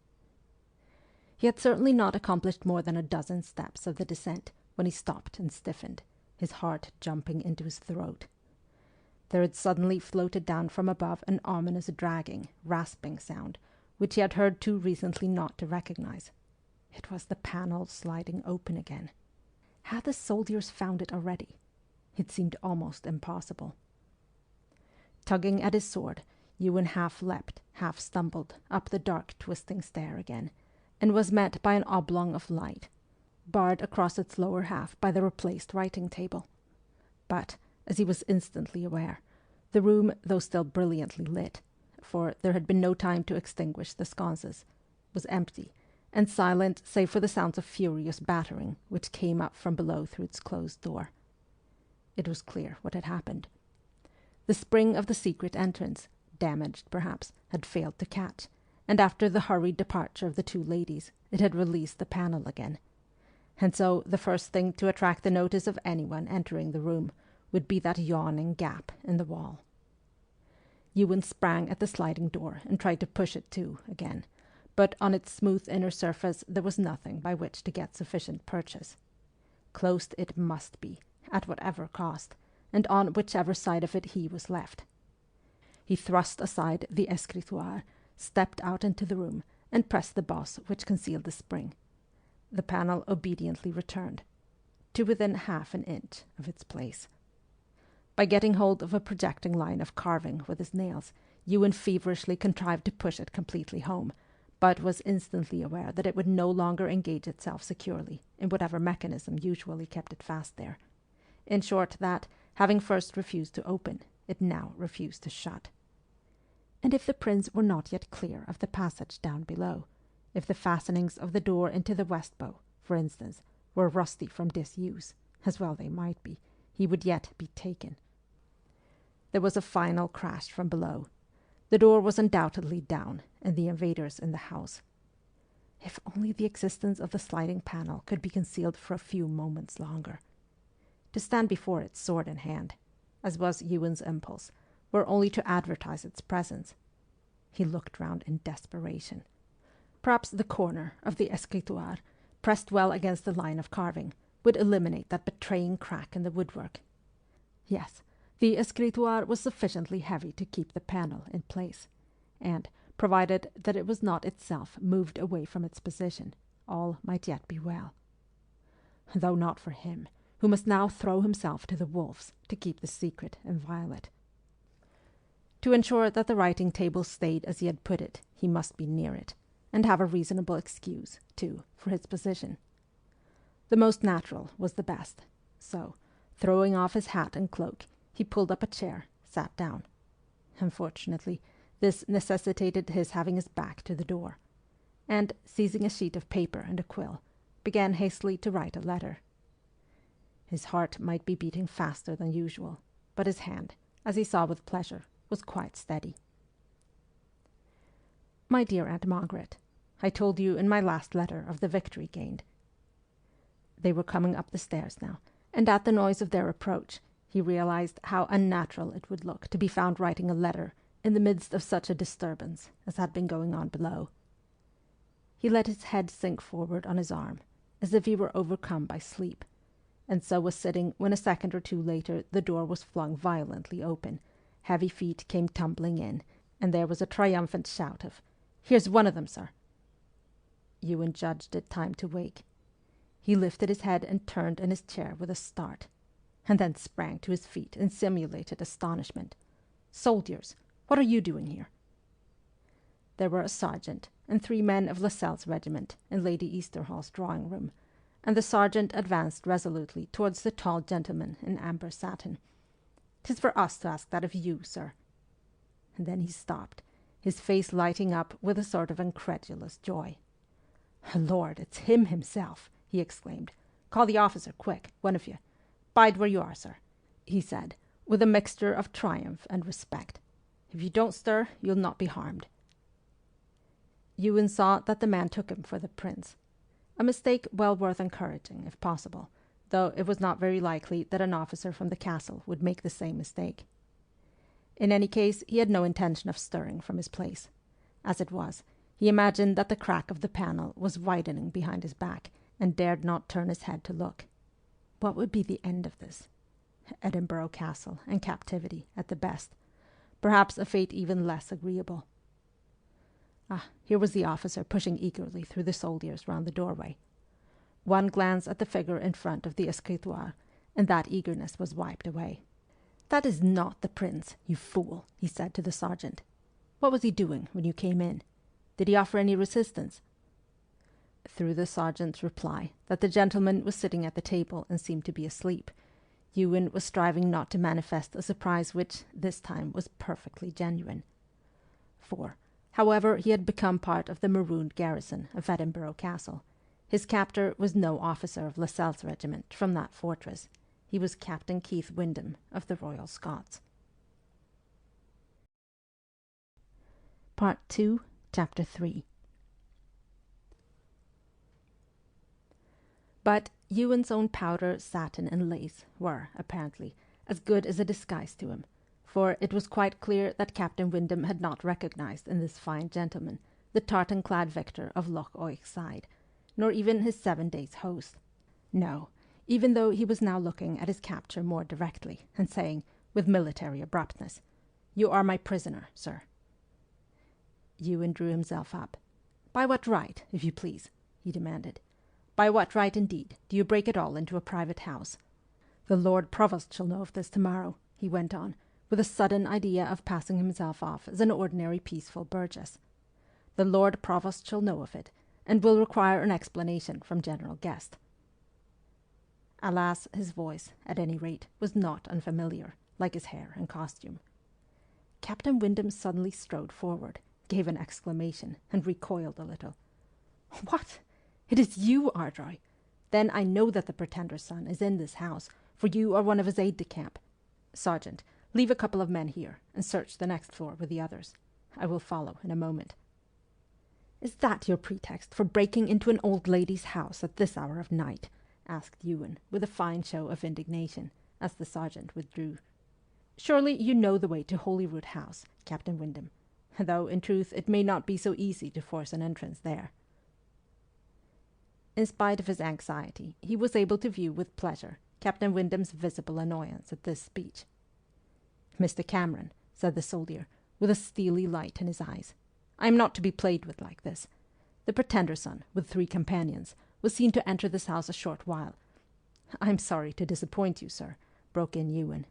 Speaker 2: He had certainly not accomplished more than a dozen steps of the descent when he stopped and stiffened, his heart jumping into his throat. There had suddenly floated down from above an ominous dragging, rasping sound, which he had heard too recently not to recognize. It was the panel sliding open again. Had the soldiers found it already? It seemed almost impossible. Tugging at his sword, Ewen half leapt, half stumbled up the dark twisting stair again, and was met by an oblong of light, barred across its lower half by the replaced writing table. But, as he was instantly aware, the room, though still brilliantly lit, for there had been no time to extinguish the sconces, was empty, and silent save for the sounds of furious battering which came up from below through its closed door. It was clear what had happened. The spring of the secret entrance, damaged perhaps, had failed to catch, and after the hurried departure of the two ladies, it had released the panel again. And so the first thing to attract the notice of anyone entering the room would be that yawning gap in the wall. Ewen sprang at the sliding door and tried to push it to again, but on its smooth inner surface there was nothing by which to get sufficient purchase. Closed it must be, at whatever cost, and on whichever side of it he was left. He thrust aside the escritoire, stepped out into the room, and pressed the boss which concealed the spring. The panel obediently returned, to within half an inch of its place. By getting hold of a projecting line of carving with his nails, Ewen feverishly contrived to push it completely home, but was instantly aware that it would no longer engage itself securely in whatever mechanism usually kept it fast there. In short, that, having first refused to open, it now refused to shut. And if the prince were not yet clear of the passage down below, if the fastenings of the door into the west bow, for instance, were rusty from disuse, as well they might be, he would yet be taken. There was a final crash from below. The door was undoubtedly down, and the invaders in the house. If only the existence of the sliding panel could be concealed for a few moments longer. To stand before it sword in hand, as was Ewen's impulse, were only to advertise its presence. He looked round in desperation. Perhaps the corner of the escritoire, pressed well against the line of carving, would eliminate that betraying crack in the woodwork. Yes, the escritoire was sufficiently heavy to keep the panel in place, and, provided that it was not itself moved away from its position, all might yet be well. Though not for him, who must now throw himself to the wolves to keep the secret inviolate. To ensure that the writing table stayed as he had put it, he must be near it, and have a reasonable excuse, too, for his position. The most natural was the best, so, throwing off his hat and cloak, he pulled up a chair, sat down. Unfortunately, this necessitated his having his back to the door, and, seizing a sheet of paper and a quill, began hastily to write a letter. His heart might be beating faster than usual, but his hand, as he saw with pleasure, was quite steady. My dear Aunt Margaret, I told you in my last letter of the victory gained. They were coming up the stairs now, and at the noise of their approach, he realized how unnatural it would look to be found writing a letter in the midst of such a disturbance as had been going on below. He let his head sink forward on his arm, as if he were overcome by sleep, and so was sitting when a second or two later the door was flung violently open, heavy feet came tumbling in, and there was a triumphant shout of, "Here's one of them, sir!" Ewen judged it time to wake. He lifted his head and turned in his chair with a start, and then sprang to his feet in simulated astonishment. "Soldiers! What are you doing here?" There were a sergeant and 3 men of Lascelles' regiment in Lady Easterhall's drawing-room, and the sergeant advanced resolutely towards the tall gentleman in amber satin. "'Tis for us to ask that of you, sir." And then he stopped, his face lighting up with a sort of incredulous joy. "Lord, it's him himself!" he exclaimed. "Call the officer, quick, one of you. Bide where you are, sir," he said, with a mixture of triumph and respect. "If you don't stir, you'll not be harmed." Ewen saw that the man took him for the prince, a mistake well worth encouraging, if possible, though it was not very likely that an officer from the castle would make the same mistake. In any case, he had no intention of stirring from his place. As it was, he imagined that the crack of the panel was widening behind his back, and dared not turn his head to look. What would be the end of this? Edinburgh Castle and captivity at the best, perhaps a fate even less agreeable. Here was the officer pushing eagerly through the soldiers round the doorway. One glance at the figure in front of the escritoire, and that eagerness was wiped away. "That is not the prince, you fool," he said to the sergeant. "What was he doing when you came in? Did he offer any resistance?" Through the sergeant's reply that the gentleman was sitting at the table and seemed to be asleep, Ewen was striving not to manifest a surprise which, this time, was perfectly genuine. For, however he had become part of the marooned garrison of Edinburgh Castle, his captor was no officer of Lascelles' regiment from that fortress. He was Captain Keith Windham of the Royal Scots. Part 2, Chapter 3. But Ewen's own powder, satin, and lace were, apparently, as good as a disguise to him, for it was quite clear that Captain Windham had not recognized in this fine gentleman the tartan-clad victor of Loch Oigside, nor even his 7 days' host. No, even though he was now looking at his capture more directly, and saying, with military abruptness, "You are my prisoner, sir." Ewen drew himself up. "By what right, if you please?" he demanded. "By what right, indeed, do you break it all into a private house? The Lord Provost shall know of this tomorrow," he went on, with a sudden idea of passing himself off as an ordinary peaceful burgess. "The Lord Provost shall know of it, and will require an explanation from General Guest." Alas, his voice, at any rate, was not unfamiliar, like his hair and costume. Captain Windham suddenly strode forward, gave an exclamation, and recoiled a little. "What? It is you, Ardroy? Then I know that the Pretender's son is in this house, for you are one of his aide-de-camp. Sergeant, leave a couple of men here, and search the next floor with the others. I will follow in a moment." "Is that your pretext for breaking into an old lady's house at this hour of night?" asked Ewen, with a fine show of indignation, as the sergeant withdrew. "Surely you know the way to Holyrood House, Captain Windham. though in truth it may not be so easy to force an entrance there." In spite of his anxiety, he was able to view with pleasure Captain Windham's visible annoyance at this speech. "Mr. Cameron," said the soldier, with a steely light in his eyes, "I am not to be played with like this. The pretender's son, with 3 companions, was seen to enter this house a short while—" "I am sorry to disappoint you, sir," broke in Ewen,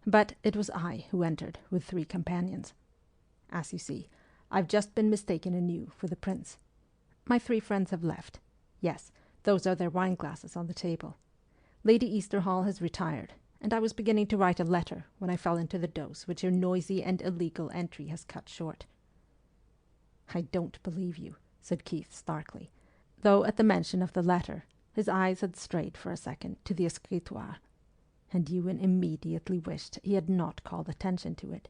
Speaker 2: "but it was I who entered with 3 companions. As you see, I've just been mistaken anew for the prince. My 3 friends have left. Yes, those are their wine-glasses on the table. Lady Easterhall has retired, and I was beginning to write a letter when I fell into the dose which your noisy and illegal entry has cut short." "I don't believe you," said Keith starkly, though at the mention of the letter his eyes had strayed for a second to the escritoire, and Ewen immediately wished he had not called attention to it.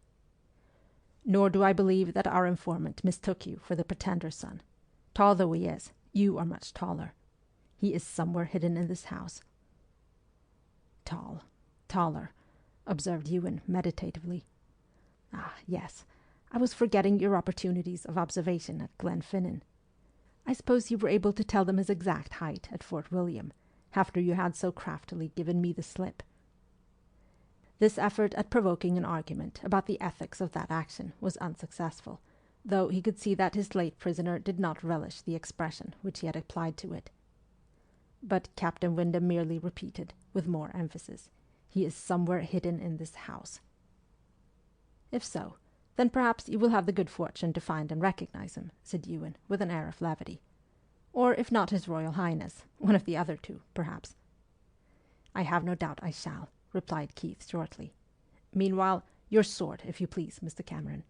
Speaker 2: "Nor do I believe that our informant mistook you for the pretender's son. Tall though he is, you are much taller. He is somewhere hidden in this house." Taller, observed Ewen meditatively. "Ah, yes, I was forgetting your opportunities of observation at Glenfinnan. I suppose you were able to tell them his exact height at Fort William, after you had so craftily given me the slip." This effort at provoking an argument about the ethics of that action was unsuccessful, though he could see that his late prisoner did not relish the expression which he had applied to it. But Captain Windham merely repeated, with more emphasis, "He is somewhere hidden in this house." "If so, then perhaps you will have the good fortune to find and recognize him," said Ewen, with an air of levity. "Or, if not His Royal Highness, one of the other 2, perhaps." "I have no doubt I shall," replied Keith shortly. "Meanwhile, your sword, if you please, Mr. Cameron."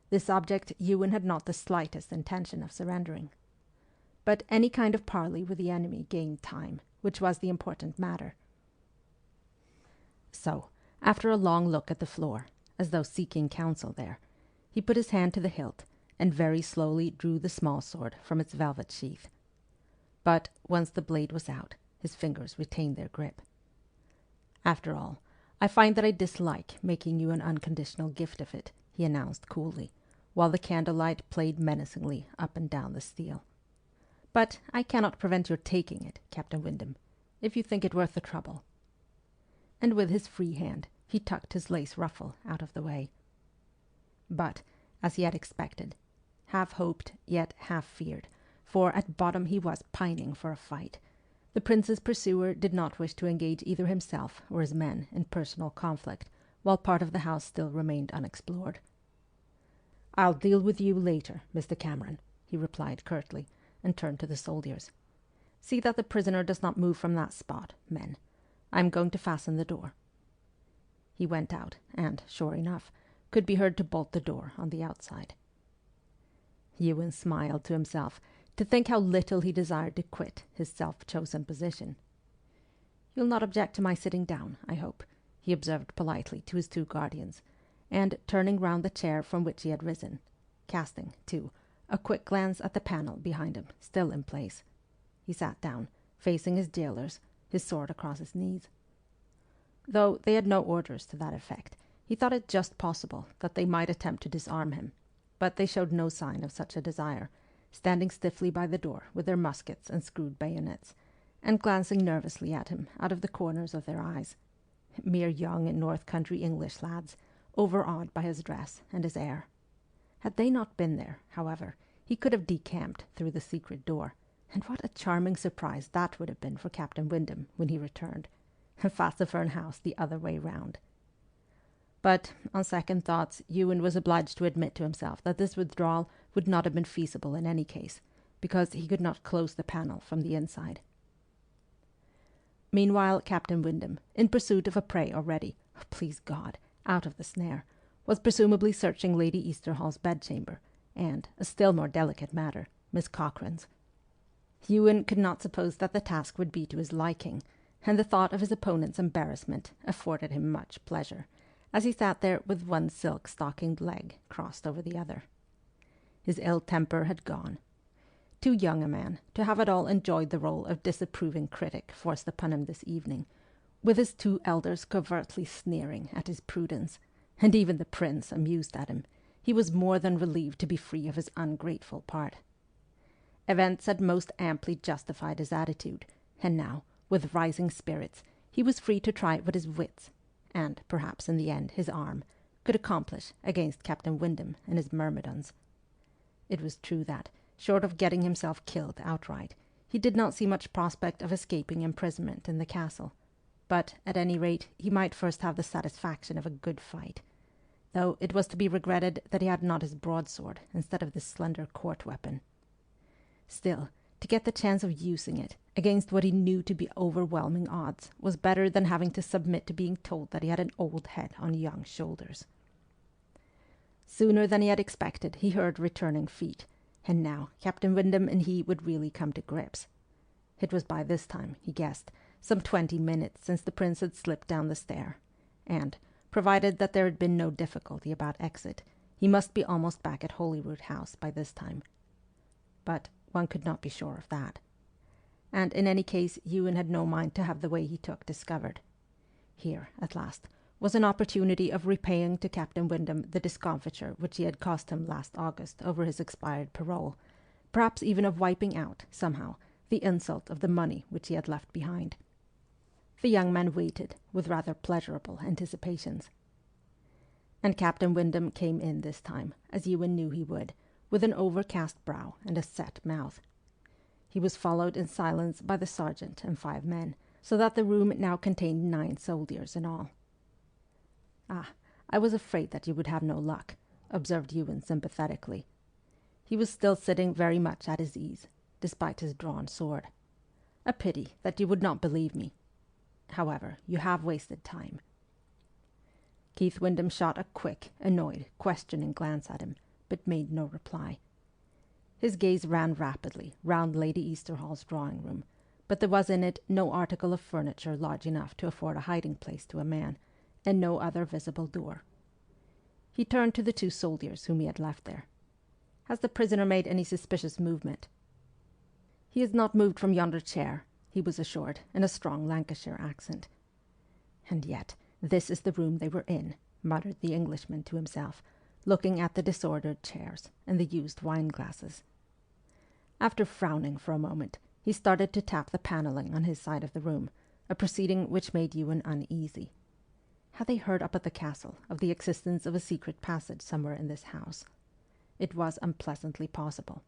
Speaker 2: This object Ewen had not the slightest intention of surrendering. But any kind of parley with the enemy gained time, which was the important matter. So, after a long look at the floor, as though seeking counsel there, he put his hand to the hilt and very slowly drew the small sword from its velvet sheath. But, once the blade was out, his fingers retained their grip. "After all, I find that I dislike making you an unconditional gift of it," he announced coolly, while the candlelight played menacingly up and down the steel. "But I cannot prevent your taking it, Captain Windham, if you think it worth the trouble." And with his free hand he tucked his lace ruffle out of the way. But, as he had expected, half hoped yet half feared, for at bottom he was pining for a fight, the prince's pursuer did not wish to engage either himself or his men in personal conflict while part of the house still remained unexplored. "I'll deal with you later, Mr. Cameron," he replied curtly, and turned to the soldiers. "See that the prisoner does not move from that spot, men. I am going to fasten the door." He went out, and, sure enough, could be heard to bolt the door on the outside. Ewen smiled to himself to think how little he desired to quit his self-chosen position. "You'll not object to my sitting down, I hope," he observed politely to his 2 guardians, and, turning round the chair from which he had risen, casting, too, a quick glance at the panel behind him, still in place, he sat down, facing his jailers, his sword across his knees. Though they had no orders to that effect, he thought it just possible that they might attempt to disarm him, but they showed no sign of such a desire, standing stiffly by the door with their muskets and screwed bayonets, and glancing nervously at him out of the corners of their eyes, mere young North Country English lads, overawed by his dress and his air. Had they not been there, however, he could have decamped through the secret door, and what a charming surprise that would have been for Captain Windham when he returned, and Fassifern House the other way round. But, on second thoughts, Ewen was obliged to admit to himself that this withdrawal would not have been feasible in any case, because he could not close the panel from the inside. Meanwhile, Captain Windham, in pursuit of a prey already, please God, out of the snare, was presumably searching Lady Easterhall's bedchamber, and, a still more delicate matter, Miss Cochrane's. Ewen could not suppose that the task would be to his liking, and the thought of his opponent's embarrassment afforded him much pleasure, as he sat there with one silk-stockinged leg crossed over the other. His ill temper had gone. Too young a man to have at all enjoyed the role of disapproving critic forced upon him this evening, with his 2 elders covertly sneering at his prudence, and even the prince amused at him, he was more than relieved to be free of his ungrateful part. Events had most amply justified his attitude, and now, with rising spirits, he was free to try what his wits, and perhaps in the end his arm, could accomplish against Captain Windham and his myrmidons. It was true that, short of getting himself killed outright, he did not see much prospect of escaping imprisonment in the castle, but at any rate he might first have the satisfaction of a good fight, though it was to be regretted that he had not his broadsword instead of this slender court weapon. Still, to get the chance of using it against what he knew to be overwhelming odds was better than having to submit to being told that he had an old head on young shoulders. Sooner than he had expected, he heard returning feet, and now Captain Windham and he would really come to grips. It was by this time, he guessed, some 20 minutes since the prince had slipped down the stair, and, provided that there had been no difficulty about exit, he must be almost back at Holyrood House by this time. But one could not be sure of that. And in any case, Ewen had no mind to have the way he took discovered. Here, at last, was an opportunity of repaying to Captain Windham the discomfiture which he had cost him last August over his expired parole, perhaps even of wiping out, somehow, the insult of the money which he had left behind. The young man waited, with rather pleasurable anticipations. And Captain Windham came in this time, as Ewen knew he would, with an overcast brow and a set mouth. He was followed in silence by the sergeant and 5 men, so that the room now contained 9 soldiers in all. "Ah, I was afraid that you would have no luck," observed Ewen sympathetically. He was still sitting very much at his ease, despite his drawn sword. "A pity that you would not believe me. However, you have wasted time." Keith Windham shot a quick, annoyed, questioning glance at him, but made no reply. His gaze ran rapidly round Lady Easterhall's drawing-room, but there was in it no article of furniture large enough to afford a hiding-place to a man, and no other visible door. He turned to the 2 soldiers whom he had left there. "Has the prisoner made any suspicious movement?" "He has not moved from yonder chair," he was assured, in a strong Lancashire accent. "And yet, this is the room they were in," muttered the Englishman to himself, looking at the disordered chairs and the used wine-glasses. After frowning for a moment, he started to tap the panelling on his side of the room, a proceeding which made Ewen uneasy. Had they heard up at the castle of the existence of a secret passage somewhere in this house? It was unpleasantly possible.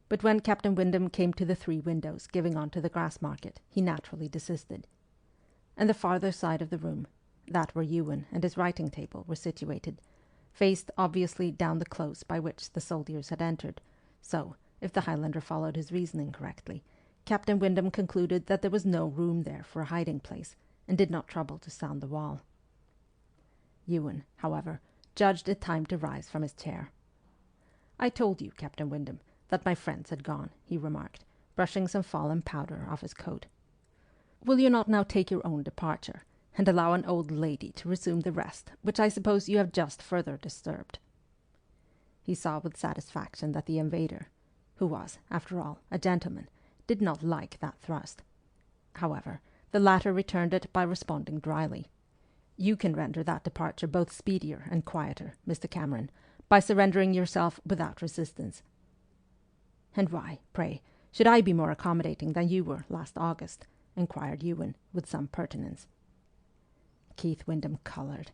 Speaker 2: But when Captain Windham came to the 3 windows giving on to the Grassmarket, he naturally desisted. And the farther side of the room, that where Ewen and his writing-table were situated, faced obviously down the close by which the soldiers had entered, so, if the Highlander followed his reasoning correctly, Captain Windham concluded that there was no room there for a hiding-place, and did not trouble to sound the wall. Ewen, however, judged it time to rise from his chair. "I told you, Captain Windham, that my friends had gone," he remarked, brushing some fallen powder off his coat. "Will you not now take your own departure, and allow an old lady to resume the rest which I suppose you have just further disturbed?" He saw with satisfaction that the invader, who was, after all, a gentleman, did not like that thrust. However, the latter returned it by responding dryly. "You can render that departure both speedier and quieter, Mr. Cameron, by surrendering yourself without resistance." "And why, pray, should I be more accommodating than you were last August?" inquired Ewen, with some pertinence. Keith Windham coloured.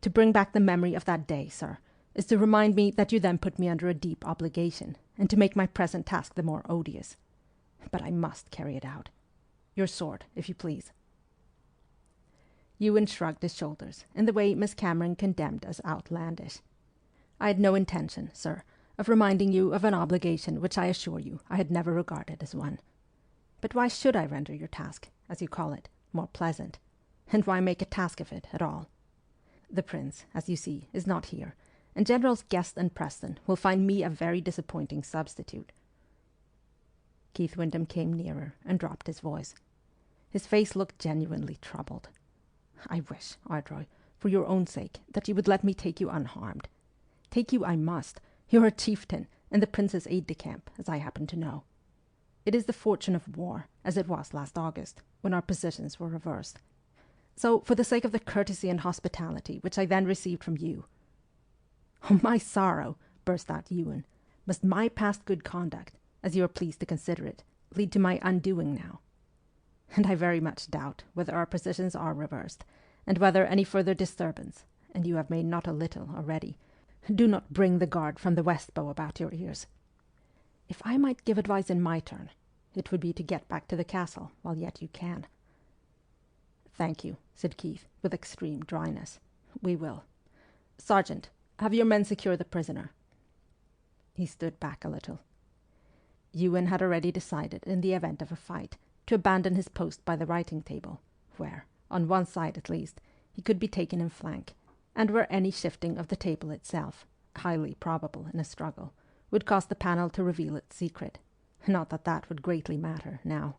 Speaker 2: "To bring back the memory of that day, sir, is to remind me that you then put me under a deep obligation, and to make my present task the more odious. But I must carry it out. Your sword, if you please." Ewen shrugged his shoulders in the way Miss Cameron condemned as outlandish. "I had no intention, sir, of reminding you of an obligation which I assure you I had never regarded as one. But why should I render your task, as you call it, more pleasant? And why make a task of it at all? The prince, as you see, is not here, and Generals Guest and Preston will find me a very disappointing substitute." Keith Windham came nearer and dropped his voice. His face looked genuinely troubled. "I wish, Ardroy, for your own sake, that you would let me take you unharmed. Take you I must. You are a chieftain, and the prince's aide-de-camp, as I happen to know. It is the fortune of war, as it was last August, when our positions were reversed. So, for the sake of the courtesy and hospitality which I then received from you..." "Oh, my sorrow," burst out Ewen. "Must my past good conduct, as you are pleased to consider it, lead to my undoing now? And I very much doubt whether our positions are reversed, and whether any further disturbance, and you have made not a little already, do not bring the guard from the West Bow about your ears. If I might give advice in my turn, it would be to get back to the castle while yet you can." "Thank you," said Keith, with extreme dryness. "We will. Sergeant, have your men secure the prisoner." He stood back a little. Ewen had already decided, in the event of a fight, to abandon his post by the writing table, where, on one side at least, he could be taken in flank, and where any shifting of the table itself, highly probable in a struggle, would cause the panel to reveal its secret. Not that that would greatly matter now.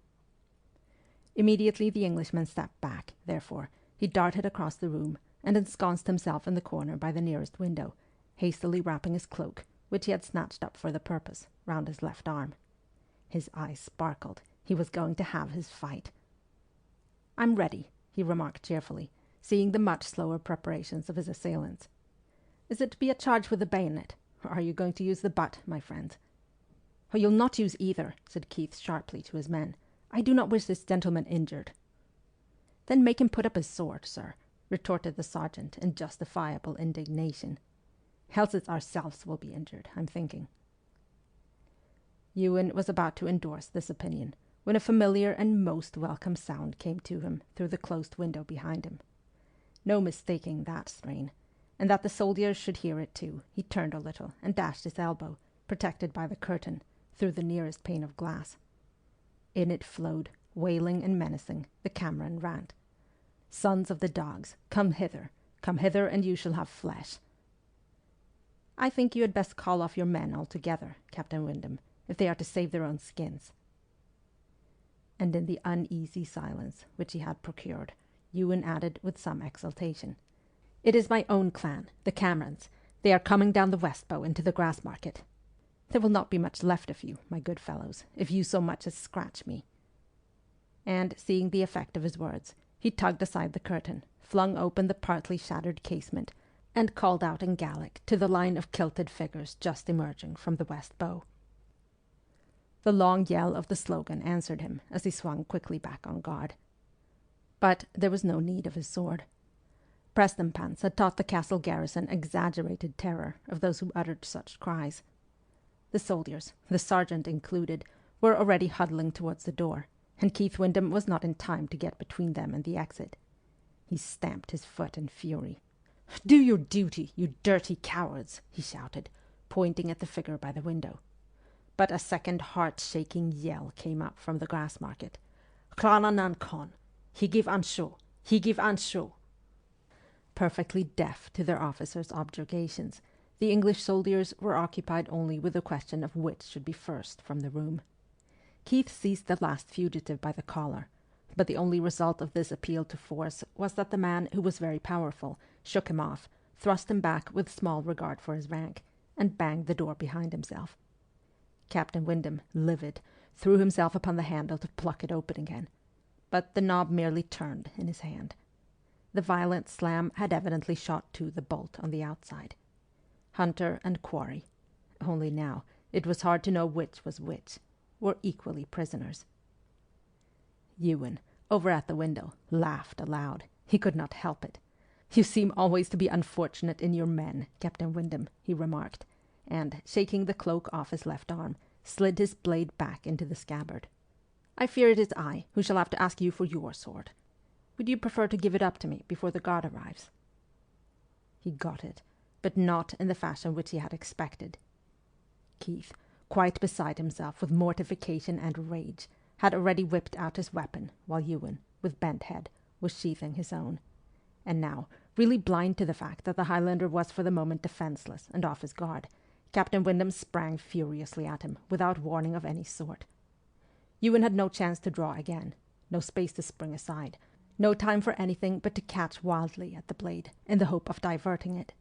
Speaker 2: Immediately the Englishman stepped back, therefore, he darted across the room, and ensconced himself in the corner by the nearest window, hastily wrapping his cloak, which he had snatched up for the purpose, round his left arm. His eyes sparkled. He was going to have his fight. "I'm ready," he remarked cheerfully, seeing the much slower preparations of his assailants. "Is it to be a charge with the bayonet, or are you going to use the butt, my friends?" "Oh, you'll not use either," said Keith sharply to his men. "I do not wish this gentleman injured." "Then make him put up his sword, sir," retorted the sergeant in justifiable indignation. "Else it's ourselves will be injured, I'm thinking." Ewen was about to endorse this opinion, when a familiar and most welcome sound came to him through the closed window behind him. No mistaking that strain, and that the soldiers should hear it too, he turned a little and dashed his elbow, protected by the curtain, through the nearest pane of glass. In it flowed, wailing and menacing, the Cameron rant. "Sons of the dogs, come hither, and you shall have flesh." "I think you had best call off your men altogether, Captain Windham, if they are to save their own skins." And in the uneasy silence which he had procured, Ewen added with some exultation, "It is my own clan, the Camerons. They are coming down the West Bow into the grass market. There will not be much left of you, my good fellows, if you so much as scratch me." And, seeing the effect of his words, he tugged aside the curtain, flung open the partly shattered casement, and called out in Gaelic to the line of kilted figures just emerging from the West Bow. The long yell of the slogan answered him as he swung quickly back on guard. But there was no need of his sword. Prestonpans had taught the castle garrison exaggerated terror of those who uttered such cries. The soldiers, the sergeant included, were already huddling towards the door, and Keith Windham was not in time to get between them and the exit. He stamped his foot in fury. "Do your duty, you dirty cowards!" he shouted, pointing at the figure by the window. But a second heart-shaking yell came up from the grass market. "Clananan con! He give ansho! He give ansho!" Perfectly deaf to their officers' objurgations, the English soldiers were occupied only with the question of which should be first from the room. Keith seized the last fugitive by the collar, but the only result of this appeal to force was that the man, who was very powerful, shook him off, thrust him back with small regard for his rank, and banged the door behind himself. Captain Windham, livid, threw himself upon the handle to pluck it open again, but the knob merely turned in his hand. The violent slam had evidently shot to the bolt on the outside. Hunter and quarry, only now it was hard to know which was which, were equally prisoners. Ewen, over at the window, laughed aloud. He could not help it. "You seem always to be unfortunate in your men, Captain Windham," he remarked, and, shaking the cloak off his left arm, slid his blade back into the scabbard. "I fear it is I who shall have to ask you for your sword. Would you prefer to give it up to me before the guard arrives?" He got it, but not in the fashion which he had expected. Keith, quite beside himself with mortification and rage, had already whipped out his weapon, while Ewen, with bent head, was sheathing his own. And now, really blind to the fact that the Highlander was for the moment defenceless and off his guard, Captain Windham sprang furiously at him, without warning of any sort. Ewen had no chance to draw again, no space to spring aside, no time for anything but to catch wildly at the blade, in the hope of diverting it.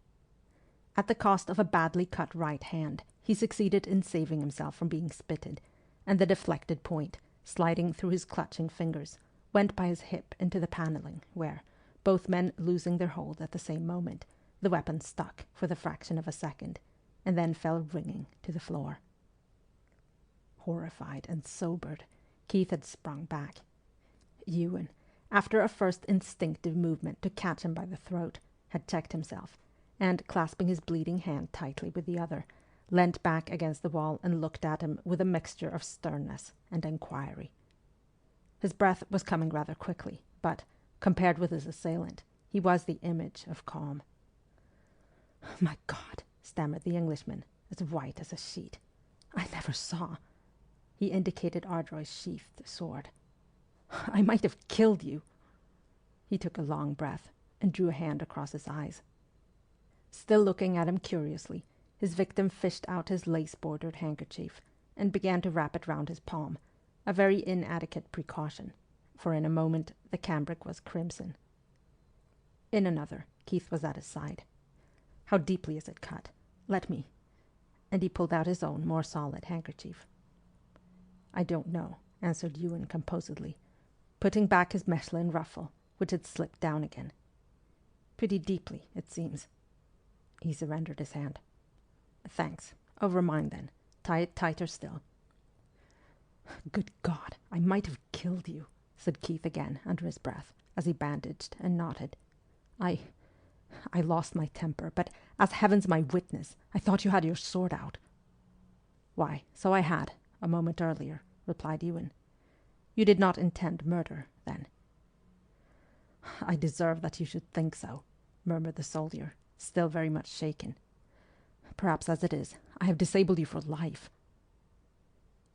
Speaker 2: At the cost of a badly cut right hand, he succeeded in saving himself from being spitted, and the deflected point, sliding through his clutching fingers, went by his hip into the panelling, where, both men losing their hold at the same moment, The weapon stuck for the fraction of a second, and then fell ringing to the floor. Horrified and sobered, Keith had sprung back. Ewen, after a first instinctive movement to catch him by the throat, had checked himself, and, clasping his bleeding hand tightly with the other, leant back against the wall and looked at him with a mixture of sternness and inquiry. His breath was coming rather quickly, but, compared with his assailant, he was the image of calm. "My God," stammered the Englishman, as white as a sheet. "I never saw." He indicated Ardroy's sheathed sword. "I might have killed you." He took a long breath and drew a hand across his eyes. Still looking at him curiously, his victim fished out his lace-bordered handkerchief and began to wrap it round his palm, a very inadequate precaution, for in a moment the cambric was crimson. In another, Keith was at his side. "How deeply is it cut? Let me..." And he pulled out his own more solid handkerchief. "I don't know," answered Ewen composedly, putting back his Mechlin ruffle, which had slipped down again. "Pretty deeply, it seems." He surrendered his hand. "Thanks. Over mine, then. Tie it tighter still." "Good God, I might have killed you," said Keith again under his breath, as he bandaged and knotted. I lost my temper, but as heaven's my witness, I thought you had your sword out." "Why, so I had, a moment earlier," replied Ewen. "You did not intend murder, then?" "I deserve that you should think so," murmured the soldier, still very much shaken. "Perhaps as it is, I have disabled you for life."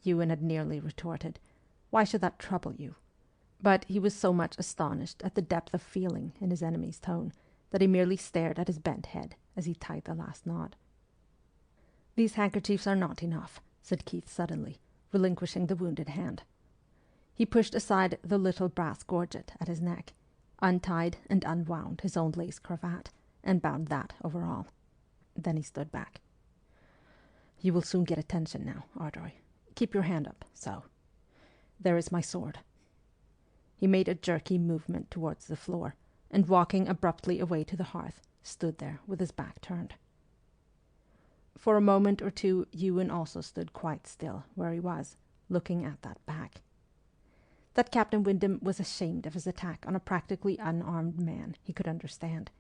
Speaker 2: Ewen had nearly retorted, "Why should that trouble you?" But he was so much astonished at the depth of feeling in his enemy's tone that he merely stared at his bent head as he tied the last knot. "These handkerchiefs are not enough," said Keith suddenly, relinquishing the wounded hand. He pushed aside the little brass gorget at his neck, untied and unwound his own lace cravat, and bound that over all. Then he stood back. "You will soon get attention now, Ardroy. Keep your hand up, so. There is my sword." He made a jerky movement towards the floor, and walking abruptly away to the hearth, stood there with his back turned. For a moment or two Ewen also stood quite still where he was, looking at that back. That Captain Windham was ashamed of his attack on a practically unarmed man he could understand.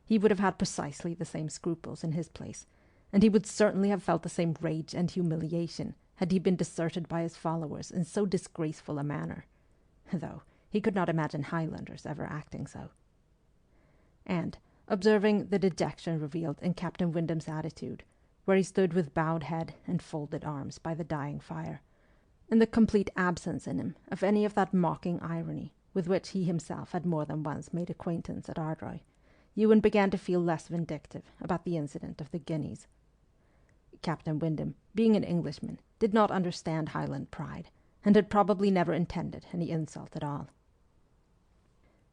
Speaker 2: He would have had precisely the same scruples in his place, and he would certainly have felt the same rage and humiliation had he been deserted by his followers in so disgraceful a manner, though he could not imagine Highlanders ever acting so. And, observing the dejection revealed in Captain Windham's attitude, where he stood with bowed head and folded arms by the dying fire, and the complete absence in him of any of that mocking irony with which he himself had more than once made acquaintance at Ardroy, Ewen began to feel less vindictive about the incident of the guineas. Captain Windham, being an Englishman, did not understand Highland pride, and had probably never intended any insult at all.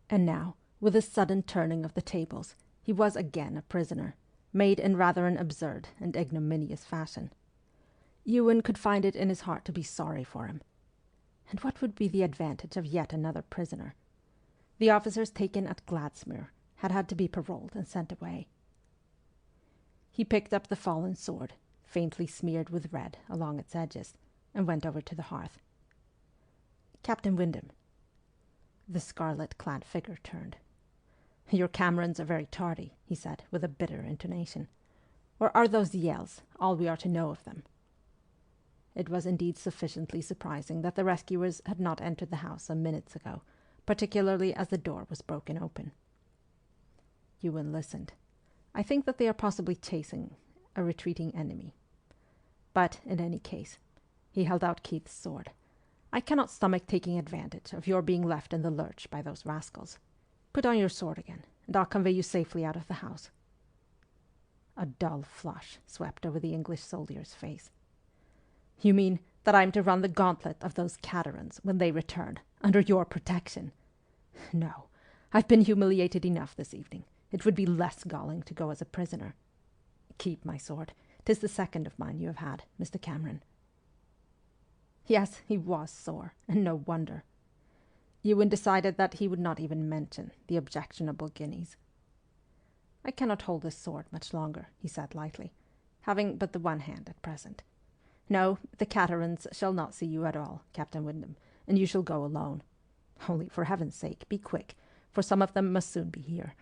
Speaker 2: And now, with a sudden turning of the tables, he was again a prisoner, made in rather an absurd and ignominious fashion. Ewen could find it in his heart to be sorry for him. And what would be the advantage of yet another prisoner? The officers taken at Gladsmuir had had to be paroled and sent away. He picked up the fallen sword, faintly smeared with red along its edges, and went over to the hearth. "Captain Windham." The scarlet-clad figure turned. "Your Camerons are very tardy," he said, with a bitter intonation. "Or are those yells all we are to know of them?" It was indeed sufficiently surprising that the rescuers had not entered the house some minutes ago, particularly as the door was broken open. Ewen listened. "I think that they are possibly chasing a retreating enemy. But, in any case," he held out Keith's sword, "I cannot stomach taking advantage of your being left in the lurch by those rascals. Put on your sword again, and I'll convey you safely out of the house." A dull flush swept over the English soldier's face. "You mean that I am to run the gauntlet of those Caterans when they return, under your protection? No, I've been humiliated enough this evening. It would be less galling to go as a prisoner. Keep my sword. 'Tis the second of mine you have had, Mr. Cameron." Yes, he was sore, and no wonder. Ewen decided that he would not even mention the objectionable guineas. I cannot hold this sword much longer," he said lightly, having but the one hand at present. "No, the Caterans shall not see you at all, Captain Windham, and you shall go alone. Only, for heaven's sake, be quick, for some of them must soon be here."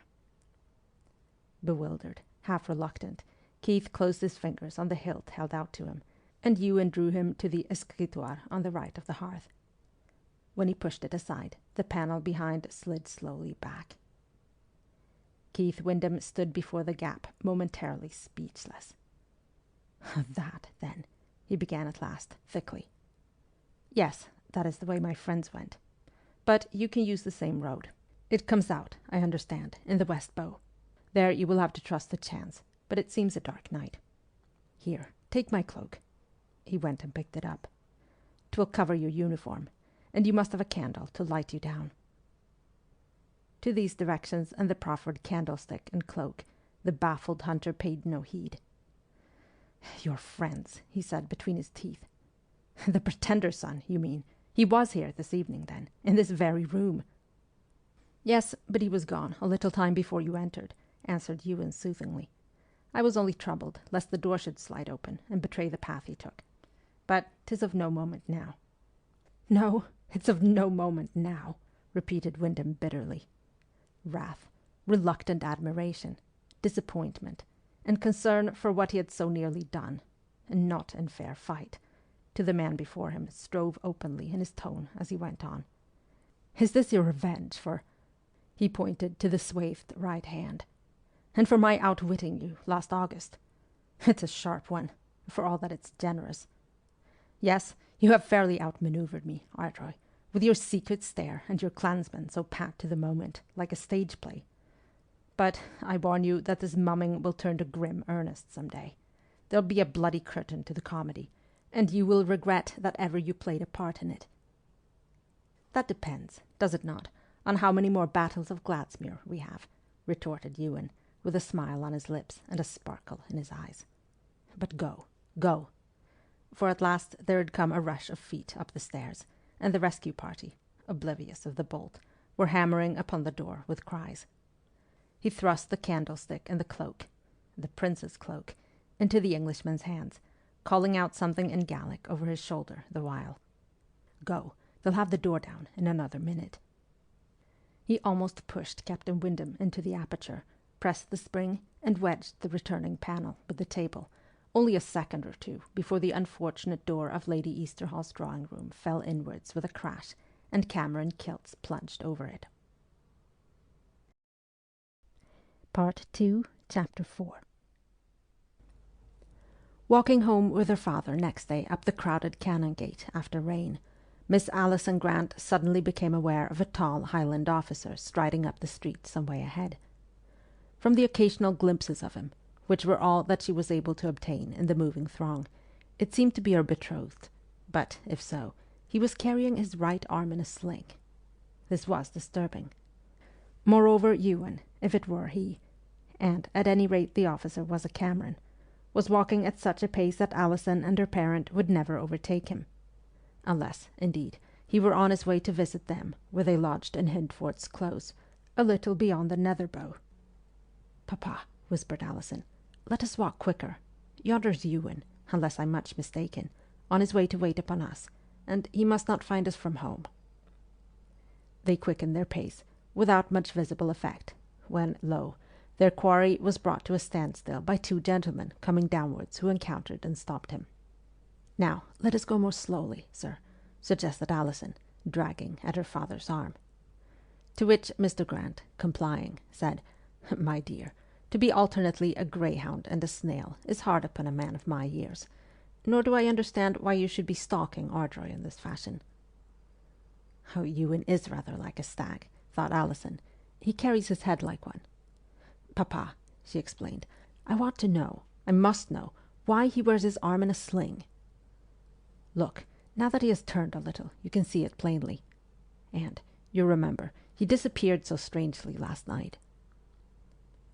Speaker 2: Bewildered, half reluctant, Keith closed his fingers on the hilt held out to him, and Ewen drew him to the escritoire on the right of the hearth. When he pushed it aside, the panel behind slid slowly back. Keith Windham stood before the gap, momentarily speechless. "That, then," he began at last, thickly. "Yes, that is the way my friends went. But you can use the same road. It comes out, I understand, in the West Bow. There you will have to trust to chance, but it seems a dark night. Here, take my cloak." He went and picked it up. "'Twill cover your uniform, and you must have a candle to light you down." To these directions and the proffered candlestick and cloak, the baffled hunter paid no heed. "Your friends," he said between his teeth. "The Pretender's son, you mean? He was here this evening, then, in this very room?" "Yes, but he was gone a little time before you entered," answered Ewen soothingly. "I was only troubled lest the door should slide open and betray the path he took. But 'tis of no moment now." "No, it's of no moment now," repeated Windham bitterly. Wrath, reluctant admiration, disappointment, and concern for what he had so nearly done, and not in fair fight, to the man before him strove openly in his tone as he went on. "Is this your revenge for—" he pointed to the swathed right hand, "and for my outwitting you last August? It's a sharp one, for all that it's generous. Yes, you have fairly outmaneuvered me, Ardroy, with your secret stare and your clansmen so pat to the moment, like a stage play. But I warn you that this mumming will turn to grim earnest some day. There'll be a bloody curtain to the comedy, and you will regret that ever you played a part in it." "That depends, does it not, on how many more battles of Gladsmuir we have," retorted Ewen, with a smile on his lips and a sparkle in his eyes. "But go, go." For at last there had come a rush of feet up the stairs, and the rescue party, oblivious of the bolt, were hammering upon the door with cries. He thrust the candlestick and the cloak, the prince's cloak, into the Englishman's hands, calling out something in Gaelic over his shoulder the while. "Go, they'll have the door down in another minute." He almost pushed Captain Windham into the aperture, pressed the spring, and wedged the returning panel with the table, only a second or two before the unfortunate door of Lady Easterhall's drawing-room fell inwards with a crash, and Cameron kilts plunged over it. Part 2, Chapter 4. Walking home with her father next day up the crowded Canongate after rain, Miss Alison Grant suddenly became aware of a tall Highland officer striding up the street some way ahead. From the occasional glimpses of him, which were all that she was able to obtain in the moving throng, it seemed to be her betrothed, but, if so, he was carrying his right arm in a sling. This was disturbing. Moreover, Ewen, if it were he, and at any rate the officer was a Cameron, was walking at such a pace that Alison and her parent would never overtake him. Unless, indeed, he were on his way to visit them, where they lodged in Hindford's Close, a little beyond the Netherbow. "Papa," whispered Alison, "let us walk quicker. Yonder's Ewen, unless I'm much mistaken, on his way to wait upon us, and he must not find us from home." They quickened their pace, without much visible effect, when, lo, their quarry was brought to a standstill by two gentlemen coming downwards who encountered and stopped him. "Now, let us go more slowly, sir," suggested Alison, dragging at her father's arm. To which Mr. Grant, complying, said, "My dear, to be alternately a greyhound and a snail is hard upon a man of my years, nor do I understand why you should be stalking Ardroy in this fashion." "Oh, Ewen is rather like a stag," thought Alison. "He carries his head like one." "Papa," she explained, "I want to know, I must know, why he wears his arm in a sling." "Look, now that he has turned a little, you can see it plainly. And, you remember, he disappeared so strangely last night."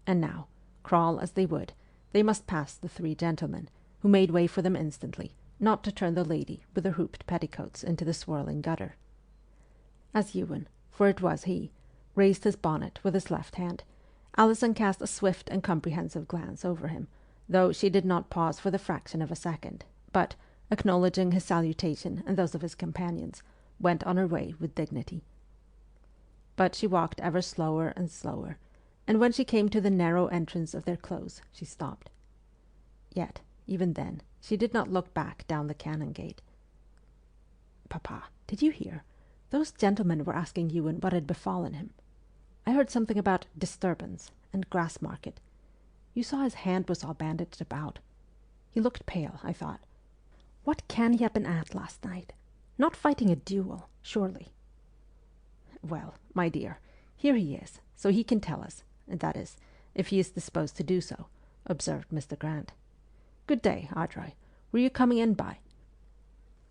Speaker 2: And now, crawl as they would, they must pass the three gentlemen, who made way for them instantly, not to turn the lady with her hooped petticoats into the swirling gutter. As Ewen, for it was he, raised his bonnet with his left hand, Alison cast a swift and comprehensive glance over him, though she did not pause for the fraction of a second, but, acknowledging his salutation and those of his companions, went on her way with dignity. But she walked ever slower and slower, and when she came to the narrow entrance of their close, she stopped. Yet, even then, she did not look back down the cannon gate. "Papa, did you hear? Those gentlemen were asking Ewen what had befallen him. I heard something about disturbance and Grassmarket. You saw his hand was all bandaged about. He looked pale, I thought. What can he have been at last night? Not fighting a duel, surely." "Well, my dear, here he is, so he can tell us, that is, if he is disposed to do so," observed Mr. Grant. "Good day, Audrey. Were you coming in by?"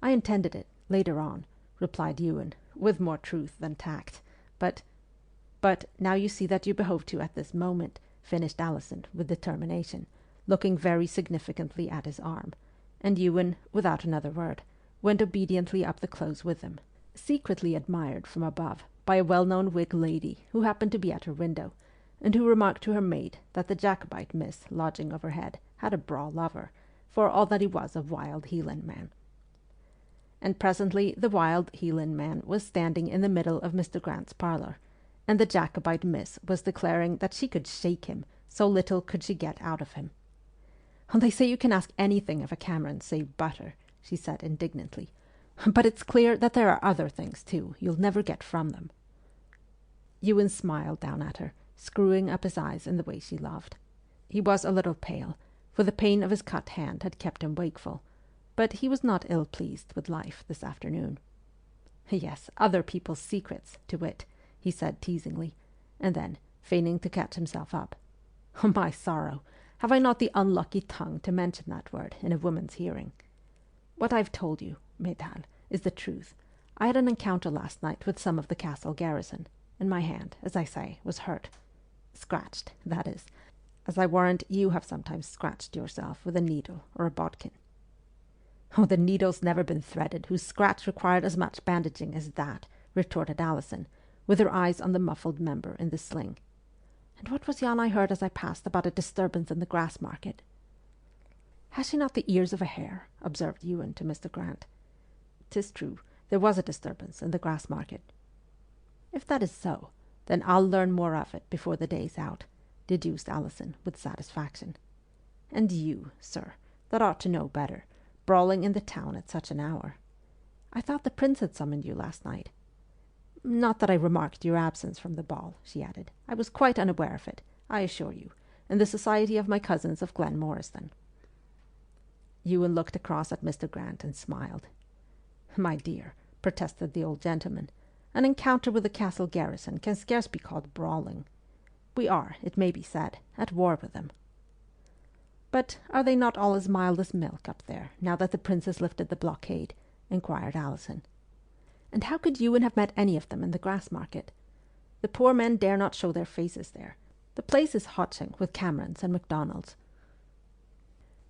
Speaker 2: "I intended it, later on," replied Ewen, with more truth than tact. But now you see that you behove to at this moment," finished Alison with determination, looking very significantly at his arm, and Ewen, without another word, went obediently up the close with him, secretly admired from above by a well-known Whig lady who happened to be at her window, and who remarked to her maid that the Jacobite miss lodging overhead had a braw lover, for all that he was a wild Hieland man. And presently the wild Hieland man was standing in the middle of Mr. Grant's parlour, and the Jacobite miss was declaring that she could shake him, so little could she get out of him. "They say you can ask anything of a Cameron save butter," she said indignantly, "but it's clear that there are other things, too, you'll never get from them." Ewen smiled down at her, screwing up his eyes in the way she loved. He was a little pale, for the pain of his cut hand had kept him wakeful, but he was not ill-pleased with life this afternoon. "Yes, other people's secrets, to wit," he said teasingly, and then, feigning to catch himself up, "Oh, my sorrow! Have I not the unlucky tongue to mention that word in a woman's hearing? What I've told you, mesdames, is the truth. I had an encounter last night with some of the castle garrison, and my hand, as I say, was hurt. Scratched, that is, as I warrant you have sometimes scratched yourself with a needle or a bodkin." "Oh, the needle's never been threaded whose scratch required as much bandaging as that," retorted Alison, with her eyes on the muffled member in the sling. "And what was yon I heard as I passed about a disturbance in the Grassmarket?" "Has she not the ears of a hare?" observed Ewen to Mr. Grant. "'Tis true, there was a disturbance in the Grassmarket." "If that is so, then I'll learn more of it before the day's out," deduced Alison with satisfaction. "And you, sir, that ought to know better, brawling in the town at such an hour. I thought the prince had summoned you last night." "Not that I remarked your absence from the ball," she added. "I was quite unaware of it, I assure you, in the society of my cousins of Glenmoriston." Ewen looked across at Mr. Grant and smiled. "My dear," protested the old gentleman, "an encounter with the castle garrison can scarce be called brawling. We are, it may be said, at war with them." "But are they not all as mild as milk up there, now that the prince has lifted the blockade?" inquired Alison. "And how could Ewen have met any of them in the Grassmarket? The poor men dare not show their faces there. The place is hotching with Camerons and Macdonalds."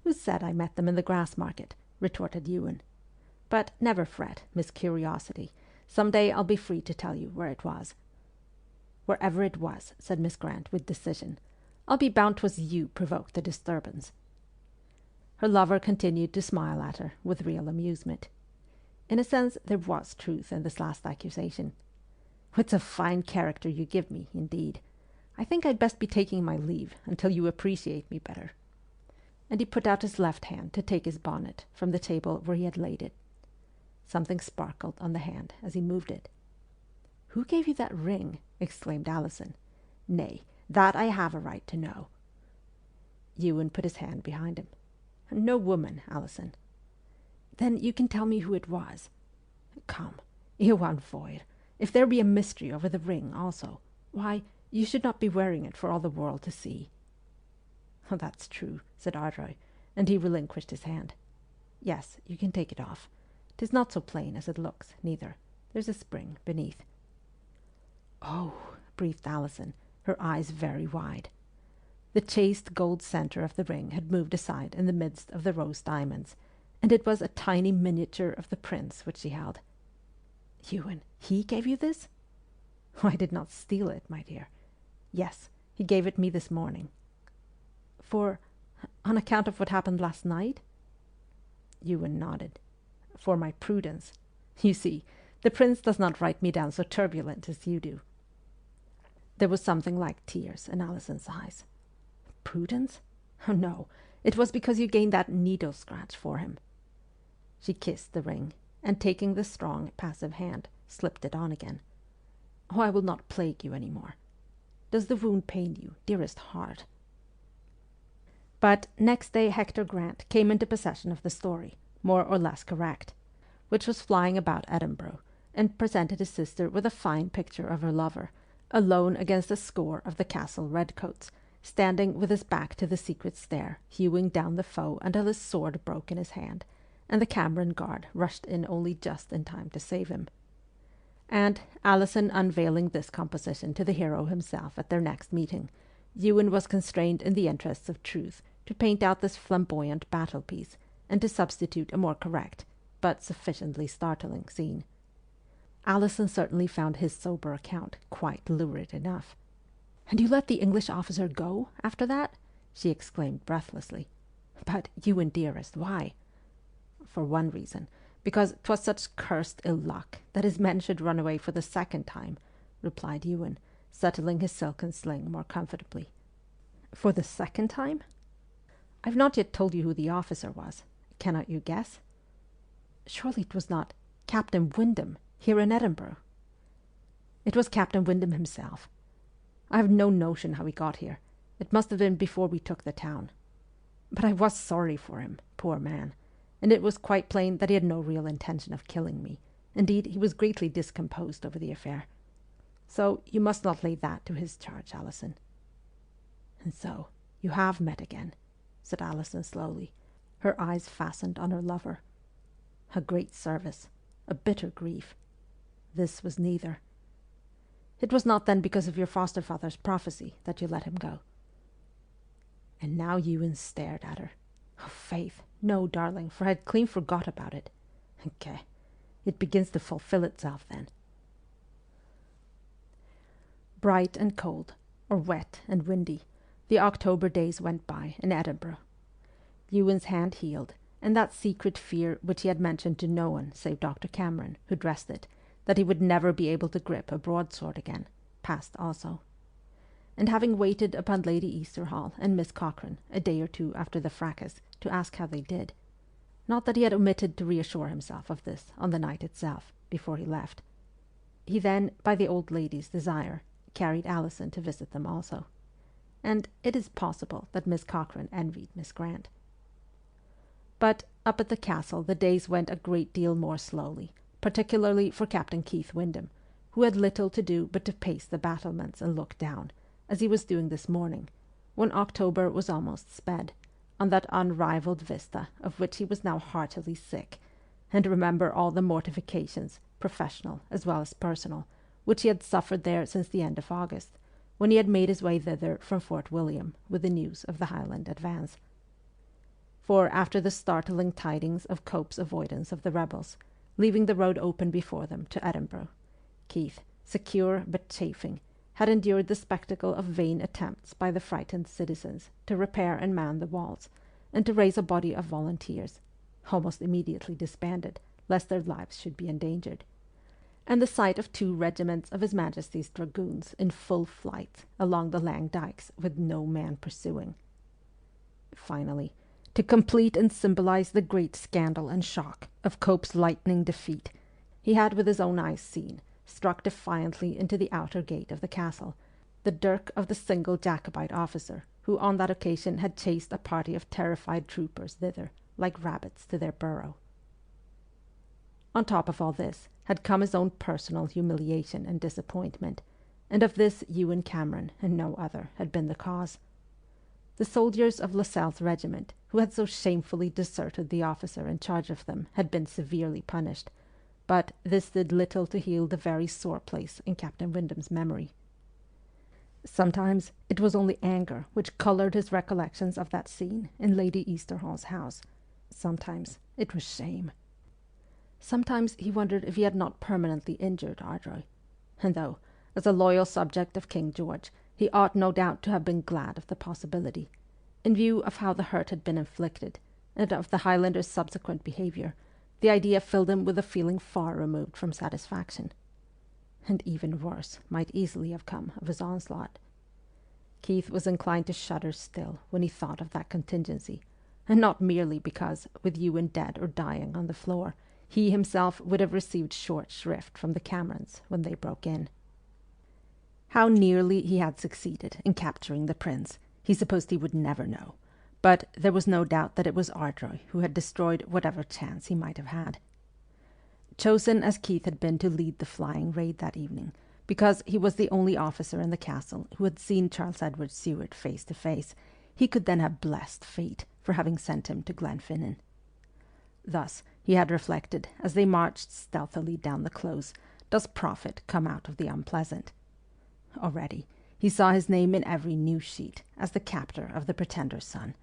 Speaker 2: "Who said I met them in the Grassmarket?" retorted Ewen. "But never fret, Miss Curiosity. Some day I'll be free to tell you where it was." "Wherever it was," said Miss Grant with decision, "I'll be bound 'twas you provoked the disturbance." Her lover continued to smile at her with real amusement. In a sense, there was truth in this last accusation. "It's a fine character you give me, indeed. I think I'd best be taking my leave until you appreciate me better." And he put out his left hand to take his bonnet from the table where he had laid it. Something sparkled on the hand as he moved it. "Who gave you that ring?" exclaimed Alison. "Nay, that I have a right to know." Ewen put his hand behind him. "No woman, Alison." "Then you can tell me who it was." "Come, Ewan Foyer, if there be a mystery over the ring also, why, you should not be wearing it for all the world to see." "Oh, that's true," said Audrey, and he relinquished his hand. "Yes, you can take it off. 'Tis not so plain as it looks, neither. There's a spring beneath." "Oh," breathed Alison, her eyes very wide. The chased gold centre of the ring had moved aside in the midst of the rose diamonds, and it was a tiny miniature of the prince which she held. "Ewen, he gave you this?" "I did not steal it, my dear." "Yes,
Speaker 1: He gave it me this morning. On account of what happened last night? Ewen nodded. For my prudence. You see, the prince does not write me down so turbulent as you do. There was something like tears in Alison's eyes. Prudence? Oh no, it was because you gained that needle scratch for him. She kissed the ring, and taking the strong, passive hand, slipped it on again. Oh, I will not plague you any more. Does the wound pain you, dearest heart? But next day Hector Grant came into possession of the story, more or less correct, which was flying about Edinburgh, and presented his sister with a fine picture of her lover, alone against a score of the castle redcoats, standing with his back to the secret stair, hewing down the foe until his sword broke in his hand, and the Cameron guard rushed in only just in time to save him. And, Alison unveiling this composition to the hero himself at their next meeting, Ewen was constrained in the interests of truth to paint out this flamboyant battle-piece, and to substitute a more correct, but sufficiently startling scene. Alison certainly found his sober account quite lurid enough. "And you let the English officer go, after that?" she exclaimed breathlessly. "But, Ewen dearest, why?" "For one reason, because 'twas such cursed ill luck that his men should run away for the second time," replied Ewen, settling his silken sling more comfortably. "For the second time?" "I've not yet told you who the officer was. Cannot you guess?" "Surely it was not Captain Windham, here in Edinburgh?" "It was Captain Windham himself. I have no notion how he got here. It must have been before we took the town. But I was sorry for him, poor man, and it was quite plain that he had no real intention of killing me. Indeed, he was greatly discomposed over the affair. So you must not lay that to his charge, Alison." "And so you have met again," said Alison slowly, her eyes fastened on her lover. "A great service, a bitter grief. This was neither. It was not then because of your foster father's prophecy that you let him go." And now Ewen stared at her. "Oh, faith, no, darling, for I had clean forgot about it. Okay, it begins to fulfill itself then." Bright and cold, or wet and windy, the October days went by in Edinburgh. Ewen's hand healed, and that secret fear which he had mentioned to no one save Dr. Cameron, who dressed it, that he would never be able to grip a broadsword again, passed also. And having waited upon Lady Easterhall and Miss Cochrane a day or two after the fracas to ask how they did, not that he had omitted to reassure himself of this on the night itself, before he left, he then, by the old lady's desire, carried Alison to visit them also. And it is possible that Miss Cochrane envied Miss Grant. But up at the castle the days went a great deal more slowly, particularly for Captain Keith Windham, who had little to do but to pace the battlements and look down, as he was doing this morning, when October was almost sped, on that unrivalled vista of which he was now heartily sick, and remember all the mortifications, professional as well as personal, which he had suffered there since the end of August, when he had made his way thither from Fort William with the news of the Highland advance. For after the startling tidings of Cope's avoidance of the rebels, leaving the road open before them to Edinburgh, Keith, secure but chafing, had endured the spectacle of vain attempts by the frightened citizens to repair and man the walls, and to raise a body of volunteers, almost immediately disbanded, lest their lives should be endangered, and the sight of 2 regiments of His Majesty's dragoons in full flight along the Lang dykes with no man pursuing. Finally, to complete and symbolize the great scandal and shock of Cope's lightning defeat, he had with his own eyes seen, struck defiantly into the outer gate of the castle, the dirk of the single Jacobite officer who on that occasion had chased a party of terrified troopers thither, like rabbits to their burrow. On top of all this had come his own personal humiliation and disappointment, and of this Ewen Cameron and no other had been the cause. The soldiers of Lascelles' regiment, who had so shamefully deserted the officer in charge of them, had been severely punished, but this did little to heal the very sore place in Captain Windham's memory. Sometimes it was only anger which coloured his recollections of that scene in Lady Easterhall's house. Sometimes it was shame. Sometimes he wondered if he had not permanently injured Ardroy, and though, as a loyal subject of King George,
Speaker 2: He ought no doubt to have been glad of the possibility. In view of how the hurt had been inflicted, and of the Highlander's subsequent behaviour, the idea filled him with a feeling far removed from satisfaction. And even worse might easily have come of his onslaught. Keith was inclined to shudder still when he thought of that contingency, and not merely because, with Ewen dead or dying on the floor, he himself would have received short shrift from the Camerons when they broke in. How nearly he had succeeded in capturing the prince, he supposed he would never know, but there was no doubt that it was Ardroy who had destroyed whatever chance he might have had. Chosen as Keith had been to lead the flying raid that evening, because he was the only officer in the castle who had seen Charles Edward Seward face to face, he could then have blessed fate for having sent him to Glenfinnan. Thus, he had reflected, as they marched stealthily down the close, does profit come out of the unpleasant? Already, he saw his name in every news sheet as the captor of the Pretender's son.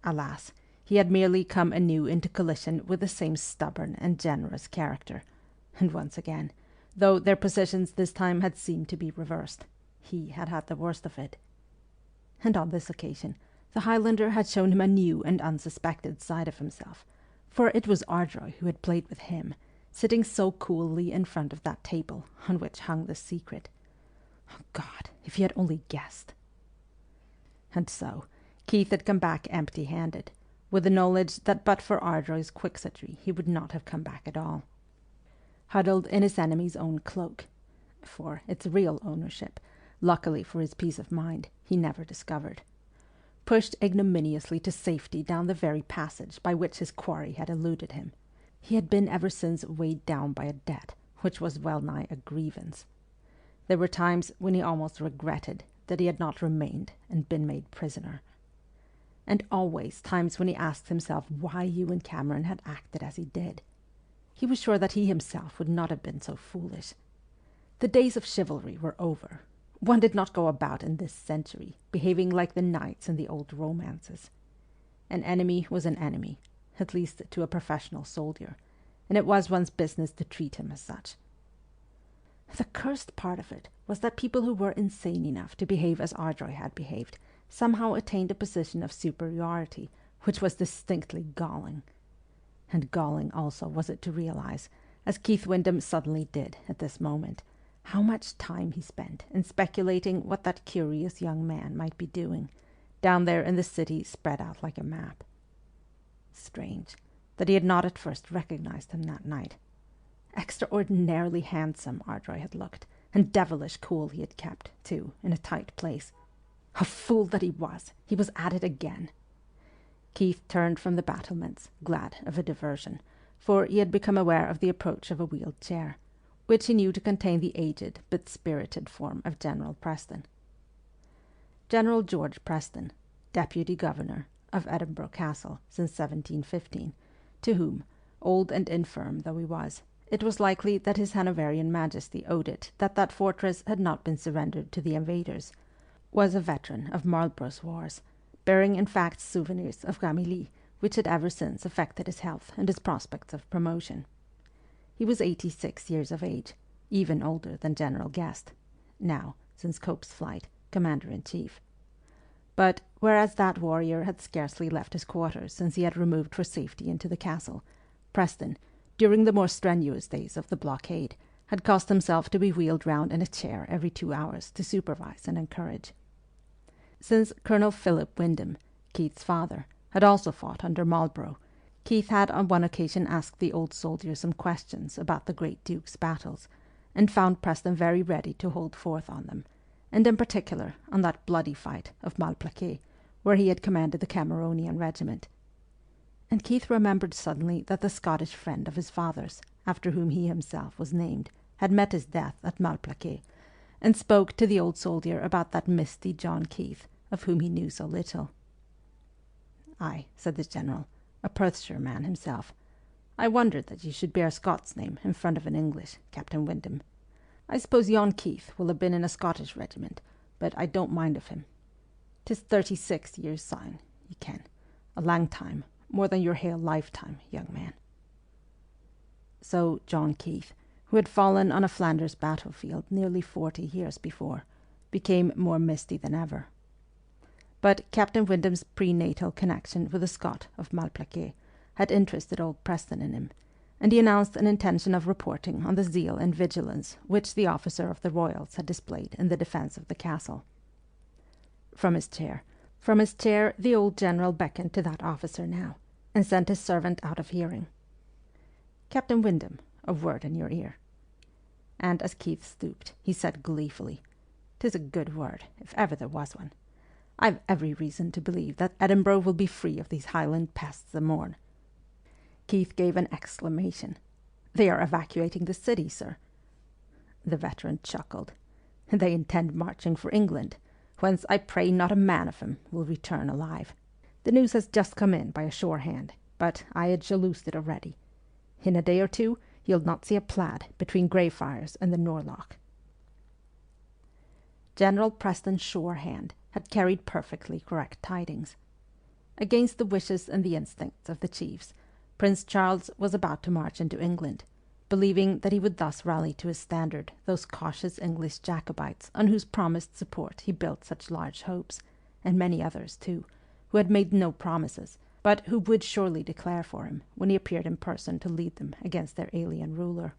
Speaker 2: Alas, he had merely come anew into collision with the same stubborn and generous character, and once again, though their positions this time had seemed to be reversed, he had had the worst of it. And on this occasion, the Highlander had shown him a new and unsuspected side of himself, for it was Ardroy who had played with him, sitting so coolly in front of that table on which hung the secret. Oh God, if he had only guessed! And so, Keith had come back empty-handed, with the knowledge that but for Ardroy's quixotry he would not have come back at all. Huddled in his enemy's own cloak, for its real ownership, luckily for his peace of mind, he never discovered, pushed ignominiously to safety down the very passage by which his quarry had eluded him, he had been ever since weighed down by a debt which was well-nigh a grievance. There were times when he almost regretted that he had not remained and been made prisoner. And always times when he asked himself why Ewen Cameron had acted as he did. He was sure that he himself would not have been so foolish. The days of chivalry were over. One did not go about in this century, behaving like the knights in the old romances. An enemy was an enemy, at least to a professional soldier, and it was one's business to treat him as such. The cursed part of it was that people who were insane enough to behave as Ardroy had behaved somehow attained a position of superiority which was distinctly galling. And galling also was it to realize, as Keith Windham suddenly did at this moment, how much time he spent in speculating what that curious young man might be doing, down there in the city spread out like a map. Strange that he had not at first recognized him that night. Extraordinarily handsome Ardroy had looked, and devilish cool he had kept, too, in a tight place. A fool that he was! He was at it again. Keith turned from the battlements, glad of a diversion, for he had become aware of the approach of a wheeled chair, which he knew to contain the aged but spirited form of General Preston. General George Preston, Deputy Governor of Edinburgh Castle since 1715, to whom, old and infirm though he was, it was likely that his Hanoverian Majesty owed it that fortress had not been surrendered to the invaders, was a veteran of Marlborough's wars, bearing in fact souvenirs of Ramillies, which had ever since affected his health and his prospects of promotion. He was 86 years of age, even older than General Guest, now, since Cope's flight, Commander-in-Chief. But, whereas that warrior had scarcely left his quarters since he had removed for safety into the castle, Preston, during the more strenuous days of the blockade, had caused himself to be wheeled round in a chair every 2 hours to supervise and encourage. Since Colonel Philip Windham, Keith's father, had also fought under Marlborough, Keith had on one occasion asked the old soldier some questions about the great Duke's battles, and found Preston very ready to hold forth on them, and in particular on that bloody fight of Malplaquet, where he had commanded the Cameronian regiment. And Keith remembered suddenly that the Scottish friend of his father's, after whom he himself was named, had met his death at Malplaquet, and spoke to the old soldier about that misty John Keith, of whom he knew so little. "Aye," said the general, a Perthshire man himself. "I wondered that you should bear a Scots name in front of an English, Captain Windham. I suppose yon Keith will have been in a Scottish regiment, but I don't mind of him. 'Tis 36 years syne, ye ken, a lang time, more than your hale lifetime, young man." So John Keith, who had fallen on a Flanders battlefield nearly 40 years before, became more misty than ever. But Captain Windham's prenatal connection with a Scot of Malplaquet had interested old Preston in him, and he announced an intention of reporting on the zeal and vigilance which the officer of the Royals had displayed in the defence of the castle. From his chair, the old general beckoned to that officer now, and sent his servant out of hearing. "Captain Windham, a word in your ear." And as Keith stooped, he said gleefully, "'Tis a good word, if ever there was one. I've every reason to believe that Edinburgh will be free of these Highland pests the morn." Keith gave an exclamation. "They are evacuating the city, sir." The veteran chuckled. "They intend marching for England, whence I pray not a man of 'em will return alive. The news has just come in by a shore hand, but I had jaloused it already. In a day or two you'll not see a plaid between Greyfriars and the Norloch." General Preston's shore hand had carried perfectly correct tidings. Against the wishes and the instincts of the chiefs, Prince Charles was about to march into England, believing that he would thus rally to his standard those cautious English Jacobites on whose promised support he built such large hopes, and many others, too, who had made no promises, but who would surely declare for him when he appeared in person to lead them against their alien ruler.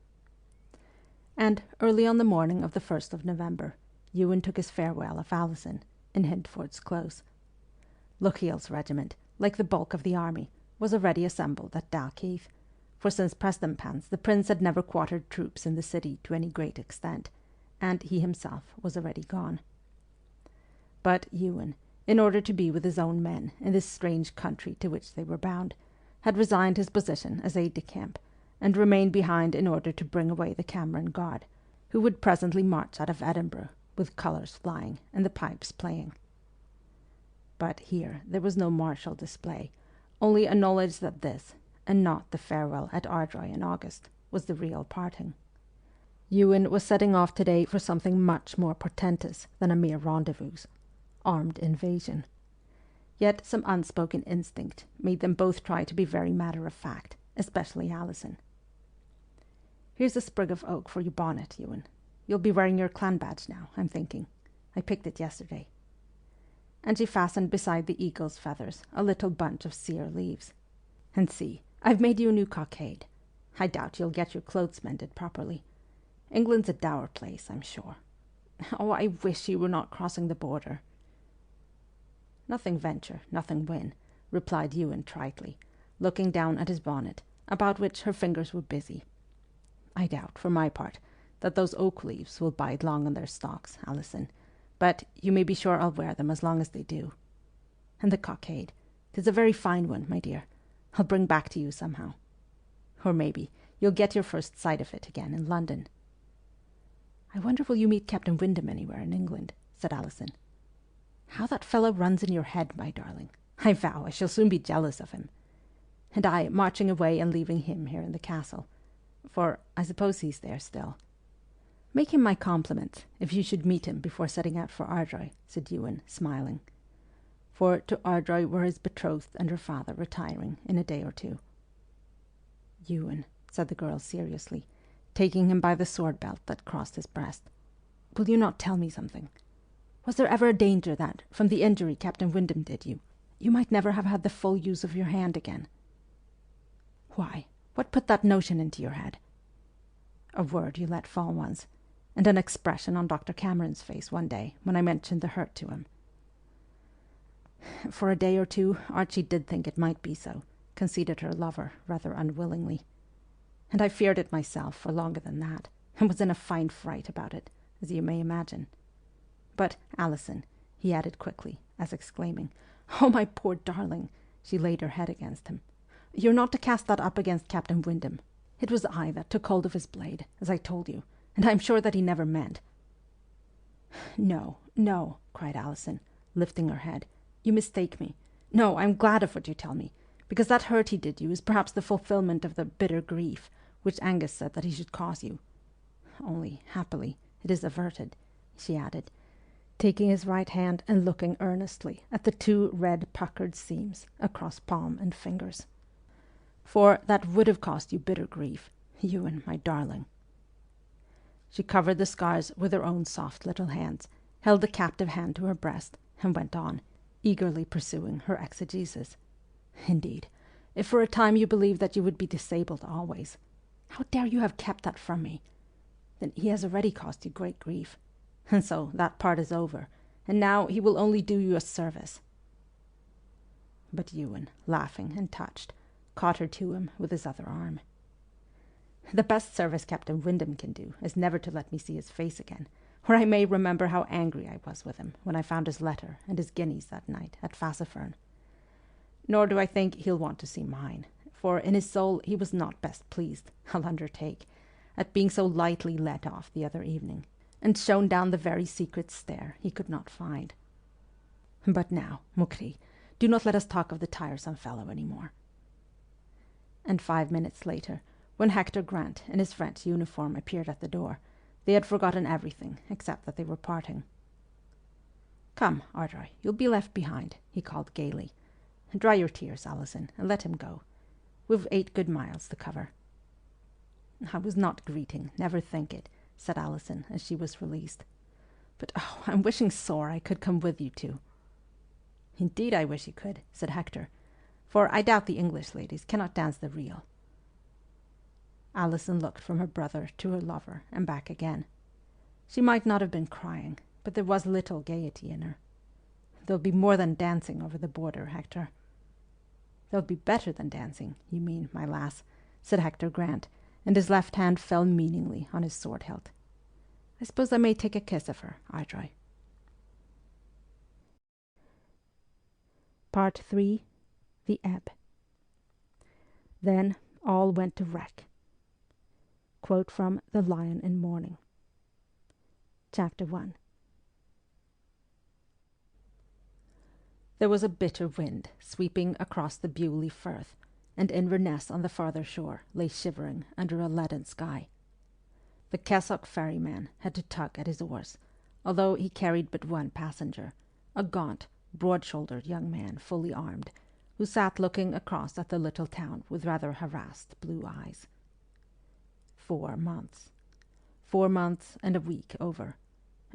Speaker 2: And early on the morning of the 1st of November, Ewen took his farewell of Alison in Hindford's Close. Lochiel's regiment, like the bulk of the army, was already assembled at Dalkeith, for since Prestonpans the prince had never quartered troops in the city to any great extent, and he himself was already gone. But Ewen, in order to be with his own men in this strange country to which they were bound, had resigned his position as aide-de-camp, and remained behind in order to bring away the Cameron Guard, who would presently march out of Edinburgh, with colours flying and the pipes playing. But here there was no martial display, only a knowledge that this, and not the farewell at Ardroy in August, was the real parting. Ewen was setting off today for something much more portentous than a mere rendezvous, armed invasion. Yet some unspoken instinct made them both try to be very matter-of-fact, especially Alison. "Here's a sprig of oak for your bonnet, Ewen. You'll be wearing your clan badge now, I'm thinking. I picked it yesterday." And she fastened beside the eagle's feathers a little bunch of sere leaves. "And see, I've made you a new cockade. I doubt you'll get your clothes mended properly. England's a dour place, I'm sure. Oh, I wish you were not crossing the border." "Nothing venture, nothing win," replied Ewen tritely, looking down at his bonnet, about which her fingers were busy. "I doubt, for my part, that those oak leaves will bide long on their stalks, Alison, but you may be sure I'll wear them as long as they do. And the cockade, 'tis a very fine one, my dear. I'll bring back to you somehow. Or maybe you'll get your first sight of it again in London." "I wonder will you meet Captain Windham anywhere in England," said Alison. "How that fellow runs in your head, my darling. I vow I shall soon be jealous of him. And I marching away and leaving him here in the castle. For I suppose he's there still." "Make him my compliments, if you should meet him before setting out for Ardroy," said Ewen, smiling. For to Ardroy were his betrothed and her father retiring in a day or two. "Ewen," said the girl seriously, taking him by the sword belt that crossed his breast, "will you not tell me something? Was there ever a danger that, from the injury Captain Windham did you, you might never have had the full use of your hand again?" "Why, what put that notion into your head?" "A word you let fall once, and an expression on Dr. Cameron's face one day when I mentioned the hurt to him." For a day or two Archie did think it might be so, conceded her lover rather unwillingly. "And I feared it myself for longer than that, and was in a fine fright about it, as you may imagine. But, Alison," he added quickly, as exclaiming, "Oh, my poor darling!" she laid her head against him. "You're not to cast that up against Captain Windham. It was I that took hold of his blade, as I told you, and I am sure that he never meant—" "No, no," cried Alison, lifting her head. "You mistake me. No, I'm glad of what you tell me, because that hurt he did you is perhaps the fulfilment of the bitter grief which Angus said that he should cause you. Only, happily, it is averted," she added, taking his right hand and looking earnestly at the two red puckered seams across palm and fingers. "For that would have caused you bitter grief, Ewen, my darling." She covered the scars with her own soft little hands, held the captive hand to her breast, and went on, eagerly pursuing her exegesis. Indeed, if for a time you believed that you would be disabled always, how dare you have kept that from me? Then he has already caused you great grief. And so that part is over, and now he will only do you a service. But Ewen, laughing and touched, caught her to him with his other arm. The best service Captain Windham can do is never to let me see his face again, or I may remember how angry I was with him when I found his letter and his guineas that night at Fassifern. Nor do I think he'll want to see mine, for in his soul he was not best pleased, I'll undertake, at being so lightly let off the other evening, and shown down the very secret stair he could not find. But now, Mukri, do not let us talk of the tiresome fellow any more. And 5 minutes later, when Hector Grant in his French uniform appeared at the door, they had forgotten everything except that they were parting. "Come, Ardroy, you'll be left behind," he called gaily. "Dry your tears, Alison, and let him go. We've 8 good miles to cover." "I was not greeting, never think it," said Alison as she was released. "But oh, I'm wishing sore I could come with you too." "Indeed I wish you could," said Hector, "for I doubt the English ladies cannot dance the reel." Alison looked from her brother to her lover and back again. She might not have been crying, but there was little gaiety in her. "There'll be more than dancing over the border, Hector." "There'll be better than dancing, you mean, my lass," said Hector Grant, and his left hand fell meaningly on his sword hilt. "I suppose I may take a kiss of her, Ardroy."
Speaker 1: Part 3. The Ebb. Then all went to wreck. Quote from The Lion in Mourning. Chapter 1.
Speaker 2: There was a bitter wind sweeping across the Bewley Firth, and Inverness on the farther shore lay shivering under a leaden sky. The Kessock ferryman had to tug at his oars, although he carried but one passenger, a gaunt, broad-shouldered young man fully armed, who sat looking across at the little town with rather harassed blue eyes. 4 months. 4 months and a week over,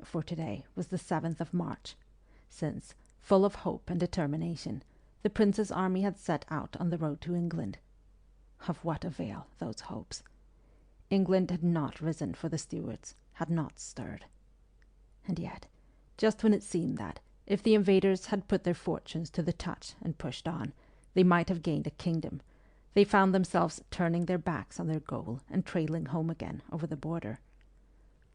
Speaker 2: for today was the 7th of March, since, full of hope and determination, the Prince's army had set out on the road to England. Of what avail those hopes? England had not risen for the Stuarts, had not stirred. And yet, just when it seemed that, if the invaders had put their fortunes to the touch and pushed on, they might have gained a kingdom, they found themselves turning their backs on their goal and trailing home again over the border.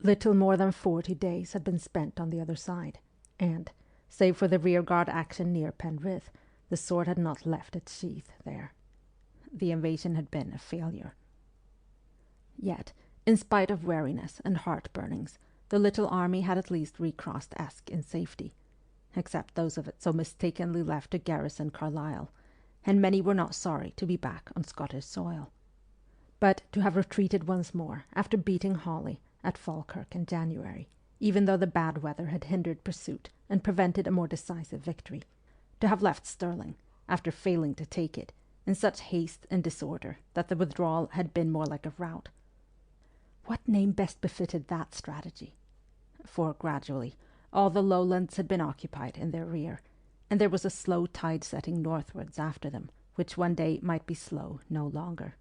Speaker 2: Little more than 40 days had been spent on the other side, and, save for the rearguard action near Penrith, the sword had not left its sheath there. The invasion had been a failure. Yet, in spite of weariness and heart-burnings, the little army had at least recrossed Esk in safety, except those of it so mistakenly left to garrison Carlisle, and many were not sorry to be back on Scottish soil. But to have retreated once more after beating Hawley at Falkirk in January, even though the bad weather had hindered pursuit and prevented a more decisive victory, to have left Stirling, after failing to take it, in such haste and disorder that the withdrawal had been more like a rout. What name best befitted that strategy? For gradually, all the lowlands had been occupied in their rear, and there was a slow tide setting northwards after them, which one day might be slow no longer.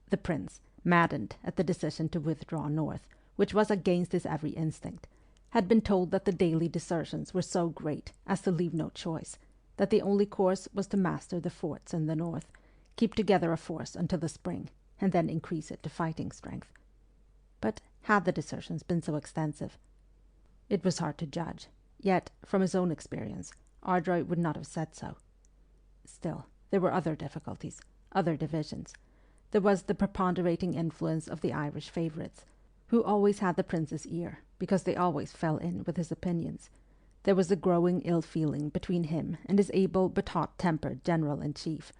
Speaker 2: The prince, maddened at the decision to withdraw north, which was against his every instinct, had been told that the daily desertions were so great as to leave no choice, that the only course was to master the forts in the north, keep together a force until the spring, and then increase it to fighting strength. But had the desertions been so extensive? It was hard to judge, yet, from his own experience, Ardroy would not have said so. Still, there were other difficulties, other divisions. There was the preponderating influence of the Irish favourites, who always had the prince's ear, because they always fell in with his opinions. There was the growing ill-feeling between him and his able but hot-tempered general-in-chief,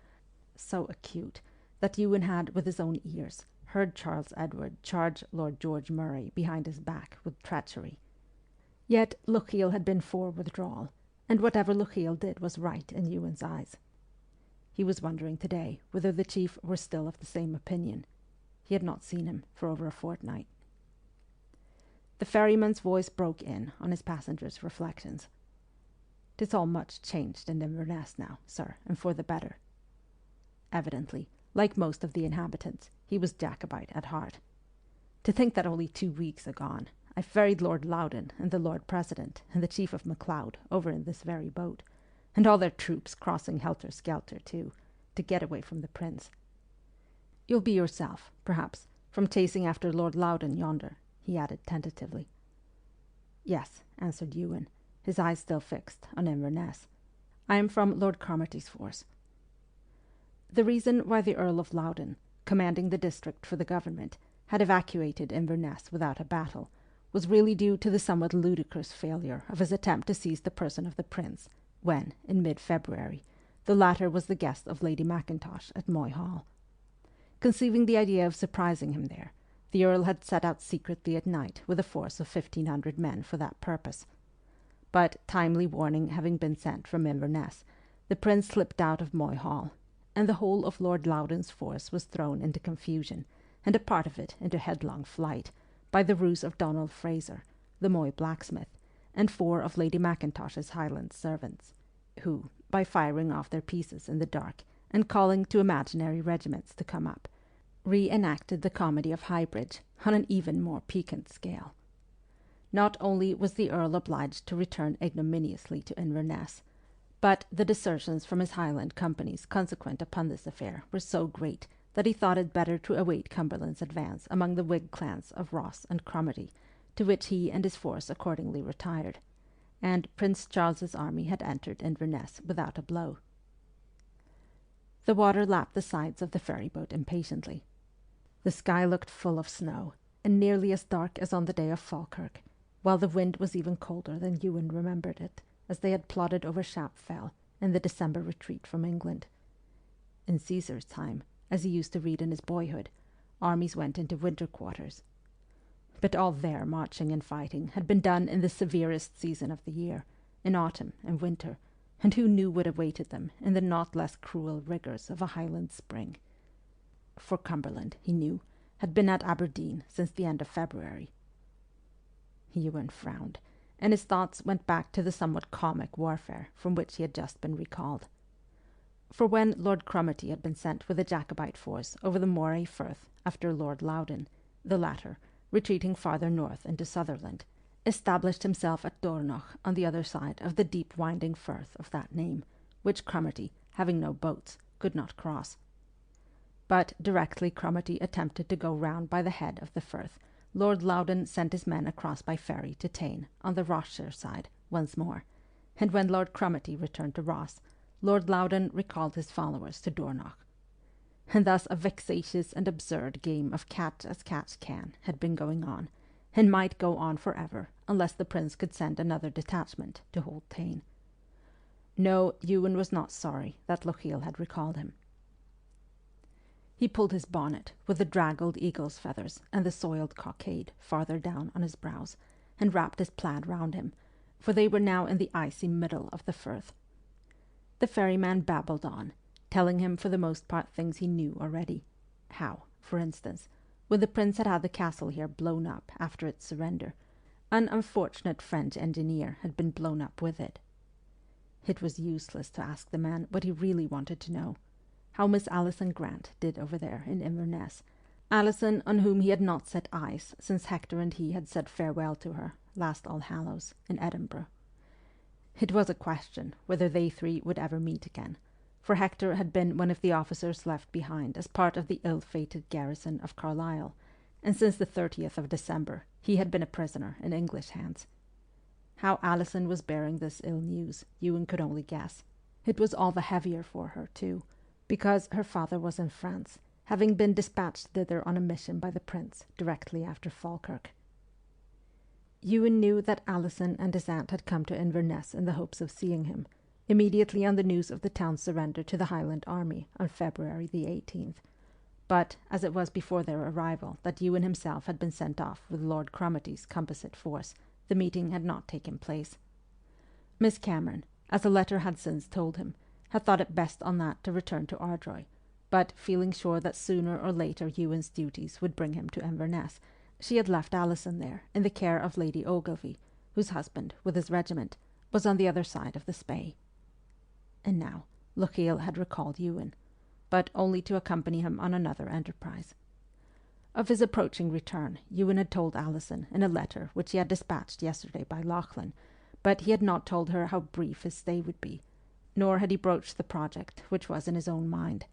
Speaker 2: so acute that Ewen had, with his own ears, heard Charles Edward charge Lord George Murray behind his back with treachery. Yet Lochiel had been for withdrawal, and whatever Lochiel did was right in Ewen's eyes. He was wondering today whether the chief were still of the same opinion. He had not seen him for over a fortnight. The ferryman's voice broke in on his passenger's reflections. "'Tis all much changed in Inverness now, sir, and for the better." Evidently, like most of the inhabitants, he was Jacobite at heart. "To think that only 2 weeks agone I ferried Lord Loudon and the Lord President and the Chief of MacLeod over in this very boat, and all their troops crossing helter-skelter too, to get away from the Prince. You'll be yourself, perhaps, from chasing after Lord Loudon yonder," he added tentatively. "Yes," answered Ewen, his eyes still fixed on Inverness. "I am from Lord Cromarty's force." The reason why the Earl of Loudon, commanding the district for the government, had evacuated Inverness without a battle was really due to the somewhat ludicrous failure of his attempt to seize the person of the Prince when, in mid-February, the latter was the guest of Lady Mackintosh at Moy Hall. Conceiving the idea of surprising him there, the Earl had set out secretly at night with a force of 1,500 men for that purpose. But, timely warning having been sent from Inverness, the Prince slipped out of Moy Hall, and the whole of Lord Loudon's force was thrown into confusion, and a part of it into headlong flight, by the ruse of Donald Fraser, the Moy blacksmith, and 4 of Lady Mackintosh's Highland servants, who, by firing off their pieces in the dark and calling to imaginary regiments to come up, re-enacted the comedy of Highbridge on an even more piquant scale. Not only was the Earl obliged to return ignominiously to Inverness, but the desertions from his Highland companies consequent upon this affair were so great that he thought it better to await Cumberland's advance among the Whig clans of Ross and Cromarty, to which he and his force accordingly retired, and Prince Charles's army had entered Inverness without a blow. The water lapped the sides of the ferryboat impatiently. The sky looked full of snow, and nearly as dark as on the day of Falkirk, while the wind was even colder than Ewen remembered it, as they had plodded over Shap Fell in the December retreat from England. In Caesar's time, as he used to read in his boyhood, armies went into winter quarters. But all their marching and fighting had been done in the severest season of the year, in autumn and winter, and who knew what awaited them in the not less cruel rigours of a Highland spring? For Cumberland, he knew, had been at Aberdeen since the end of February. Ewen frowned, and his thoughts went back to the somewhat comic warfare from which he had just been recalled. For when Lord Cromarty had been sent with a Jacobite force over the Moray Firth after Lord Loudon, the latter, retreating farther north into Sutherland, established himself at Dornoch on the other side of the deep winding firth of that name, which Cromarty, having no boats, could not cross. But directly Cromarty attempted to go round by the head of the firth, Lord Loudon sent his men across by ferry to Tain, on the Rossshire side, once more, and when Lord Cromarty returned to Ross, Lord Loudon recalled his followers to Dornoch. And thus a vexatious and absurd game of catch as catch can had been going on, and might go on for ever, unless the Prince could send another detachment to hold Tain. No, Ewen was not sorry that Lochiel had recalled him. He pulled his bonnet, with the draggled eagle's feathers and the soiled cockade farther down on his brows, and wrapped his plaid round him, for they were now in the icy middle of the firth. The ferryman babbled on, telling him for the most part things he knew already. How, for instance, when the Prince had had the castle here blown up after its surrender, an unfortunate French engineer had been blown up with it. It was useless to ask the man what he really wanted to know. How Miss Alison Grant did over there in Inverness, Alison on whom he had not set eyes since Hector and he had said farewell to her, last All-Hallows, in Edinburgh. It was a question whether they 3 would ever meet again, for Hector had been one of the officers left behind as part of the ill-fated garrison of Carlisle, and since the 30th of December he had been a prisoner in English hands. How Alison was bearing this ill news, Ewen could only guess. It was all the heavier for her, too, because her father was in France, having been dispatched thither on a mission by the Prince directly after Falkirk. Ewen knew that Alison and his aunt had come to Inverness in the hopes of seeing him, immediately on the news of the town's surrender to the Highland army on February the 18th. But, as it was before their arrival that Ewen himself had been sent off with Lord Cromarty's composite force, the meeting had not taken place. Miss Cameron, as a letter had since told him, had thought it best on that to return to Ardroy, but feeling sure that sooner or later Ewen's duties would bring him to Inverness, She had left Alison there, in the care of Lady Ogilvy, whose husband, with his regiment, was on the other side of the Spey. And now Lochiel had recalled Ewen, but only to accompany him on another enterprise. Of his approaching return, Ewen had told Alison in a letter which he had dispatched yesterday by Lachlan, but he had not told her how brief his stay would be, nor had he broached the project which was in his own mind,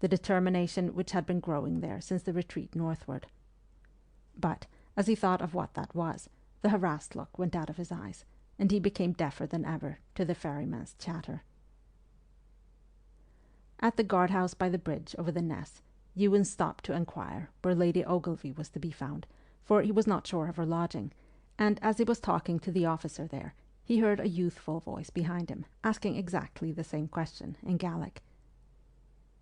Speaker 2: the determination which had been growing there since the retreat northward. But, as he thought of what that was, the harassed look went out of his eyes, and he became deafer than ever to the ferryman's chatter. At the guardhouse by the bridge over the Ness, Ewen stopped to inquire where Lady Ogilvy was to be found, for he was not sure of her lodging, and as he was talking to the officer there, he heard a youthful voice behind him, asking exactly the same question in Gaelic.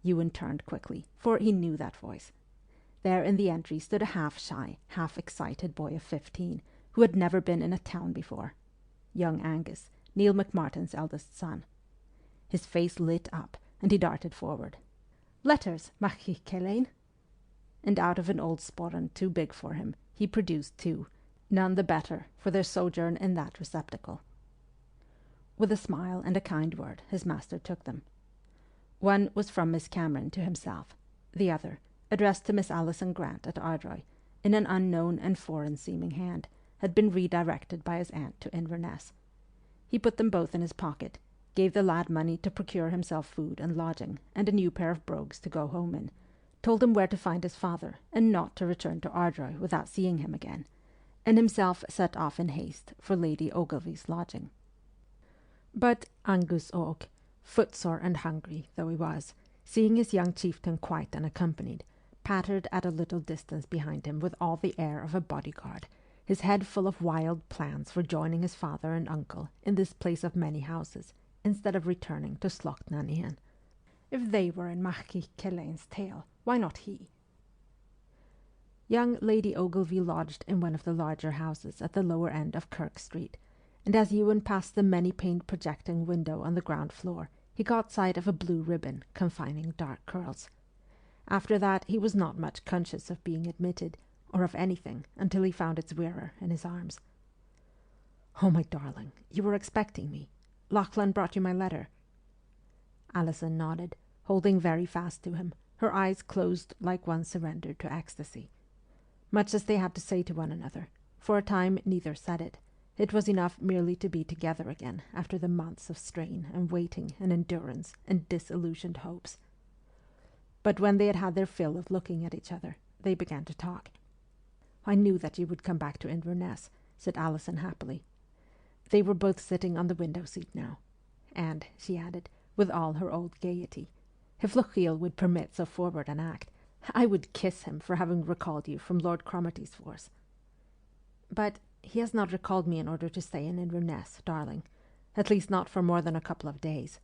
Speaker 2: Ewen turned quickly, for he knew that voice. There in the entry stood a half-shy, half-excited boy of 15, who had never been in a town before. Young Angus, Neil McMartin's eldest son. His face lit up, and he darted forward. "Letters, Machi Kelaine." And out of an old sporran too big for him, he produced two, none the better for their sojourn in that receptacle. With a smile and a kind word, his master took them. One was from Miss Cameron to himself, the other, addressed to Miss Alison Grant at Ardroy, in an unknown and foreign-seeming hand, had been redirected by his aunt to Inverness. He put them both in his pocket, gave the lad money to procure himself food and lodging, and a new pair of brogues to go home in, told him where to find his father, and not to return to Ardroy without seeing him again, and himself set off in haste for Lady Ogilvy's lodging. But Angus Og, footsore and hungry though he was, seeing his young chieftain quite unaccompanied, pattered at a little distance behind him with all the air of a bodyguard, his head full of wild plans for joining his father and uncle in this place of many houses, instead of returning to Sloughnanian. If they were in Machi Kelaine's tale, why not he? Young Lady Ogilvy lodged in one of the larger houses at the lower end of Kirk Street, and as Ewen passed the many-paned projecting window on the ground floor, he caught sight of a blue ribbon confining dark curls. After that he was not much conscious of being admitted, or of anything, until he found its wearer in his arms. "Oh, my darling, you were expecting me. Lachlan brought you my letter." Alison nodded, holding very fast to him, her eyes closed like one surrendered to ecstasy. Much as they had to say to one another, for a time neither said it. It was enough merely to be together again after the months of strain and waiting and endurance and disillusioned hopes. But when they had had their fill of looking at each other, they began to talk. "I knew that you would come back to Inverness," said Alison happily. They were both sitting on the window seat now. And, she added, with all her old gaiety, if Lochiel would permit so forward an act, I would kiss him for having recalled you from Lord Cromarty's force. But he has not recalled me in order to stay in Inverness, darling, at least not for more than a couple of days.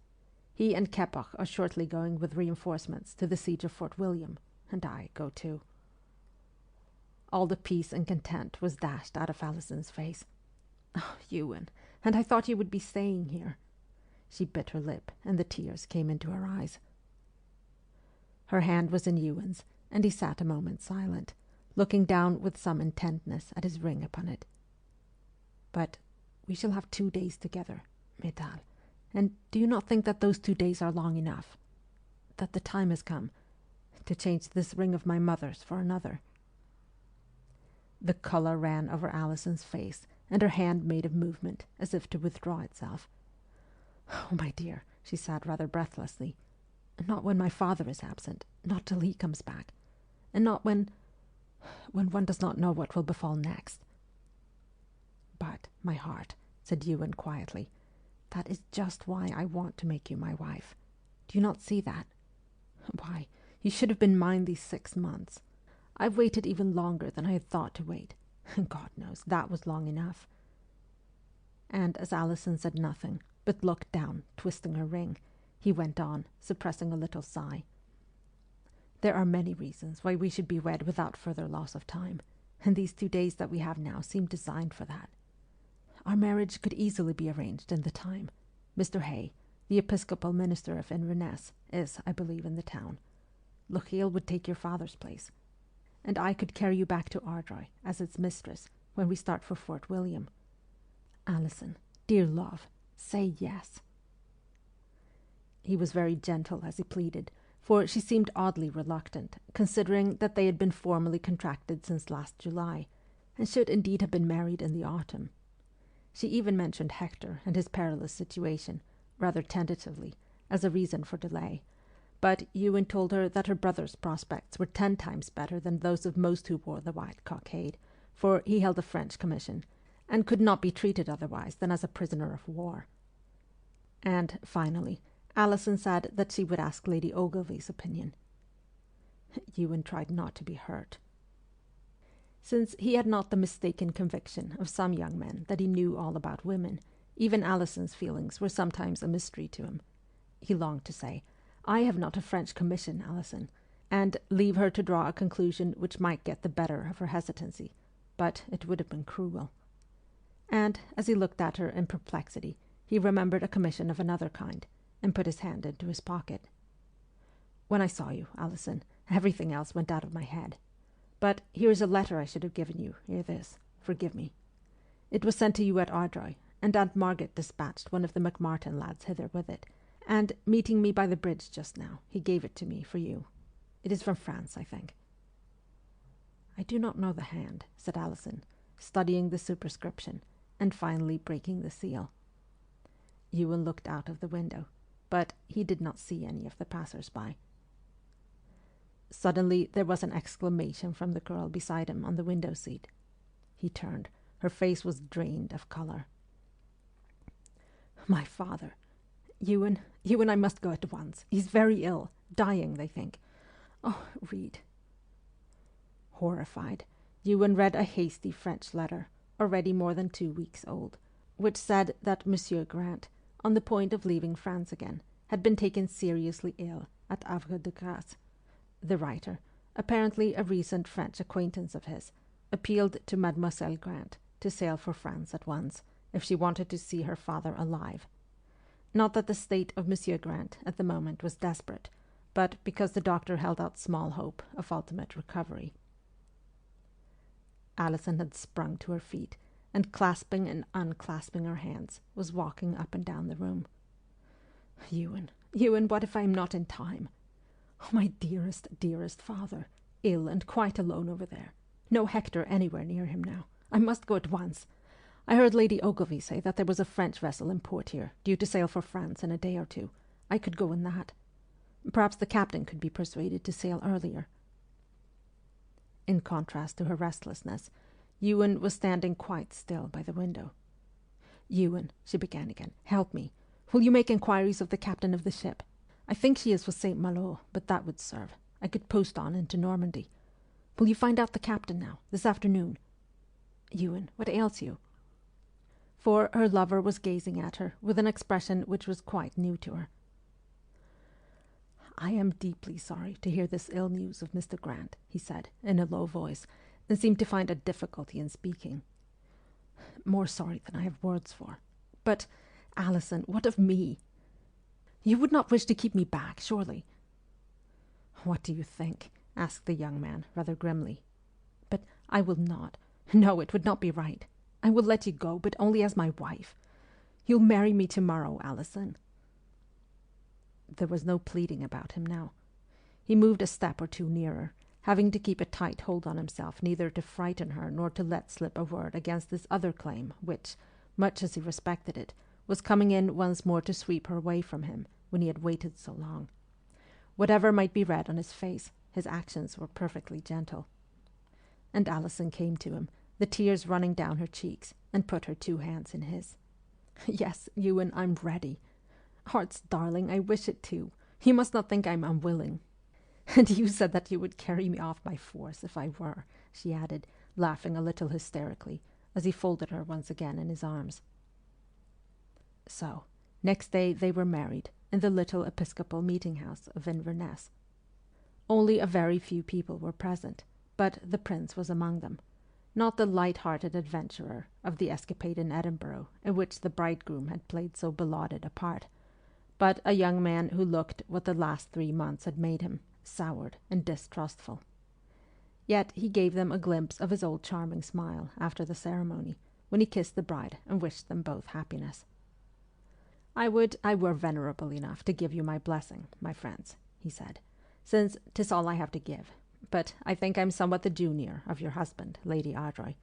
Speaker 2: He and Keppoch are shortly going with reinforcements to the siege of Fort William, and I go too. All the peace and content was dashed out of Alison's face. "Oh, Ewen, and I thought you would be staying here." She bit her lip, and the tears came into her eyes. Her hand was in Ewen's, and he sat a moment silent, looking down with some intentness at his ring upon it. "But we shall have 2 days together, Medal, and do you not think that those 2 days are long enough? That the time has come to change this ring of my mother's for another?" The colour ran over Alison's face, and her hand made a movement as if to withdraw itself. "Oh, my dear," she said rather breathlessly, "not when my father is absent, not till he comes back, and not when one does not know what will befall next." "But, my heart," said Ewen quietly, "that is just why I want to make you my wife. Do you not see that? Why, you should have been mine these 6 months. I've waited even longer than I had thought to wait, and God knows that was long enough." And as Alison said nothing, but looked down, twisting her ring, he went on, suppressing a little sigh. "There are many reasons why we should be wed without further loss of time, and these 2 days that we have now seem designed for that. Our marriage could easily be arranged in the time. Mr. Hay, the Episcopal minister of Inverness, is, I believe, in the town. Lochiel would take your father's place. and I could carry you back to Ardroy as its mistress when we start for Fort William. Alison, dear love, say yes." He was very gentle as he pleaded, for she seemed oddly reluctant, considering that they had been formally contracted since last July, and should indeed have been married in the autumn. She even mentioned Hector and his perilous situation, rather tentatively, as a reason for delay, but Ewen told her that her brother's prospects were 10 times better than those of most who wore the white cockade, for he held a French commission, and could not be treated otherwise than as a prisoner of war. And, finally, Alison said that she would ask Lady Ogilvy's opinion. Ewen tried not to be hurt. Since he had not the mistaken conviction of some young men that he knew all about women, even Alison's feelings were sometimes a mystery to him. He longed to say, "I have not a French commission, Alison," and leave her to draw a conclusion which might get the better of her hesitancy, but it would have been cruel. And, as he looked at her in perplexity, he remembered a commission of another kind, and put his hand into his pocket. "When I saw you, Alison, everything else went out of my head. But here is a letter I should have given you, ere this. Forgive me. It was sent to you at Ardroy, and Aunt Margaret dispatched one of the McMartin lads hither with it, and, meeting me by the bridge just now, he gave it to me for you. It is from France, I think." "I do not know the hand," said Alison, studying the superscription, and finally breaking the seal. Ewen looked out of the window, but he did not see any of the passers-by. Suddenly there was an exclamation from the girl beside him on the window-seat. He turned. Her face was drained of colour. "My father! Ewen, I must go at once. He's very ill. Dying, they think. Oh, read." Horrified, Ewen read a hasty French letter, already more than 2 weeks old, which said that Monsieur Grant, on the point of leaving France again, had been taken seriously ill at Havre de Grace. The writer, apparently a recent French acquaintance of his, appealed to Mademoiselle Grant to sail for France at once, if she wanted to see her father alive. Not that the state of Monsieur Grant at the moment was desperate, but because the doctor held out small hope of ultimate recovery. Alison had sprung to her feet, and clasping and unclasping her hands, was walking up and down the room. Ewen, what if I am not in time? Oh, my dearest, dearest father, ill and quite alone over there. No Hector anywhere near him now. I must go at once. I heard Lady Ogilvy say that there was a French vessel in port here, due to sail for France in a day or 2. I could go in that. Perhaps the captain could be persuaded to sail earlier. In contrast to her restlessness, Ewen was standing quite still by the window. "Ewen," she began again, "help me. Will you make inquiries of the captain of the ship? I think she is for St. Malo, but that would serve. I could post on into Normandy. Will you find out the captain now, this afternoon? Ewen, what ails you?" For her lover was gazing at her with an expression which was quite new to her. "I am deeply sorry to hear this ill news of Mr. Grant," he said, in a low voice, and seemed to find a difficulty in speaking. "More sorry than I have words for. But, Alison, what of me? You would not wish to keep me back, surely?" "What do you think?" asked the young man, rather grimly. "But I will not. No, it would not be right. I will let you go, but only as my wife. You'll marry me tomorrow, Alison." There was no pleading about him now. He moved a step or 2 nearer, having to keep a tight hold on himself neither to frighten her nor to let slip a word against this other claim which, much as he respected it, was coming in once more to sweep her away from him when he had waited so long. Whatever might be read on his face, his actions were perfectly gentle. And Alison came to him, the tears running down her cheeks, and put her 2 hands in his. "Yes, Ewen, I'm ready. Heart's darling, I wish it too. You must not think I'm unwilling. And you said that you would carry me off by force if I were," she added, laughing a little hysterically, as he folded her once again in his arms. So, next day they were married in the little Episcopal meeting-house of Inverness. Only a very few people were present, but the prince was among them, not the light-hearted adventurer of the escapade in Edinburgh in which the bridegroom had played so belauded a part, but a young man who looked what the last 3 months had made him, soured and distrustful. Yet he gave them a glimpse of his old charming smile after the ceremony, when he kissed the bride and wished them both happiness. "I would I were venerable enough to give you my blessing, my friends," he said, "since 'tis all I have to give, but I think I'm somewhat the junior of your husband, Lady Ardroy,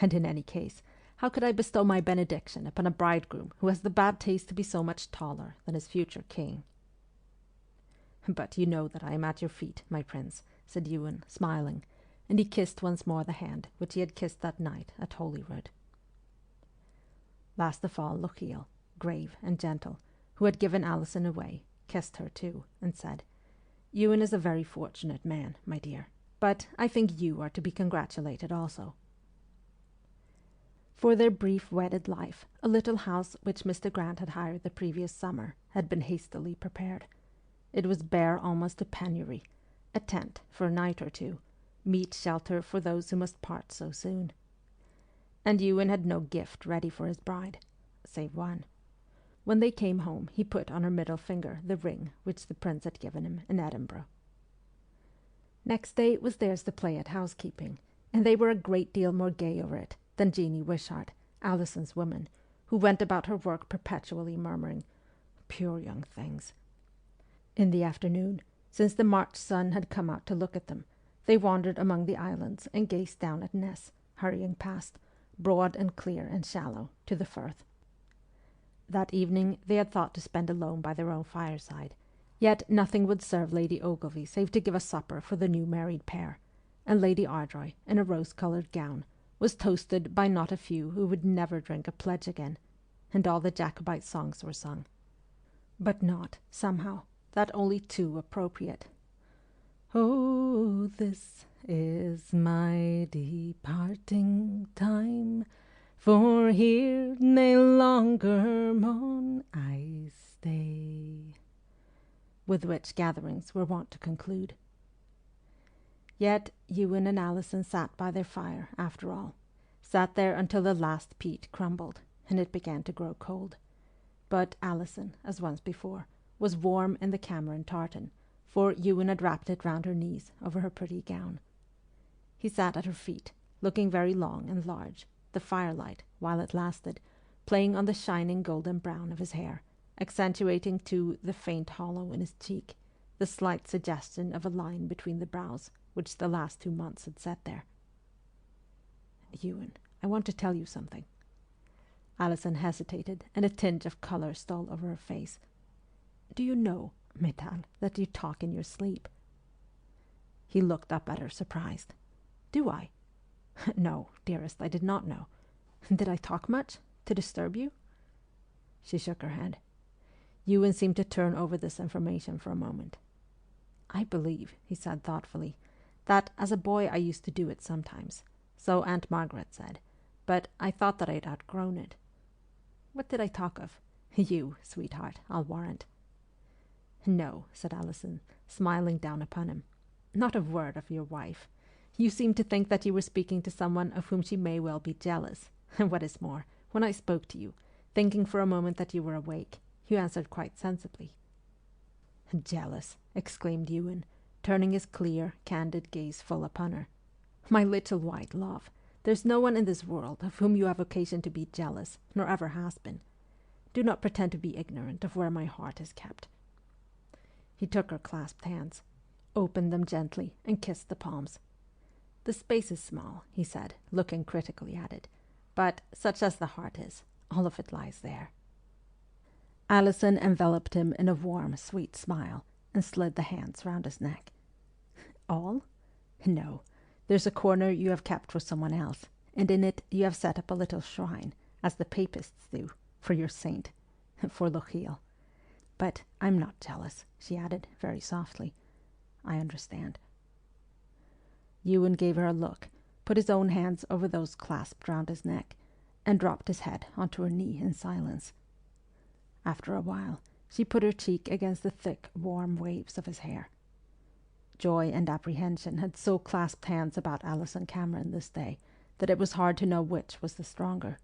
Speaker 2: and in any case, how could I bestow my benediction upon a bridegroom who has the bad taste to be so much taller than his future king?" "But you know that I am at your feet, my prince," said Ewen, smiling, and he kissed once more the hand which he had kissed that night at Holyrood. Last of all, Lochiel, grave and gentle, who had given Alison away, kissed her too, and said, "Ewen is a very fortunate man, my dear, but I think you are to be congratulated also." For their brief wedded life, a little house which Mr. Grant had hired the previous summer had been hastily prepared. It was bare almost to penury, a tent for a night or two, meet shelter for those who must part so soon. And Ewen had no gift ready for his bride, save one. When they came home, he put on her middle finger the ring which the prince had given him in Edinburgh. Next day was theirs to play at housekeeping, and they were a great deal more gay over it than Jeanie Wishart, Alison's woman, who went about her work perpetually murmuring, "Pure young things." In the afternoon, since the March sun had come out to look at them, they wandered among the islands and gazed down at Ness, hurrying past, broad and clear and shallow, to the firth. That evening they had thought to spend alone by their own fireside, yet nothing would serve Lady Ogilvy save to give a supper for the new married pair, and Lady Ardroy, in a rose-coloured gown, was toasted by not a few who would never drink a pledge again, and all the Jacobite songs were sung. But not, somehow, that only too appropriate. "Oh, this is my departing time, for here no longer maun I stay," with which gatherings were wont to conclude. Yet Ewen and Alison sat by their fire, after all, sat there until the last peat crumbled, and it began to grow cold. But Alison, as once before, was warm in the Cameron tartan, for Ewen had wrapped it round her knees over her pretty gown. He sat at her feet, looking very long and large, the firelight, while it lasted, playing on the shining golden brown of his hair, accentuating too the faint hollow in his cheek, the slight suggestion of a line between the brows, which the last 2 months had set there. "Ewen, I want to tell you something." Alison hesitated, and a tinge of colour stole over her face. "Do you know, Metal, that you talk in your sleep?" He looked up at her, surprised. "Do I?" "No, dearest, I did not know. Did I talk much? To disturb you?" She shook her head. Ewen seemed to turn over this information for a moment. "I believe," he said thoughtfully, "that as a boy I used to do it sometimes. So Aunt Margaret said. But I thought that I had outgrown it." "What did I talk of? You, sweetheart, I'll warrant." "No," said Alison, smiling down upon him. "Not a word of your wife. You seemed to think that you were speaking to someone of whom she may well be jealous. And what is more, when I spoke to you, thinking for a moment that you were awake, you answered quite sensibly." "Jealous!" exclaimed Ewen, turning his clear, candid gaze full upon her. "My little white love, there's no one in this world of whom you have occasion to be jealous, nor ever has been. Do not pretend to be ignorant of where my heart is kept." He took her clasped hands, opened them gently, and kissed the palms. "The space is small," he said, looking critically at it, "but, such as the heart is, all of it lies there." Alison enveloped him in a warm, sweet smile, and slid the hands round his neck. "All? No. There's a corner you have kept for someone else, and in it you have set up a little shrine, as the papists do, for your saint, for Lochiel. But I'm not jealous," she added, very softly. "I understand." Ewen gave her a look, put his own hands over those clasped round his neck, and dropped his head onto her knee in silence. After a while, she put her cheek against the thick, warm waves of his hair. Joy and apprehension had so clasped hands about Alison Cameron this day that it was hard to know which was the stronger.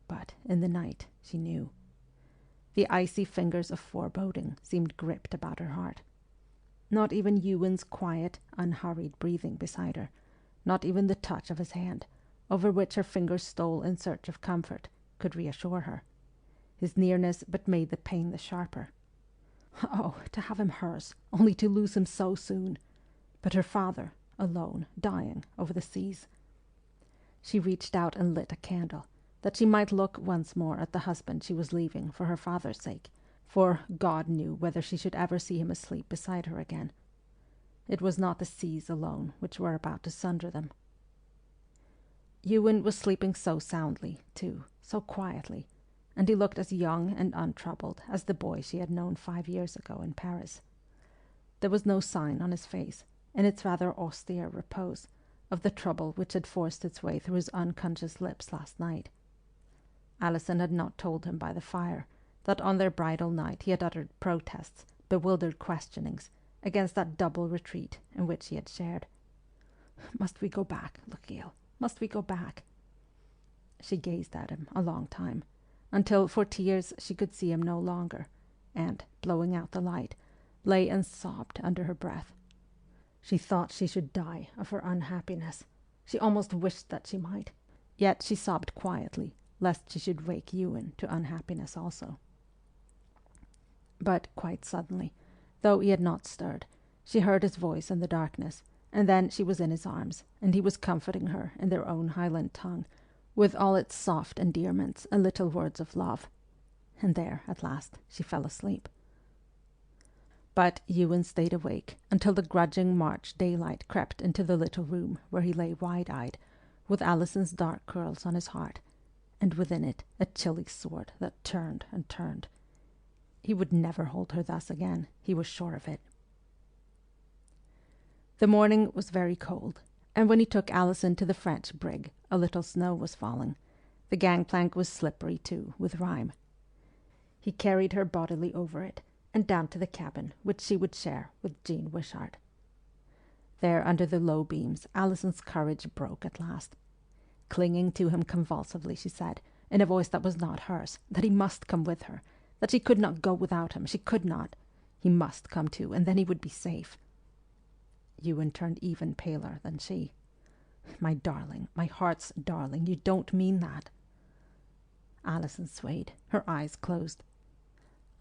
Speaker 2: But in the night she knew. The icy fingers of foreboding seemed gripped about her heart. Not even Ewen's quiet, unhurried breathing beside her, not even the touch of his hand, over which her fingers stole in search of comfort, could reassure her. His nearness but made the pain the sharper. Oh, to have him hers, only to lose him so soon! But her father, alone, dying, over the seas. She reached out and lit a candle, that she might look once more at the husband she was leaving for her father's sake, for God knew whether she should ever see him asleep beside her again. It was not the seas alone which were about to sunder them. Ewen was sleeping so soundly, too, so quietly, and he looked as young and untroubled as the boy she had known 5 years ago in Paris. There was no sign on his face, in its rather austere repose, of the trouble which had forced its way through his unconscious lips last night. Alison had not told him by the fire that on their bridal night he had uttered protests, bewildered questionings, against that double retreat in which he had shared. "Must we go back, Lucille? Must we go back?" She gazed at him a long time, until for tears she could see him no longer, and, blowing out the light, lay and sobbed under her breath. She thought she should die of her unhappiness. She almost wished that she might. Yet she sobbed quietly, lest she should wake Ewen to unhappiness also. But quite suddenly, though he had not stirred, she heard his voice in the darkness, and then she was in his arms, and he was comforting her in their own Highland tongue, with all its soft endearments and little words of love. And there, at last, she fell asleep. But Ewen stayed awake until the grudging March daylight crept into the little room where he lay wide-eyed, with Alison's dark curls on his heart, and within it a chilly sword that turned and turned. He would never hold her thus again, he was sure of it. The morning was very cold, and when he took Alison to the French brig, a little snow was falling. The gangplank was slippery too, with rime. He carried her bodily over it, and down to the cabin which she would share with Jean Wishart. There, under the low beams, Alison's courage broke at last. Clinging to him convulsively, she said, in a voice that was not hers, that he must come with her, that she could not go without him, she could not. He must come too, and then he would be safe. Ewen turned even paler than she. "My darling, my heart's darling, you don't mean that." Alison swayed, her eyes closed.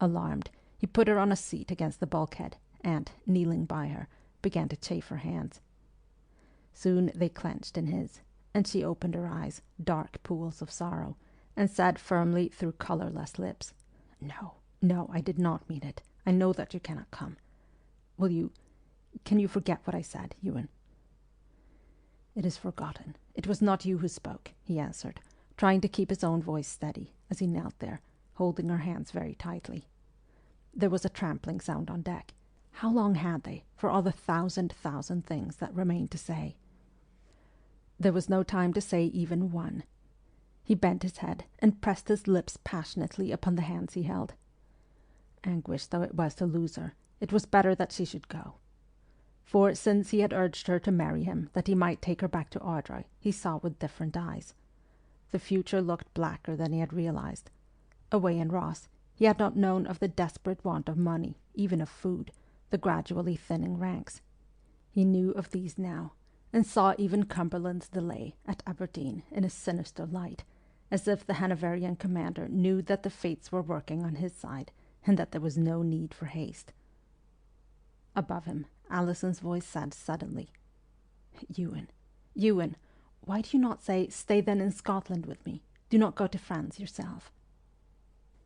Speaker 2: Alarmed, he put her on a seat against the bulkhead, and, kneeling by her, began to chafe her hands. Soon they clenched in his, and she opened her eyes, dark pools of sorrow, and said firmly through colourless lips, "No, no, I did not mean it. I know that you cannot come. Can you forget what I said, Ewen?" "It is forgotten. It was not you who spoke," he answered, trying to keep his own voice steady, as he knelt there, holding her hands very tightly. There was a trampling sound on deck. How long had they, for all the thousand things that remained to say? There was no time to say even one. He bent his head and pressed his lips passionately upon the hands he held. Anguish though it was to lose her, it was better that she should go. For since he had urged her to marry him that he might take her back to Ardroy, he saw with different eyes. The future looked blacker than he had realized. Away in Ross, he had not known of the desperate want of money, even of food, the gradually thinning ranks. He knew of these now, and saw even Cumberland's delay at Aberdeen in a sinister light, as if the Hanoverian commander knew that the fates were working on his side, and that there was no need for haste. Above him, Alison's voice said suddenly, Ewen, why do you not say, 'Stay then in Scotland with me. Do not go to France yourself'?"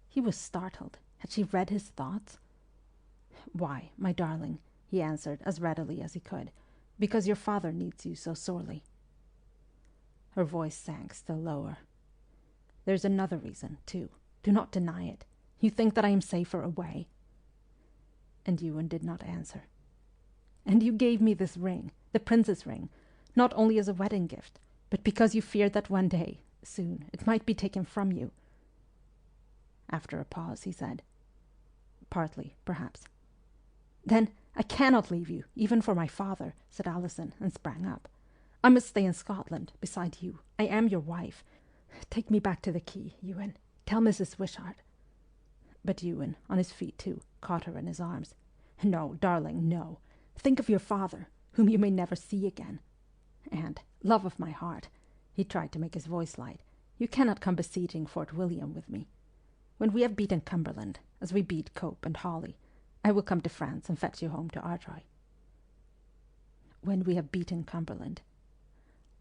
Speaker 2: He was startled. Had she read his thoughts? "Why, my darling," he answered as readily as he could, "because your father needs you so sorely." Her voice sank still lower. "There's another reason, too. Do not deny it. You think that I am safer away." And Ewen did not answer. "And you gave me this ring, the prince's ring, not only as a wedding gift, but because you feared that one day, soon, it might be taken from you." After a pause, he said, "Partly, perhaps." "Then I cannot leave you, even for my father," said Alison, and sprang up. "I must stay in Scotland, beside you. I am your wife. Take me back to the quay, Ewen. Tell Mrs. Wishart." But Ewen, on his feet too, caught her in his arms. "No, darling, no. Think of your father, whom you may never see again. And, love of my heart," he tried to make his voice light, "you cannot come besieging Fort William with me. When we have beaten Cumberland, as we beat Cope and Hawley, I will come to France and fetch you home to Ardroy." "When we have beaten Cumberland."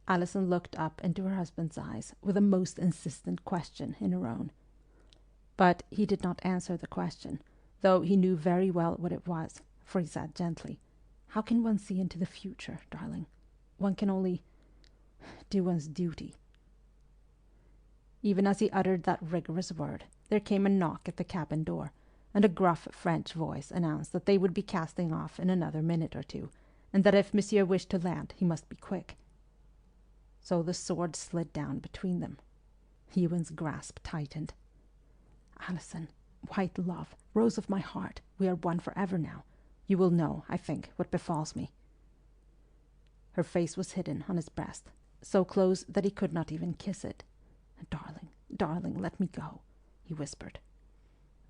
Speaker 2: Alison looked up into her husband's eyes with a most insistent question in her own. But he did not answer the question, though he knew very well what it was, for he said gently, "How can one see into the future, darling? One can only do one's duty." Even as he uttered that rigorous word, there came a knock at the cabin door, and a gruff French voice announced that they would be casting off in another minute or two, and that if Monsieur wished to land, he must be quick. So the sword slid down between them. Ewen's grasp tightened. "Alison, white love, rose of my heart, we are one for ever now. You will know, I think, what befalls me." Her face was hidden on his breast, so close that he could not even kiss it. "Darling, darling, let me go," he whispered.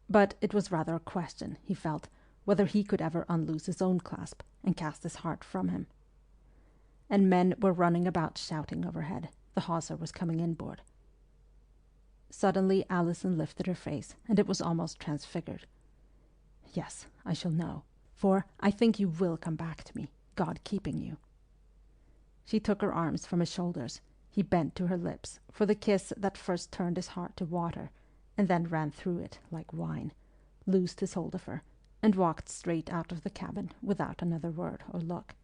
Speaker 2: But it was rather a question, he felt, whether he could ever unloose his own clasp and cast his heart from him. And men were running about shouting overhead. The hawser was coming inboard. Suddenly Alison lifted her face, and it was almost transfigured. "Yes, I shall know, for I think you will come back to me, God keeping you." She took her arms from his shoulders. He bent to her lips for the kiss that first turned his heart to water, and then ran through it like wine, loosed his hold of her, and walked straight out of the cabin without another word or look.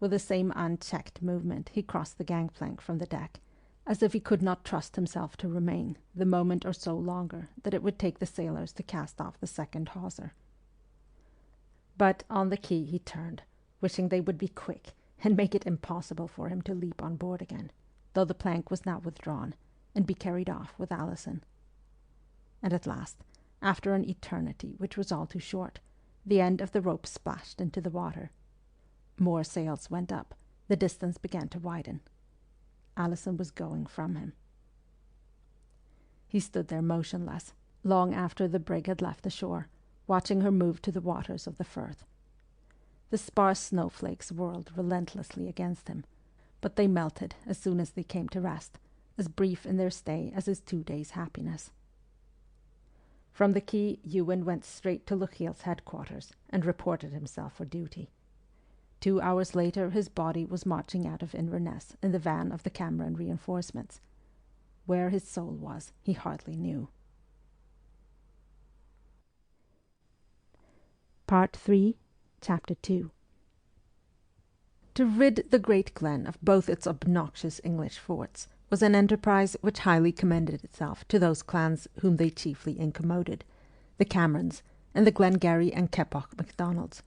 Speaker 2: With the same unchecked movement he crossed the gangplank from the deck, as if he could not trust himself to remain the moment or so longer that it would take the sailors to cast off the second hawser. But on the quay he turned, wishing they would be quick and make it impossible for him to leap on board again, though the plank was now withdrawn, and be carried off with Alison. And at last, after an eternity which was all too short, the end of the rope splashed into the water. More sails went up, the distance began to widen. Alison was going from him. He stood there motionless, long after the brig had left the shore, watching her move to the waters of the Firth. The sparse snowflakes whirled relentlessly against him, but they melted as soon as they came to rest, as brief in their stay as his 2 days' happiness. From the quay, Ewen went straight to Lochiel's headquarters and reported himself for duty. 2 hours later his body was marching out of Inverness in the van of the Cameron reinforcements. Where his soul was, he hardly knew. Part 3, Chapter 2. To rid the great glen of both its obnoxious English forts was an enterprise which highly commended itself to those clans whom they chiefly incommoded, the Camerons and the Glengarry and Keppoch MacDonalds.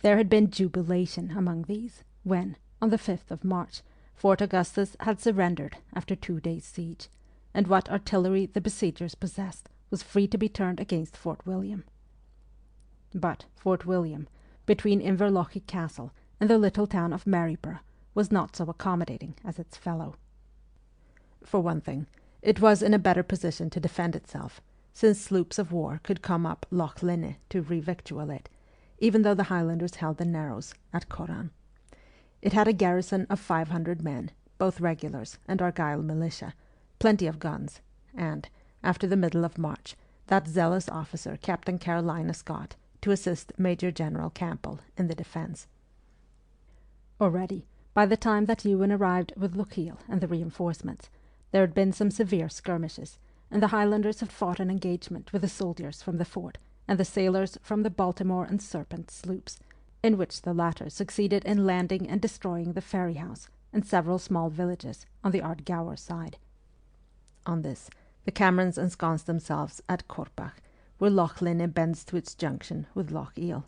Speaker 2: There had been jubilation among these, when, on the 5th of March, Fort Augustus had surrendered after 2 days' siege, and what artillery the besiegers possessed was free to be turned against Fort William. But Fort William, between Inverlochy Castle and the little town of Maryborough, was not so accommodating as its fellow. For one thing, it was in a better position to defend itself, since sloops of war could come up Loch Linne to revictual it, even though the Highlanders held the Narrows at Corran. It had a garrison of 500 men, both regulars and Argyll militia, plenty of guns, and, after the middle of March, that zealous officer Captain Carolina Scott to assist Major General Campbell in the defence. Already, by the time that Ewen arrived with Lochiel and the reinforcements, there had been some severe skirmishes, and the Highlanders had fought an engagement with the soldiers from the fort and the sailors from the Baltimore and Serpent sloops, in which the latter succeeded in landing and destroying the ferry house and several small villages on the Ardgour side. On this, the Camerons ensconced themselves at Korpach, where Loch Linne bends to its junction with Loch Eel,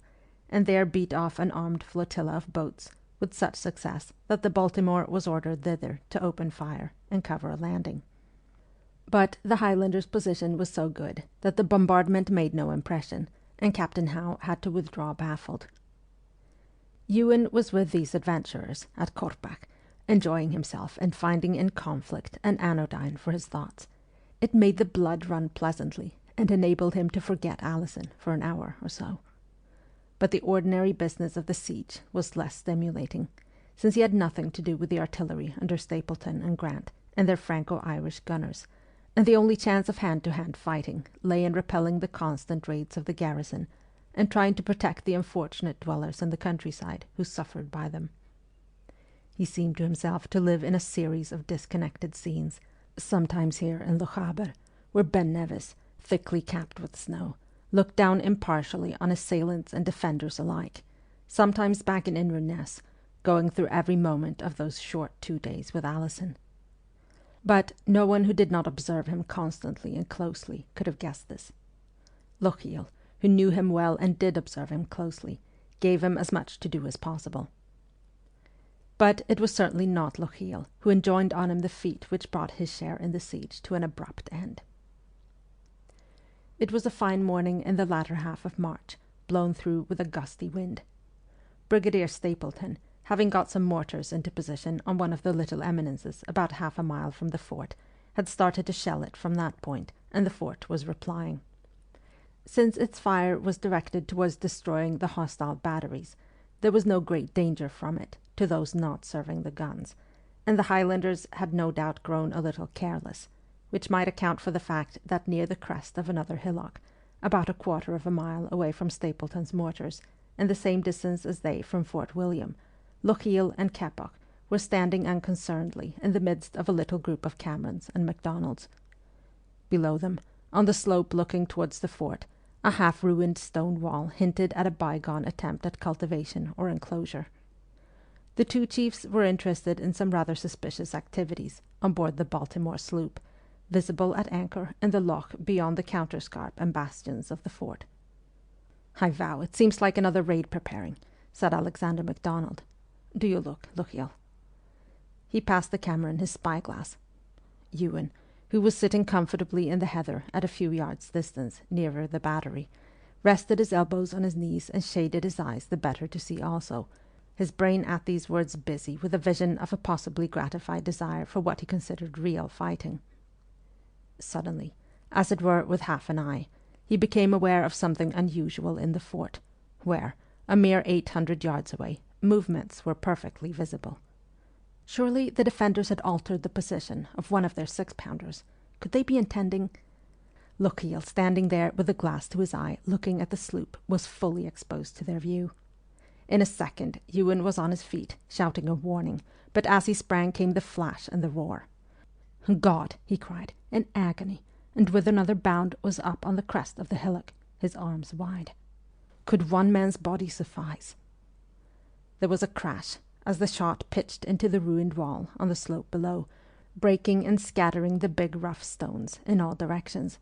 Speaker 2: and there beat off an armed flotilla of boats, with such success that the Baltimore was ordered thither to open fire and cover a landing. But the Highlanders' position was so good that the bombardment made no impression, and Captain Howe had to withdraw baffled. Ewen was with these adventurers at Korpach, enjoying himself and finding in conflict an anodyne for his thoughts. It made the blood run pleasantly, and enabled him to forget Alison for an hour or so. but the ordinary business of the siege was less stimulating, since he had nothing to do with the artillery under Stapleton and Grant and their Franco-Irish gunners, and the only chance of hand-to-hand fighting lay in repelling the constant raids of the garrison and trying to protect the unfortunate dwellers in the countryside who suffered by them. He seemed to himself to live in a series of disconnected scenes, sometimes here in Lochaber, where Ben Nevis, thickly capped with snow, looked down impartially on assailants and defenders alike, sometimes back in Inverness, going through every moment of those short 2 days with Alison. But no one who did not observe him constantly and closely could have guessed this. Lochiel, who knew him well and did observe him closely, gave him as much to do as possible. But it was certainly not Lochiel who enjoined on him the feat which brought his share in the siege to an abrupt end. It was a fine morning in the latter half of March, blown through with a gusty wind. Brigadier Stapleton, having got some mortars into position on one of the little eminences about half a mile from the fort, had started to shell it from that point, and the fort was replying. Since its fire was directed towards destroying the hostile batteries, there was no great danger from it to those not serving the guns, and the Highlanders had no doubt grown a little careless, which might account for the fact that near the crest of another hillock, about a quarter of a mile away from Stapleton's mortars, and the same distance as they from Fort William, Lochiel and Keppoch were standing unconcernedly in the midst of a little group of Camerons and MacDonalds. Below them, on the slope looking towards the fort, a half-ruined stone wall hinted at a bygone attempt at cultivation or enclosure. The two chiefs were interested in some rather suspicious activities on board the Baltimore sloop, visible at anchor in the loch beyond the counterscarp and bastions of the fort. "I vow, it seems like another raid preparing," said Alexander MacDonald. "Do you look, Lochiel?" He passed the Cameron his spyglass. Ewen, who was sitting comfortably in the heather at a few yards' distance nearer the battery, rested his elbows on his knees and shaded his eyes the better to see also, his brain at these words busy with a vision of a possibly gratified desire for what he considered real fighting. Suddenly, as it were with half an eye, he became aware of something unusual in the fort, where, a mere 800 yards away, movements were perfectly visible. Surely the defenders had altered the position of one of their 6-pounders. Could they be intending... Lochiel, standing there with a glass to his eye, looking at the sloop, was fully exposed to their view. In a second, Ewen was on his feet, shouting a warning, but as he sprang came the flash and the roar. "God!" he cried, in agony, and with another bound was up on the crest of the hillock, his arms wide. Could one man's body suffice? There was a crash, as the shot pitched into the ruined wall on the slope below, breaking and scattering the big rough stones in all directions.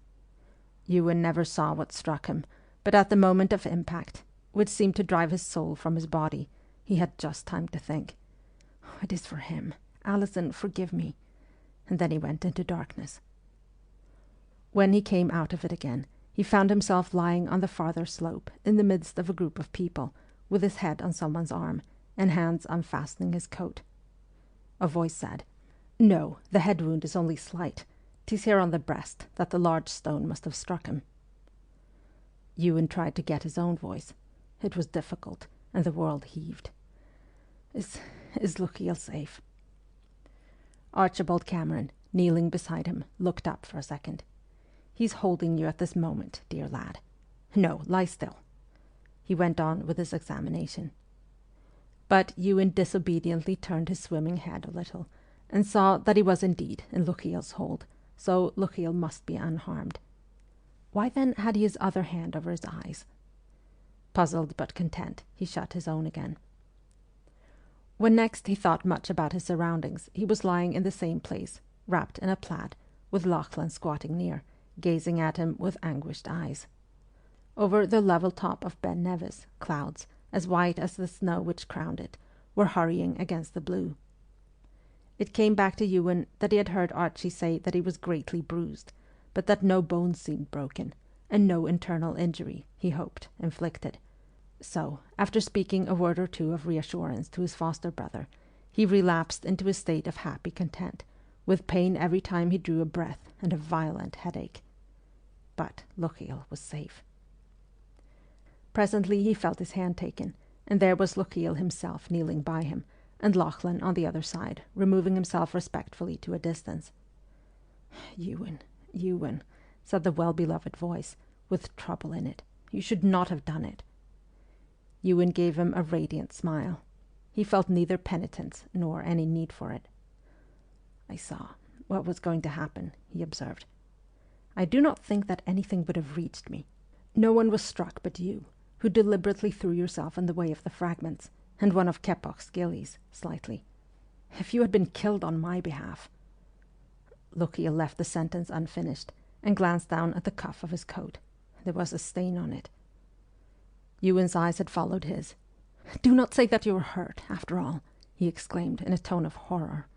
Speaker 2: Ewen never saw what struck him, but at the moment of impact, which seemed to drive his soul from his body, he had just time to think, "It is for him. Alison, forgive me." And then he went into darkness. When he came out of it again, he found himself lying on the farther slope in the midst of a group of people, with his head on someone's arm, and hands unfastening his coat. A voice said, "No, the head wound is only slight. 'Tis here on the breast that the large stone must have struck him." Ewen tried to get his own voice. It was difficult, and the world heaved. Is Lochiel safe?" Archibald Cameron, kneeling beside him, looked up for a second. "He's holding you at this moment, dear lad. No, lie still." He went on with his examination. But Ewen disobediently turned his swimming head a little, and saw that he was indeed in Lochiel's hold, so Lochiel must be unharmed. Why then had he his other hand over his eyes? Puzzled but content, he shut his own again. When next he thought much about his surroundings, he was lying in the same place, wrapped in a plaid, with Lachlan squatting near, gazing at him with anguished eyes. Over the level top of Ben Nevis, clouds, as white as the snow which crowned it, were hurrying against the blue. It came back to Ewen that he had heard Archie say that he was greatly bruised, but that no bones seemed broken, and no internal injury, he hoped, inflicted. So, after speaking a word or two of reassurance to his foster brother, he relapsed into a state of happy content, with pain every time he drew a breath and a violent headache. But Lochiel was safe. Presently he felt his hand taken, and there was Lochiel himself kneeling by him, and Lachlan on the other side, removing himself respectfully to a distance. "Ewen, Ewen," said the well-beloved voice, with trouble in it, "you should not have done it." Ewen gave him a radiant smile. He felt neither penitence nor any need for it. "I saw what was going to happen," he observed. "I do not think that anything would have reached me. No one was struck but you, who deliberately threw yourself in the way of the fragments, and one of Keppoch's gillies, slightly. If you had been killed on my behalf—" Lochiel left the sentence unfinished, and glanced down at the cuff of his coat. There was a stain on it. Ewen's eyes had followed his. "Do not say that you were hurt, after all," he exclaimed in a tone of horror.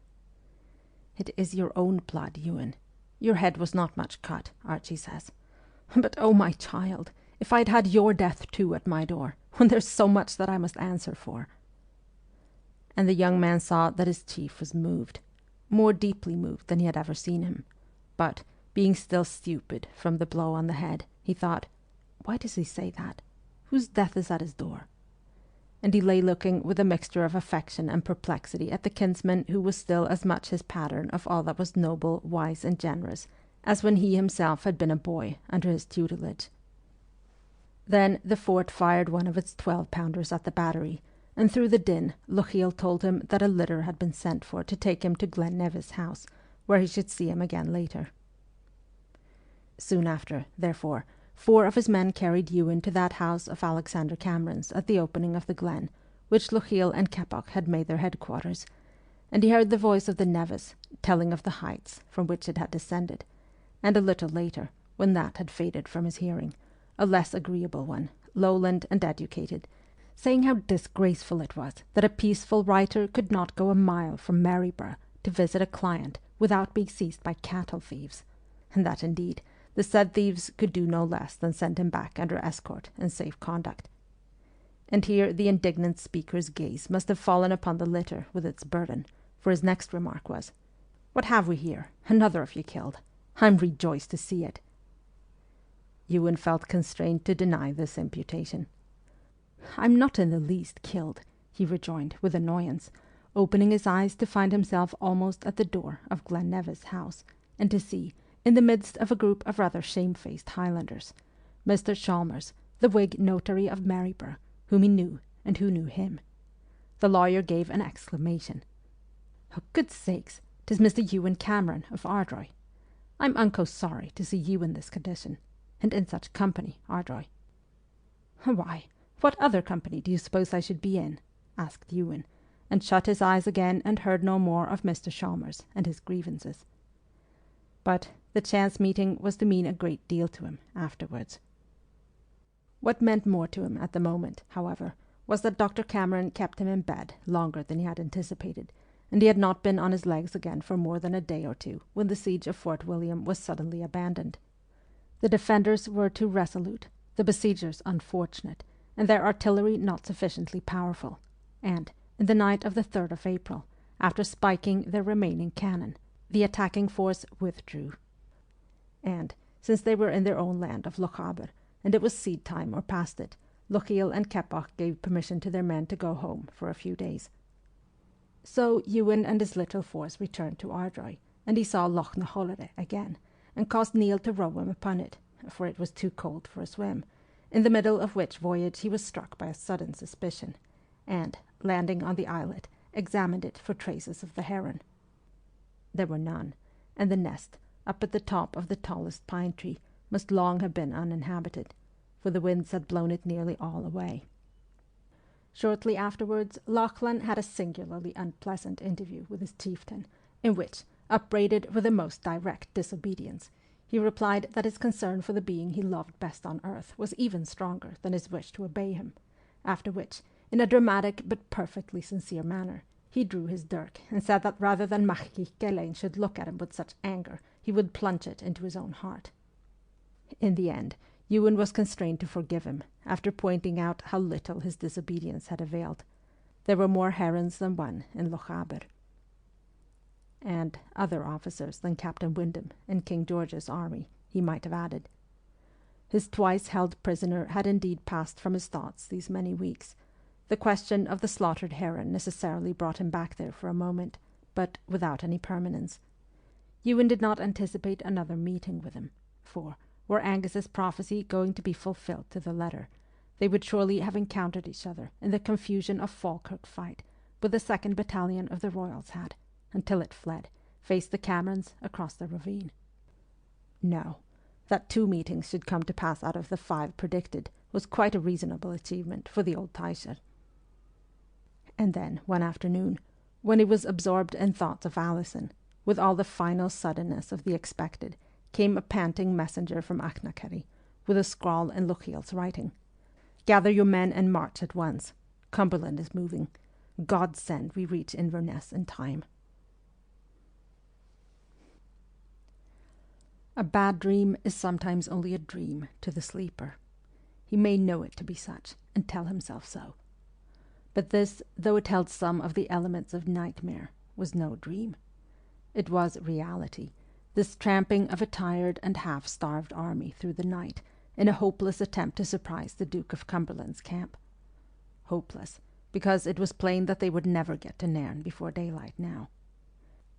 Speaker 2: "It is your own blood, Ewen. Your head was not much cut, Archie says. But oh, my child, if I had had your death too at my door, when there's so much that I must answer for." And the young man saw that his chief was moved, more deeply moved than he had ever seen him. But, being still stupid from the blow on the head, he thought, "Why does he say that? Whose death is at his door?" And he lay looking with a mixture of affection and perplexity at the kinsman who was still as much his pattern of all that was noble, wise, and generous, as when he himself had been a boy under his tutelage. Then the fort fired one of its 12-pounders at the battery, and through the din Lochiel told him that a litter had been sent for to take him to Glen Nevis House, where he should see him again later. Soon after, therefore, 4 of his men carried Ewen to that house of Alexander Cameron's at the opening of the glen, which Lochiel and Keppoch had made their headquarters, and he heard the voice of the Nevis, telling of the heights from which it had descended, and a little later, when that had faded from his hearing, a less agreeable one, lowland and educated, saying how disgraceful it was that a peaceful writer could not go a mile from Maryborough to visit a client without being seized by cattle thieves, and that indeed the said thieves could do no less than send him back under escort and safe conduct. And here the indignant speaker's gaze must have fallen upon the litter with its burden, for his next remark was, "What have we here? Another of you killed. I'm rejoiced to see it." Ewen felt constrained to deny this imputation. "I'm not in the least killed," he rejoined with annoyance, opening his eyes to find himself almost at the door of Glen Nevis House, and to see, in the midst of a group of rather shamefaced Highlanders, Mr. Chalmers, the Whig notary of Maryborough, whom he knew and who knew him. The lawyer gave an exclamation. "Oh, good sakes, 'tis Mr. Ewen Cameron of Ardroy. I'm unco sorry to see you in this condition, and in such company, Ardroy." "Why, what other company do you suppose I should be in?" asked Ewen, and shut his eyes again and heard no more of Mr. Chalmers and his grievances. But the chance meeting was to mean a great deal to him afterwards. What meant more to him at the moment, however, was that Dr. Cameron kept him in bed longer than he had anticipated, and he had not been on his legs again for more than a day or two when the siege of Fort William was suddenly abandoned. The defenders were too resolute, the besiegers unfortunate, and their artillery not sufficiently powerful, and, in the night of the 3rd of April, after spiking their remaining cannon, the attacking force withdrew. And, since they were in their own land of Lochaber, and it was seed time or past it, Lochiel and Keppoch gave permission to their men to go home for a few days. So Ewen and his little force returned to Ardroy, and he saw Loch na Hollere again, and caused Neil to row him upon it, for it was too cold for a swim, in the middle of which voyage he was struck by a sudden suspicion, and, landing on the islet, examined it for traces of the heron. There were none, and the nest, up at the top of the tallest pine tree, must long have been uninhabited, for the winds had blown it nearly all away. Shortly afterwards, Lachlan had a singularly unpleasant interview with his chieftain, in which, upbraided with the most direct disobedience, he replied that his concern for the being he loved best on earth was even stronger than his wish to obey him, after which, in a dramatic but perfectly sincere manner, he drew his dirk and said that rather than Machich Gelaine should look at him with such anger, he would plunge it into his own heart. In the end, Ewen was constrained to forgive him, after pointing out how little his disobedience had availed. There were more herons than one in Lochaber. And other officers than Captain Windham in King George's army, he might have added. His twice-held prisoner had indeed passed from his thoughts these many weeks. The question of the slaughtered heron necessarily brought him back there for a moment, but without any permanence. Ewen did not anticipate another meeting with him, for, were Angus's prophecy going to be fulfilled to the letter, they would surely have encountered each other in the confusion of Falkirk fight, with the 2nd Battalion of the Royals had, until it fled, faced the Camerons across the ravine. No, that 2 meetings should come to pass out of the 5 predicted was quite a reasonable achievement for the old Taisha. And then, one afternoon, when he was absorbed in thoughts of Alison, with all the final suddenness of the expected, came a panting messenger from Achnacarry, with a scrawl in Lochiel's writing. "Gather your men and march at once. Cumberland is moving. God send we reach Inverness in time." A bad dream is sometimes only a dream to the sleeper. He may know it to be such, and tell himself so. But this, though it held some of the elements of nightmare, was no dream. It was reality, this tramping of a tired and half-starved army through the night in a hopeless attempt to surprise the Duke of Cumberland's camp. Hopeless, because it was plain that they would never get to Nairn before daylight now.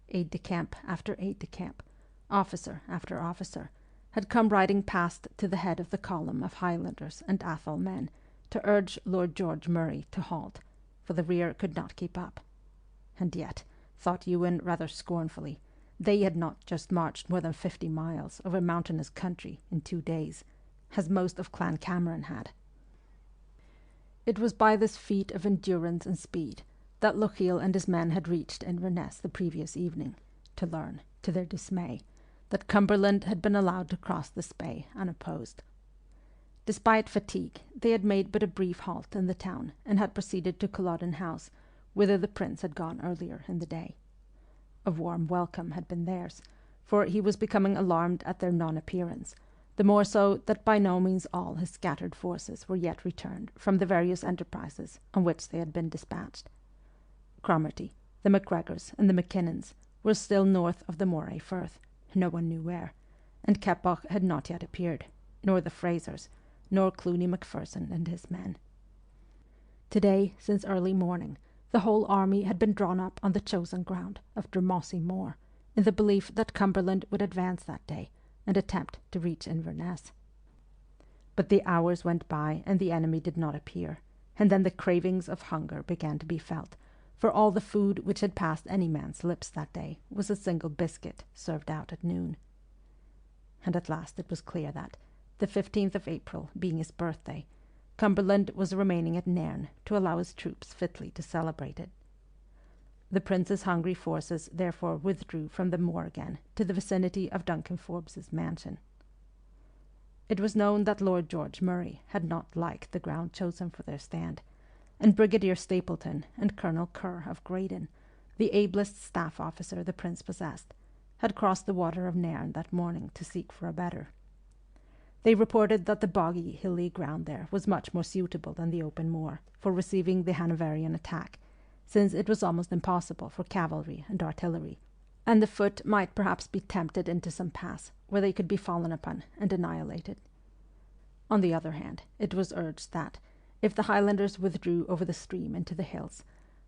Speaker 2: Aide-de-camp after aide-de-camp, officer after officer, had come riding past to the head of the column of Highlanders and Atholl men to urge Lord George Murray to halt, for the rear could not keep up. And yet, thought Ewen rather scornfully, they had not just marched more than 50 miles over mountainous country in 2 days, as most of Clan Cameron had. It was by this feat of endurance and speed that Lochiel and his men had reached Inverness the previous evening, to learn, to their dismay, that Cumberland had been allowed to cross the Spey unopposed. Despite fatigue, they had made but a brief halt in the town and had proceeded to Culloden House, whither the prince had gone earlier in the day. A warm welcome had been theirs, for he was becoming alarmed at their non-appearance, the more so that by no means all his scattered forces were yet returned from the various enterprises on which they had been dispatched. Cromarty, the MacGregors, and the Mackinnons were still north of the Moray Firth, no one knew where, and Keppoch had not yet appeared, nor the Frasers, nor Clooney Macpherson and his men. Today, since early morning, the whole army had been drawn up on the chosen ground of Drumossie Moor, in the belief that Cumberland would advance that day and attempt to reach Inverness. But the hours went by and the enemy did not appear, and then the cravings of hunger began to be felt, for all the food which had passed any man's lips that day was a single biscuit served out at noon. And at last it was clear that, the 15th of April being his birthday, Cumberland was remaining at Nairn to allow his troops fitly to celebrate it. The prince's hungry forces therefore withdrew from the moor again to the vicinity of Duncan Forbes's mansion. It was known that Lord George Murray had not liked the ground chosen for their stand, and Brigadier Stapleton and Colonel Kerr of Graydon, the ablest staff officer the prince possessed, had crossed the water of Nairn that morning to seek for a better. They reported that the boggy, hilly ground there was much more suitable than the open moor for receiving the Hanoverian attack, since it was almost impossible for cavalry and artillery, and the foot might perhaps be tempted into some pass where they could be fallen upon and annihilated. On the other hand, it was urged that, if the Highlanders withdrew over the stream into the hills,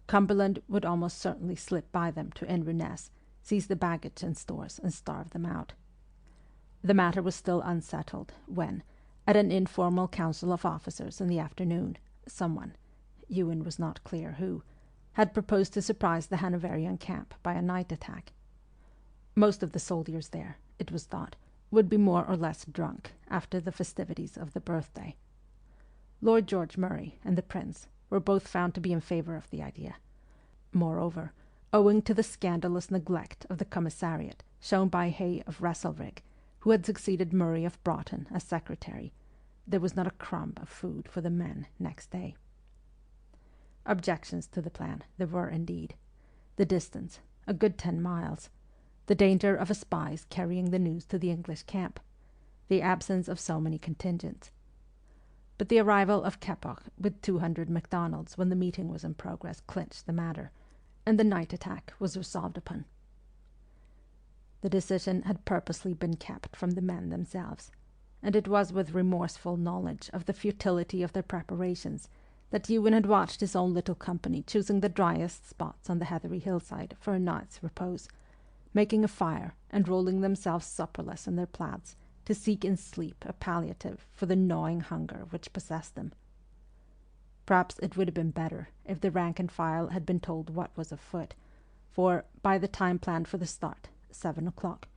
Speaker 2: Cumberland would almost certainly slip by them to Inverness, seize the baggage and stores, and starve them out. The matter was still unsettled when, at an informal council of officers in the afternoon, someone, Ewen was not clear who, had proposed to surprise the Hanoverian camp by a night attack. Most of the soldiers there, it was thought, would be more or less drunk after the festivities of the birthday. Lord George Murray and the prince were both found to be in favour of the idea. Moreover, owing to the scandalous neglect of the commissariat shown by Hay of Wresselrig, who had succeeded Murray of Broughton as secretary, there was not a crumb of food for the men next day. Objections to the plan there were indeed. The distance, a good 10 miles, the danger of a spy's carrying the news to the English camp, the absence of so many contingents. But the arrival of Keppoch with 200 MacDonalds when the meeting was in progress clinched the matter, and the night attack was resolved upon. The decision had purposely been kept from the men themselves, and it was with remorseful knowledge of the futility of their preparations that Ewen had watched his own little company choosing the driest spots on the heathery hillside for a night's repose, making a fire and rolling themselves supperless in their plaids to seek in sleep a palliative for the gnawing hunger which possessed them. Perhaps it would have been better if the rank and file had been told what was afoot, for, by the time planned for the start, 7 o'clock,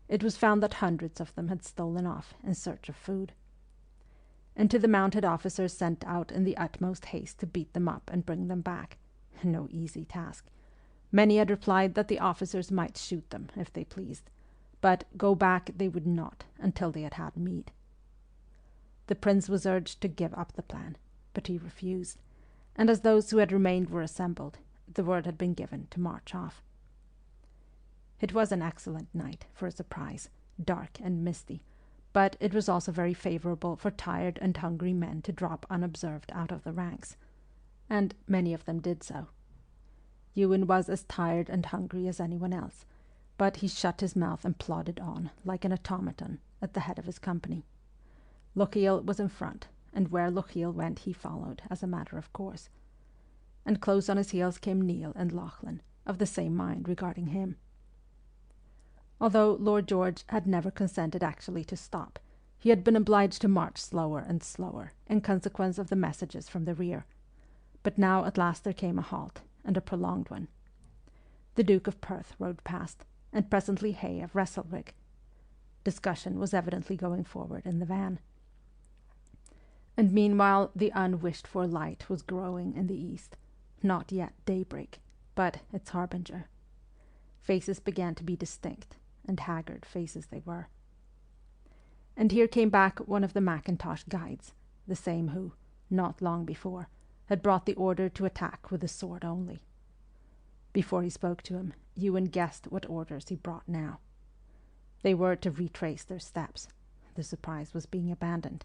Speaker 2: it was found that hundreds of them had stolen off in search of food. And to the mounted officers sent out in the utmost haste to beat them up and bring them back, no easy task, many had replied that the officers might shoot them if they pleased, but go back they would not until they had had meat. The prince was urged to give up the plan, but he refused, and as those who had remained were assembled, the word had been given to march off. It was an excellent night for a surprise, dark and misty, but it was also very favourable for tired and hungry men to drop unobserved out of the ranks, and many of them did so. Ewen was as tired and hungry as anyone else, but he shut his mouth and plodded on, like an automaton, at the head of his company. Lochiel was in front, and where Lochiel went he followed, as a matter of course. And close on his heels came Neil and Lachlan, of the same mind regarding him. Although Lord George had never consented actually to stop, he had been obliged to march slower and slower, in consequence of the messages from the rear. But now at last there came a halt, and a prolonged one. The Duke of Perth rode past, and presently Hay of Wresselrigg. Discussion was evidently going forward in the van. And meanwhile the unwished-for light was growing in the east, not yet daybreak, but its harbinger. Faces began to be distinct, and haggard faces they were. And here came back one of the Mackintosh guides, the same who, not long before, had brought the order to attack with the sword only. Before he spoke to him, Ewen guessed what orders he brought now. They were to retrace their steps. The surprise was being abandoned.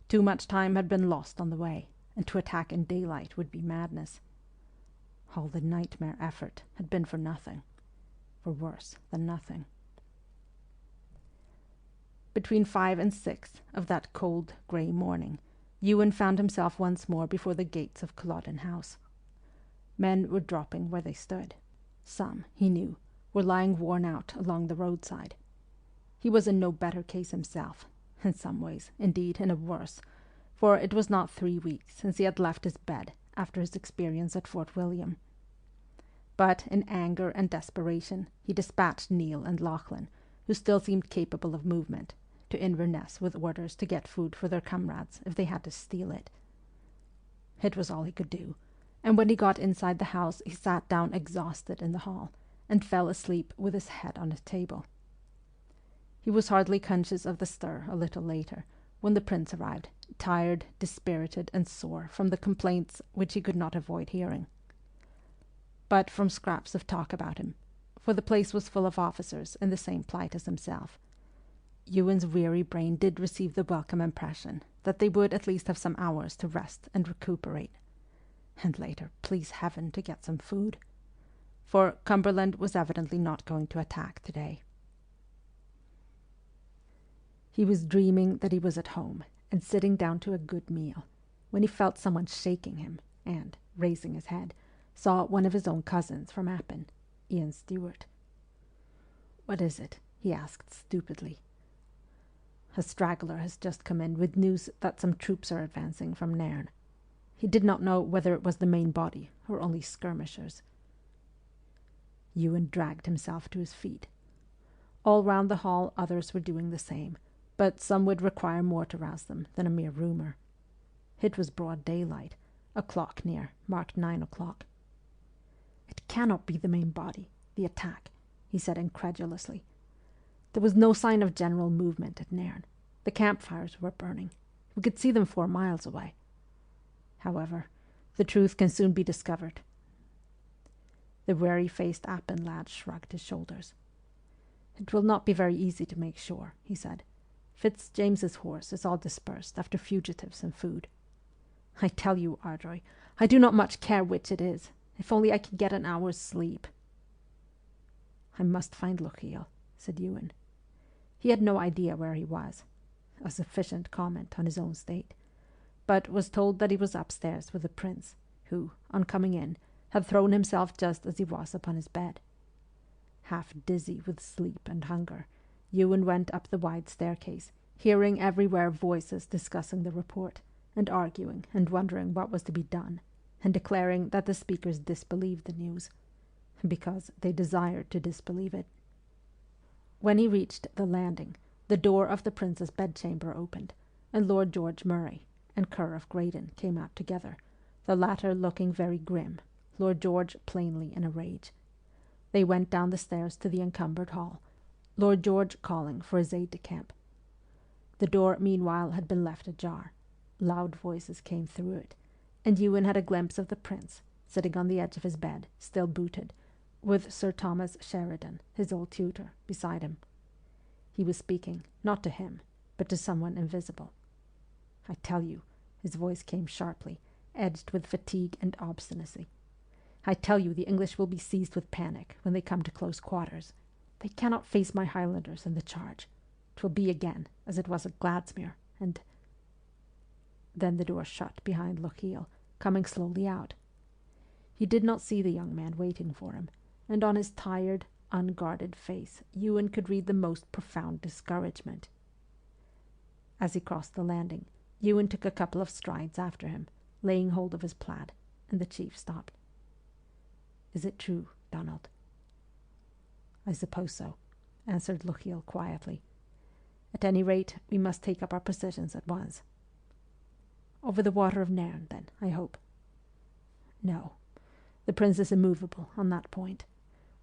Speaker 2: Too much time had been lost on the way, and to attack in daylight would be madness. All the nightmare effort had been for nothing, for worse than nothing. Between 5 and 6 of that cold, grey morning, Ewen found himself once more before the gates of Culloden House. Men were dropping where they stood. Some, he knew, were lying worn out along the roadside. He was in no better case himself, in some ways, indeed, in a worse, for it was not 3 weeks since he had left his bed after his experience at Fort William. But in anger and desperation he dispatched Neil and Lachlan, who still seemed capable of movement, to Inverness with orders to get food for their comrades if they had to steal it. It was all he could do, and when he got inside the house he sat down exhausted in the hall, and fell asleep with his head on a table. He was hardly conscious of the stir a little later, when the prince arrived, tired, dispirited, and sore from the complaints which he could not avoid hearing. But from scraps of talk about him, for the place was full of officers in the same plight as himself, Ewen's weary brain did receive the welcome impression that they would at least have some hours to rest and recuperate, and later, please heaven, to get some food, for Cumberland was evidently not going to attack today. He was dreaming that he was at home and sitting down to a good meal, when he felt someone shaking him, and, raising his head, saw one of his own cousins from Appin, Ian Stewart. "What is it?" he asked stupidly. "A straggler has just come in with news that some troops are advancing from Nairn." He did not know whether it was the main body or only skirmishers. Ewen dragged himself to his feet. All round the hall others were doing the same, but some would require more to rouse them than a mere rumour. It was broad daylight. A clock near marked 9 o'clock. "It cannot be the main body, the attack," he said incredulously. There was no sign of general movement at Nairn. The campfires were burning. We could see them 4 miles away. However, the truth can soon be discovered. The weary-faced Appin lad shrugged his shoulders. "It will not be very easy to make sure," he said. "Fitzjames's horse is all dispersed after fugitives and food. I tell you, Ardroy, I do not much care which it is, if only I can get an hour's sleep." "I must find Lochiel," said Ewen. He had no idea where he was. a sufficient comment on his own state, but was told that he was upstairs with the prince, who, on coming in, had thrown himself just as he was upon his bed. Half dizzy with sleep and hunger, Ewen went up the wide staircase, hearing everywhere voices discussing the report, and arguing and wondering what was to be done, and declaring that the speakers disbelieved the news, because they desired to disbelieve it. When he reached the landing, the door of the prince's bedchamber opened, and Lord George Murray and Kerr of Graydon came out together, the latter looking very grim, Lord George plainly in a rage. They went down the stairs to the encumbered hall, Lord George calling for his aide-de-camp. The door, meanwhile, had been left ajar. Loud voices came through it, and Ewen had a glimpse of the prince, sitting on the edge of his bed, still booted, with Sir Thomas Sheridan, his old tutor, beside him. He was speaking, not to him, but to someone invisible. "I tell you," his voice came sharply, edged with fatigue and obstinacy. "I tell you the English will be seized with panic when they come to close quarters. They cannot face my Highlanders in the charge. 'Twill be again, as it was at Gladsmere, and—" Then the door shut behind Lochiel, coming slowly out. He did not see the young man waiting for him, and on his tired, unguarded face Ewen could read the most profound discouragement. As he crossed the landing, Ewen took a couple of strides after him, laying hold of his plaid, and the chief stopped. "Is it true, Donald?" "I suppose so," answered Lochiel quietly. "At any rate, we must take up our positions at once." "Over the water of Nairn, then, I hope?" "No. The prince is immovable on that point.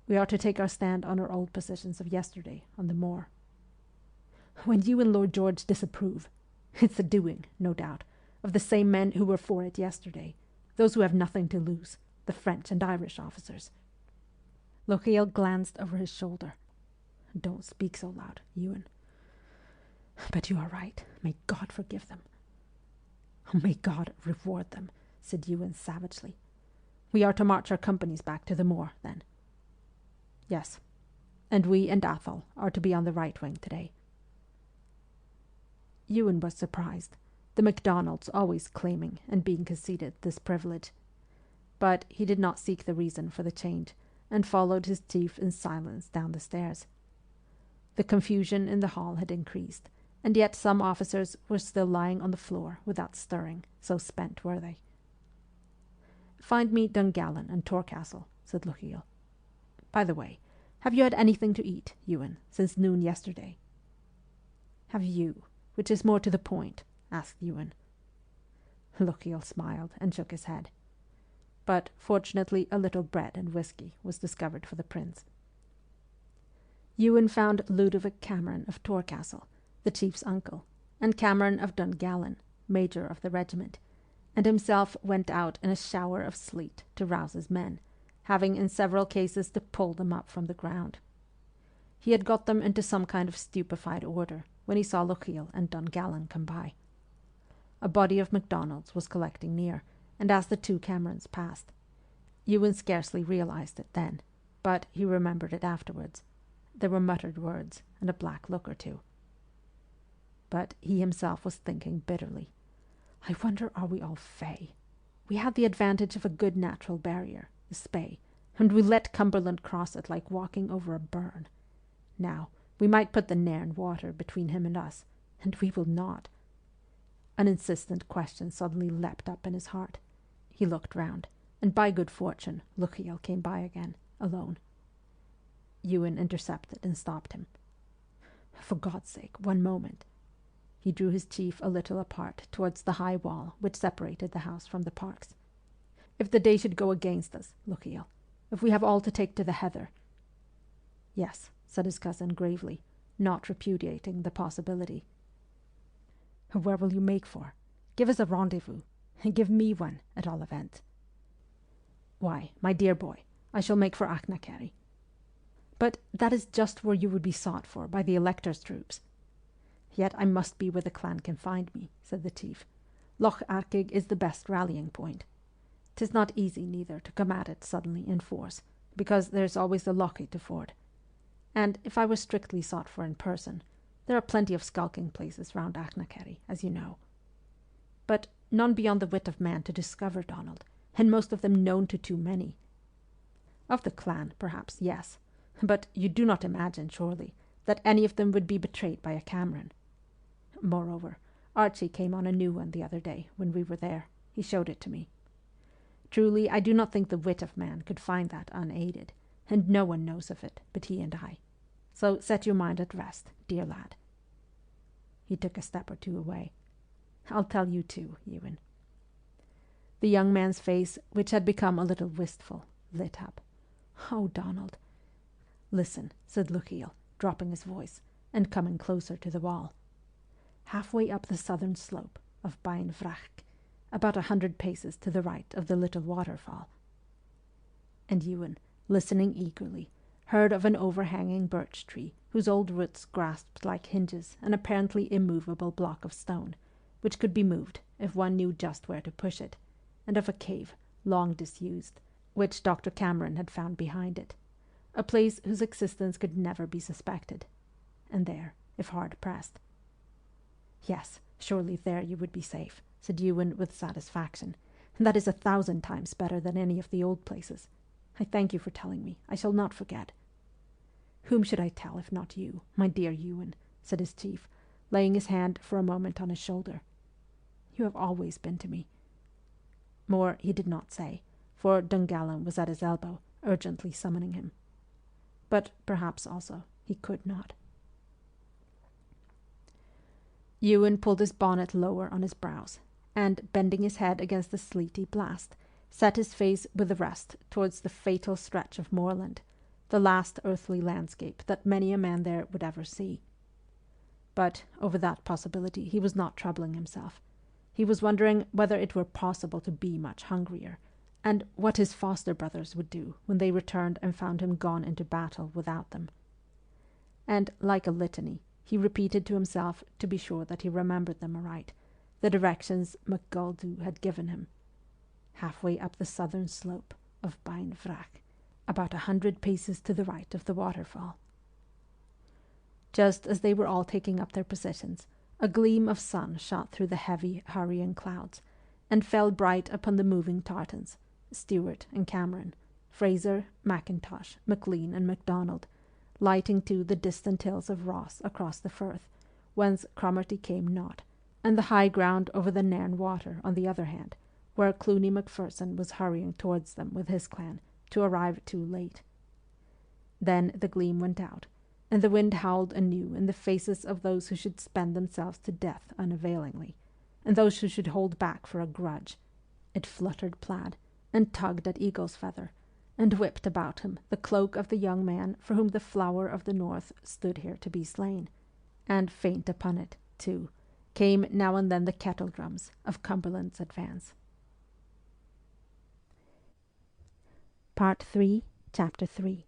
Speaker 2: We are to take our stand on our old positions of yesterday on the moor." "When you and Lord George disapprove. It's the doing, no doubt, of the same men who were for it yesterday, those who have nothing to lose, the French and Irish officers." Lochiel glanced over his shoulder. "Don't speak so loud, Ewen." "But you are right. May God forgive them." "Oh, may God reward them," said Ewen savagely. "We are to march our companies back to the moor, then?" "Yes. And we and Athol are to be on the right wing today." Ewen was surprised, the MacDonalds always claiming and being conceded this privilege. But he did not seek the reason for the change, and followed his chief in silence down the stairs. The confusion in the hall had increased, and yet some officers were still lying on the floor without stirring, so spent were they. "Find me Dungallen and Torcastle," said Lochiel. "By the way, have you had anything to eat, Ewen, since noon yesterday?" "Have you, which is more to the point?" asked Ewen. Lochiel smiled and shook his head. But, fortunately, a little bread and whisky was discovered for the prince. Ewen found Ludovic Cameron of Torcastle, the chief's uncle, and Cameron of Dungallen, major of the regiment, and himself went out in a shower of sleet to rouse his men, having in several cases to pull them up from the ground. He had got them into some kind of stupefied order when he saw Lochiel and Dungallen come by. A body of MacDonalds was collecting near, and as the two Camerons passed, Ewen scarcely realized it then, but he remembered it afterwards. There were muttered words and a black look or two. But he himself was thinking bitterly, "I wonder are we all fey? We had the advantage of a good natural barrier, the Spey, and we let Cumberland cross it like walking over a burn. Now, we might put the Nairn water between him and us, and we will not." An insistent question suddenly leapt up in his heart. He looked round, and by good fortune Lochiel came by again, alone. Ewen intercepted and stopped him. "For God's sake, one moment." He drew his chief a little apart towards the high wall which separated the house from the parks. "If the day should go against us, Lochiel, if we have all to take to the heather—" "Yes," said his cousin gravely, not repudiating the possibility. "Where will you make for? Give us a rendezvous. Give me one, at all events." "Why, my dear boy, I shall make for Achnacarry." "But that is just where you would be sought for by the Elector's troops." "Yet I must be where the clan can find me," said the chief. "Loch Arkaig is the best rallying point. 'Tis not easy, neither, to come at it suddenly in force, because there is always the Lochie to ford. And if I were strictly sought for in person, There are plenty of skulking places round Achnacarry, as you know. But none beyond the wit of man to discover, Donald, and most of them known to too many. Of the clan, perhaps, yes, but you do not imagine, surely, that any of them would be betrayed by a Cameron. Moreover, Archie came on a new one the other day, when we were there. He showed it to me. Truly, I do not think the wit of man could find that unaided, and no one knows of it but he and I. So set your mind at rest, dear lad. He took a step or two away. I'll tell you too, Ewen. The young man's face, which had become a little wistful, lit up. Oh, Donald. Listen, said Luchiel, dropping his voice, and coming closer to the wall. Halfway up the southern slope of Bain Vrach, about 100 paces to the right of the little waterfall. And Ewen, listening eagerly, heard of an overhanging birch tree whose old roots grasped like hinges an apparently immovable block of stone, which could be moved if one knew just where to push it, and of a cave, long disused, which Dr. Cameron had found behind it, a place whose existence could never be suspected, and there, if hard pressed. Yes, surely there you would be safe, said Ewen with satisfaction, and that is 1,000 times better than any of the old places. I thank you for telling me. I shall not forget. Whom should I tell if not you, my dear Ewen, said his chief, laying his hand for a moment on his shoulder. You have always been to me. More he did not say, for Dungallan was at his elbow, urgently summoning him. But perhaps also he could not. Ewen pulled his bonnet lower on his brows, and, bending his head against the sleety blast, set his face with the rest towards the fatal stretch of moorland, the last earthly landscape that many a man there would ever see. But over that possibility he was not troubling himself. He was wondering whether it were possible to be much hungrier, and what his foster brothers would do when they returned and found him gone into battle without them. And, like a litany, he repeated to himself, to be sure that he remembered them aright, the directions MacGuldhu had given him. Halfway up the southern slope of Bain Vrach, about 100 paces to the right of the waterfall. Just as they were all taking up their positions, a gleam of sun shot through the heavy, hurrying clouds, and fell bright upon the moving tartans, Stewart and Cameron, Fraser, Mackintosh, Maclean, and MacDonald, lighting too the distant hills of Ross across the firth, whence Cromarty came not, and the high ground over the Nairn water on the other hand, where Clooney Macpherson was hurrying towards them with his clan, to arrive too late. Then the gleam went out, and the wind howled anew in the faces of those who should spend themselves to death unavailingly, and those who should hold back for a grudge. It fluttered plaid, and tugged at eagle's feather, and whipped about him the cloak of the young man for whom the flower of the north stood here to be slain, and faint upon it, too, came now and then the kettle-drums of Cumberland's advance. Part 3, Chapter 3.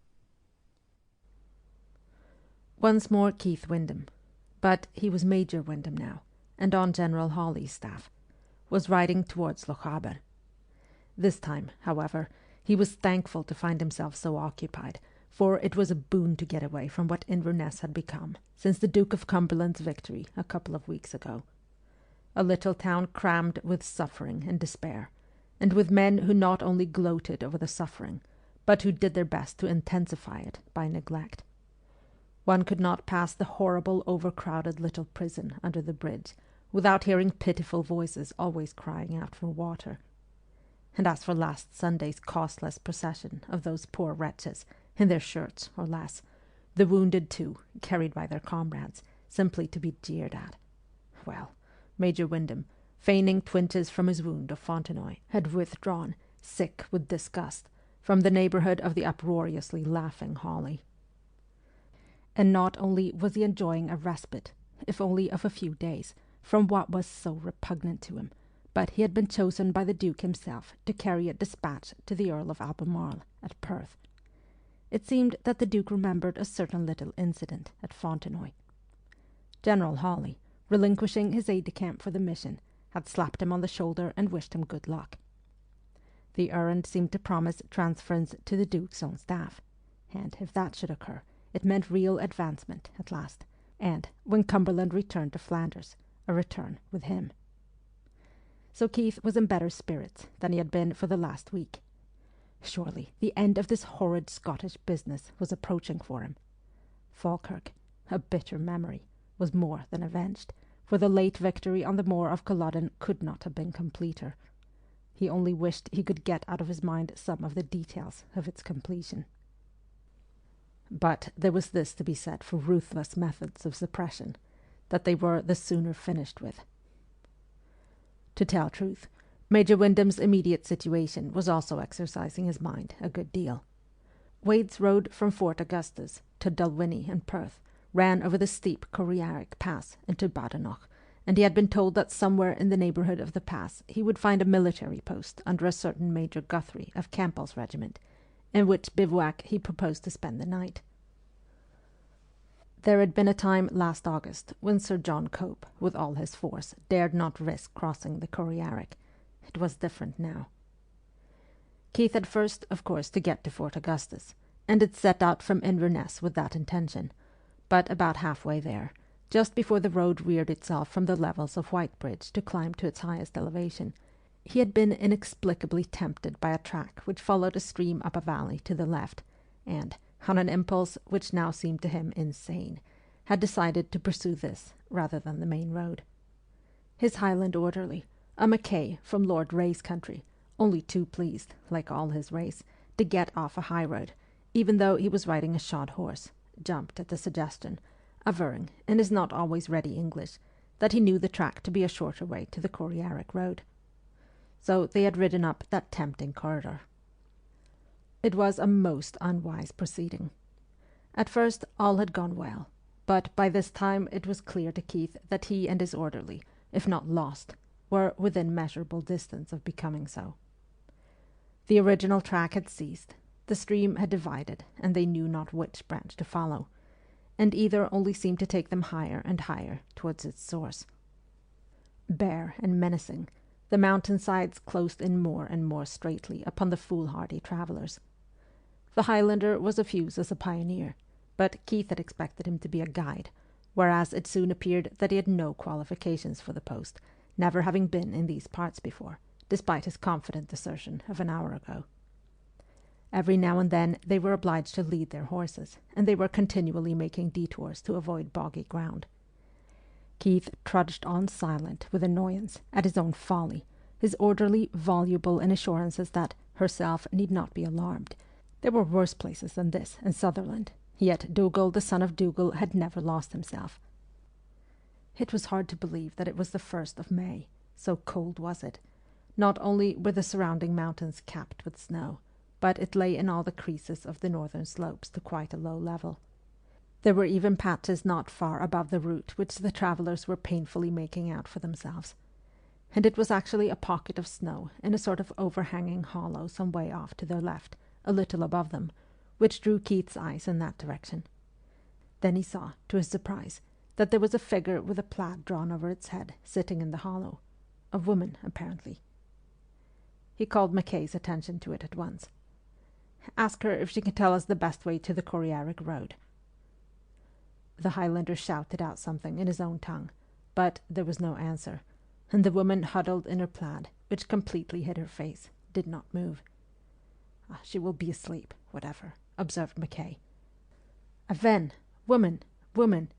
Speaker 2: Once more Keith Windham, but he was Major Windham now, and on General Hawley's staff, was riding towards Lochaber. This time, however, he was thankful to find himself so occupied, for it was a boon to get away from what Inverness had become since the Duke of Cumberland's victory a couple of weeks ago. A little town crammed with suffering and despair, and with men who not only gloated over the suffering, but who did their best to intensify it by neglect. One could not pass the horrible overcrowded little prison under the bridge without hearing pitiful voices always crying out for water. And as for last Sunday's costless procession of those poor wretches, in their shirts or less, the wounded too, carried by their comrades, simply to be jeered at, well, Major Windham, feigning twinges from his wound of Fontenoy, had withdrawn, sick with disgust, from the neighbourhood of the uproariously laughing Hawley. And not only was he enjoying a respite, if only of a few days, from what was so repugnant to him, but he had been chosen by the Duke himself to carry a dispatch to the Earl of Albemarle at Perth. It seemed that the Duke remembered a certain little incident at Fontenoy. General Hawley, relinquishing his aide-de-camp for the mission, had slapped him on the shoulder and wished him good luck. The errand seemed to promise transference to the Duke's own staff, and if that should occur, it meant real advancement at last, and, when Cumberland returned to Flanders, a return with him. So Keith was in better spirits than he had been for the last week. Surely the end of this horrid Scottish business was approaching for him. Falkirk, a bitter memory, was more than avenged, for the late victory on the moor of Culloden could not have been completer. He only wished he could get out of his mind some of the details of its completion. But there was this to be said for ruthless methods of suppression, that they were the sooner finished with. To tell truth, Major Windham's immediate situation was also exercising his mind a good deal. Wade's road from Fort Augustus to Dalwhinnie and Perth ran over the steep Corriaric Pass into Badenoch, and he had been told that somewhere in the neighbourhood of the pass he would find a military post under a certain Major Guthrie of Campbell's regiment, in which bivouac he proposed to spend the night. There had been a time last August when Sir John Cope, with all his force, dared not risk crossing the Corriaric. It was different now. Keith had first, of course, to get to Fort Augustus, and had set out from Inverness with that intention, but about halfway there, just before the road reared itself from the levels of Whitebridge to climb to its highest elevation, he had been inexplicably tempted by a track which followed a stream up a valley to the left, and, on an impulse which now seemed to him insane, had decided to pursue this rather than the main road. His Highland orderly, a Mackay from Lord Ray's country, only too pleased, like all his race, to get off a high road, even though he was riding a shod horse, jumped at the suggestion, averring, in his not always ready English, that he knew the track to be a shorter way to the Corriaric road. So they had ridden up that tempting corridor. It was a most unwise proceeding. At first all had gone well, but by this time it was clear to Keith that he and his orderly, if not lost, were within measurable distance of becoming so. The original track had ceased, the stream had divided, and they knew not which branch to follow, and either only seemed to take them higher and higher towards its source. Bare and menacing, the mountain-sides closed in more and more straightly upon the foolhardy travellers. The Highlander was of use as a pioneer, but Keith had expected him to be a guide, whereas it soon appeared that he had no qualifications for the post, never having been in these parts before, despite his confident assertion of an hour ago. Every now and then they were obliged to lead their horses, and they were continually making detours to avoid boggy ground. Keith trudged on silent with annoyance at his own folly, his orderly voluble in assurances that herself need not be alarmed. There were worse places than this in Sutherland, yet Dougal, the son of Dougal, had never lost himself. It was hard to believe that it was the 1st of May, so cold was it. Not only were the surrounding mountains capped with snow, but it lay in all the creases of the northern slopes to quite a low level. There were even patches not far above the route which the travellers were painfully making out for themselves. And it was actually a pocket of snow in a sort of overhanging hollow some way off to their left, a little above them, which drew Keith's eyes in that direction. Then he saw, to his surprise, that there was a figure with a plaid drawn over its head sitting in the hollow, a woman apparently. He called Mackay's attention to it at once. "Ask her if she can tell us the best way to the Corriaric road." The Highlander shouted out something in his own tongue, but there was no answer, and the woman, huddled in her plaid, which completely hid her face, did not move. "She will be asleep, whatever," observed Mackay. "Aven, woman, woman."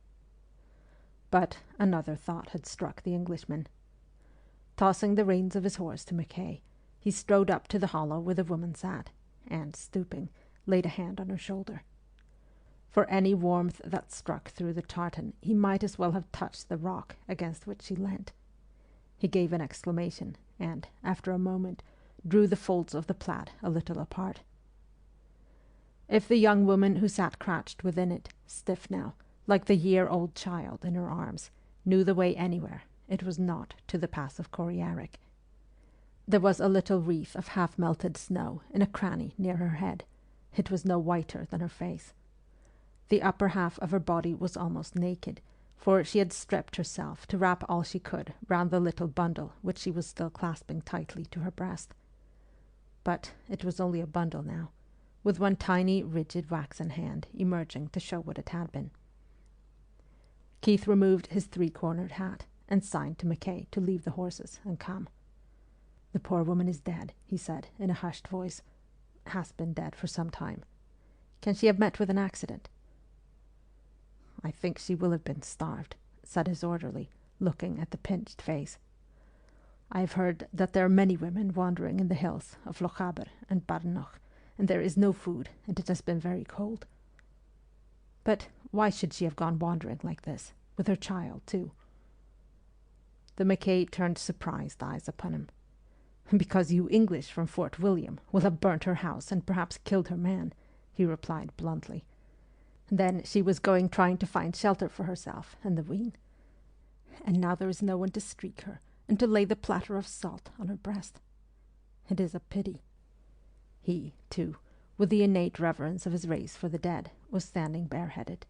Speaker 2: But another thought had struck the Englishman. Tossing the reins of his horse to Mackay, he strode up to the hollow where the woman sat, and, stooping, laid a hand on her shoulder. For any warmth that struck through the tartan, he might as well have touched the rock against which she leant. He gave an exclamation, and, after a moment, drew the folds of the plaid a little apart. If the young woman who sat crouched within it, stiff now, like the year-old child in her arms, knew the way anywhere, it was not to the pass of Corriaric. There was a little wreath of half-melted snow in a cranny near her head. It was no whiter than her face. The upper half of her body was almost naked, for she had stripped herself to wrap all she could round the little bundle which she was still clasping tightly to her breast. But it was only a bundle now, with one tiny, rigid waxen hand emerging to show what it had been. Keith removed his three-cornered hat and signed to Mackay to leave the horses and come. "The poor woman is dead," he said in a hushed voice. "Has been dead for some time. Can she have met with an accident?" "I think she will have been starved," said his orderly, looking at the pinched face. "I have heard that there are many women wandering in the hills of Lochaber and Barnoch, and there is no food, and it has been very cold." "But why should she have gone wandering like this, with her child, too?" The Mackay turned surprised eyes upon him. "Because you English from Fort William will have burnt her house and perhaps killed her man," he replied bluntly. "Then she was going trying to find shelter for herself and the wean. And now there is no one to streak her and to lay the platter of salt on her breast. It is a pity." He, too, with the innate reverence of his race for the dead, was standing bareheaded.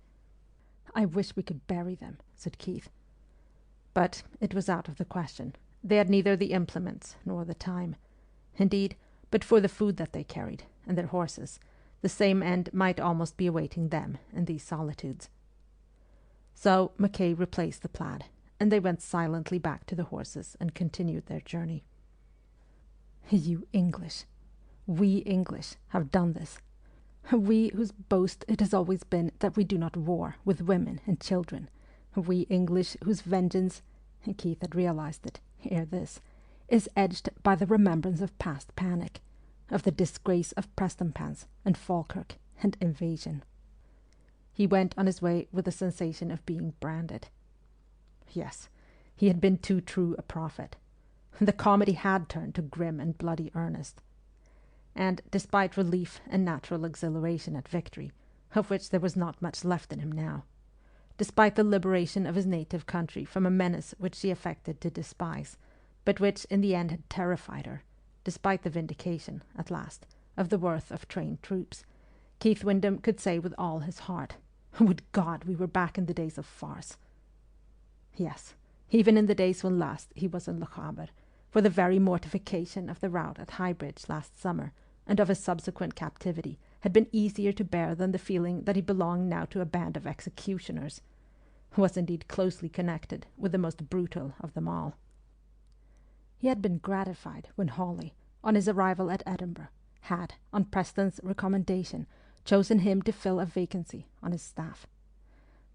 Speaker 2: "I wish we could bury them," said Keith. But it was out of the question. They had neither the implements nor the time. Indeed, but for the food that they carried, and their horses, the same end might almost be awaiting them in these solitudes. So Mackay replaced the plaid, and they went silently back to the horses and continued their journey. "You English, we English, have done this. We whose boast it has always been that we do not war with women and children. We English whose vengeance," Keith had realized it, ere this, "is edged by the remembrance of past panic, of the disgrace of Prestonpans and Falkirk and invasion." He went on his way with the sensation of being branded. Yes, he had been too true a prophet. The comedy had turned to grim and bloody earnest. And, despite relief and natural exhilaration at victory, of which there was not much left in him now, despite the liberation of his native country from a menace which she affected to despise, but which in the end had terrified her, despite the vindication, at last, of the worth of trained troops, Keith Windham could say with all his heart, "Would God we were back in the days of farce!" Yes, even in the days when last he was in Lochaber, for the very mortification of the rout at Highbridge last summer and of his subsequent captivity had been easier to bear than the feeling that he belonged now to a band of executioners, who was indeed closely connected with the most brutal of them all. He had been gratified when Hawley, on his arrival at Edinburgh, had, on Preston's recommendation, chosen him to fill a vacancy on his staff.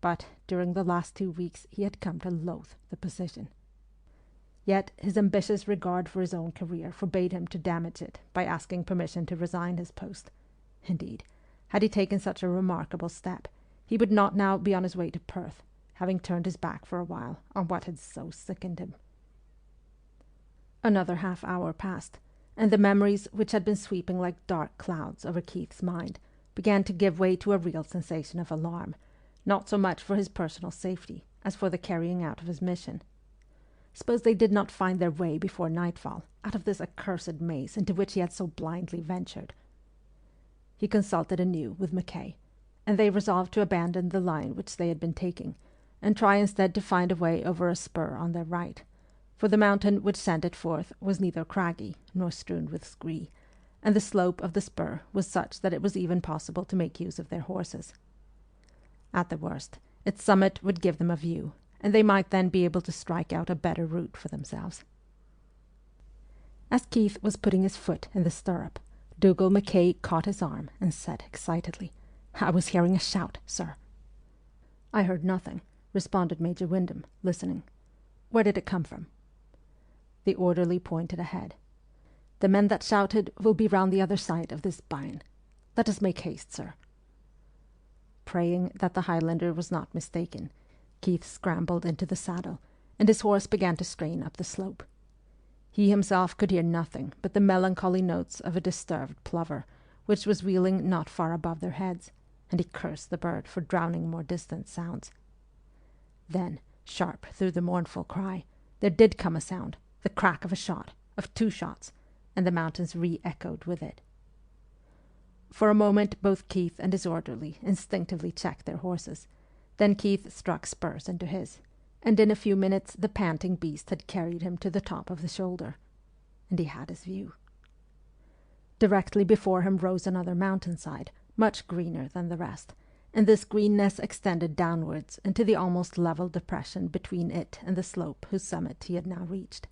Speaker 2: But during the last 2 weeks he had come to loathe the position. Yet his ambitious regard for his own career forbade him to damage it by asking permission to resign his post. Indeed, had he taken such a remarkable step, he would not now be on his way to Perth, having turned his back for a while on what had so sickened him. Another half-hour passed, and the memories which had been sweeping like dark clouds over Keith's mind began to give way to a real sensation of alarm, not so much for his personal safety as for the carrying out of his mission. Suppose they did not find their way before nightfall out of this accursed maze into which he had so blindly ventured. He consulted anew with Mackay, and they resolved to abandon the line which they had been taking, and try instead to find a way over a spur on their right, for the mountain which sent it forth was neither craggy nor strewn with scree, and the slope of the spur was such that it was even possible to make use of their horses. At the worst, its summit would give them a view, and they might then be able to strike out a better route for themselves. As Keith was putting his foot in the stirrup, Dougal Mackay caught his arm and said excitedly, "I was hearing a shout, sir." "I heard nothing," responded Major Windham, listening. "Where did it come from?" The orderly pointed ahead. "The men that shouted will be round the other side of this byne. Let us make haste, sir." Praying that the Highlander was not mistaken, Keith scrambled into the saddle, and his horse began to strain up the slope. He himself could hear nothing but the melancholy notes of a disturbed plover, which was wheeling not far above their heads, and he cursed the bird for drowning more distant sounds. Then, sharp through the mournful cry, there did come a sound, the crack of a shot, of 2 shots, and the mountains re-echoed with it. For a moment both Keith and his orderly instinctively checked their horses. Then Keith struck spurs into his, and in a few minutes the panting beast had carried him to the top of the shoulder, and he had his view. Directly before him rose another mountainside, much greener than the rest, and this greenness extended downwards into the almost level depression between it and the slope whose summit he had now reached.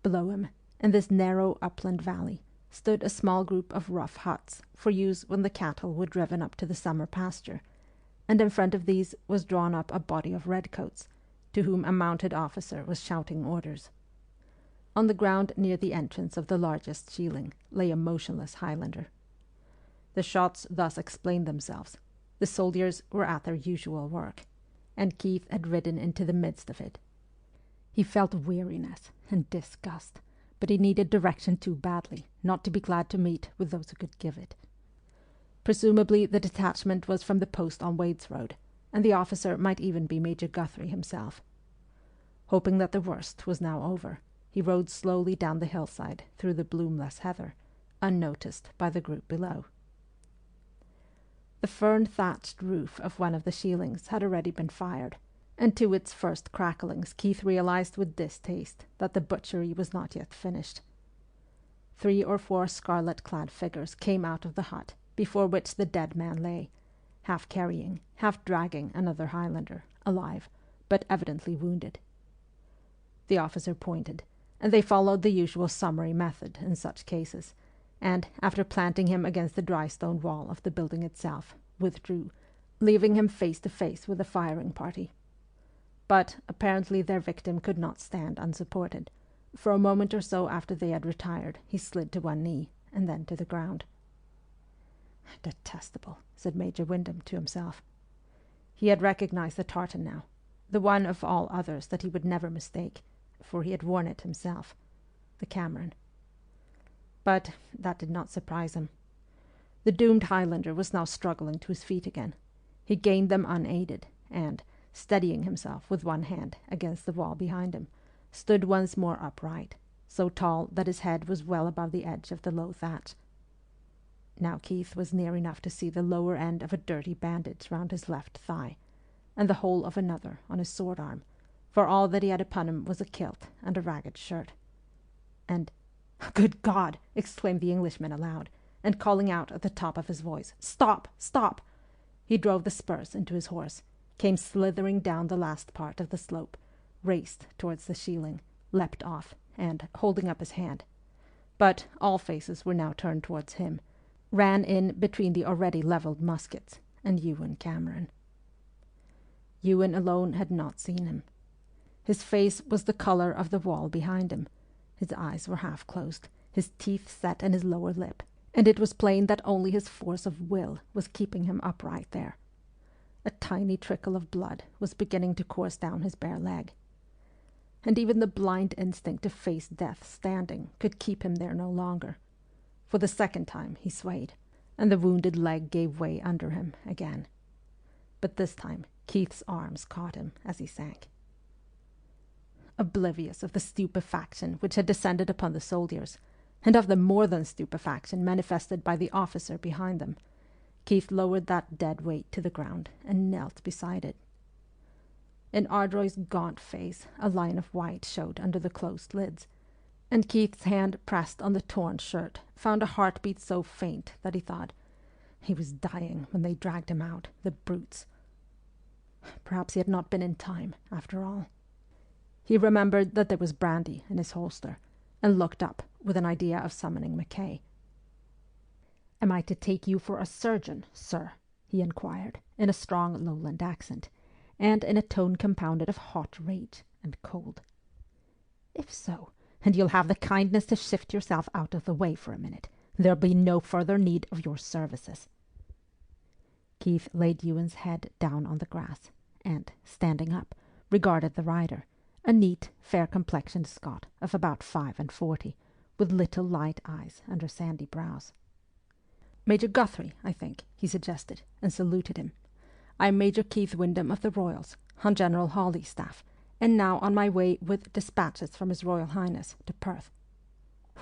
Speaker 2: Below him, in this narrow upland valley, stood a small group of rough huts for use when the cattle were driven up to the summer pasture, and in front of these was drawn up a body of redcoats, to whom a mounted officer was shouting orders. On the ground near the entrance of the largest shieling lay a motionless Highlander. The shots thus explained themselves. The soldiers were at their usual work, and Keith had ridden into the midst of it. He felt weariness and disgust, but he needed direction too badly not to be glad to meet with those who could give it. Presumably the detachment was from the post on Wade's Road, and the officer might even be Major Guthrie himself. Hoping that the worst was now over, he rode slowly down the hillside through the bloomless heather, unnoticed by the group below. The fern-thatched roof of one of the shielings had already been fired, and to its first cracklings Keith realized with distaste that the butchery was not yet finished. 3 or 4 scarlet-clad figures came out of the hut before which the dead man lay, half carrying, half dragging another Highlander, alive, but evidently wounded. The officer pointed, and they followed the usual summary method in such cases, and, after planting him against the dry stone wall of the building itself, withdrew, leaving him face to face with the firing party. But apparently their victim could not stand unsupported. For a moment or so after they had retired, he slid to one knee, and then to the ground. "Detestable," said Major Windham to himself. He had recognized the tartan now, the one of all others that he would never mistake, for he had worn it himself, the Cameron. But that did not surprise him. The doomed Highlander was now struggling to his feet again. He gained them unaided, and, steadying himself with one hand against the wall behind him, stood once more upright, so tall that his head was well above the edge of the low thatch. Now Keith was near enough to see the lower end of a dirty bandage round his left thigh, and the whole of another on his sword arm, for all that he had upon him was a kilt and a ragged shirt. And, "Good God!" exclaimed the Englishman aloud, and calling out at the top of his voice, "Stop! Stop!" he drove the spurs into his horse, came slithering down the last part of the slope, raced towards the shieling, leapt off, and, holding up his hand, but all faces were now turned towards him, ran in between the already levelled muskets and Ewen Cameron. Ewen alone had not seen him. His face was the colour of the wall behind him. His eyes were half closed, his teeth set in his lower lip, and it was plain that only his force of will was keeping him upright there. A tiny trickle of blood was beginning to course down his bare leg. And even the blind instinct to face death standing could keep him there no longer. For the second time he swayed, and the wounded leg gave way under him again. But this time Keith's arms caught him as he sank. Oblivious of the stupefaction which had descended upon the soldiers, and of the more than stupefaction manifested by the officer behind them, Keith lowered that dead weight to the ground and knelt beside it. In Ardroy's gaunt face a line of white showed under the closed lids, and Keith's hand pressed on the torn shirt found a heartbeat so faint that he thought, he was dying when they dragged him out, the brutes. Perhaps he had not been in time, after all. He remembered that there was brandy in his holster, and looked up with an idea of summoning Mackay. "Am I to take you for a surgeon, sir?" he inquired, in a strong lowland accent, and in a tone compounded of hot rage and cold. "If so, and you'll have the kindness to shift yourself out of the way for a minute, there'll be no further need of your services." Keith laid Ewen's head down on the grass, and, standing up, regarded the rider, a neat, fair-complexioned Scot of about 45, with little light eyes under sandy brows. "Major Guthrie, I think," he suggested, and saluted him. "I am Major Keith Windham of the Royals, on General Hawley's staff, and now on my way with dispatches from His Royal Highness to Perth."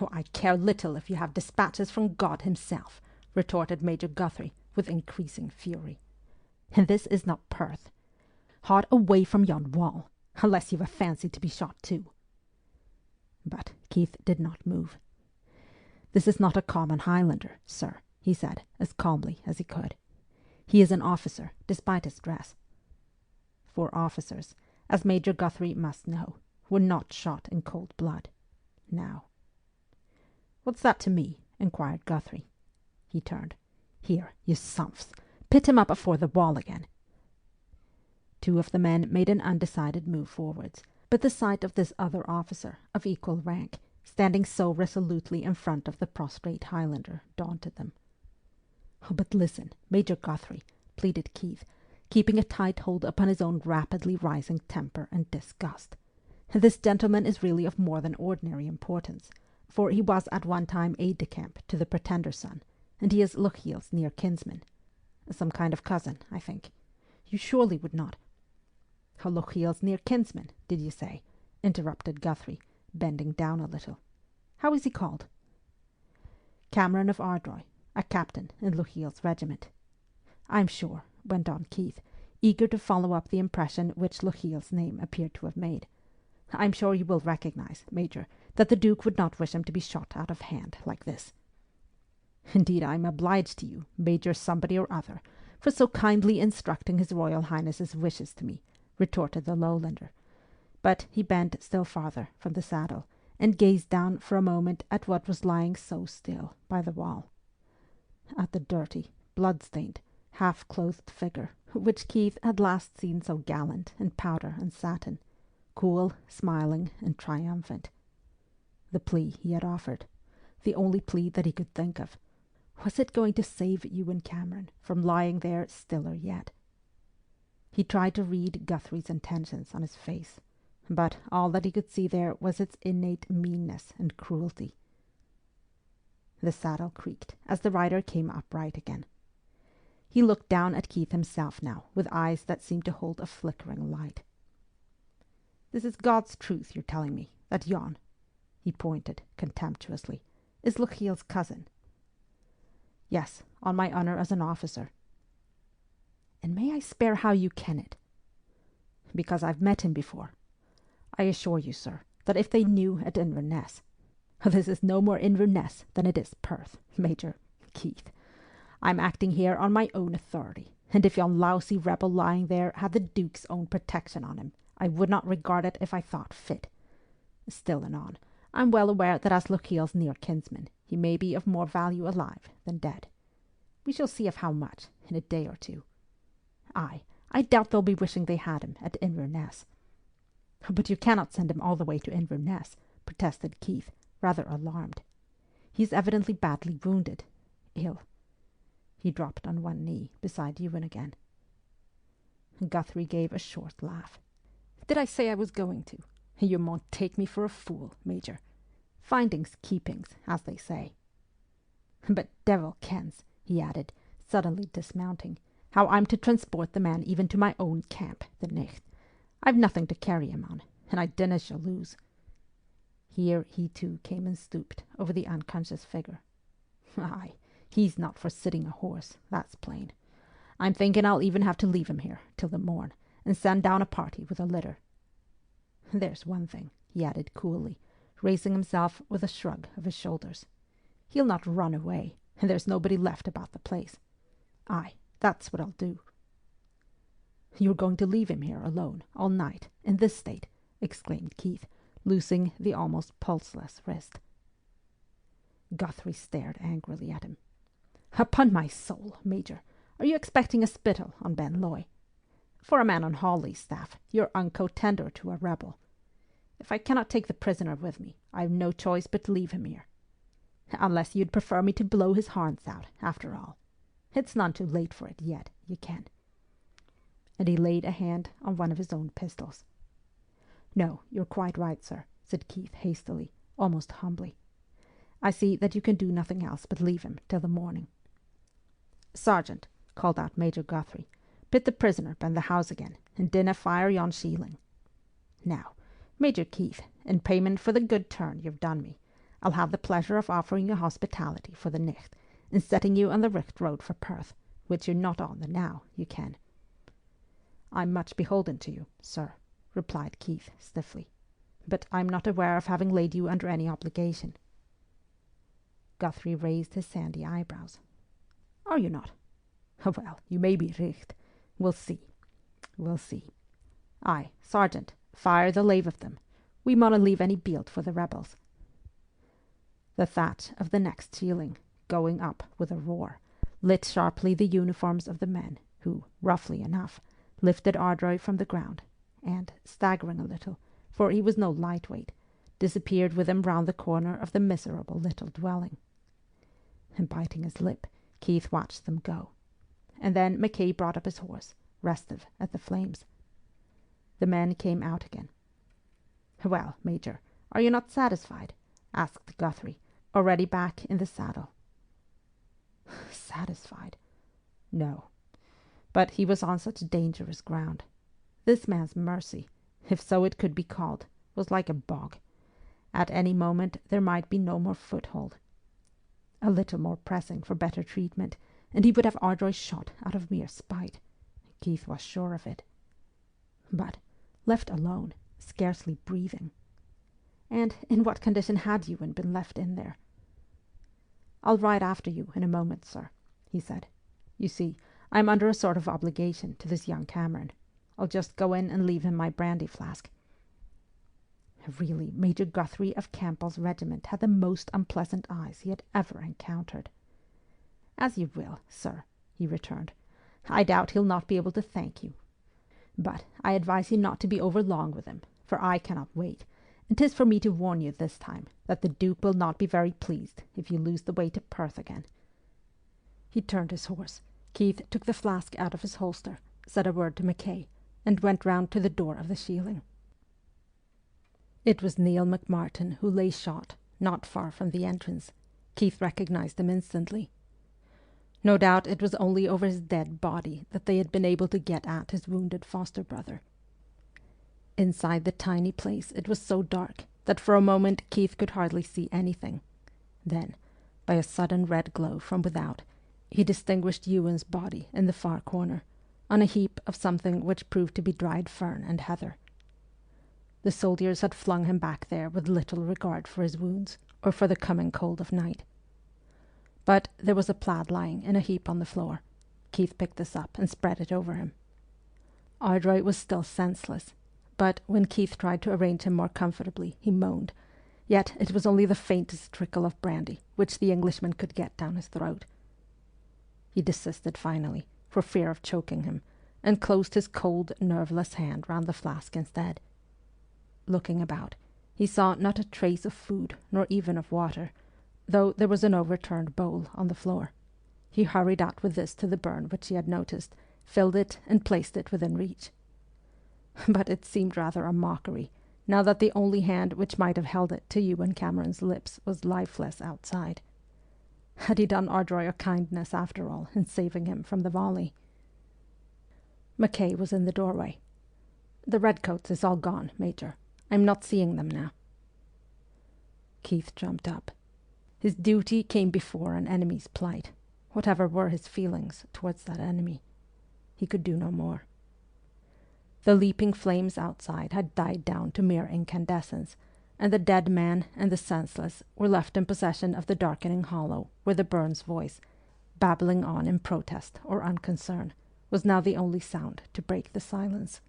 Speaker 2: "Oh, I care little if you have dispatches from God himself," retorted Major Guthrie, with increasing fury. "And this is not Perth. Hard away from yon wall, unless you've a fancy to be shot too." But Keith did not move. "This is not a common Highlander, sir," he said, as calmly as he could. He is an officer, despite his dress. For officers, as Major Guthrie must know, were not shot in cold blood. Now. "What's that to me?" inquired Guthrie. He turned. "Here, you sumphs, pit him up afore the wall again." Two of the men made an undecided move forwards, but the sight of this other officer, of equal rank, standing so resolutely in front of the prostrate Highlander, daunted them. "Oh, but listen, Major Guthrie," pleaded Keith, keeping a tight hold upon his own rapidly rising temper and disgust. "This gentleman is really of more than ordinary importance, for he was at one time aide-de-camp to the Pretender's son, and he is Lochiel's near kinsman. Some kind of cousin, I think. You surely would not—" "Lochiel's near kinsman, did you say?" interrupted Guthrie, bending down a little. "How is he called?" "Cameron of Ardroy, a captain in Lochiel's regiment. I'm sure," went on Keith, eager to follow up the impression which Lochiel's name appeared to have made, "I'm sure you will recognize, Major, that the Duke would not wish him to be shot out of hand like this." "Indeed, I am obliged to you, Major somebody or other, for so kindly instructing His Royal Highness's wishes to me," retorted the Lowlander. But he bent still farther from the saddle, and gazed down for a moment at what was lying so still by the wall. At the dirty, blood-stained, half-clothed figure, which Keith had last seen so gallant in powder and satin, cool, smiling, and triumphant. The plea he had offered, the only plea that he could think of, was it going to save Ewen Cameron from lying there stiller yet? He tried to read Guthrie's intentions on his face, but all that he could see there was its innate meanness and cruelty. The saddle creaked as the rider came upright again. He looked down at Keith himself now, with eyes that seemed to hold a flickering light. "This is God's truth you're telling me, that yon," he pointed contemptuously, "is Lochiel's cousin." "Yes, on my honour as an officer." "And may I spare how you ken it?" "Because I've met him before. I assure you, sir, that if they knew at Inverness— this is no more Inverness than it is Perth, Major Keith. I'm acting here on my own authority, and if yon lousy rebel lying there had the Duke's own protection on him, I would not regard it if I thought fit. Still anon, I'm well aware that as Lochiel's near kinsman, he may be of more value alive than dead. We shall see of how much in a day or two. Aye, I doubt they'll be wishing they had him at Inverness." "But you cannot send him all the way to Inverness," protested Keith, rather alarmed. "He's evidently badly wounded. Ill." He dropped on one knee beside Ewen again. Guthrie gave a short laugh. "Did I say I was going to? You maun take me for a fool, Major. Findings keepings, as they say. But devil kens," he added, suddenly dismounting, "how I'm to transport the man even to my own camp the nicht. I've nothing to carry him on, and I dinna shall lose." Here he too came and stooped over the unconscious figure. "Aye, he's not for sitting a horse, that's plain. I'm thinking I'll even have to leave him here till the morn, and send down a party with a litter. There's one thing," he added coolly, raising himself with a shrug of his shoulders. "He'll not run away, and there's nobody left about the place. Aye, that's what I'll do." "You're going to leave him here alone, all night, in this state?" exclaimed Keith, loosing the almost pulseless wrist. Guthrie stared angrily at him. "Upon my soul, Major, are you expecting a spittle on Ben Loy? For a man on Hawley's staff, you're unco tender to a rebel. If I cannot take the prisoner with me, I have no choice but to leave him here. Unless you'd prefer me to blow his horns out, after all. It's none too late for it yet, you can." And he laid a hand on one of his own pistols. "No, you're quite right, sir," said Keith hastily, almost humbly. "I see that you can do nothing else but leave him till the morning." "Sergeant," called out Major Guthrie, "pit the prisoner ben the house again, and dinna fire yon shieling. Now, Major Keith, in payment for the good turn you've done me, I'll have the pleasure of offering you hospitality for the nicht, and setting you on the richt road for Perth, which you're not on the now, you ken." "I'm much beholden to you, sir," replied Keith stiffly, "but I'm not aware of having laid you under any obligation." Guthrie raised his sandy eyebrows. "Are you not? Well, you may be richt. We'll see. Aye, Sergeant, fire the lave of them. We mauna leave any beeld for the rebels. The thatch of the next ceiling, going up with a roar, lit sharply the uniforms of the men, who, roughly enough, lifted Ardroy from the ground, and, staggering a little, for he was no lightweight, disappeared with him round the corner of the miserable little dwelling. And biting his lip, Keith watched them go. And then Mackay brought up his horse, restive at the flames. The men came out again. "Well, Major, are you not satisfied?" asked Guthrie, already back in the saddle. Satisfied? No. But he was on such dangerous ground. This man's mercy, if so it could be called, was like a bog. At any moment there might be no more foothold. A little more pressing for better treatment, and he would have Ardroy shot out of mere spite. Keith was sure of it. But, left alone, scarcely breathing. And in what condition had Ewen been left in there? "I'll ride after you in a moment, sir," he said. "You see, I am under a sort of obligation to this young Cameron. I'll just go in and leave him my brandy flask." Really, Major Guthrie of Campbell's regiment had the most unpleasant eyes he had ever encountered. "As you will, sir," he returned. "I doubt he'll not be able to thank you. But I advise you not to be over long with him, for I cannot wait, and 'tis for me to warn you this time that the Duke will not be very pleased if you lose the way to Perth again." He turned his horse. Keith took the flask out of his holster, said a word to Mackay, and went round to the door of the shieling. It was Neil McMartin who lay shot, not far from the entrance. Keith recognized him instantly. No doubt it was only over his dead body that they had been able to get at his wounded foster brother. Inside the tiny place it was so dark that for a moment Keith could hardly see anything. Then, by a sudden red glow from without, he distinguished Ewen's body in the far corner, on a heap of something which proved to be dried fern and heather. The soldiers had flung him back there with little regard for his wounds, or for the coming cold of night. But there was a plaid lying in a heap on the floor. Keith picked this up and spread it over him. Ardroy was still senseless, but when Keith tried to arrange him more comfortably, he moaned, yet it was only the faintest trickle of brandy which the Englishman could get down his throat. He desisted finally, for fear of choking him, and closed his cold, nerveless hand round the flask instead. Looking about, he saw not a trace of food, nor even of water, though there was an overturned bowl on the floor. He hurried out with this to the burn which he had noticed, filled it, and placed it within reach. But it seemed rather a mockery, now that the only hand which might have held it to Ewen Cameron's lips was lifeless outside. Had he done Ardroy a kindness after all in saving him from the volley? Mackay was in the doorway. "The redcoats is all gone, Major. I'm not seeing them now." Keith jumped up. His duty came before an enemy's plight, whatever were his feelings towards that enemy. He could do no more. The leaping flames outside had died down to mere incandescence, and the dead man and the senseless were left in possession of the darkening hollow where the Burns voice, babbling on in protest or unconcern, was now the only sound to break the silence.